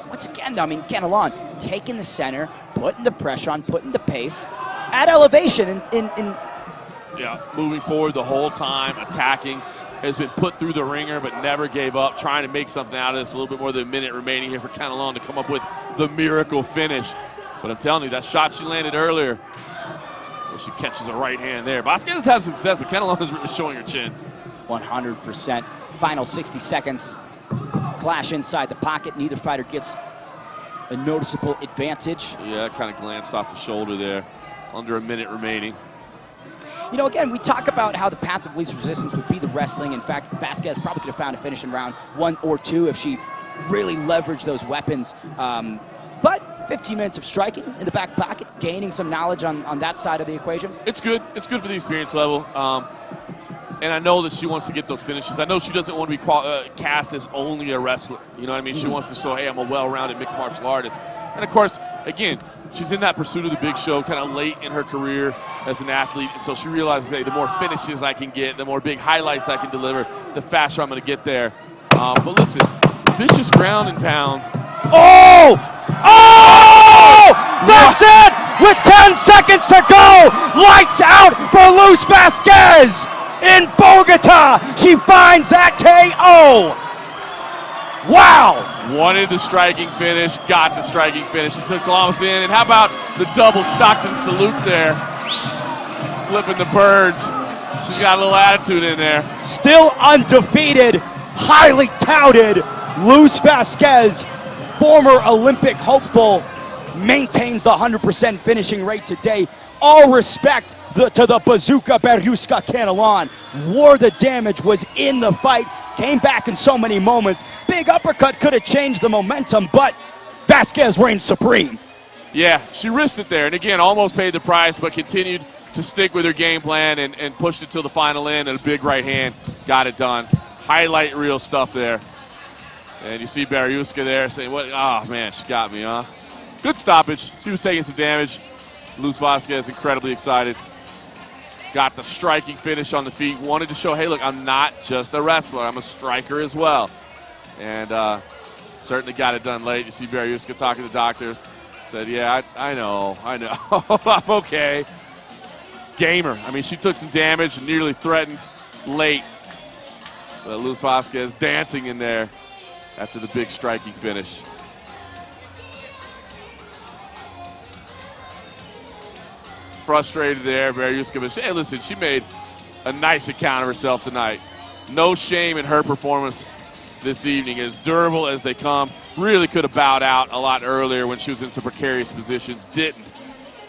O: Once again, though, I mean, Canelón taking the center, putting the pressure on, putting the pace at elevation.
B: Yeah, moving forward the whole time, attacking. Has been put through the ringer, but never gave up, trying to make something out of this. A little bit more than a minute remaining here for Canelón to come up with the miracle finish. But I'm telling you, that shot she landed earlier, well, she catches a right hand there. Vasquez has had success, but Canelón is really showing her chin.
O: 100%. Final 60 seconds. Clash inside the pocket. Neither fighter gets a noticeable advantage.
B: Yeah, kind of glanced off the shoulder there. Under a minute remaining.
O: You know, again, we talk about how the path of least resistance would be the wrestling. In fact, Vasquez probably could have found a finish in round 1 or 2 if she really leveraged those weapons. But 15 minutes of striking in the back pocket, gaining some knowledge on that side of the equation.
B: It's good. It's good for the experience level. And I know that she wants to get those finishes. I know she doesn't want to be cast as only a wrestler. You know what I mean? She wants to show, hey, I'm a well-rounded mixed martial artist. And, of course, again, she's in that pursuit of the big show kind of late in her career as an athlete. And so she realizes, hey, the more finishes I can get, the more big highlights I can deliver, the faster I'm going to get there. But listen, vicious ground and pound.
O: Oh! That's it! With 10 seconds to go! Lights out for Luz Vasquez! In Bogota, she finds that KO. Wow.
B: Wanted the striking finish, got the striking finish. She took Lamas in, and how about the double Stockton salute there? Flipping the birds. She's got a little attitude in there.
O: Still undefeated, highly touted, Luz Vasquez, former Olympic hopeful, maintains the 100% finishing rate today. All respect to the bazooka Beriuska Canelón. Wore the damage, was in the fight, came back in so many moments. Big uppercut could have changed the momentum, but Vasquez reigns supreme.
B: Yeah, she risked it there, and again, almost paid the price, but continued to stick with her game plan and pushed it till the final end, and a big right hand got it done. Highlight reel stuff there. And you see Beriuska there saying, "What? Oh, man, she got me, huh?" Good stoppage. She was taking some damage. Luz Vasquez incredibly excited. Got the striking finish on the feet. Wanted to show, hey, look, I'm not just a wrestler. I'm a striker as well. And certainly got it done late. You see Beriuska talking to doctors. Said, yeah, I know. I'm okay. Gamer. I mean, she took some damage and nearly threatened late. But Luz Vasquez dancing in there after the big striking finish. Frustrated there, Beriuska, but hey, listen, she made a nice account of herself tonight. No shame in her performance this evening. As durable as they come. Really could have bowed out a lot earlier when she was in some precarious positions. Didn't.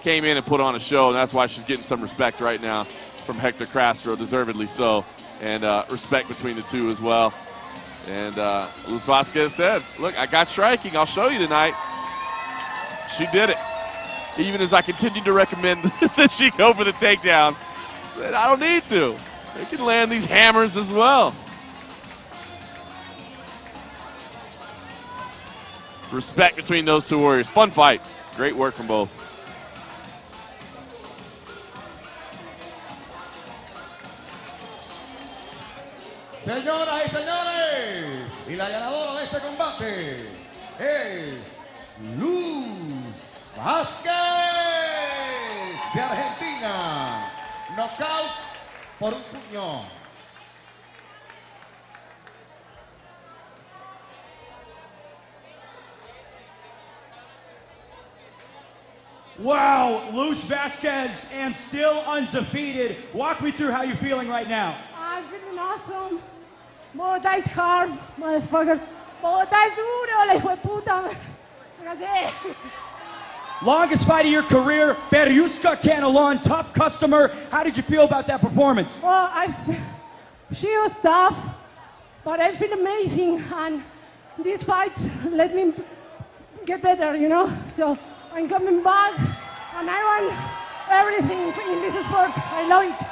B: Came in and put on a show, and that's why she's getting some respect right now from Hector Castro, deservedly so, and respect between the two as well. And Luz Vasquez said, look, I got striking. I'll show you tonight. She did it. Even as I continue to recommend that she go for the takedown, I don't need to. They can land these hammers as well. Respect between those two warriors. Fun fight. Great work from both.
E: Señoras y señores, y la ganadora de este combate es Luz Vázquez de Argentina. Knockout por un puño.
T: Wow, Luz Vasquez and still undefeated. Walk me through how you're feeling right now.
U: I'm feeling awesome. Bogotá is hard, motherfucker. Bogotá es duro, la hijo de puta.
T: Longest fight of your career, Beryuska Canelon, tough customer. How did you feel about that performance?
U: Well, she was tough, but I feel amazing. And these fights let me get better, you know? So I'm coming back, and I want everything in this sport. I love it.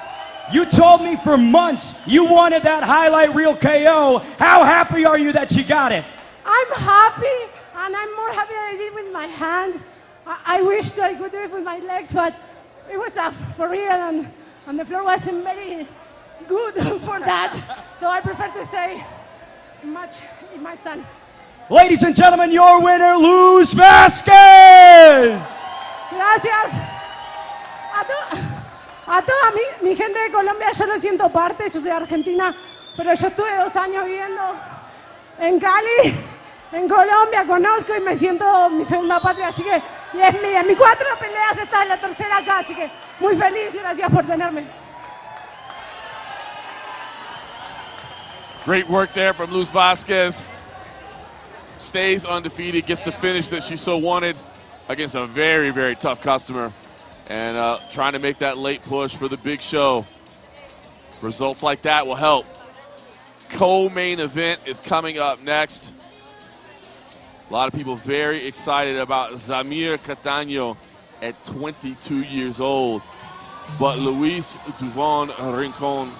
T: You told me for months you wanted that highlight reel KO. How happy are you that you got it?
U: I'm happy, and I'm more happy that I did it with my hands. I wish that I could do it with my legs, but it was tough, for real, and the floor wasn't very good for that. So I prefer to stay much in my stand.
T: Ladies and gentlemen, your winner, Luz Vasquez.
U: Gracias. A toda mi gente de Colombia, yo lo siento parte, yo soy de Argentina, pero yo estuve 2 años viviendo en Cali, en Colombia, conozco y me siento mi segunda patria, así que y es mía. En mis 4 peleas esta es la tercera acá, así que muy feliz y gracias por tenerme.
B: Great work there from Luz Vasquez. Stays undefeated, gets the finish that she so wanted against a very, very tough customer. And trying to make that late push for the big show. Results like that will help. Co-main event is coming up next. A lot of people very excited about Zamir Catano at 22 years old. But Luis Duvon Rincon,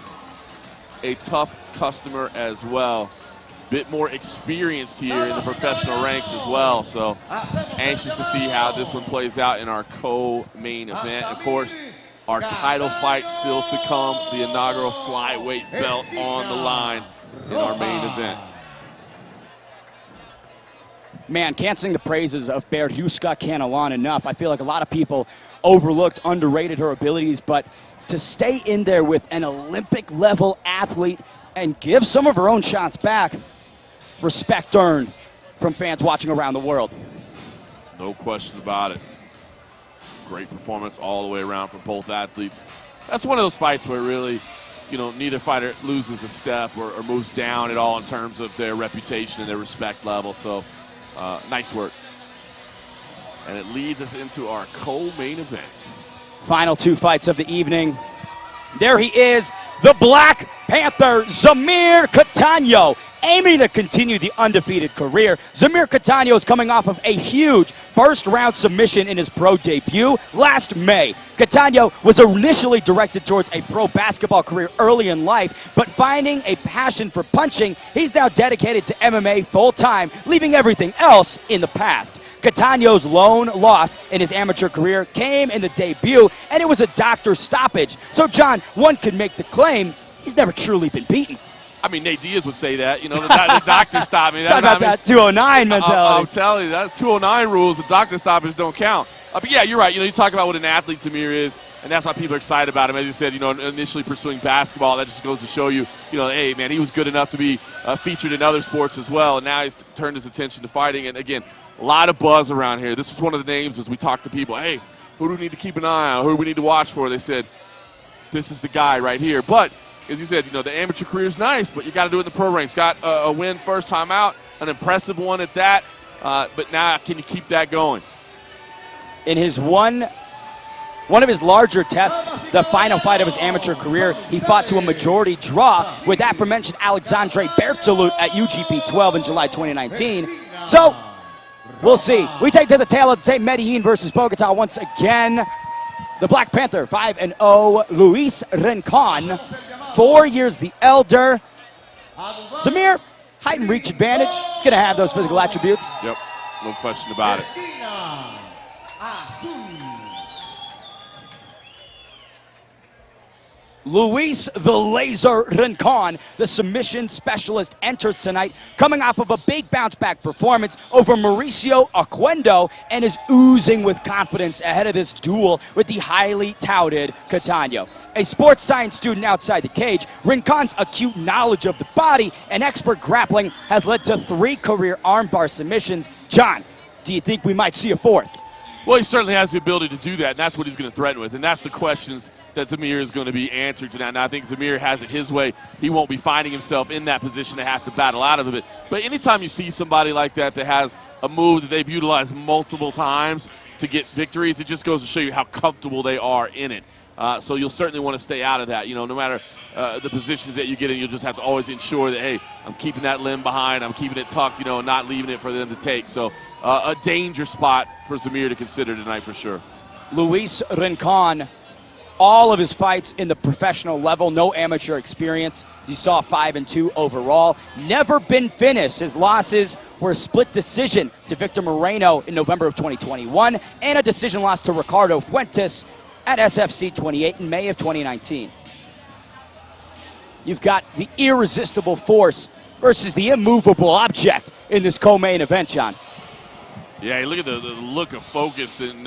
B: a tough customer as well. Bit more experienced here in the professional ranks as well. So anxious to see how this one plays out in our co-main event. Of course, our title fight still to come, the inaugural flyweight belt on the line in our main event.
O: Man, can't sing the praises of Beryuska Canelon enough. I feel like a lot of people overlooked, underrated her abilities, but to stay in there with an Olympic-level athlete and give some of her own shots back, respect earned from fans watching around the world.
B: No question about it. Great performance all the way around for both athletes. That's one of those fights where really, you know, neither fighter loses a step or moves down at all in terms of their reputation and their respect level. So nice work. And it leads us into our co-main event.
O: Final 2 fights of the evening. There he is, the Black Panther, Zamir Catano, aiming to continue the undefeated career. Zamir Catano is coming off of a huge first-round submission in his pro debut last May. Catano was initially directed towards a pro basketball career early in life, but finding a passion for punching, he's now dedicated to MMA full-time, leaving everything else in the past. Catano's lone loss in his amateur career came in the debut, and it was a doctor stoppage. So, John, one could make the claim he's never truly been beaten.
B: I mean, Nate Diaz would say that. You know, the doctor stopped me.
O: Talk about that 209 mentality.
B: I'm telling you, that's 209 rules. The doctor stoppage don't count. But, yeah, you're right. You know, you talk about what an athlete Zamir is, and that's why people are excited about him. As you said, you know, initially pursuing basketball, that just goes to show you, you know, hey, man, he was good enough to be featured in other sports as well, and now he's turned his attention to fighting. And, again, a lot of buzz around here. This was one of the names as we talked to people. Hey, who do we need to keep an eye on? Who do we need to watch for? They said, this is the guy right here. But, as you said, you know, the amateur career is nice, but you got to do it in the pro ranks. Got a win first time out, an impressive one at that. But now, can you keep that going?
O: In his one one of his larger tests, the final fight of his amateur career, he fought to a majority draw with aforementioned Alexandre Bertolut at UGP 12 in July 2019. So, we'll see. We take to the tail of the tape, Medellin versus Bogota once again. The Black Panther, 5-0, Luis Rincon, 4 years the elder. Zamir, height and reach advantage. He's going to have those physical attributes.
B: Yep, no question about it.
O: Luis the Laser Rincon, the submission specialist, enters tonight coming off of a big bounce-back performance over Mauricio Oquendo and is oozing with confidence ahead of this duel with the highly touted Catano. A sports science student outside the cage, Rincon's acute knowledge of the body and expert grappling has led to 3 career armbar submissions. John, do you think we might see a 4th?
B: Well, he certainly has the ability to do that, and that's what he's going to threaten with, and that's the questions that Zamir is going to be answering tonight. Now, I think Zamir has it his way. He won't be finding himself in that position to have to battle out of it. But anytime you see somebody like that that has a move that they've utilized multiple times to get victories, it just goes to show you how comfortable they are in it. So you'll certainly want to stay out of that. You know, no matter the positions that you get in, you'll just have to always ensure that, hey, I'm keeping that limb behind, I'm keeping it tucked, you know, and not leaving it for them to take. So a danger spot for Zamir to consider tonight for sure.
O: Luis Rincon, all of his fights in the professional level, no amateur experience. You saw 5-2 overall. Never been finished. His losses were a split decision to Victor Moreno in November of 2021 and a decision loss to Ricardo Fuentes at SFC 28 in May of 2019. You've got the irresistible force versus the immovable object in this co-main event, John.
B: Yeah, look at the look of focus and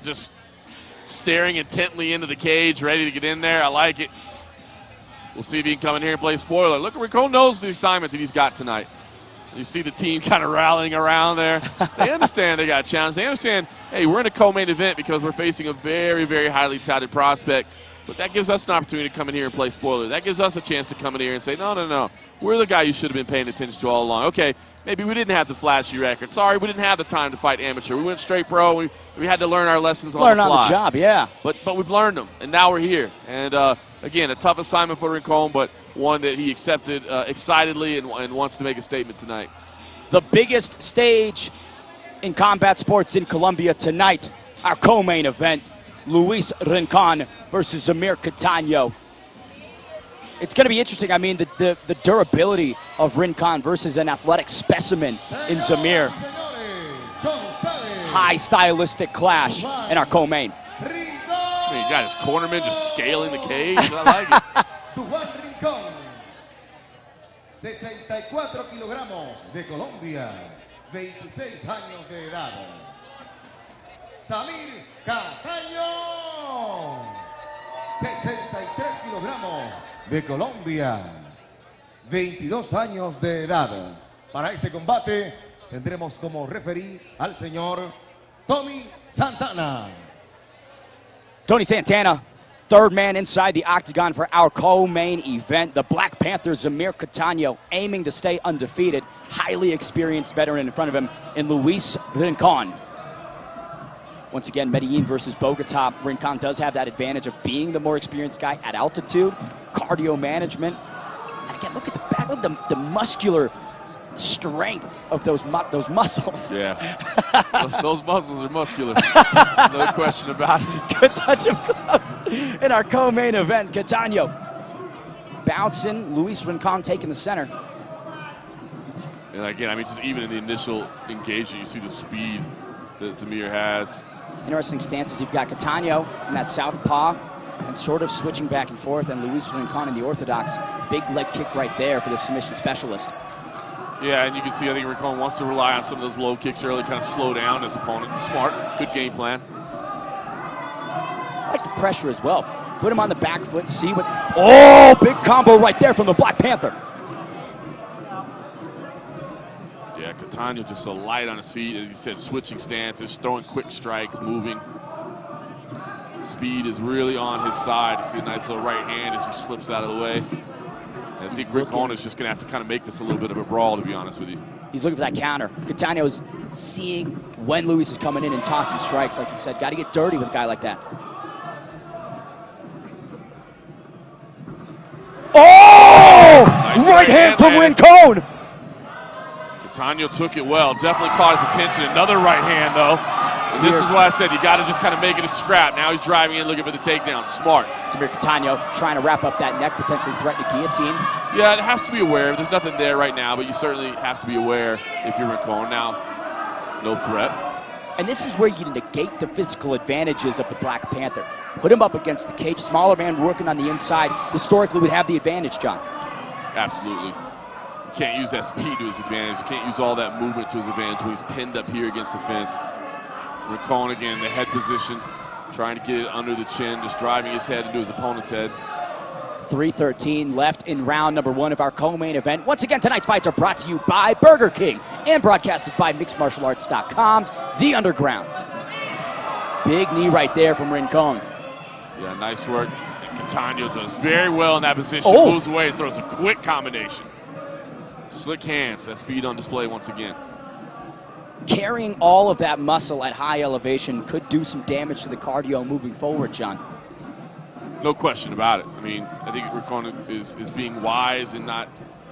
B: just staring intently into the cage, ready to get in there. I like it. We'll see if he can come in here and play spoiler. Look, Rincon knows the assignment that he's got tonight. You see the team kind of rallying around there. They understand they got a challenge. They understand, hey, we're in a co-main event because we're facing a very, very highly touted prospect. But that gives us an opportunity to come in here and play spoiler. That gives us a chance to come in here and say, no. We're the guy you should have been paying attention to all along. Okay, maybe we didn't have the flashy record. Sorry, we didn't have the time to fight amateur. We went straight pro. We had to learn our lessons on the fly.
O: Learn on the job, yeah.
B: But we've learned them, and now we're here. And, again, a tough assignment for Rincon, but one that he accepted excitedly and wants to make a statement tonight.
O: The biggest stage in combat sports in Colombia tonight, our co-main event, Luis Rincon versus Zamir Catano. It's going to be interesting. I mean, the durability of Rincon versus an athletic specimen in Zamir. High stylistic clash in our co-main.
B: I mean, you got his cornerman just scaling the cage. I like it.
E: 64 kilogramos de Colombia, 26 años de edad. Zamir Catano, 63 kilogramos de Colombia, 22 años de edad. Para este combate tendremos como referí al señor Tony Santana.
O: Tony Santana, third man inside the octagon for our co-main event. The Black Panther, Zamir Catano, aiming to stay undefeated. Highly experienced veteran in front of him in Luis Rincon. Once again, Medellin versus Bogota. Rincon does have that advantage of being the more experienced guy at altitude, cardio management. And again, look at the back, look at the muscular strength of those muscles.
B: Yeah, those muscles are muscular. No question about it.
O: Good touch of gloves in our co-main event. Catano bouncing, Luis Rincon taking the center.
B: And again, I mean, just even in the initial engagement, you see the speed that Zamir has.
O: Interesting stances. You've got Catano in that southpaw and sort of switching back and forth, and Luis Rincon in the orthodox. Big leg kick right there for the submission specialist.
B: Yeah, and you can see I think Rincon wants to rely on some of those low kicks early, kind of slow down his opponent. Smart, good game plan.
O: Likes the pressure as well. Put him on the back foot, see what... Oh, big combo right there from the Black Panther.
B: Yeah, Catano just so light on his feet, as you said, switching stances, throwing quick strikes, moving. Speed is really on his side. You see a nice little right hand as he slips out of the way. And I think Rincon is just going to have to kind of make this a little bit of a brawl, to be honest with you.
O: He's looking for that counter. Catano's seeing when Luis is coming in and tossing strikes, like you said. Got to get dirty with a guy like that.
A: Oh!
B: Nice
A: Right hand from Rincon.
B: Catania took it well. Definitely caught his attention. Another right hand, though. And this is what I said. You got to just kind of make it a scrap. Now he's driving in, looking for the takedown. Smart.
O: Samir Catania trying to wrap up that neck, potentially threaten a guillotine.
B: Yeah, it has to be aware. There's nothing there right now, but you certainly have to be aware if you're Rincon. Now, no threat.
O: And this is where you negate the physical advantages of the Black Panther. Put him up against the cage. Smaller man working on the inside historically would have the advantage, John.
B: Absolutely. You can't use that speed to his advantage. You can't use all that movement to his advantage when he's pinned up here against the fence. Rincon again in the head position, trying to get it under the chin, just driving his head into his opponent's head.
O: 3:13 left in round number 1 of our co-main event. Once again, tonight's fights are brought to you by Burger King and broadcasted by MixedMartialArts.com's The Underground. Big knee right there from Rincon.
B: Yeah, nice work. And Catania does very well in that position.
O: Oh.
B: Moves away and throws a quick combination. Slick hands, that speed on display once again.
O: Carrying all of that muscle at high elevation could do some damage to the cardio moving forward, John.
B: No question about it. I mean, I think Rincon is being wise and not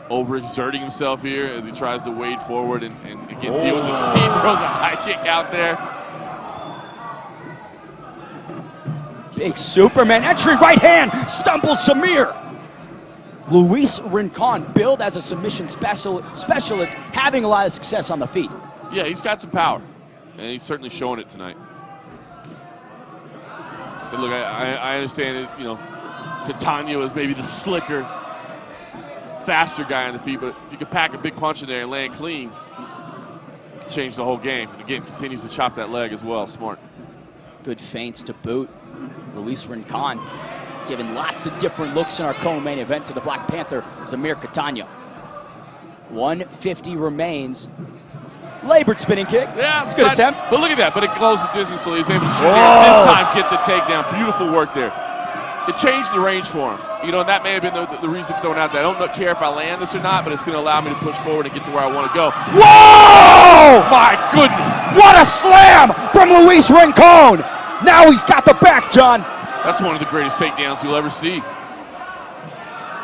B: overexerting himself here as he tries to wade forward and again deal with the speed. Throws a high kick out there.
O: Big Superman entry, right hand, stumbles Samir. Luis Rincon, billed as a submission specialist, having a lot of success on the feet.
B: Yeah, he's got some power, and he's certainly showing it tonight. So look, I understand it, you know, Catania is maybe the slicker, faster guy on the feet, but you can pack a big punch in there and land clean. You can change the whole game. And again, continues to chop that leg as well. Smart.
O: Good feints to boot. Luis Rincon giving lots of different looks in our co-main event to the Black Panther, Samir Catania. 150 remains. Labored spinning kick.
B: Yeah,
O: it's a good attempt.
B: But look at that. But it closed the distance, so he was able to shoot this time, get the takedown. Beautiful work there. It changed the range for him. You know, and that may have been the reason for throwing out that. I don't care if I land this or not, but it's going to allow me to push forward and get to where I want to go.
A: Whoa!
B: My goodness.
A: What a slam from Luis Rincon. Now he's got the back, John.
B: That's one of the greatest takedowns you'll ever see.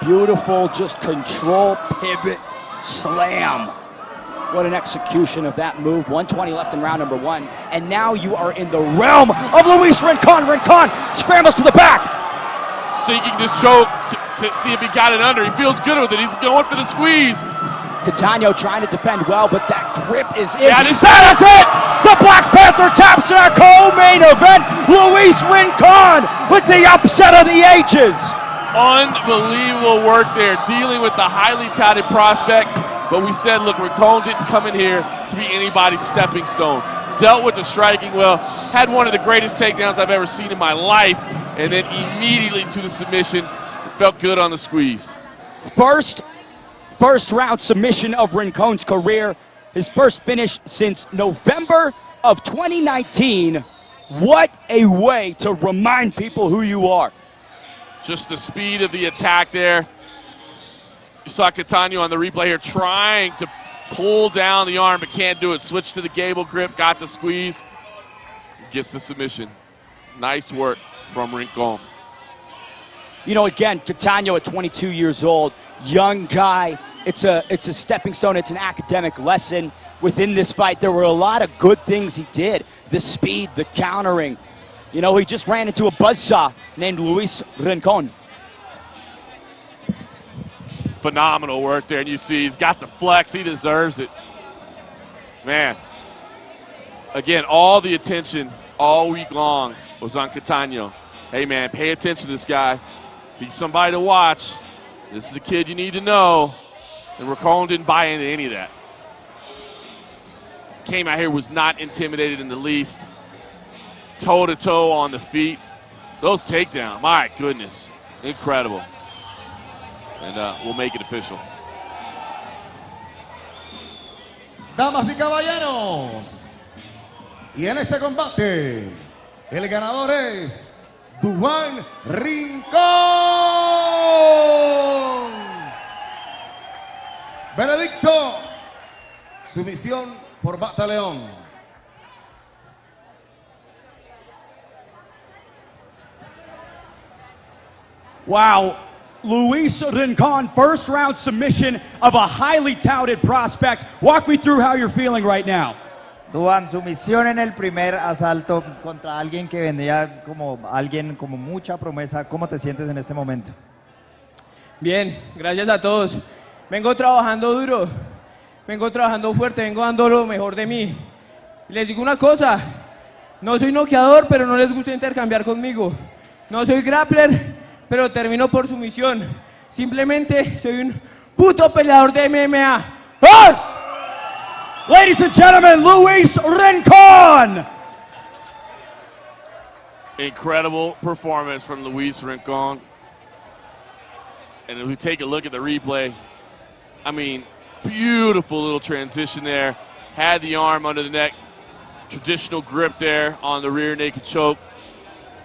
O: Beautiful, just control, pivot, slam. What an execution of that move. 120 left in round number 1. And now you are in the realm of Luis Rincon. Rincon scrambles to the back.
B: Seeking this choke to see if he got it under. He feels good with it. He's going for the squeeze.
O: Catania trying to defend well, but that grip is in.
A: That is it! The Black Panther taps in our co-main event. Luis Rincon with the upset of the ages.
B: Unbelievable work there, dealing with the highly touted prospect. But we said, look, Rincon didn't come in here to be anybody's stepping stone. Dealt with the striking well, had one of the greatest takedowns I've ever seen in my life, and then immediately to the submission. It felt good on the squeeze.
O: First round submission of Rincon's career. His first finish since November of 2019. What a way to remind people who you are.
B: Just the speed of the attack there. You saw Catania on the replay here trying to pull down the arm, but can't do it. Switched to the gable grip, got the squeeze, gets the submission. Nice work from Rincon.
O: You know, again, Catania at 22 years old, young guy. It's a stepping stone. It's an academic lesson. Within this fight, there were a lot of good things he did. The speed, the countering. You know, he just ran into a buzzsaw named Luis Rincon.
B: Phenomenal work there, and you see he's got the flex. He deserves it. Man, again, all the attention all week long was on Catania. Hey, man, pay attention to this guy. He's somebody to watch. This is the kid you need to know. And Rincon didn't buy into any of that. Came out here, was not intimidated in the least. Toe-to-toe on the feet. Those takedowns, my goodness, incredible. And we'll make it official.
E: Damas y caballeros, y en este combate, el ganador es Duan Rincon. Veredicto, sumisión por Bataleón.
O: Wow.
T: Luis Rincon, first round submission of a highly touted prospect. Walk me through how you're feeling right now.
N: Duan, sumisión en el primer asalto contra alguien que vendría como mucha promesa. ¿Cómo te sientes en este momento?
G: Bien, gracias a todos. Vengo trabajando duro, vengo trabajando fuerte, vengo dando lo mejor de mí. Les digo una cosa, no soy noqueador, pero no les gusta intercambiar conmigo. No soy grappler, pero termino por sumisión. Simplemente soy un puto peleador de MMA. ¡Vamos!
T: Ladies and gentlemen, Luis Rincon.
B: Incredible performance from Luis Rincon. And if we take a look at the replay, I mean, beautiful little transition there. Had the arm under the neck. Traditional grip there on the rear naked choke.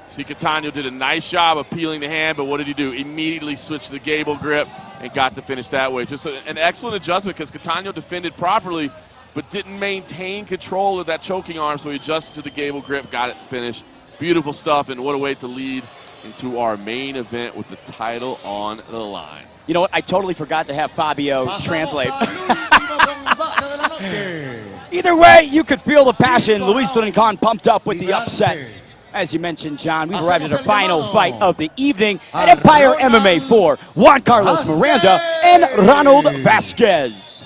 B: See, Catano did a nice job of peeling the hand, but what did he do? Immediately switched to the gable grip and got to finish that way. Just an excellent adjustment because Catano defended properly, but didn't maintain control of that choking arm, so he adjusted to the gable grip, got it finished. Beautiful stuff, and what a way to lead into our main event with the title on the line.
O: You know what? I totally forgot to have Fabio translate. Either way, you could feel the passion. Luis Rincon pumped up with the upset. As you mentioned, John, we've arrived at our final fight of the evening at Empire MMA 4. Juan Carlos Miranda and Ronald Vasquez.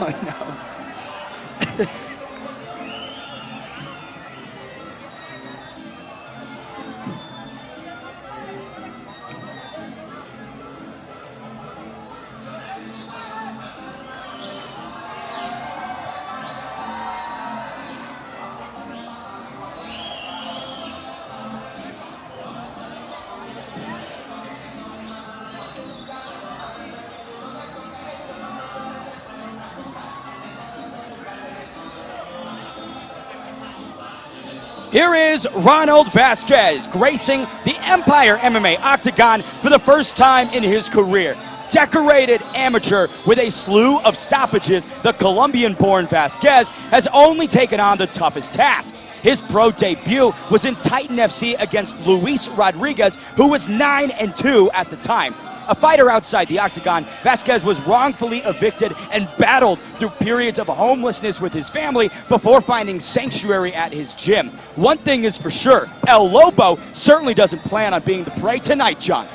O: Oh, no. Here is Ronald Vasquez gracing the Empire MMA octagon for the first time in his career. Decorated amateur with a slew of stoppages, the Colombian-born Vasquez has only taken on the toughest tasks. His pro debut was in Titan FC against Luis Rodriguez, who was 9-2 at the time. A fighter outside the octagon, Vasquez was wrongfully evicted and battled through periods of homelessness with his family before finding sanctuary at his gym. One thing is for sure, El Lobo certainly doesn't plan on being the prey tonight, John.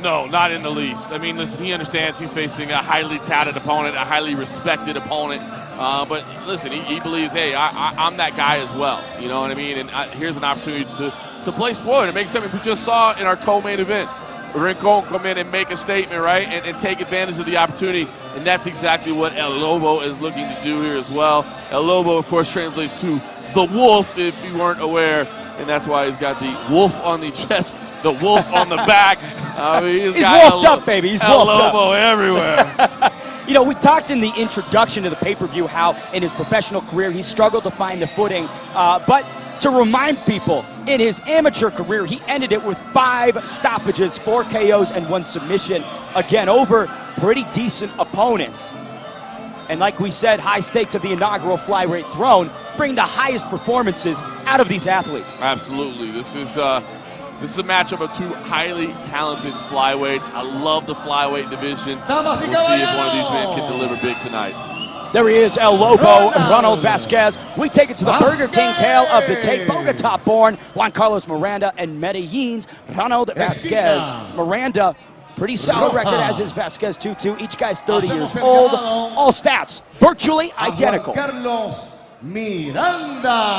B: No, not in the least. I mean, listen, he understands he's facing a highly touted opponent, a highly respected opponent. But listen, he believes, hey, I'm that guy as well. You know what I mean? And here's an opportunity to play spoiler and make something we just saw in our co-main event. Rincon come in and make a statement, right, and take advantage of the opportunity, and that's exactly what El Lobo is looking to do here as well. El Lobo, of course, translates to the wolf, if you weren't aware, and that's why he's got the wolf on the chest, the wolf on the back. I mean,
O: he's wolfed up, baby. He's wolfed up.
B: El Lobo everywhere.
O: You know, we talked in the introduction to the pay-per-view how in his professional career he struggled to find the footing, but to remind people, in his amateur career, he ended it with 5 stoppages, 4 KOs, and 1 submission. Again, over pretty decent opponents. And like we said, high stakes of the inaugural flyweight throne bring the highest performances out of these athletes.
B: Absolutely. This is a matchup of 2 highly talented flyweights. I love the flyweight division. We'll see if one of these men can deliver big tonight.
O: There he is, El Lobo, Ronald Vasquez. We take it to the Burger King tale of the tape. Bogota-born Juan Carlos Miranda and Medellin's Ronald Vasquez. Miranda, pretty solid record, as is Vasquez 2-2. Each guy's 30 years old. All stats virtually identical.
E: Juan Carlos Miranda.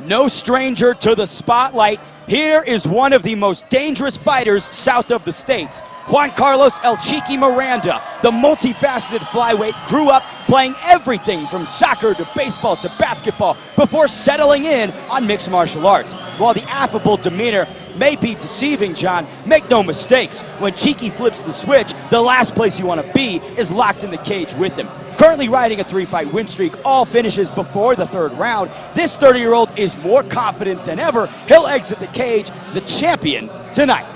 O: No stranger to the spotlight. Here is one of the most dangerous fighters south of the states. Juan Carlos El Chiqui Miranda, the multifaceted flyweight, grew up playing everything from soccer to baseball to basketball before settling in on mixed martial arts.
A: While the affable demeanor may be deceiving, John, make no mistakes. When Cheeky flips the switch, the last place you want to be is locked in the cage with him. Currently riding a 3-fight win streak, all finishes before the 3rd round. This 30-year-old is more confident than ever. He'll exit the cage the champion tonight.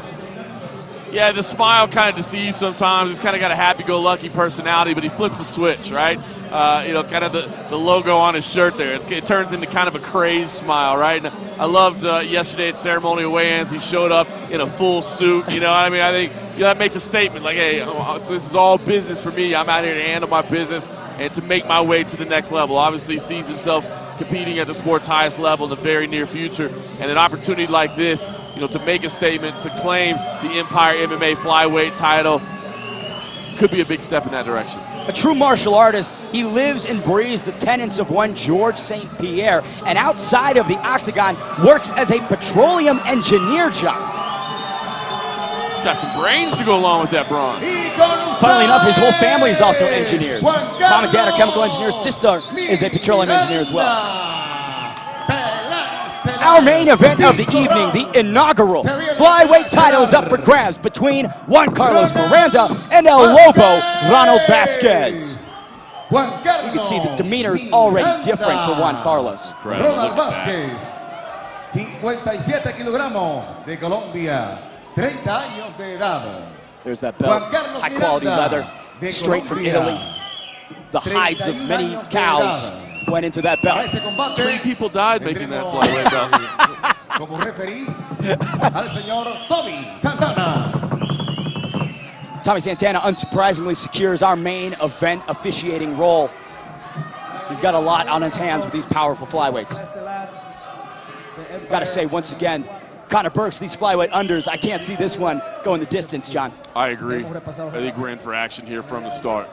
B: Yeah, the smile kind of deceives sometimes. He's kind of got a happy-go-lucky personality, but he flips the switch, right? Kind of the logo on his shirt there. It turns into kind of a crazed smile, right? And I loved yesterday at ceremonial weigh-ins, he showed up in a full suit. You know what I mean? I think that makes a statement like, hey, this is all business for me. I'm out here to handle my business and to make my way to the next level. Obviously, he sees himself competing at the sport's highest level in the very near future. And an opportunity like this, to make a statement, to claim the Empire MMA flyweight title, could be a big step in that direction.
A: A true martial artist, he lives and breathes the tenets of one George St. Pierre, and outside of the octagon, works as a petroleum engineer job.
B: Got some brains to go along with that, Braun.
A: Funnily enough, his whole family is also engineers. Mom and dad are chemical engineers. Sister is a petroleum engineer as well. Our main event of the evening, the inaugural flyweight title, is up for grabs between Juan Carlos Miranda and El Lobo Ronald Vasquez. You can see the demeanor is already different for Juan Carlos.
E: Ronald Vasquez, 57 kilogramos de Colombia, 30 años de edad.
A: There's that belt, high quality leather, straight from Italy. The hides of many cows went into that belt.
B: 3 people died making that flyweight belt.
E: Como referee, al señor Tommy Santana.
A: Tommy Santana, unsurprisingly, secures our main event officiating role. He's got a lot on his hands with these powerful flyweights. Got to say, once again, Connor Burks, these flyweight unders, I can't see this one going the distance, John.
B: I agree. I think we're in for action here from the start.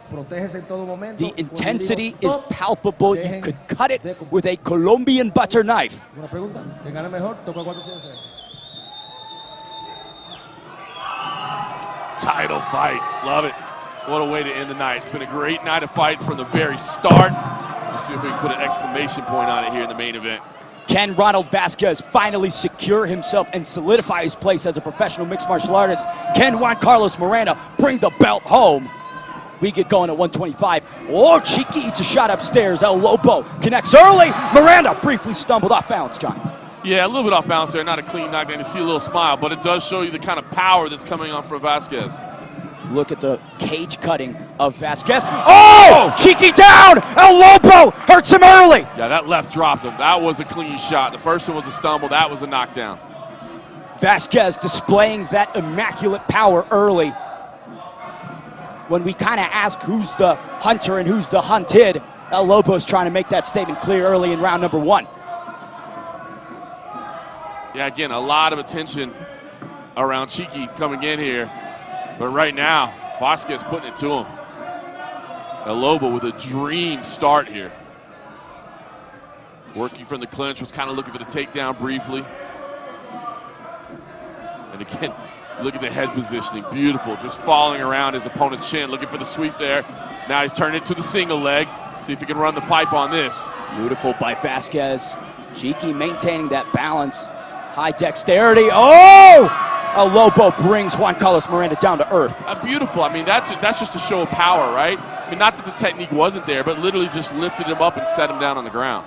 A: The intensity is palpable. You could cut it with a Colombian butter knife.
B: Title fight. Love it. What a way to end the night. It's been a great night of fights from the very start. Let's see if we can put an exclamation point on it here in the main event.
A: Can Ronald Vasquez finally secure himself and solidify his place as a professional mixed martial artist? Can Juan Carlos Miranda bring the belt home? We get going at 125. Oh, Cheeky eats a shot upstairs. El Lobo connects early. Miranda briefly stumbled off balance, John.
B: Yeah, a little bit off balance there. Not a clean knockdown. You see a little smile, but it does show you the kind of power that's coming on from Vasquez.
A: Look at the cage cutting of Vasquez. Oh! Cheeky down! El Lobo hurts him early.
B: Yeah, that left dropped him. That was a clean shot. The first one was a stumble. That was a knockdown.
A: Vasquez displaying that immaculate power early. When we kind of ask who's the hunter and who's the hunted, El Lobo's trying to make that statement clear early in round number 1.
B: Yeah, again, a lot of attention around Cheeky coming in here. But right now, Vasquez putting it to him. El Lobo with a dream start here. Working from the clinch, was kind of looking for the takedown briefly. And again, look at the head positioning, beautiful. Just following around his opponent's chin, looking for the sweep there. Now he's turned into the single leg. See if he can run the pipe on this.
A: Beautiful by Vasquez. Cheeky maintaining that balance. High dexterity. Oh! El Lobo brings Juan Carlos Miranda down to earth.
B: Beautiful. I mean, that's just a show of power, right? I mean, not that the technique wasn't there, but literally just lifted him up and set him down on the ground.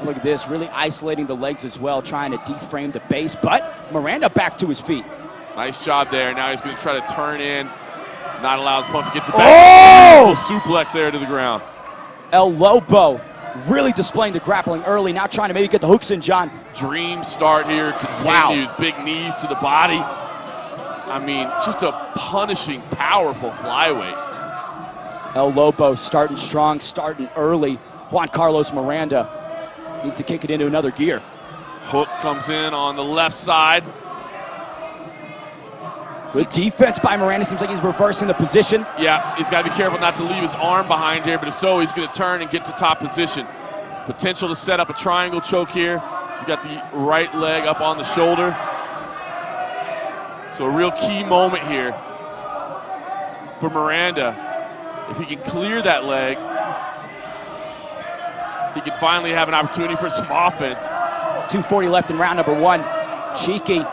A: Look at this, really isolating the legs as well, trying to deframe the base, but Miranda back to his feet.
B: Nice job there. Now he's going to try to turn in, not allow his opponent to get to the back. Oh! Suplex there to the ground.
A: El Lobo really displaying the grappling early, now trying to maybe get the hooks in, John.
B: Dream start here, continues. Wow. Big knees to the body. I mean, just a punishing, powerful flyweight.
A: El Lobo starting strong, starting early. Juan Carlos Miranda needs to kick it into another gear.
B: Hook comes in on the left side.
A: Good defense by Miranda. Seems like he's reversing the position.
B: Yeah, he's got to be careful not to leave his arm behind here, but if so, he's going to turn and get to top position. Potential to set up a triangle choke here. You got the right leg up on the shoulder. So a real key moment here for Miranda. If he can clear that leg, he can finally have an opportunity for some offense.
O: 2:40 left in round number 1. Cheeky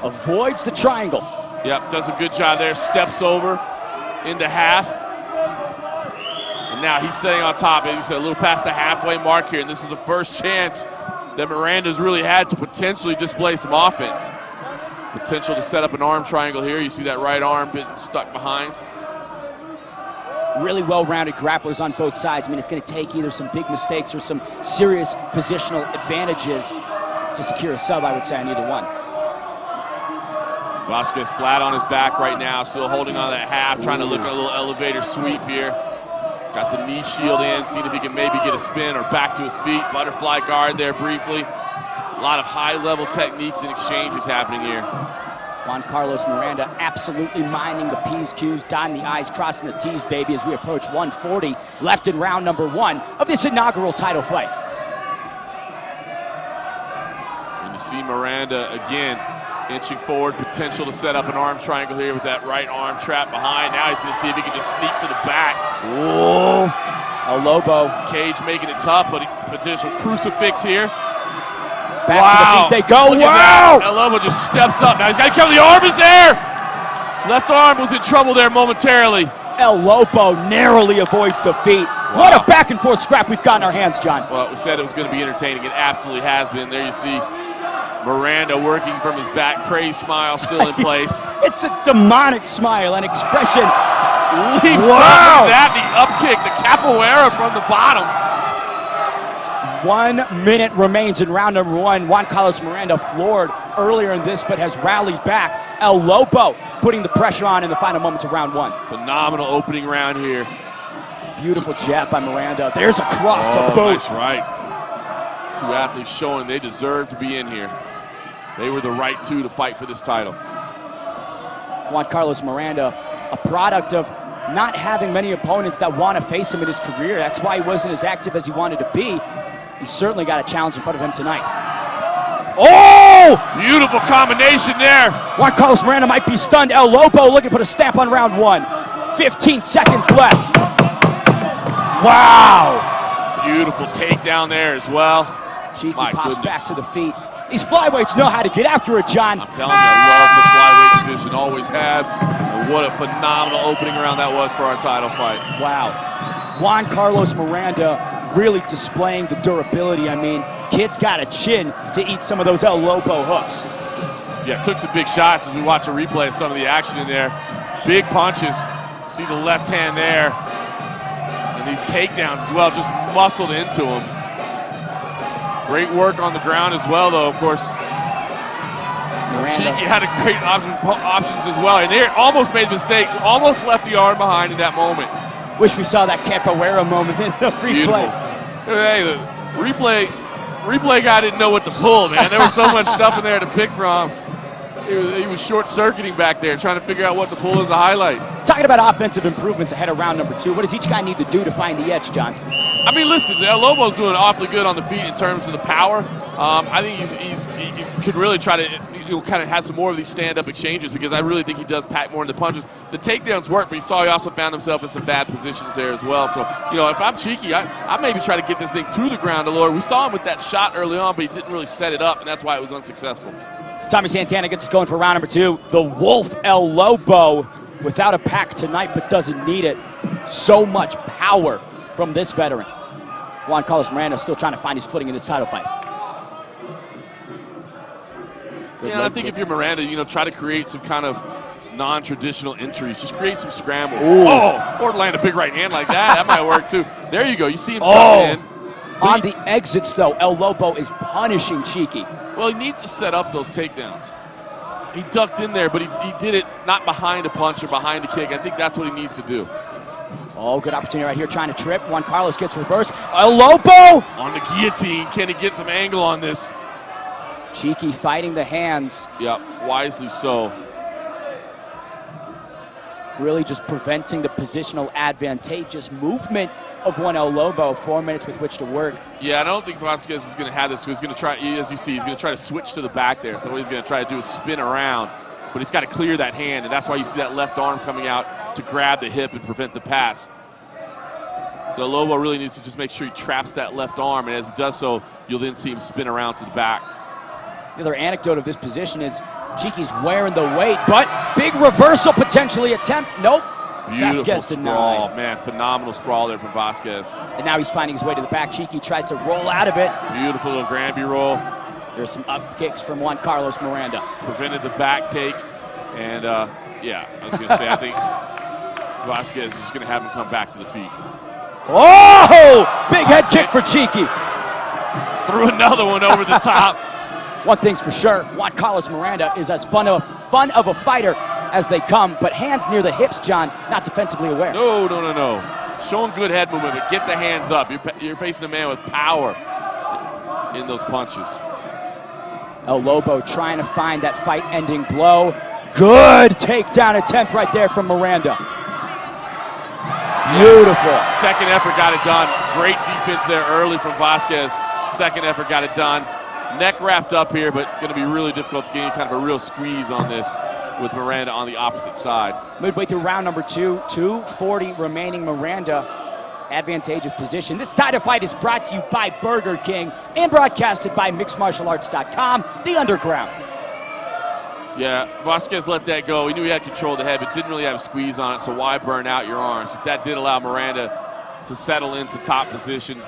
O: avoids the triangle.
B: Yep, does a good job there. Steps over into half. And now he's sitting on top. He's a little past the halfway mark here, and this is the first chance that Miranda's really had to potentially display some offense. Potential to set up an arm triangle here. You see that right arm getting stuck behind.
O: Really well-rounded grapplers on both sides. I mean, it's going to take either some big mistakes or some serious positional advantages to secure a sub, I would say, on either one.
B: Vasquez flat on his back right now, still holding on that half, trying to look at a little elevator sweep here. Got the knee shield in, seeing if he can maybe get a spin or back to his feet. Butterfly guard there briefly. A lot of high-level techniques and exchanges happening here.
O: Juan Carlos Miranda absolutely minding the P's, Q's, dotting the I's, crossing the T's, baby, as we approach 1:40 left in round number 1 of this inaugural title fight.
B: And you see Miranda again inching forward, potential to set up an arm triangle here with that right arm trap behind. Now he's going to see if he can just sneak to the back.
O: Whoa! El Lobo.
B: Cage making it tough, but potential crucifix here.
O: Back to the feet they go.
B: Look wow! El Lobo just steps up. Now he's got to cover. The arm is there. Left arm was in trouble there momentarily.
O: El Lobo narrowly avoids defeat. Wow. What a back and forth scrap we've got in our hands, John.
B: Well, we said it was going to be entertaining. It absolutely has been. There you see Miranda working from his back, crazy smile still in place.
O: It's a demonic smile and expression.
B: Leaps up that, the up kick, the capoeira from the bottom.
O: 1 minute remains in round number 1. Juan Carlos Miranda floored earlier in this, but has rallied back. El Lobo putting the pressure on in the final moments of round 1.
B: Phenomenal opening round here.
O: Beautiful jab by Miranda. There's a cross to boot.
B: That's right. Two athletes showing they deserve to be in here. They were the right two to fight for this title.
O: Juan Carlos Miranda, a product of not having many opponents that want to face him in his career. That's why he wasn't as active as he wanted to be. He's certainly got a challenge in front of him tonight.
B: Oh! Beautiful combination there.
O: Juan Carlos Miranda might be stunned. El Lobo looking to put a stamp on round 1. 15 seconds left. Wow!
B: Beautiful takedown there as well.
O: Cheeky pops back to the feet. These flyweights know how to get after it, John.
B: I'm telling you, I love the flyweight division, always have. And what a phenomenal opening round that was for our title fight.
O: Wow. Juan Carlos Miranda really displaying the durability. I mean, kid's got a chin to eat some of those El Lobo hooks.
B: Yeah, took some big shots as we watch a replay of some of the action in there. Big punches. See the left hand there. And these takedowns as well, just muscled into him. Great work on the ground as well, though, of course. Cheeky had a great options as well. And there almost made a mistake, almost left the arm behind in that moment.
O: Wish we saw that capoeira moment in the replay.
B: Beautiful. Hey, the replay guy didn't know what to pull, man. There was so much stuff in there to pick from. He was short-circuiting back there, trying to figure out what to pull as a highlight.
O: Talking about offensive improvements ahead of round number 2, what does each guy need to do to find the edge, John?
B: I mean, listen, El Lobo's doing awfully good on the feet in terms of the power. I think he could really try to kind of have some more of these stand-up exchanges, because I really think he does pack more in the punches. The takedowns work, but you saw he also found himself in some bad positions there as well. So, if I'm Cheeky, I maybe try to get this thing to the ground a little. We saw him with that shot early on, but he didn't really set it up, and that's why it was unsuccessful.
O: Tommy Santana gets us going for round number 2. The Wolf El Lobo without a pack tonight, but doesn't need it. So much power from this veteran. Juan Carlos Miranda still trying to find his footing in this title fight.
B: Yeah, I think if you're Miranda, try to create some kind of non-traditional entries. Just create some scrambles. Oh, or land a big right hand like that. That might work too. There you go. You see him come in.
O: On the exits, though, El Lobo is punishing Cheeky.
B: Well, he needs to set up those takedowns. He ducked in there, but he did it not behind a punch or behind a kick. I think that's what he needs to do.
O: Oh, good opportunity right here, trying to trip. Juan Carlos gets reversed. El Lobo!
B: On the guillotine. Can he get some angle on this?
O: Cheeky fighting the hands.
B: Yep, wisely so.
O: Really just preventing the positional advantageous movement of one El Lobo. 4 minutes with which to work.
B: Yeah, I don't think Vasquez is going to have this. He's going to try, as you see, he's going to try to switch to the back there. So what he's going to try to do is spin around. But he's got to clear that hand, and that's why you see that left arm coming out to grab the hip and prevent the pass. So Lobo really needs to just make sure he traps that left arm, and as he does so, you'll then see him spin around to the back.
O: The other anecdote of this position is Cheeky's wearing the weight, but big reversal potentially attempt. Nope.
B: Beautiful
O: Vasquez
B: sprawl,
O: denied.
B: man. Phenomenal sprawl there from Vasquez.
O: And now he's finding his way to the back. Cheeky tries to roll out of it.
B: Beautiful little Granby roll.
O: There's some up kicks from Juan Carlos Miranda.
B: Prevented the back take. And, yeah, I was going to say, I think Vasquez is going to have him come back to the feet.
O: Oh! Big head kick for Cheeky.
B: Threw another one over the top.
O: One thing's for sure, Juan Carlos Miranda is as fun of a fighter as they come, but hands near the hips, John, not defensively aware.
B: No. Showing good head movement, but get the hands up. You're facing a man with power in those punches.
O: El Lobo trying to find that fight-ending blow. Good takedown attempt right there from Miranda. Beautiful.
B: Second effort got it done. Great defense there early from Vasquez. Second effort got it done. Neck wrapped up here, but going to be really difficult to get any kind of a real squeeze on this with Miranda on the opposite side.
O: Midway through round number 2, 2:40 remaining. Miranda, advantageous position. This title fight is brought to you by Burger King and broadcasted by MixedMartialArts.com, the Underground.
B: Yeah, Vasquez let that go. He knew he had control of the head, but didn't really have a squeeze on it, so why burn out your arms? But that did allow Miranda to settle into top position,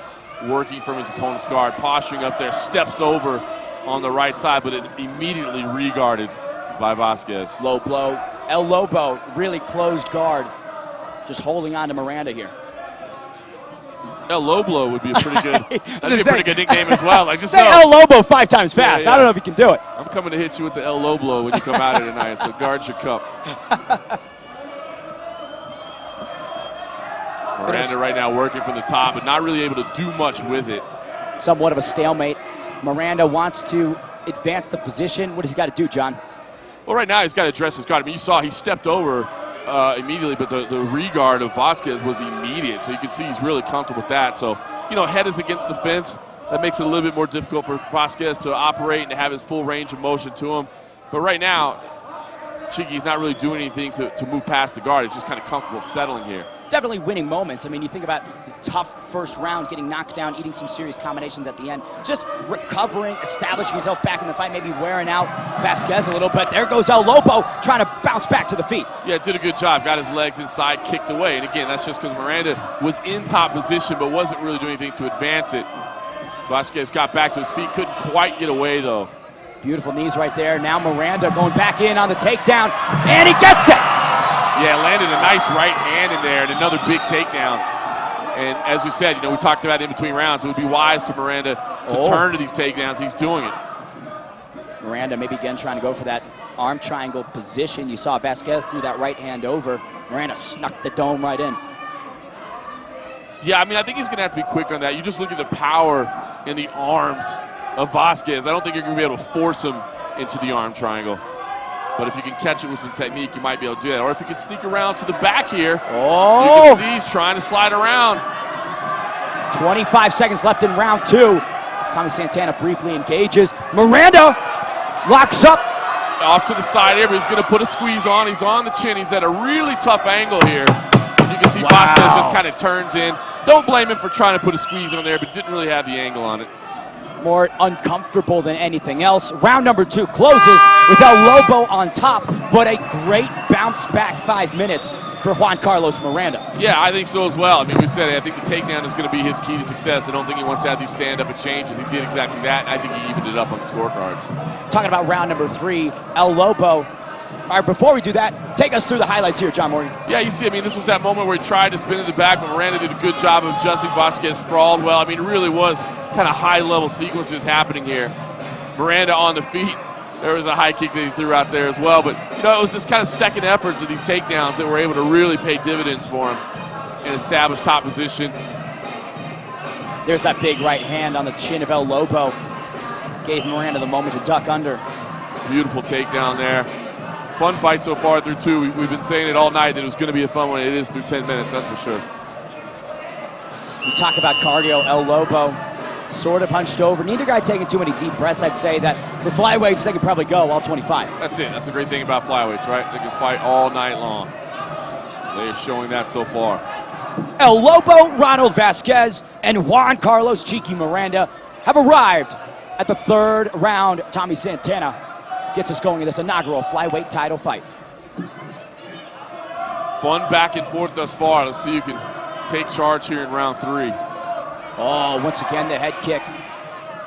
B: working from his opponent's guard, posturing up there, steps over on the right side, but it immediately re-guarded by Vasquez.
O: Low blow. El Lobo, really closed guard, just holding on to Miranda here.
B: El Lobo would be a pretty good, that'd be a pretty good nickname as well. Like, just
O: say
B: know.
O: El Lobo 5 times fast.
B: Yeah.
O: I don't know if you can do it.
B: I'm coming to hit you with the El Lobo when you come out here tonight, so guard your cup. Miranda right now working from the top, but not really able to do much with it.
O: Somewhat of a stalemate. Miranda wants to advance the position. What does he got to do, John?
B: Well, right now he's got to address his guard. I mean, you saw he stepped over immediately, but the re-guard of Vasquez was immediate, so you can see he's really comfortable with that. So, you know, head is against the fence. That makes it a little bit more difficult for Vasquez to operate and to have his full range of motion to him. But right now, Cheeky's not really doing anything to move past the guard. He's just kind of comfortable settling here.
O: Definitely winning moments. I mean, you think about the tough first round, getting knocked down, eating some serious combinations at the end, just recovering, establishing yourself back in the fight, maybe wearing out Vasquez a little bit. There goes El Lobo trying to bounce back to the feet.
B: Yeah, did a good job. Got his legs inside, kicked away. And again, that's just because Miranda was in top position but wasn't really doing anything to advance it. Vasquez got back to his feet, couldn't quite get away though.
O: Beautiful knees right there. Now Miranda going back in on the takedown, and he gets it!
B: Yeah, landed a nice right hand in there and another big takedown. And as we said, you know, we talked about in between rounds, it would be wise for Miranda to turn to these takedowns. He's doing it.
O: Miranda maybe again trying to go for that arm triangle position. You saw Vasquez threw that right hand over. Miranda snuck the dome right in.
B: Yeah, I mean, I think he's going to have to be quick on that. You just look at the power in the arms of Vasquez. I don't think you're going to be able to force him into the arm triangle. But if you can catch it with some technique, you might be able to do that. Or if you can sneak around to the back here, you can see he's trying to slide around.
O: 25 seconds left in round 2. Tommy Santana briefly engages. Miranda locks up.
B: Off to the side here, but he's going to put a squeeze on. He's on the chin. He's at a really tough angle here. You can see Vasquez just kind of turns in. Don't blame him for trying to put a squeeze on there, but didn't really have the angle on it.
O: More uncomfortable than anything else. Round number 2 closes with El Lobo on top, but a great bounce back 5 minutes for Juan Carlos Miranda.
B: Yeah, I think so as well. I mean, we said it. I think the takedown is going to be his key to success. I don't think he wants to have these stand-up exchanges. He did exactly that, and I think he evened it up on the scorecards.
O: Talking about round number 3, El Lobo. All right, before we do that, take us through the highlights here, John Morgan.
B: Yeah, you see, I mean, this was that moment where he tried to spin in the back, but Miranda did a good job of adjusting. Vasquez sprawled well. I mean, it really was kind of high-level sequences happening here. Miranda on the feet. There was a high kick that he threw out there as well. But, you know, it was just kind of second efforts of these takedowns that were able to really pay dividends for him and establish top position.
O: There's that big right hand on the chin of El Lobo. Gave Miranda the moment to duck under.
B: Beautiful takedown there. Fun fight so far through 2. We've been saying it all night that it was going to be a fun one. It is through 10 minutes, that's for sure.
O: We talk about cardio. El Lobo sort of hunched over. Neither guy taking too many deep breaths. I'd say that for flyweights, they could probably go all 25.
B: That's it. That's the great thing about flyweights, right? They can fight all night long. They are showing that so far.
A: El Lobo, Ronald Vasquez, and Juan Carlos Cheeky Miranda have arrived at the third round. Tommy Santana gets us going in this inaugural flyweight title fight.
B: Fun back and forth thus far. Let's see who can take charge here in round 3.
A: Oh, once again, the head kick.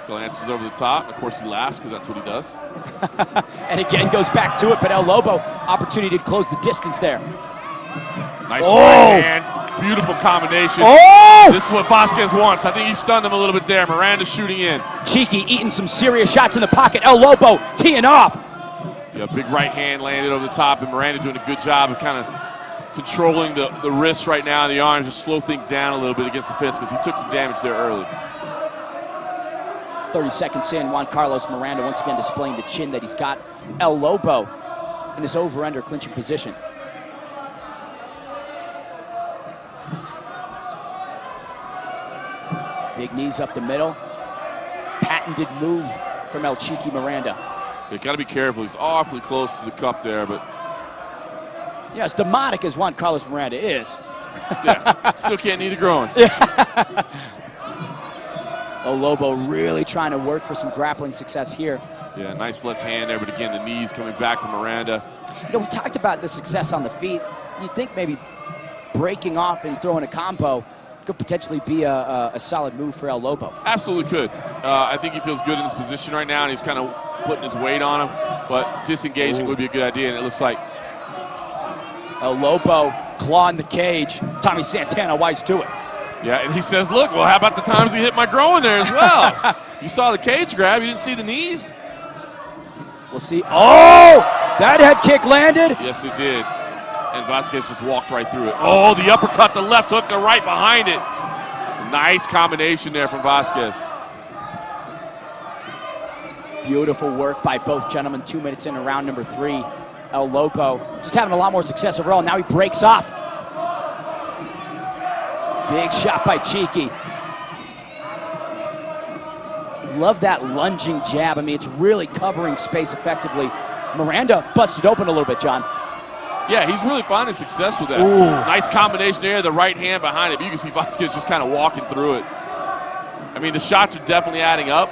B: Glances over the top. Of course, he laughs because that's what he does.
A: And again goes back to it, but El Lobo, opportunity to close the distance there.
B: Nice right hand. Beautiful combination.
A: Oh!
B: This is what Vasquez wants. I think he stunned him a little bit there. Miranda's shooting in.
A: Cheeky eating some serious shots in the pocket. El Lobo teeing off.
B: Yeah, big right hand landed over the top, and Miranda doing a good job of kind of controlling the wrists right now and the arms, just slow things down a little bit against the fence because he took some damage there early.
A: 30 seconds in, Juan Carlos Miranda once again displaying the chin that he's got. El Lobo in this over-under clinching position. Big knees up the middle. Patented move from El Cheeky Miranda.
B: You got to be careful. He's awfully close to the cup there, but
A: yeah, as demonic as Juan Carlos Miranda is.
B: Yeah, still can't need it growing.
A: El Lobo really trying to work for some grappling success here.
B: Yeah, nice left hand there, but again, the knees coming back from Miranda.
A: You know, we talked about the success on the feet. You'd think maybe breaking off and throwing a combo could potentially be a solid move for El Lobo.
B: Absolutely could. I think he feels good in this position right now, and he's kind of putting his weight on him, but disengaging would be a good idea, and it looks like
A: El Lobo clawing the cage. Tommy Santana wise to it.
B: Yeah, and he says, look, well, how about the times he hit my groin there as well? You saw the cage grab, you didn't see the knees?
A: We'll see. Oh, that head kick landed.
B: Yes, it did. And Vasquez just walked right through it. Oh, the uppercut, the left hook, the right behind it. Nice combination there from Vasquez.
A: Beautiful work by both gentlemen. 2 minutes in round number 3. El Lobo just having a lot more success overall. Now he breaks off. Big shot by Cheeky. Love that lunging jab. I mean, it's really covering space effectively. Miranda busted open a little bit, John.
B: Yeah, he's really finding success with that.
A: Ooh.
B: Nice combination there, the right hand behind it. You can see Vasquez just kind of walking through it. I mean, the shots are definitely adding up,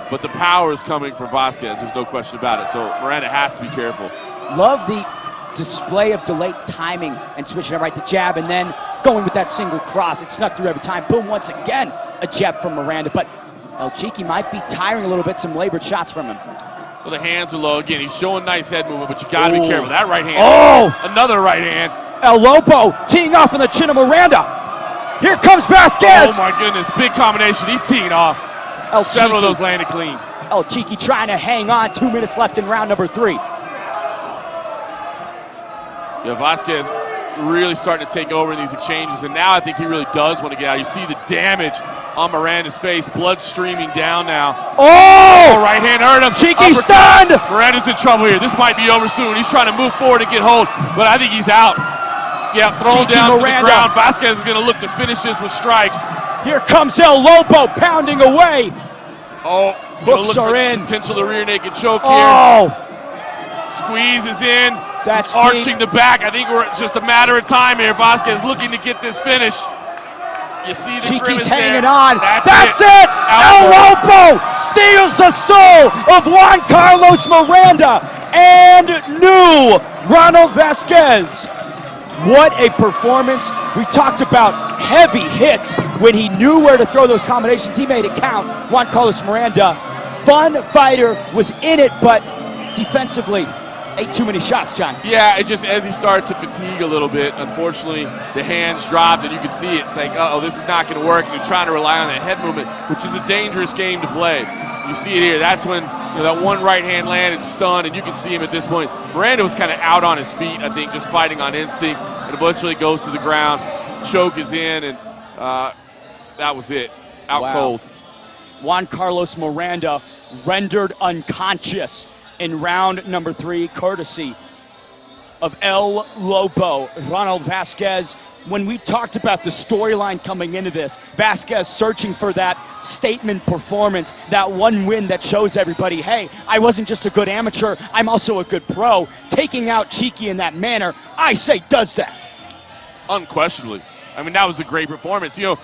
B: but the power is coming from Vasquez. There's no question about it. So Miranda has to be careful.
A: Love the display of delayed timing and switching it right to jab and then going with that single cross. It snuck through every time. Boom, once again, a jab from Miranda. But El Cheeky might be tiring a little bit, some labored shots from him.
B: Well, the hands are low. Again, he's showing nice head movement, but you got to be careful. That right hand.
A: Oh!
B: Another right hand.
A: El Lobo teeing off on the chin of Miranda. Here comes Vasquez.
B: Oh, my goodness. Big combination. He's teeing off. Several of those landed clean.
A: El Cheeky trying to hang on. 2 minutes left in round number 3.
B: Yeah, Vasquez really starting to take over in these exchanges, and now I think he really does want to get out. You see the damage on Miranda's face, blood streaming down now.
A: Oh!
B: Right hand hurt him.
A: Cheeky stunned!
B: Miranda's in trouble here. This might be over soon. He's trying to move forward and get hold, but I think he's out. Yeah, thrown down
A: Miranda.
B: to the ground. Vasquez is going to look to finish this with strikes.
A: Here comes El Lobo pounding away.
B: Oh,
A: hooks are in.
B: Potential the rear naked choke
A: here.
B: Squeezes in.
A: That's
B: arching the back. I think it's just a matter of time here. Vasquez looking to get this finish. You see the
A: Cheeky's
B: grimace
A: hanging
B: there.
A: on. That's it! El
B: Out
A: Lobo steals the soul of Juan Carlos Miranda and new Ronald Vasquez. What a performance. We talked about heavy hits when he knew where to throw those combinations. He made it count. Juan Carlos Miranda, fun fighter, was in it, but defensively, ate too many shots, John.
B: Yeah, it just, as he started to fatigue a little bit, unfortunately, the hands dropped, and you can see it. It's like, uh-oh, this is not going to work. And you're trying to rely on that head movement, which is a dangerous game to play. You see it here. That's when that one right hand landed, stunned, and you can see him at this point. Miranda was kind of out on his feet, I think, just fighting on instinct, and eventually goes to the ground. Choke is in, and that was it. Out cold.
A: Juan Carlos Miranda rendered unconscious in round number 3, courtesy of El Lobo. Ronald Vasquez, when we talked about the storyline coming into this, Vasquez searching for that statement performance, that one win that shows everybody, hey, I wasn't just a good amateur, I'm also a good pro. Taking out Cheeky in that manner, I say does that.
B: Unquestionably. I mean, that was a great performance. You know,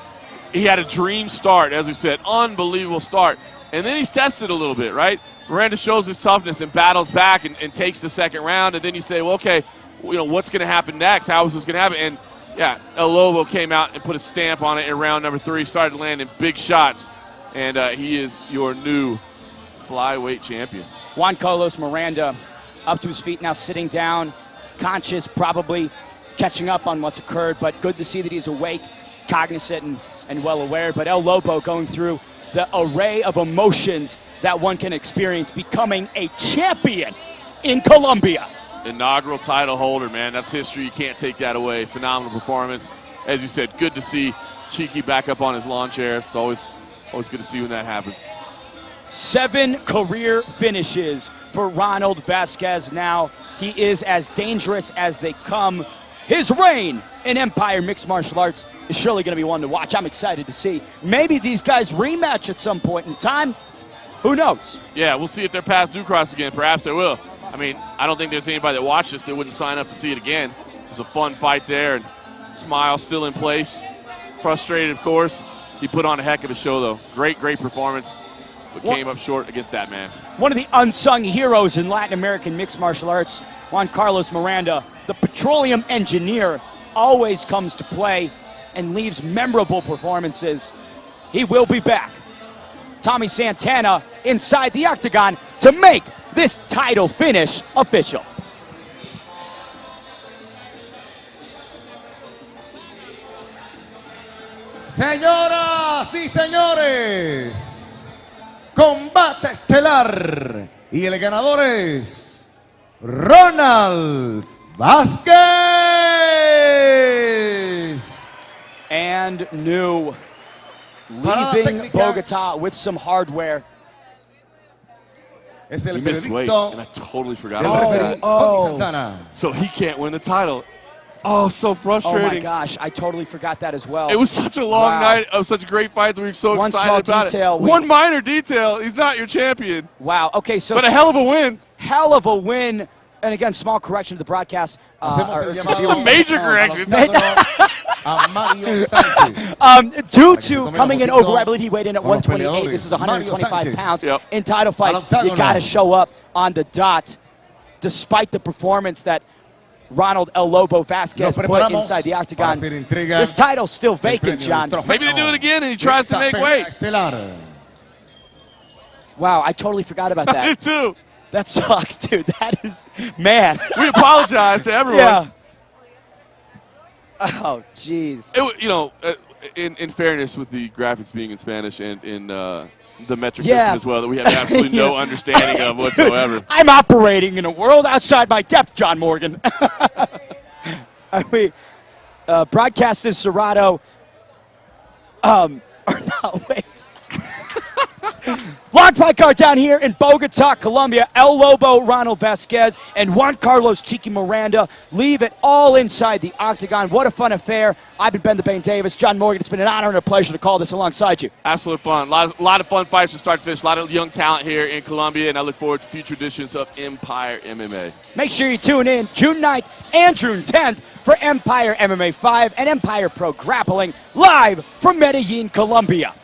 B: he had a dream start, as we said, unbelievable start. And then he's tested a little bit, right? Miranda shows his toughness and battles back and takes the second round. And then you say, well, okay, you know, what's going to happen next? How is this going to happen? And, yeah, El Lobo came out and put a stamp on it in round number 3, started landing big shots. And he is your new flyweight champion.
O: Juan Carlos Miranda up to his feet now, sitting down, conscious, probably catching up on what's occurred, but good to see that he's awake, cognizant, and well aware. But El Lobo going through the array of emotions that one can experience, becoming a champion in Colombia.
B: Inaugural title holder, man. That's history. You can't take that away. Phenomenal performance. As you said, good to see Cheeky back up on his lawn chair. It's always good to see when that happens.
O: 7 career finishes for Ronald Vasquez now. He is as dangerous as they come. His reign in Empire Mixed Martial Arts is surely going to be one to watch. I'm excited to see. Maybe these guys rematch at some point in time. Who knows?
B: Yeah, we'll see if they're past New Cross again. Perhaps they will. I mean, I don't think there's anybody that watched this that wouldn't sign up to see it again. It was a fun fight there, and smile still in place. Frustrated, of course. He put on a heck of a show, though. Great performance, but came up short against that man.
O: One of the unsung heroes in Latin American mixed martial arts, Juan Carlos Miranda, the petroleum engineer, always comes to play and leaves memorable performances. He will be back. Tommy Santana inside the octagon to make this title finish official.
E: Señoras y señores, combate estelar y el ganador es Ronald Vasquez.
O: And new, leaving Bogota with some hardware.
E: Es el
B: he missed weight, and I totally forgot
E: about
B: that. So he can't win the title. Oh, so frustrating.
O: Oh my gosh, I totally forgot that as well.
B: It was such a long night of such great fights. We were so excited about it. One minor detail, he's not your champion.
O: Wow, okay, so.
B: But a hell of a win.
O: Hell of a win. And again, small correction to the broadcast.
B: Major correction.
O: Due to coming in over, I believe he weighed in at 128. This is 125 pounds. In title fights, you got to show up on the dot, despite the performance that Ronald El Lobo Vasquez put inside the octagon. This title's still vacant, John.
B: Maybe they do it again and he tries to make weight.
O: Wow, I totally forgot about that.
B: I did too.
O: That sucks, dude. That is, man.
B: We apologize to everyone.
O: Yeah. Oh, jeez.
B: You know, in fairness, with the graphics being in Spanish and in the metric system as well, that we have absolutely no understanding of whatsoever.
O: Dude, I'm operating in a world outside my depth, John Morgan. Broadcasters Serrato. Or no, wait. Lock fight card down here in Bogota, Colombia. El Lobo, Ronald Vasquez, and Juan Carlos Cheeky Miranda leave it all inside the octagon. What a fun affair. I've been Ben the Bane Davis. John Morgan, it's been an honor and a pleasure to call this alongside you.
B: Absolute fun. A lot of fun fights from start to finish. A lot of young talent here in Colombia, and I look forward to future editions of Empire MMA.
O: Make sure you tune in June 9th and June 10th for Empire MMA 5 and Empire Pro Grappling live from Medellin, Colombia.